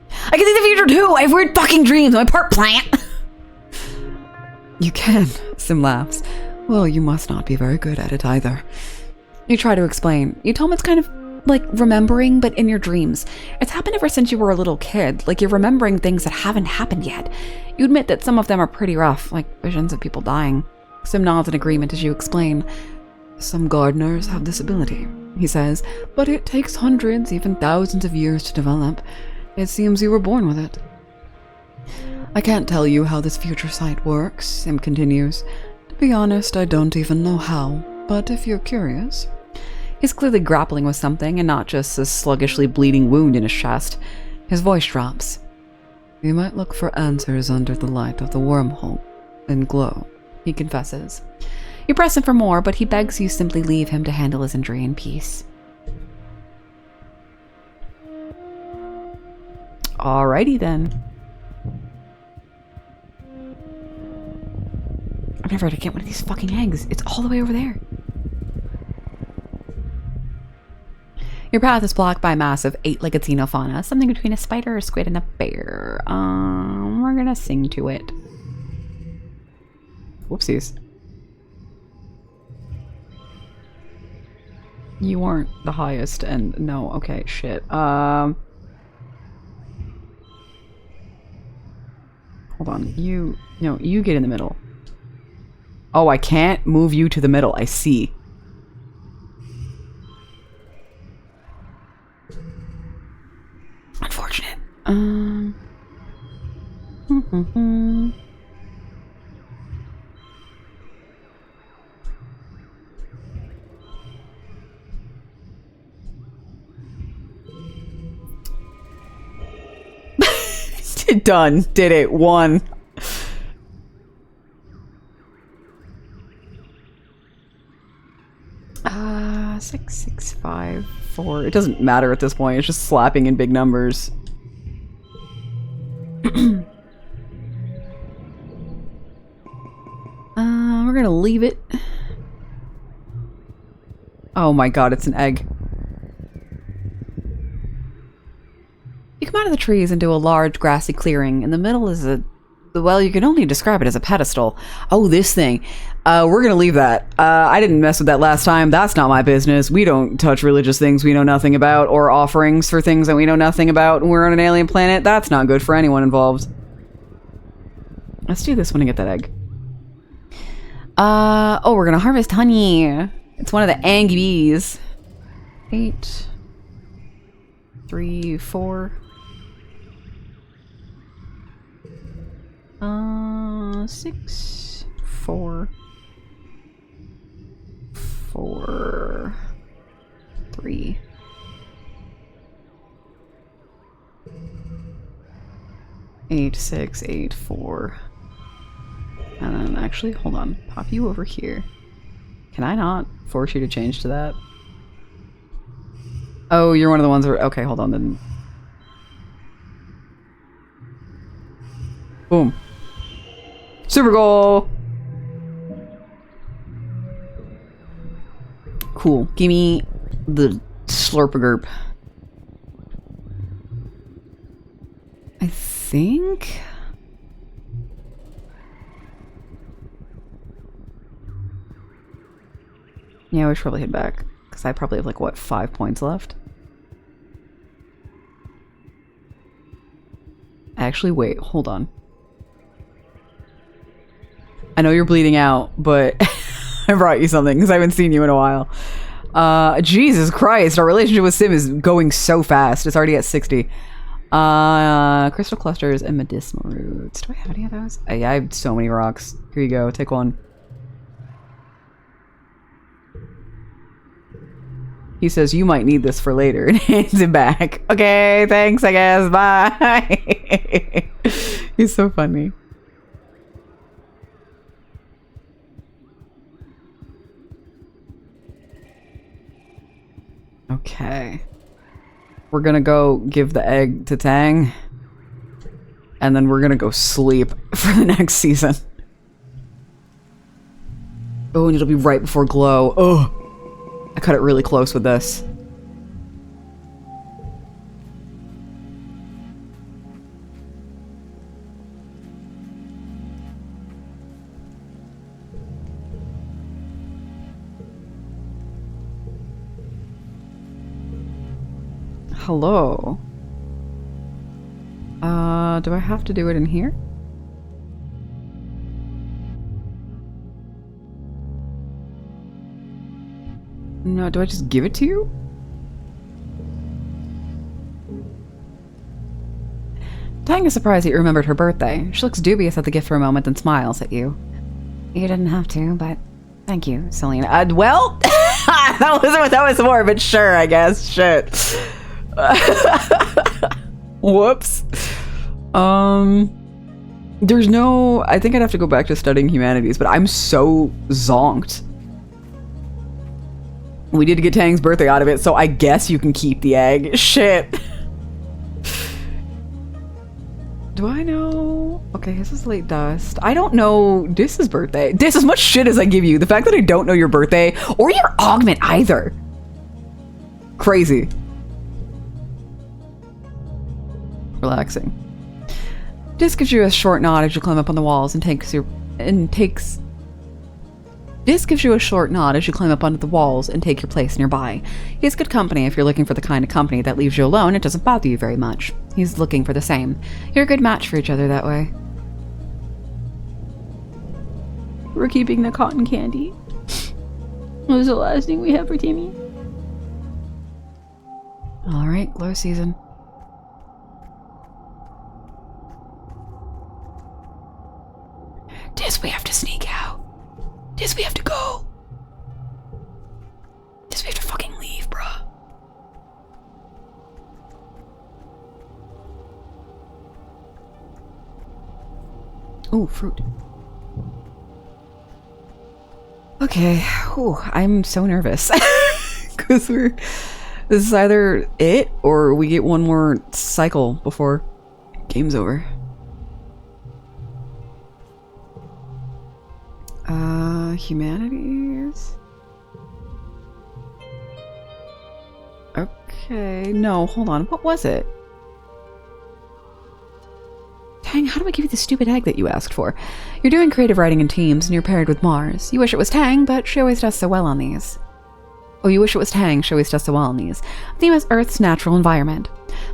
I can see the future too! I have weird fucking dreams! Am I part plant? You can, Sim laughs. Well, you must not be very good at it either. You try to explain. You tell him it's kind of like remembering, but in your dreams. It's happened ever since you were a little kid, like you're remembering things that haven't happened yet. You admit that some of them are pretty rough, like visions of people dying. Sim nods in agreement as you explain. Some gardeners have this ability, he says, but it takes hundreds, even thousands of years to develop. It seems you were born with it. I can't tell you how this future sight works, Sim continues. To be honest, I don't even know how, but if you're curious... He's clearly grappling with something and not just a sluggishly bleeding wound in his chest. His voice drops. You might look for answers under the light of the wormhole and glow, he confesses. You press him for more, but he begs you simply leave him to handle his injury in peace. Alrighty then. I'm never gonna get one of these fucking eggs. It's all the way over there. Your path is blocked by a massive 8-legged xenofauna, something between a spider, a squid, and a bear. We're gonna sing to it. Whoopsies. You aren't the highest, and no, okay, shit. Hold on, you get in the middle. Oh, I can't move you to the middle, I see. Unfortunate. Done. Did it. Won. Uh, 6, 6, 5, 4. It doesn't matter at this point. It's just slapping in big numbers. We're gonna leave it. Oh my god, it's an egg. come out of the trees into a large grassy clearing. In the middle is a, well, you can only describe it as a pedestal. Oh, this thing. We're gonna leave that. I didn't mess with that last time. That's not my business. We don't touch religious things we know nothing about, or offerings for things that we know nothing about. We're on an alien planet. That's not good for anyone involved. Let's do this one and get that egg. Oh, we're gonna harvest honey. It's one of the Angie bees. 8, 3, 4. 6, 4, 4, 3. Eight, 6, 8, 4. And then actually, hold on. Pop you over here. Can I not force you to change to that? Oh, you're one of the ones that... Okay, hold on then. Boom. Super goal! Cool. Give me the slurp-a-gurp. I think... Yeah, we should probably head back. Because I probably have, like, what, 5 points left? Actually, wait, hold on. I know you're bleeding out, but I brought you something because I haven't seen you in a while. Jesus Christ, our relationship with Sim is going so fast. It's already at 60. Crystal clusters and medicinal roots. Do I have any of those? Yeah, I have so many rocks. Here you go, take one. He says, you might need this for later, and hands it back. Okay, thanks, I guess. Bye. He's so funny. Okay. We're gonna go give the egg to Tang. And then we're gonna go sleep for the next season. Oh, and it'll be right before glow. Oh. I cut it really close with this. Hello. Do I have to do it in here? No, do I just give it to you? Tang is surprised that you remembered her birthday. She looks dubious at the gift for a moment, then smiles at you. You didn't have to, but thank you, Selena. Well, that wasn't what that was for, but sure, I guess. Shit. Whoops. There's no... I think I'd have to go back to studying humanities, but I'm so zonked. We did get Tang's birthday out of it, so I guess you can keep the egg. Shit. Do I know? Okay, this is late dust. I don't know Dis's birthday. Dis, as much shit as I give you, the fact that I don't know your birthday or your augment either. Crazy. Relaxing. Dis gives you a short nod as you climb up on the walls and Dis gives you a short nod as you climb up onto the walls and take your place nearby. He's good company if you're looking for the kind of company that leaves you alone. It doesn't bother you very much. He's looking for the same. You're a good match for each other that way. We're keeping the cotton candy. What was the last thing we had for Timmy? Alright, glow season. Dis, we have to sneak out. Dis, we have to go. Dis, we have to fucking leave, bruh. Ooh, fruit. Okay. Ooh, I'm so nervous. Because this is either it or we get one more cycle before game's over. Humanities? Okay, no, hold on. What was it? how do I give you the stupid egg that you asked for? You're doing creative writing in teams, and you're paired with Mars. You wish it was Tang, but she always does so well on these. Oh, you wish it was Tang, she always does so well on these. Theme is Earth's natural environment.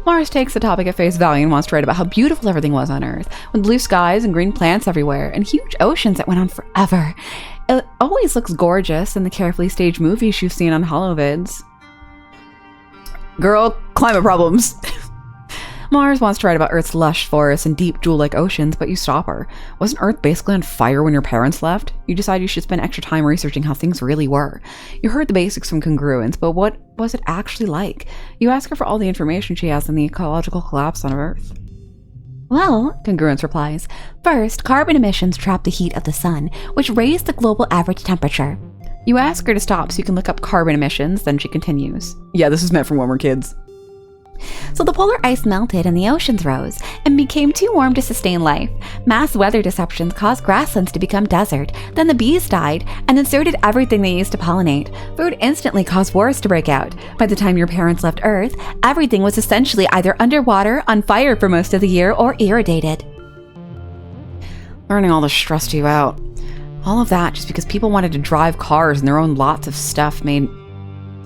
Mars takes the topic at face value and wants to write about how beautiful everything was on Earth, with blue skies and green plants everywhere, and huge oceans that went on forever. It always looks gorgeous in the carefully staged movies you've seen on holovids. Girl, climate problems. Mars wants to write about Earth's lush forests and deep jewel-like oceans, but you stop her. Wasn't Earth basically on fire when your parents left? You decide you should spend extra time researching how things really were. You heard the basics from congruence, but what was it actually like? You ask her for all the information she has on the ecological collapse on Earth. Well, Congruence replies, first, carbon emissions trap the heat of the sun, which raised the global average temperature. You ask her to stop so you can look up carbon emissions, then she continues. Yeah, this is meant for when we're kids. So the polar ice melted and the oceans rose and became too warm to sustain life. Mass weather disruptions caused grasslands to become desert. Then the bees died, and then so did everything they used to pollinate. Food instantly caused wars to break out. By the time your parents left Earth, everything was essentially either underwater, on fire for most of the year, or irradiated. Learning all this stressed you out. All of that just because people wanted to drive cars and their own lots of stuff made...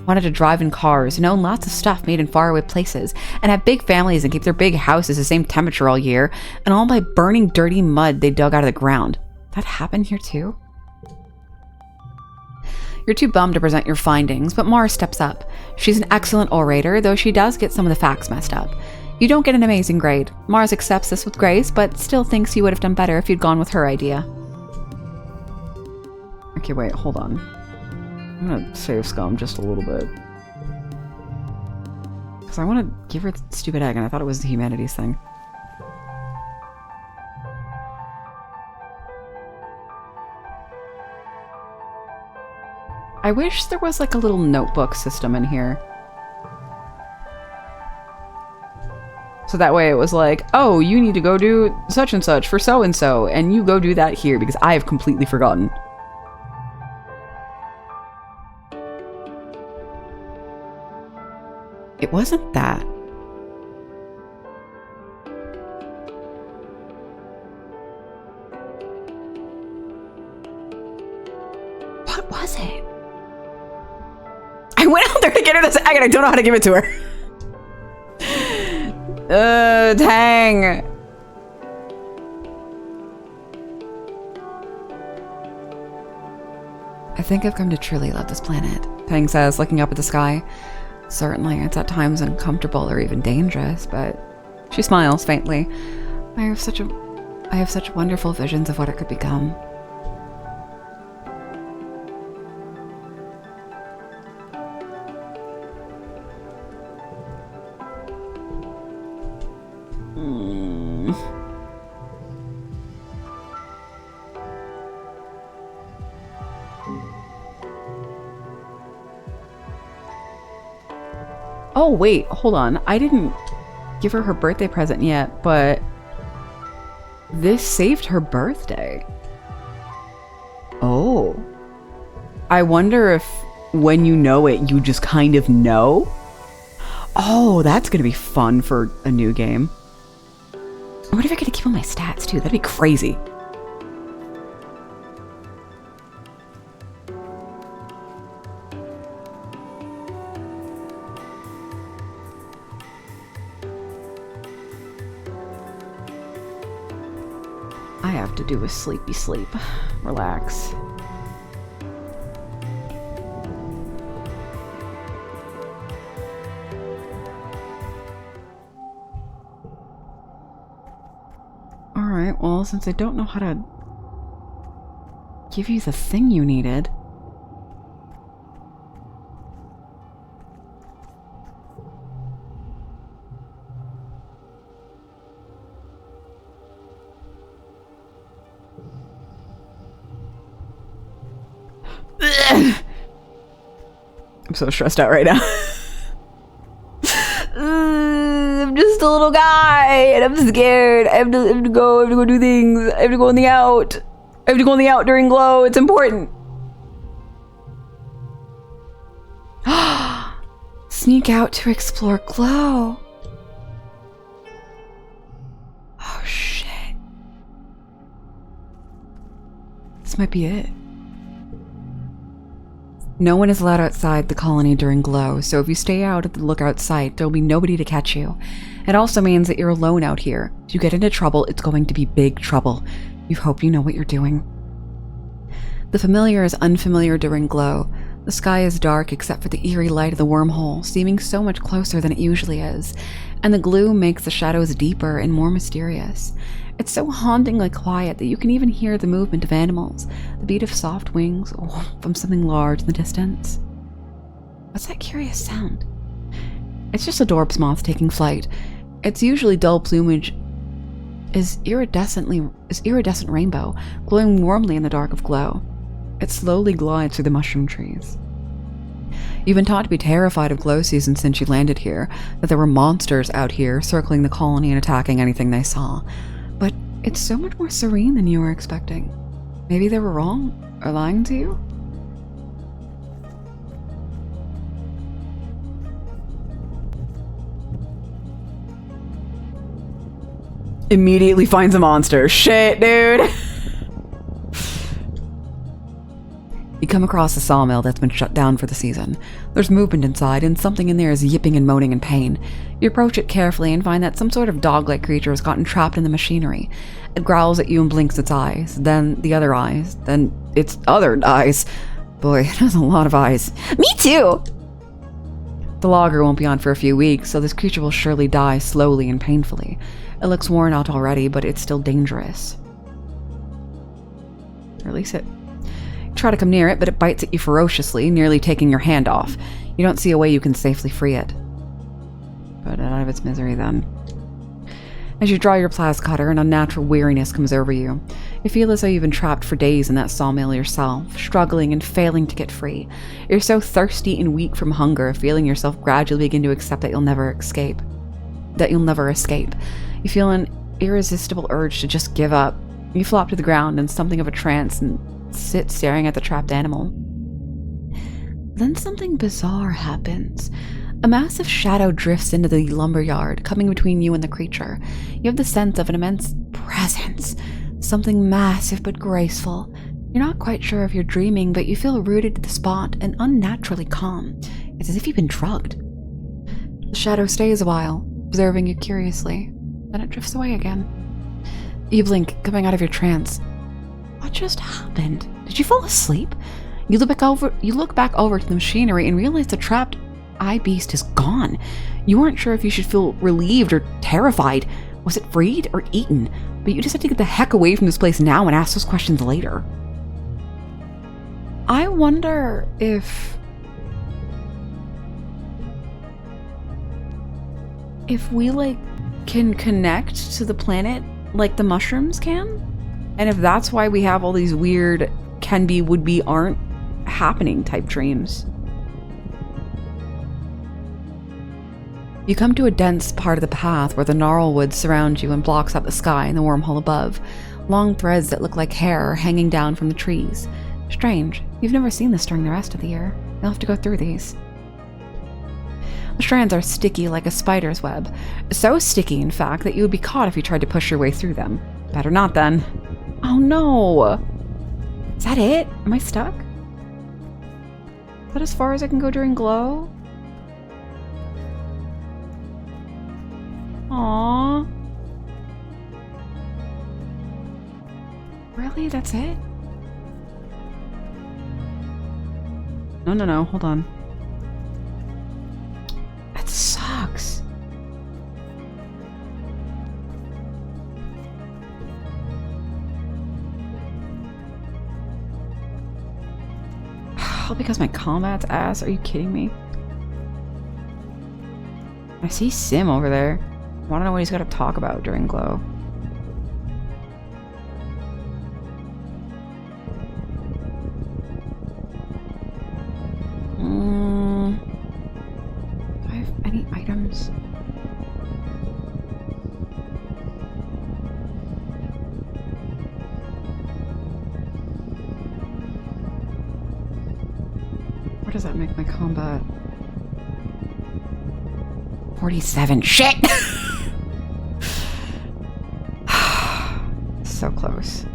wanted to drive in cars and own lots of stuff made in faraway places and have big families and keep their big houses the same temperature all year, and all by burning dirty mud they dug out of the ground. That happened here too? You're too bummed to present your findings, but Mars steps up. She's an excellent orator, though she does get some of the facts messed up. You don't get an amazing grade. Mars accepts this with grace, but still thinks you would have done better if you'd gone with her idea. Okay, wait, hold on. I'm gonna save Scum just a little bit. Because I want to give her the stupid egg, and I thought it was the humanities thing. I wish there was like a little notebook system in here. So that way it was like, oh, you need to go do such and such for so-and-so, and you go do that here, because I have completely forgotten. It wasn't that. What was it? I went out there to get her this egg and I don't know how to give it to her. Dang. I think I've come to truly love this planet, Tang says, looking up at the sky. Certainly, it's at times uncomfortable or even dangerous, but she smiles faintly. I have such wonderful visions of what it could become. Oh, wait, hold on. I didn't give her birthday present yet, but this saved her birthday. Oh. I wonder if when you know it, you just kind of know? Oh, that's gonna be fun for a new game. What if I get to keep all my stats too? That'd be crazy. I have to do a sleepy sleep. Relax. Alright, well, since I don't know how to give you the thing you needed. I'm so stressed out right now. I'm just a little guy and I'm scared. I have to go do things. I have to go on the out. I have to go on the out during glow. It's important. Sneak out to explore glow. Oh shit. might be it. No one is allowed outside the colony during glow, so if you stay out at the lookout site, there'll be nobody to catch you. It also means that you're alone out here. If you get into trouble, it's going to be big trouble. You hope you know what you're doing. The familiar is unfamiliar during glow. The sky is dark except for the eerie light of the wormhole, seeming so much closer than it usually is, and the gloom makes the shadows deeper and more mysterious. It's so hauntingly quiet that you can even hear the movement of animals, the beat of soft wings from something large in the distance. What's that curious sound? It's just a Dorp's moth taking flight. Its usually dull plumage is iridescent rainbow, glowing warmly in the dark of glow. It slowly glides through the mushroom trees. You've been taught to be terrified of glow season since you landed here, that there were monsters out here circling the colony and attacking anything they saw. But it's so much more serene than you were expecting. Maybe they were wrong, or lying to you? Immediately finds a monster. Shit, dude! You come across a sawmill that's been shut down for the season. There's movement inside, and something in there is yipping and moaning in pain. You approach it carefully and find that some sort of dog-like creature has gotten trapped in the machinery. It growls at you and blinks its eyes, then the other eyes, then its other eyes. Boy, it has a lot of eyes. Me too! The logger won't be on for a few weeks, so this creature will surely die slowly and painfully. It looks worn out already, but it's still dangerous. Release it. Try to come near it, but it bites at you ferociously, nearly taking your hand off. You don't see a way you can safely free it. Put it out of its misery, then. As you draw your plas cutter, an unnatural weariness comes over you. You feel as though you've been trapped for days in that sawmill yourself, struggling and failing to get free. You're so thirsty and weak from hunger, feeling yourself gradually begin to accept that you'll never escape. You feel an irresistible urge to just give up. You flop to the ground in something of a trance and sit staring at the trapped animal. Then something bizarre happens. A massive shadow drifts into the lumberyard, coming between you and the creature. You have the sense of an immense presence, something massive but graceful. You're not quite sure if you're dreaming, but you feel rooted to the spot and unnaturally calm. It's as if you've been drugged. The shadow stays a while, observing you curiously. Then it drifts away again. You blink, coming out of your trance. What just happened? Did you fall asleep? You look back over to the machinery and realize the trapped eye beast is gone. You weren't sure if you should feel relieved or terrified. Was it freed or eaten? But you just have to get the heck away from this place now and ask those questions later. I wonder if we can connect to the planet like the mushrooms can? And if that's why we have all these weird can be, would be, aren't happening type dreams. You come to a dense part of the path where the gnarl woods surround you and blocks out the sky and the wormhole above. Long threads that look like hair are hanging down from the trees. Strange. You've never seen this during the rest of the year. You'll have to go through these. The strands are sticky like a spider's web. So sticky, in fact, that you would be caught if you tried to push your way through them. Better not, then. Oh no! Is that it? Am I stuck? Is that as far as I can go during glow? Aww. Really? That's it? No, hold on. That sucks. All because my combat's ass? Are you kidding me? I see Sim over there. I want to know what he's got to talk about during glow. Do I have any items? What does that make my combat? 47. Shit! So close.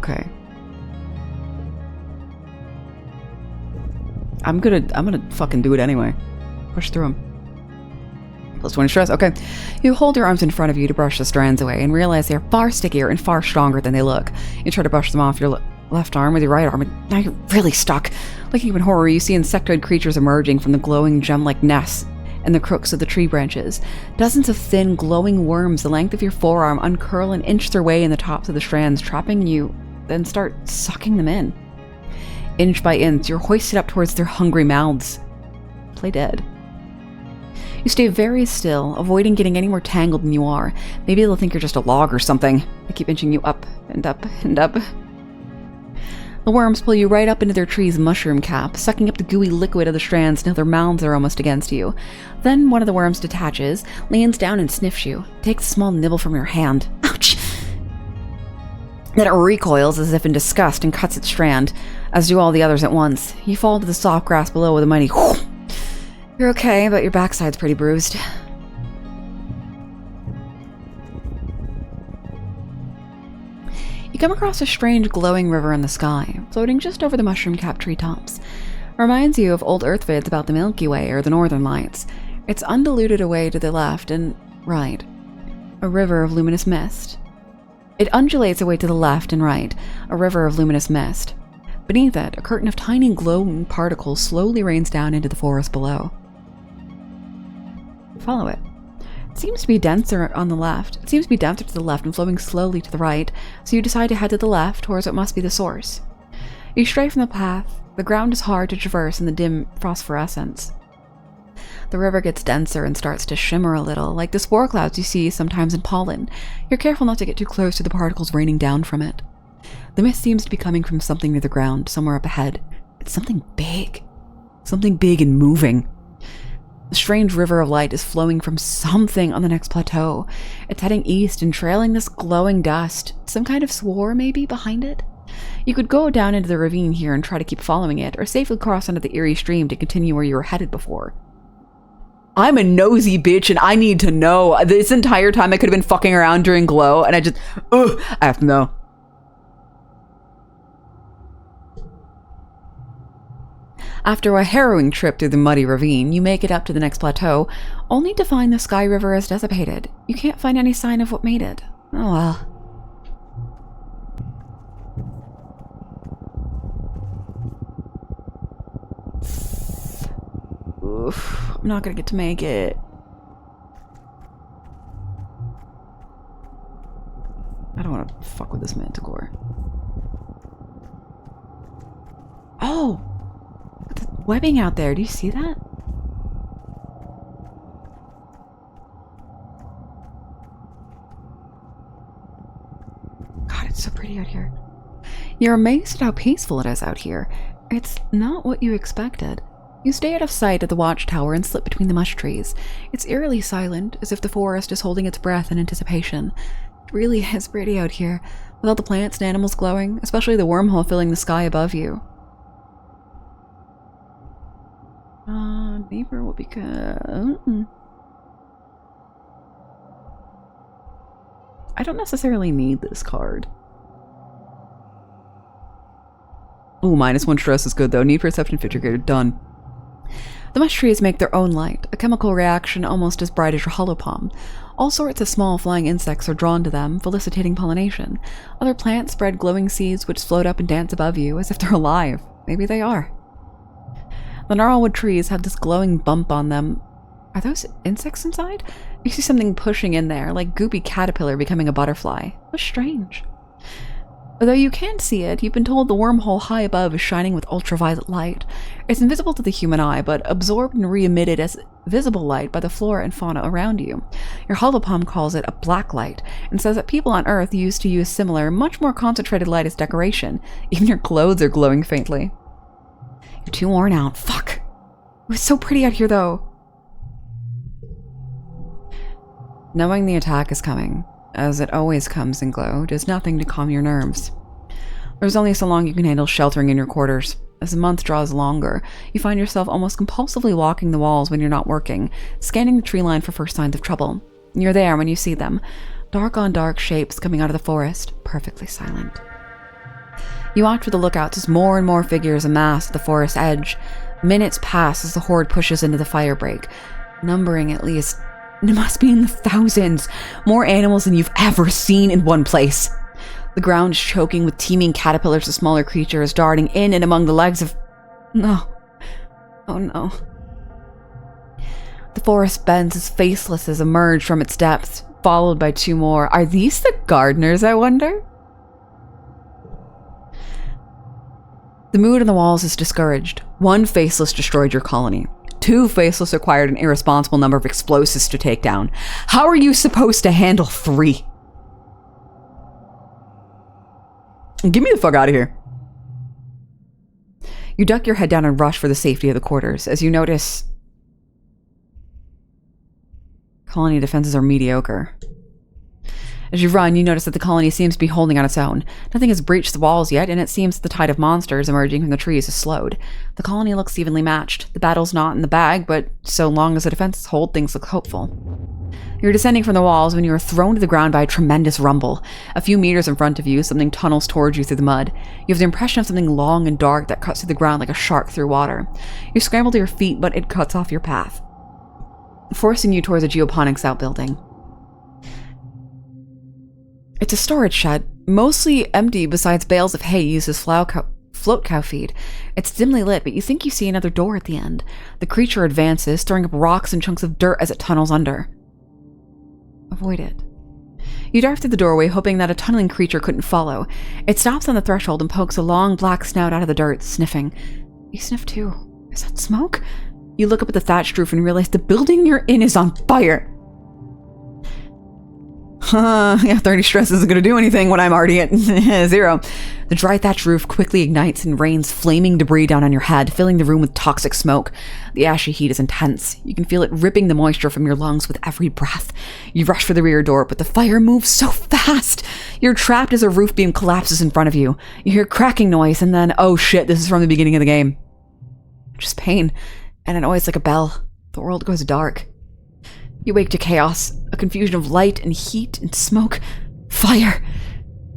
Okay. I'm gonna fucking do it anyway. Push through them. Plus 20 stress. Okay. You hold your arms in front of you to brush the strands away and realize they are far stickier and far stronger than they look. You try to brush them off your left arm with your right arm, and now you're really stuck. Looking up in horror, you see insectoid creatures emerging from the glowing gem-like nests and the crooks of the tree branches. Dozens of thin, glowing worms the length of your forearm uncurl and inch their way in the tops of the strands, trapping you, then start sucking them in. Inch by inch, you're hoisted up towards their hungry mouths. Play dead. You stay very still, avoiding getting any more tangled than you are. Maybe they'll think you're just a log or something. They keep inching you up and up and up. The worms pull you right up into their tree's mushroom cap, sucking up the gooey liquid of the strands until their mouths are almost against you. Then one of the worms detaches, leans down and sniffs you, takes a small nibble from your hand. Ouch! Then it recoils as if in disgust and cuts its strand, as do all the others at once. You fall to the soft grass below with a mighty whoosh. You're okay, but your backside's pretty bruised. You come across a strange glowing river in the sky, floating just over the mushroom-capped treetops. Reminds you of old Earth vids about the Milky Way or the Northern Lights. It's undiluted away to the left and right. A river of luminous mist. It undulates away to the left and right, a river of luminous mist. Beneath it, a curtain of tiny glowing particles slowly rains down into the forest below. Follow it. It seems to be denser on the left. It seems to be denser to the left and flowing slowly to the right, so you decide to head to the left towards what must be the source. You stray from the path. The ground is hard to traverse in the dim phosphorescence. The river gets denser and starts to shimmer a little, like the spore clouds you see sometimes in pollen. You're careful not to get too close to the particles raining down from it. The mist seems to be coming from something near the ground, somewhere up ahead. It's something big. Something big and moving. The strange river of light is flowing from something on the next plateau. It's heading east and trailing this glowing dust. Some kind of swore, maybe, behind it? You could go down into the ravine here and try to keep following it, or safely cross under the eerie stream to continue where you were headed before. I'm a nosy bitch and I need to know. This entire time I could have been fucking around during glow and I have to know. After a harrowing trip through the muddy ravine, you make it up to the next plateau, only to find the Sky River is dissipated. You can't find any sign of what made it. Oh well. Oof, I'm not gonna get to make it. I don't want to fuck with this manticore. Oh! The webbing out there, do you see that? God, it's so pretty out here. You're amazed at how peaceful it is out here. It's not what you expected. You stay out of sight of the watchtower and slip between the mush trees. It's eerily silent, as if the forest is holding its breath in anticipation. It really is pretty out here, with all the plants and animals glowing, especially the wormhole filling the sky above you. Neighbor will be good. I don't necessarily need this card. Ooh, -1 stress is good though. Need perception feature graded. Done. The mush trees make their own light, a chemical reaction almost as bright as your hollow palm. All sorts of small flying insects are drawn to them, felicitating pollination. Other plants spread glowing seeds which float up and dance above you as if they're alive. Maybe they are. The gnarlwood trees have this glowing bump on them. Are those insects inside? You see something pushing in there, like goopy caterpillar becoming a butterfly. How strange. Although you can't see it, you've been told the wormhole high above is shining with ultraviolet light. It's invisible to the human eye, but absorbed and re-emitted as visible light by the flora and fauna around you. Your holopalm calls it a black light, and says that people on Earth used to use similar, much more concentrated light as decoration. Even your clothes are glowing faintly. You're too worn out. Fuck! It was so pretty out here, though. Knowing the attack is coming, as it always comes in glow, does nothing to calm your nerves. There's only so long you can handle sheltering in your quarters. As the month draws longer, you find yourself almost compulsively walking the walls when you're not working, scanning the tree line for first signs of trouble. You're there when you see them. Dark on dark shapes coming out of the forest, perfectly silent. You watch with the lookouts as more and more figures amass at the forest edge. Minutes pass as the horde pushes into the firebreak, numbering at least, it must be in the thousands, more animals than you've ever seen in one place. The ground is choking with teeming caterpillars of smaller creatures darting in and among the legs of... No. Oh no. The forest bends as facelesses emerge from its depths, followed by two more. Are these the gardeners, I wonder? The mood on the walls is discouraged. One faceless destroyed your colony. Two faceless acquired an irresponsible number of explosives to take down. How are you supposed to handle 3? Get me the fuck out of here. You duck your head down and rush for the safety of the quarters as you notice colony defenses are mediocre. As you run, you notice that the colony seems to be holding on its own. Nothing has breached the walls yet, and it seems the tide of monsters emerging from the trees has slowed. The colony looks evenly matched. The battle's not in the bag, but so long as the defenses hold, things look hopeful. You're descending from the walls when you are thrown to the ground by a tremendous rumble. A few meters in front of you, something tunnels towards you through the mud. You have the impression of something long and dark that cuts through the ground like a shark through water. You scramble to your feet, but it cuts off your path, forcing you towards a geoponics outbuilding. It's a storage shed, mostly empty besides bales of hay used as float cow feed. It's dimly lit, but you think you see another door at the end. The creature advances, throwing up rocks and chunks of dirt as it tunnels under. Avoid it. You dart through the doorway, hoping that a tunneling creature couldn't follow. It stops on the threshold and pokes a long black snout out of the dirt, sniffing. You sniff too. Is that smoke? You look up at the thatched roof and realize the building you're in is on fire. Yeah, 30 stress isn't going to do anything when I'm already at 0. The dry thatch roof quickly ignites and rains flaming debris down on your head, filling the room with toxic smoke. The ashy heat is intense. You can feel it ripping the moisture from your lungs with every breath. You rush for the rear door, but the fire moves so fast. You're trapped as a roof beam collapses in front of you. You hear a cracking noise, and then, oh shit, this is from the beginning of the game. Just pain, and a noise like a bell. The world goes dark. You wake to chaos, a confusion of light and heat and smoke. Fire!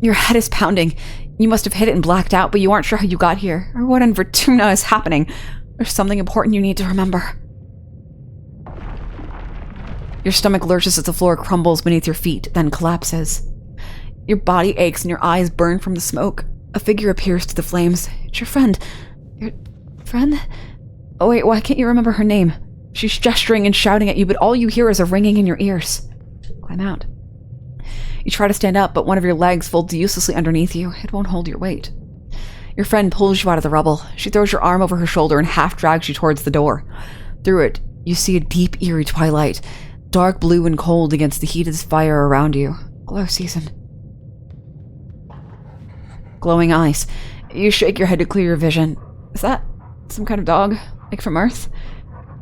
Your head is pounding. You must have hit it and blacked out, but you aren't sure how you got here, or what in Vertuna is happening. There's something important you need to remember. Your stomach lurches as the floor crumbles beneath your feet, then collapses. Your body aches and your eyes burn from the smoke. A figure appears through the flames. It's your friend. Your friend? Oh wait, why can't you remember her name? She's gesturing and shouting at you, but all you hear is a ringing in your ears. Climb out. You try to stand up, but one of your legs folds uselessly underneath you. It won't hold your weight. Your friend pulls you out of the rubble. She throws your arm over her shoulder and half drags you towards the door. Through it, you see a deep, eerie twilight, dark blue and cold against the heat of this fire around you. Glow season. Glowing eyes. You shake your head to clear your vision. Is that some kind of dog? Like from Earth?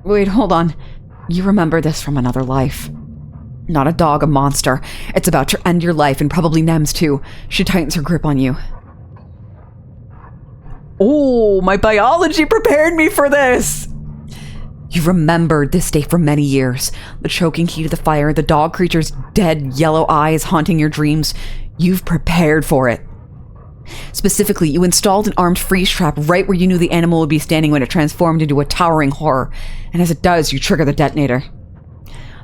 Wait, hold on. You remember this from another life. Not a dog, a monster. It's about to end your life, and probably Nem's too. She tightens her grip on you. Oh, my biology prepared me for this! You remembered this day for many years. The choking heat of the fire, the dog creature's dead yellow eyes haunting your dreams. You've prepared for it. Specifically, you installed an armed freeze trap right where you knew the animal would be standing when it transformed into a towering horror. And as it does, you trigger the detonator.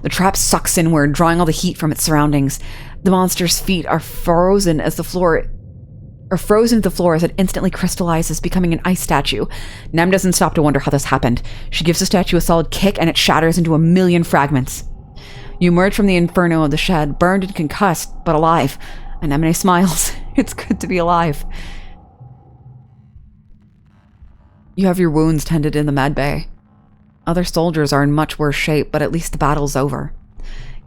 The trap sucks inward, drawing all the heat from its surroundings. The monster's feet are frozen to the floor as it instantly crystallizes, becoming an ice statue. Nem doesn't stop to wonder how this happened. She gives the statue a solid kick and it shatters into a million fragments. You emerge from the inferno of the shed, burned and concussed, but alive. Anemone smiles. It's good to be alive. You have your wounds tended in the med bay. Other soldiers are in much worse shape, but at least the battle's over.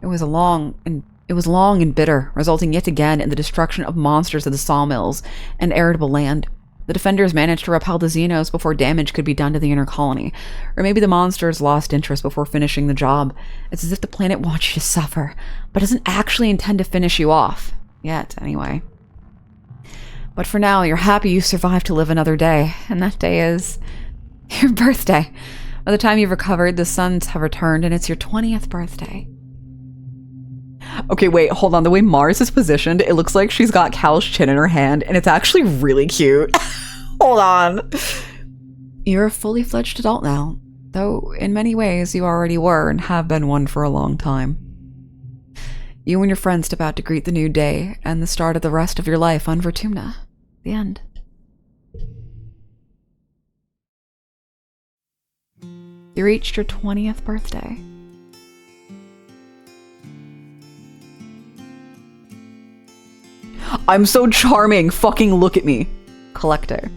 It was long and bitter, resulting yet again in the destruction of monsters of the sawmills and arable land. The defenders managed to repel the Xenos before damage could be done to the inner colony, or maybe the monsters lost interest before finishing the job. It's as if the planet wants you to suffer, but doesn't actually intend to finish you off. Yet, anyway. But for now, you're happy you survived to live another day, and that day is your birthday. By the time you've recovered, the suns have returned, and it's your 20th birthday. Okay, wait, hold on. The way Mars is positioned, it looks like she's got Cal's chin in her hand, and it's actually really cute. Hold on. You're a fully fledged adult now, though in many ways you already were and have been one for a long time. You and your friends step out to greet the new day and the start of the rest of your life on Vertumna. The end. You reached your 20th birthday. I'm so charming. Fucking look at me. Collector.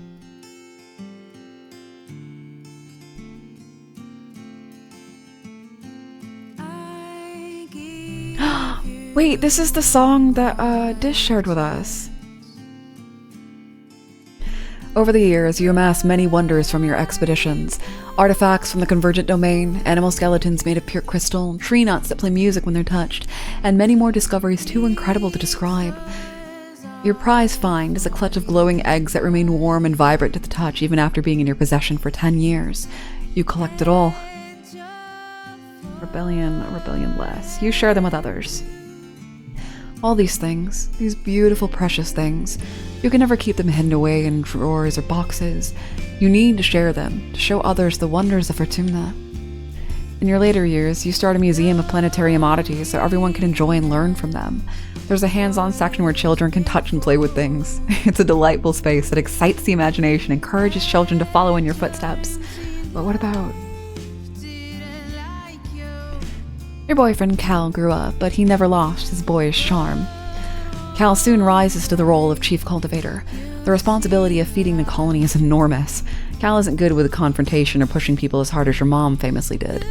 Wait, this is the song that Dish shared with us. Over the years, you amass many wonders from your expeditions. Artifacts from the Convergent Domain, animal skeletons made of pure crystal, tree nuts that play music when they're touched, and many more discoveries too incredible to describe. Your prize find is a clutch of glowing eggs that remain warm and vibrant to the touch even after being in your possession for 10 years. You collect it all. Rebellion less. You share them with others. All these things, these beautiful, precious things, you can never keep them hidden away in drawers or boxes. You need to share them, to show others the wonders of Vertumna. In your later years, you start a museum of planetarium oddities so everyone can enjoy and learn from them. There's a hands-on section where children can touch and play with things. It's a delightful space that excites the imagination and encourages children to follow in your footsteps. But what about... Your boyfriend Cal grew up, but he never lost his boyish charm. Cal soon rises to the role of chief cultivator. The responsibility of feeding the colony is enormous. Cal isn't good with confrontation or pushing people as hard as your mom famously did.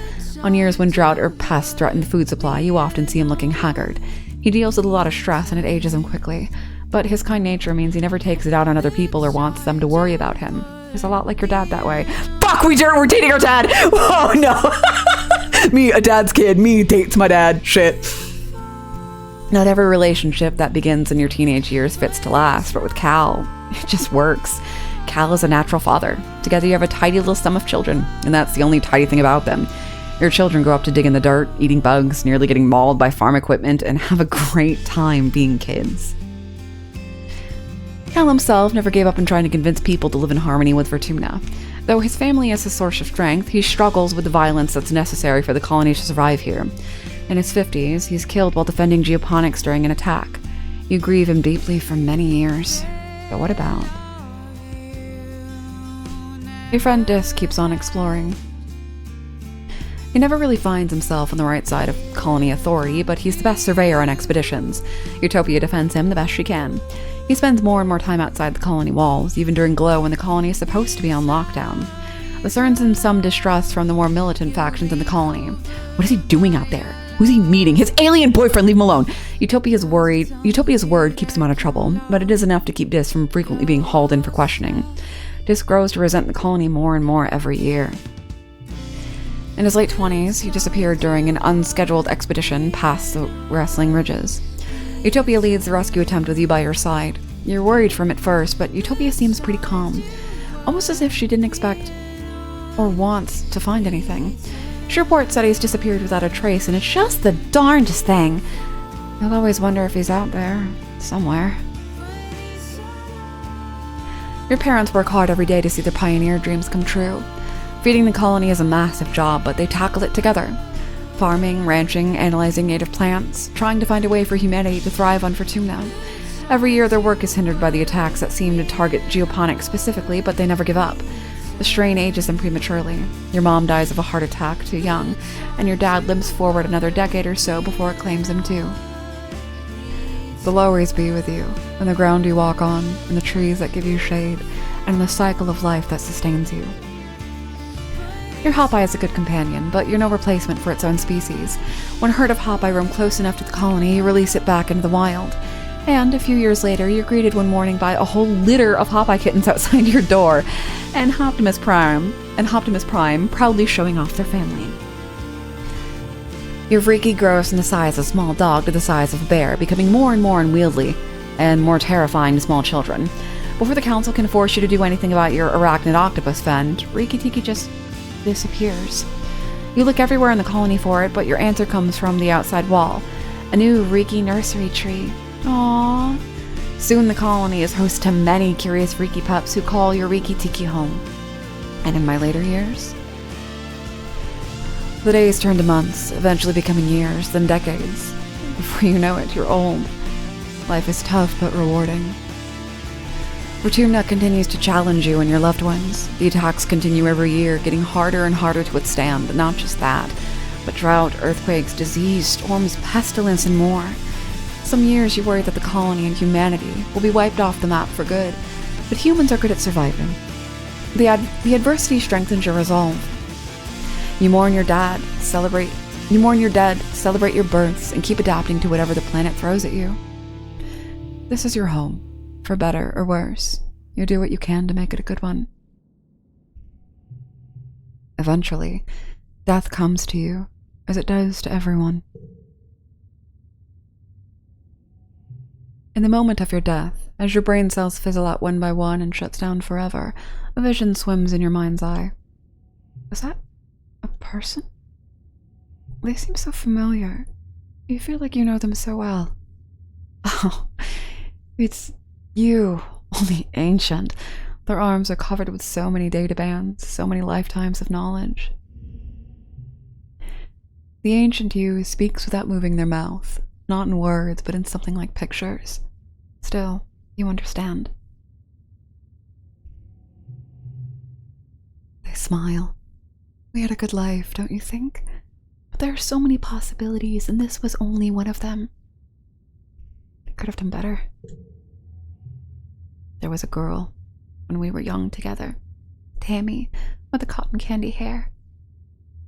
On years when drought or pests threaten the food supply, you often see him looking haggard. He deals with a lot of stress and it ages him quickly, but his kind nature means he never takes it out on other people or wants them to worry about him. He's a lot like your dad that way. Fuck, we're dating our dad! Oh no! Me, a dad's kid. Me dates my dad. Shit. Not every relationship that begins in your teenage years fits to last, but with Cal, it just works. Cal is a natural father. Together you have a tidy little sum of children, and that's the only tidy thing about them. Your children grow up to dig in the dirt, eating bugs, nearly getting mauled by farm equipment, and have a great time being kids. Cal himself never gave up in trying to convince people to live in harmony with Vertumna. Though his family is his source of strength, he struggles with the violence that's necessary for the colony to survive here. In his 50s, he's killed while defending geoponics during an attack. You grieve him deeply for many years. But what about? Your friend Dis keeps on exploring. He never really finds himself on the right side of colony authority, but he's the best surveyor on expeditions. Utopia defends him the best she can. He spends more and more time outside the colony walls, even during Glow when the colony is supposed to be on lockdown. This earns him some distrust from the more militant factions in the colony. What is he doing out there? Who's he meeting? His alien boyfriend, leave him alone! Utopia's word keeps him out of trouble, but it is enough to keep Dis from frequently being hauled in for questioning. Dis grows to resent the colony more and more every year. In his late 20s, he disappeared during an unscheduled expedition past the Wrestling Ridges. Utopia leads the rescue attempt with you by her side. You're worried for him at first, but Utopia seems pretty calm. Almost as if she didn't expect or want to find anything. She reports that he's disappeared without a trace, and it's just the darndest thing. You'll always wonder if he's out there, somewhere. Your parents work hard every day to see their pioneer dreams come true. Feeding the colony is a massive job, but they tackle it together. Farming, ranching, analyzing native plants, trying to find a way for humanity to thrive on Vertumna. Every year their work is hindered by the attacks that seem to target geoponics specifically, but they never give up. The strain ages them prematurely. Your mom dies of a heart attack too young, and your dad limps forward another decade or so before it claims him too. They'll always be with you, in the ground you walk on, in the trees that give you shade, and in the cycle of life that sustains you. Your Hawkeye is a good companion, but you're no replacement for its own species. When a herd of Hawkeye roam close enough to the colony, you release it back into the wild. And a few years later, you're greeted one morning by a whole litter of Hawkeye kittens outside your door, and Optimus Prime proudly showing off their family. Your Vriki grows from the size of a small dog to the size of a bear, becoming more and more unwieldy and more terrifying to small children. Before the council can force you to do anything about your arachnid octopus friend, Riki Tiki just disappears. You look everywhere in the colony for it, but your answer comes from the outside wall. a new Riki nursery tree. Aww. Soon the colony is host to many curious Riki pups who call your Riki Tiki home. And in my later years, the days turn to months, eventually becoming years, then decades. Before you know it, you're old. Life is tough but rewarding. Rotumna continues to challenge you and your loved ones. The attacks continue every year, getting harder and harder to withstand. Not just that, but drought, earthquakes, disease, storms, pestilence, and more. Some years you worry that the colony and humanity will be wiped off the map for good, but humans are good at surviving. The adversity strengthens your resolve. You mourn your dead, celebrate your births, and keep adapting to whatever the planet throws at you. This is your home, for better or worse. You do what you can to make it a good one. Eventually, death comes to you, as it does to everyone. In the moment of your death, as your brain cells fizzle out one by one and shuts down forever, a vision swims in your mind's eye. Was that a person? They seem so familiar. You feel like you know them so well. Oh, it's you, only ancient. Their arms are covered with so many data bands, so many lifetimes of knowledge. The ancient you speaks without moving their mouth, not in words, but in something like pictures. Still, you understand. They smile. We had a good life, don't you think? But there are so many possibilities, and this was only one of them. I could have done better. There was a girl when we were young together. Tammy, with the cotton candy hair.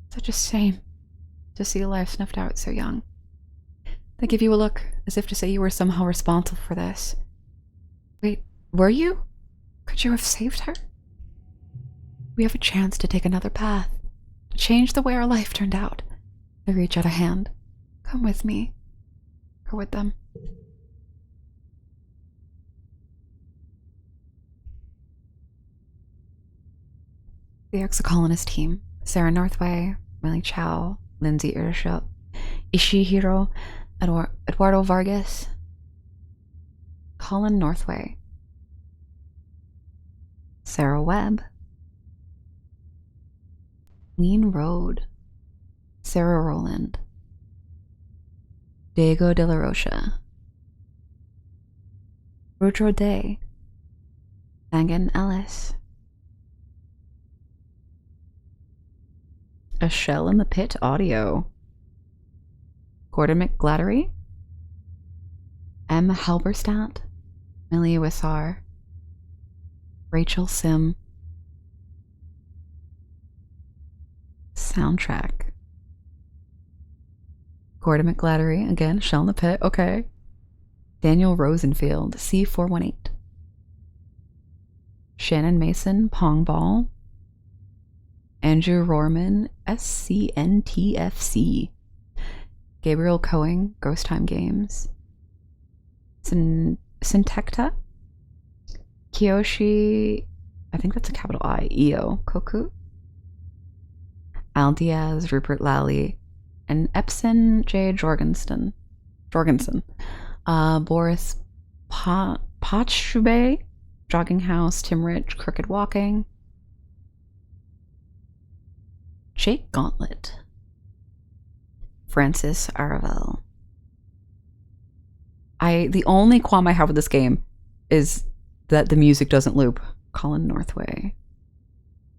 Such a shame to see life snuffed out so young. They give you a look, as if to say you were somehow responsible for this. Wait, were you? Could you have saved her? We have a chance to take another path, to change the way our life turned out. They reach out a hand. Come with me. Or with them. The Exocolonist team. Sarah Northway, Millie Chow, Lindsay Earshot, Ishihiro, Eduardo Vargas, Colin Northway, Sarah Webb, Lean Road, Sarah Rowland, Diego de la Rocha, Rutro Day, Megan Ellis, A Shell in the Pit Audio, Gordon McGlattery, M. Halberstadt, Millie Wissar, Rachel Sim, Soundtrack, Gordon McGlattery, again, Shell in the Pit, okay. Daniel Rosenfield, C418, Shannon Mason, Pong Ball, Andrew Rohrman, SCNTFC, Gabriel Coing, Ghost Time Games, Syntecta, Kiyoshi, I think that's a capital I, Eo, Koku, Al Diaz, Rupert Lally, and Epson J. Jorgensen, Boris Potschube, Jogging House, Tim Rich, Crooked Walking, Jake Gauntlet, Francis Aravel. The only qualm I have with this game is that the music doesn't loop. Colin Northway.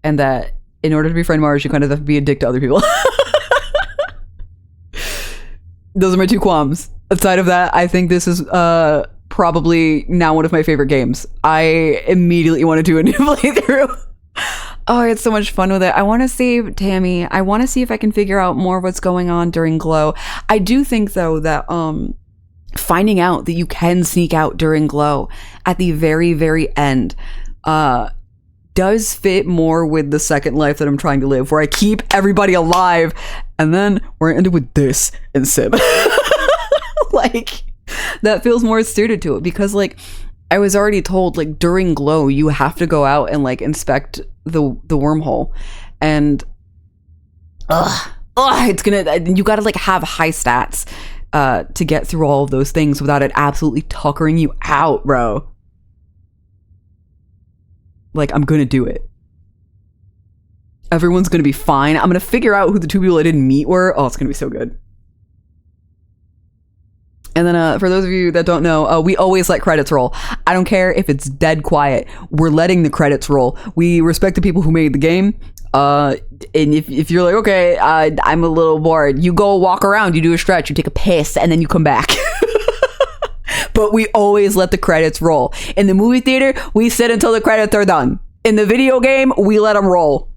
And that in order to befriend Mars, you kind of have to be a dick to other people. Those are my two qualms. Aside of that, I think this is probably now one of my favorite games. I immediately want to do a new playthrough. Oh, I had so much fun with it. I want to save Tammy. I want to see if I can figure out more of what's going on during Glow. I do think, though, that finding out that you can sneak out during Glow at the very, very end does fit more with the second life that I'm trying to live, where I keep everybody alive, and then we're ended with this instead. Like, that feels more suited to it, because, like, I was already told, like, during Glow, you have to go out and, like, inspect the wormhole, and it's gonna, you gotta, like, have high stats to get through all of those things without it absolutely tuckering you out, bro. Like, I'm gonna do it. Everyone's gonna be fine. I'm gonna figure out who the 2 people I didn't meet were. Oh, it's gonna be so good. And then for those of you that don't know, we always let credits roll. I don't care if it's dead quiet. We're letting the credits roll. We respect the people who made the game. And if you're like, okay, I'm a little bored, you go walk around, you do a stretch, you take a piss, and then you come back. But we always let the credits roll. In the movie theater, we sit until the credits are done. In the video game, we let them roll.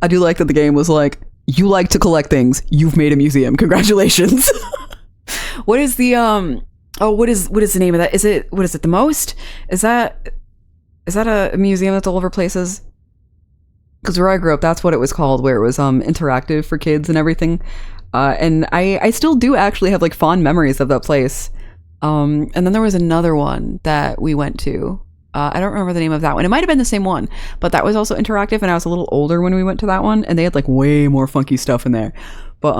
I do like that the game was like, you like to collect things, you've made a museum, congratulations. What is the what is the name of that? What is it, the Most? Is that a museum that's all over places? Because where I grew up, that's what it was called, where it was interactive for kids and everything. And I still do actually have like fond memories of that place. And then there was another one that we went to. I don't remember the name of that one. It might have been the same one, but that was also interactive, and I was a little older when we went to that one, and they had like way more funky stuff in there. But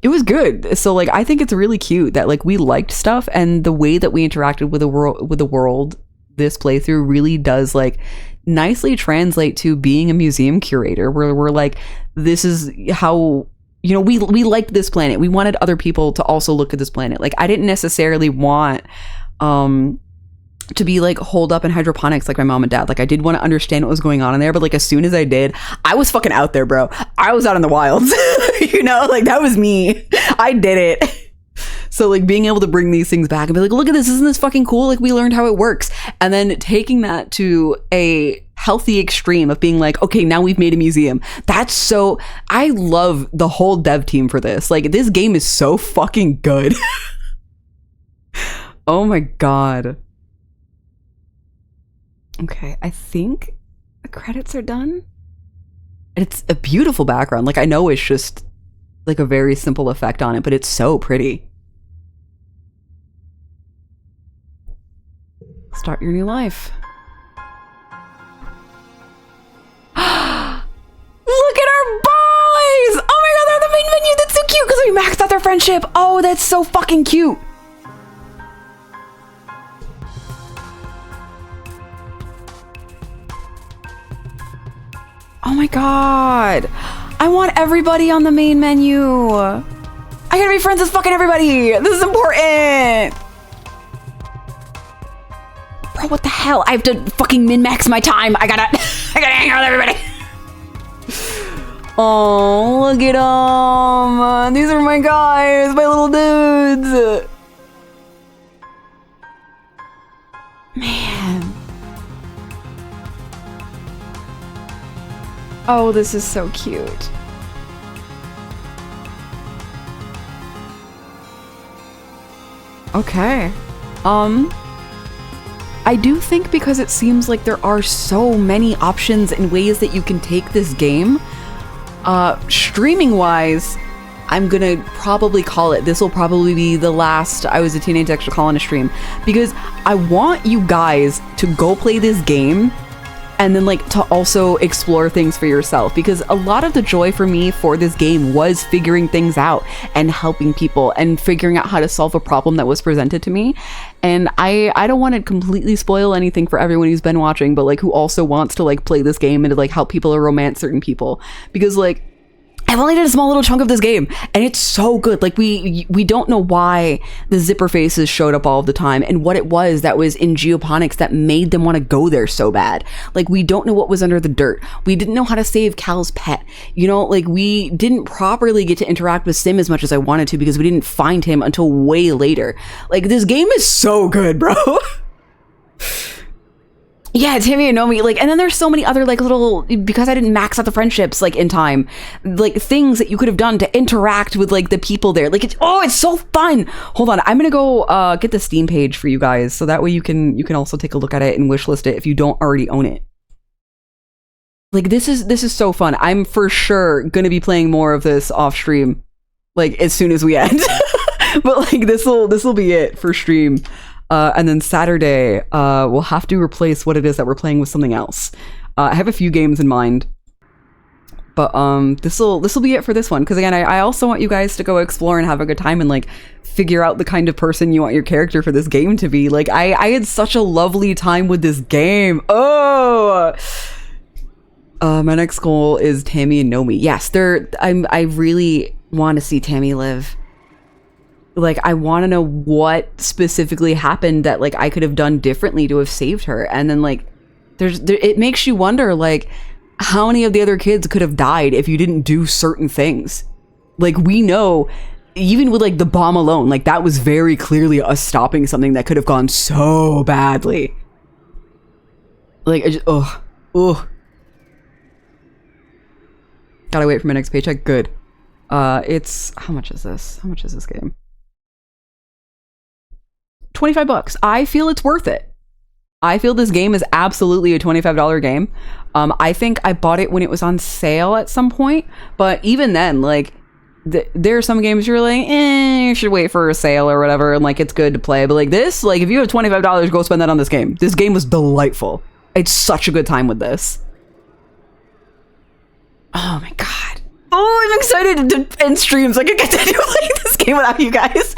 it was good. So like I think it's really cute that like we liked stuff, and the way that we interacted with the world this playthrough really does like nicely translate to being a museum curator, where we're like, this is how, you know, we liked this planet. We wanted other people to also look at this planet. Like I didn't necessarily want to be like holed up in hydroponics like my mom and dad. Like I did want to understand what was going on in there, but like as soon as I did, I was fucking out there, bro. I was out in the wilds. You know, like that was me. I did it. So like being able to bring these things back and be like, look at this, isn't this fucking cool? Like we learned how it works. And then taking that to a healthy extreme of being like, okay, now we've made a museum. That's so, I love the whole dev team for this. Like this game is so fucking good. Oh my God. Okay, I think the credits are done. It's a beautiful background. Like I know it's just like a very simple effect on it, but it's so pretty. Start your new life. Look at our boys! Oh my God, they're the main menu. That's so cute because we maxed out their friendship. Oh, that's so fucking cute. Oh my God. I want everybody on the main menu. I gotta be friends with fucking everybody. This is important. Bro, what the hell? I have to fucking min-max my time. I gotta hang out with everybody. Oh, look at them. These are my guys, my little dudes. Man. Oh, this is so cute. Okay. I do think because it seems like there are so many options and ways that you can take this game, streaming wise, I'm gonna probably call it, this will probably be the last I Was a Teenage Exocolonist stream, because I want you guys to go play this game and then like to also explore things for yourself, because a lot of the joy for me for this game was figuring things out and helping people and figuring out how to solve a problem that was presented to me. And I don't want to completely spoil anything for everyone who's been watching, but like who also wants to like play this game and to like help people or romance certain people, because like I've only did a small little chunk of this game and it's so good. Like we don't know why the zipper faces showed up all of the time and what it was that was in geoponics that made them want to go there so bad. Like we don't know what was under the dirt. We didn't know how to save Cal's pet. You know, like we didn't properly get to interact with Sim as much as I wanted to because we didn't find him until way later. Like this game is so good, bro. Yeah, Timmy and Nomi, like, and then there's so many other like little, because I didn't max out the friendships like in time, like things that you could have done to interact with like the people there. Like it's so fun. Hold on, I'm gonna go get the Steam page for you guys so that way you can also take a look at it and wishlist it if you don't already own it. Like this is so fun. I'm for sure gonna be playing more of this off stream, like as soon as we end. But like this'll be it for stream. And then Saturday, we'll have to replace what it is that we're playing with something else. I have a few games in mind. But this'll be it for this one, because again, I also want you guys to go explore and have a good time and like figure out the kind of person you want your character for this game to be. Like I had such a lovely time with this game. My next goal is Tammy and Nomi. Yes, I really want to see Tammy live. Like, I want to know what specifically happened that like I could have done differently to have saved her. And then like it makes you wonder like how many of the other kids could have died if you didn't do certain things. Like, we know even with like the bomb alone, like that was very clearly us stopping something that could have gone so badly. Like I just gotta wait for my next paycheck. Good. It's how much is this game? $25. I feel it's worth it. I feel this game is absolutely a $25 game. I think I bought it when it was on sale at some point, but even then, like, there are some games you're like, you should wait for a sale or whatever, and like it's good to play. But like this, like if you have $25, go spend that on this game. This game was delightful. It's such a good time with this. Oh my god. Oh, I'm excited to end streams. Like I get to do like this game without you guys.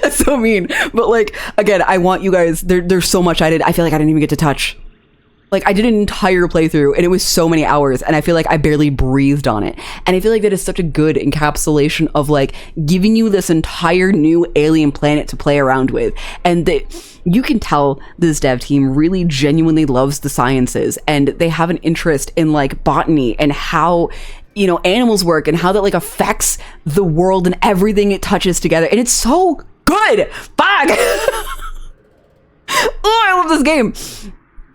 That's so mean. But like, again, I want you guys, there's so much I feel like I didn't even get to touch. Like I did an entire playthrough and it was so many hours and I feel like I barely breathed on it. And I feel like that is such a good encapsulation of like giving you this entire new alien planet to play around with. And that you can tell this dev team really genuinely loves the sciences and they have an interest in like botany and how, you know, animals work and how that like affects the world and everything it touches together. And it's so good. Fuck. Oh, I love this game.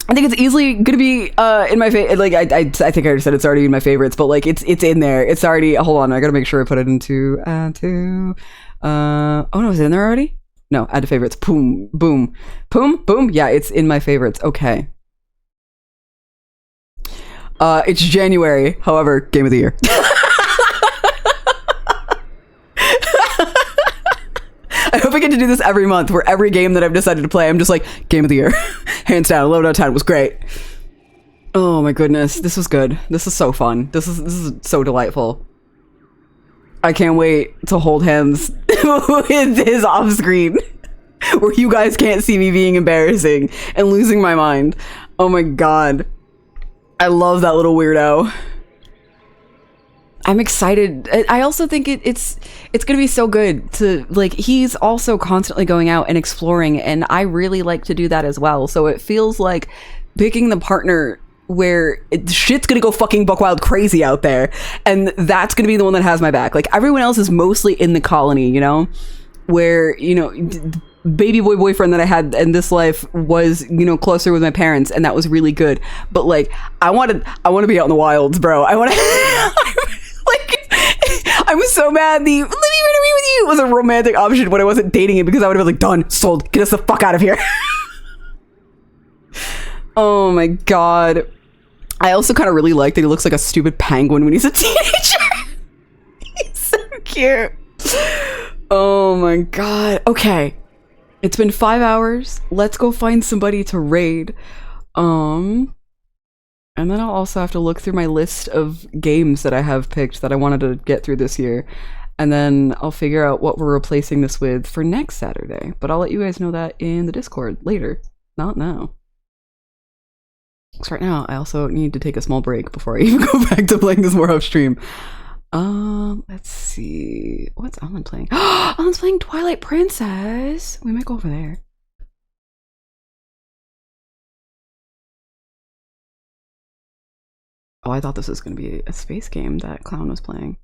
I think it's easily gonna be in my favorite. Like I think I already said it's already in my favorites, but like it's in there. It's already. Hold on, I gotta make sure I put it into add to. Oh no, is it in there already? No, add to favorites. Boom, boom, boom, boom. Yeah, it's in my favorites. Okay. It's January. However, game of the year. I hope I get to do this every month where every game that I've decided to play, I'm just like, game of the year. Hands down, 11 out of 10 was great. Oh my goodness, this was good. This is so fun. This is so delightful. I can't wait to hold hands with his off screen where you guys can't see me being embarrassing and losing my mind. Oh my god. I love that little weirdo. I'm excited. I also think it's gonna be so good to like, he's also constantly going out and exploring and I really like to do that as well. So it feels like picking the partner where shit's gonna go fucking buck wild crazy out there and that's gonna be the one that has my back. Like everyone else is mostly in the colony, you know, where, you know, baby boyfriend that I had in this life was, you know, closer with my parents and that was really good. But like I want to be out in the wilds, bro. I want to like, I was so mad the let me run away with you was a romantic option when I wasn't dating him, because I would have been like, done, sold, get us the fuck out of here. Oh my god. I also kind of really like that he looks like a stupid penguin when he's a teenager. He's so cute. Oh my god. Okay. It's been 5 hours. Let's go find somebody to raid. And then I'll also have to look through my list of games that I have picked that I wanted to get through this year. And then I'll figure out what we're replacing this with for next Saturday. But I'll let you guys know that in the Discord later. Not now. Because right now, I also need to take a small break before I even go back to playing this more off stream. Let's see. What's Alan playing? Alan's playing Twilight Princess. We might go over there. Oh, I thought this was going to be a space game that Clown was playing.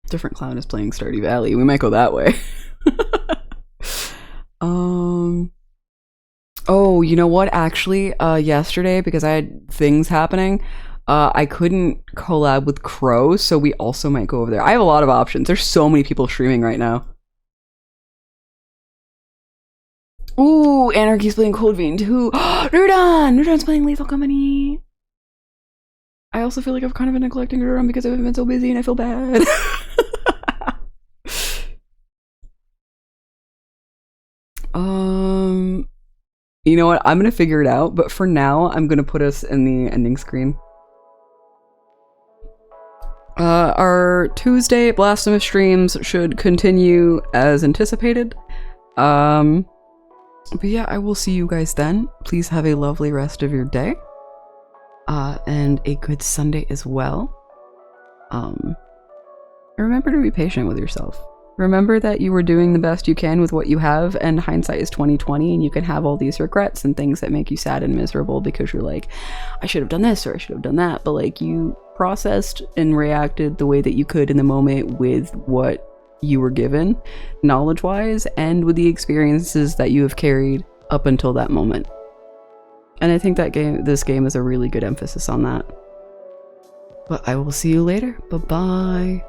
Different Clown is playing Stardew Valley. We might go that way. Oh, you know what? Actually, yesterday, because I had things happening, I couldn't collab with Crow, so we also might go over there. I have a lot of options. There's so many people streaming right now. Ooh, Anarchy's playing Cold Vein too. Nerdon's playing Lethal Company. I also feel like I've kind of been neglecting Nerdon because I've been so busy and I feel bad. You know what? I'm gonna figure it out, but for now, I'm gonna put us in the ending screen. Our Tuesday Blasphemous streams should continue as anticipated. But yeah, I will see you guys then. Please have a lovely rest of your day. And a good Sunday as well. Remember to be patient with yourself. Remember that you were doing the best you can with what you have, and hindsight is 20/20, and you can have all these regrets and things that make you sad and miserable because you're like, I should have done this or I should have done that, but like you processed and reacted the way that you could in the moment with what you were given, knowledge-wise, and with the experiences that you have carried up until that moment. And I think that this game is a really good emphasis on that. But I will see you later. Bye-bye.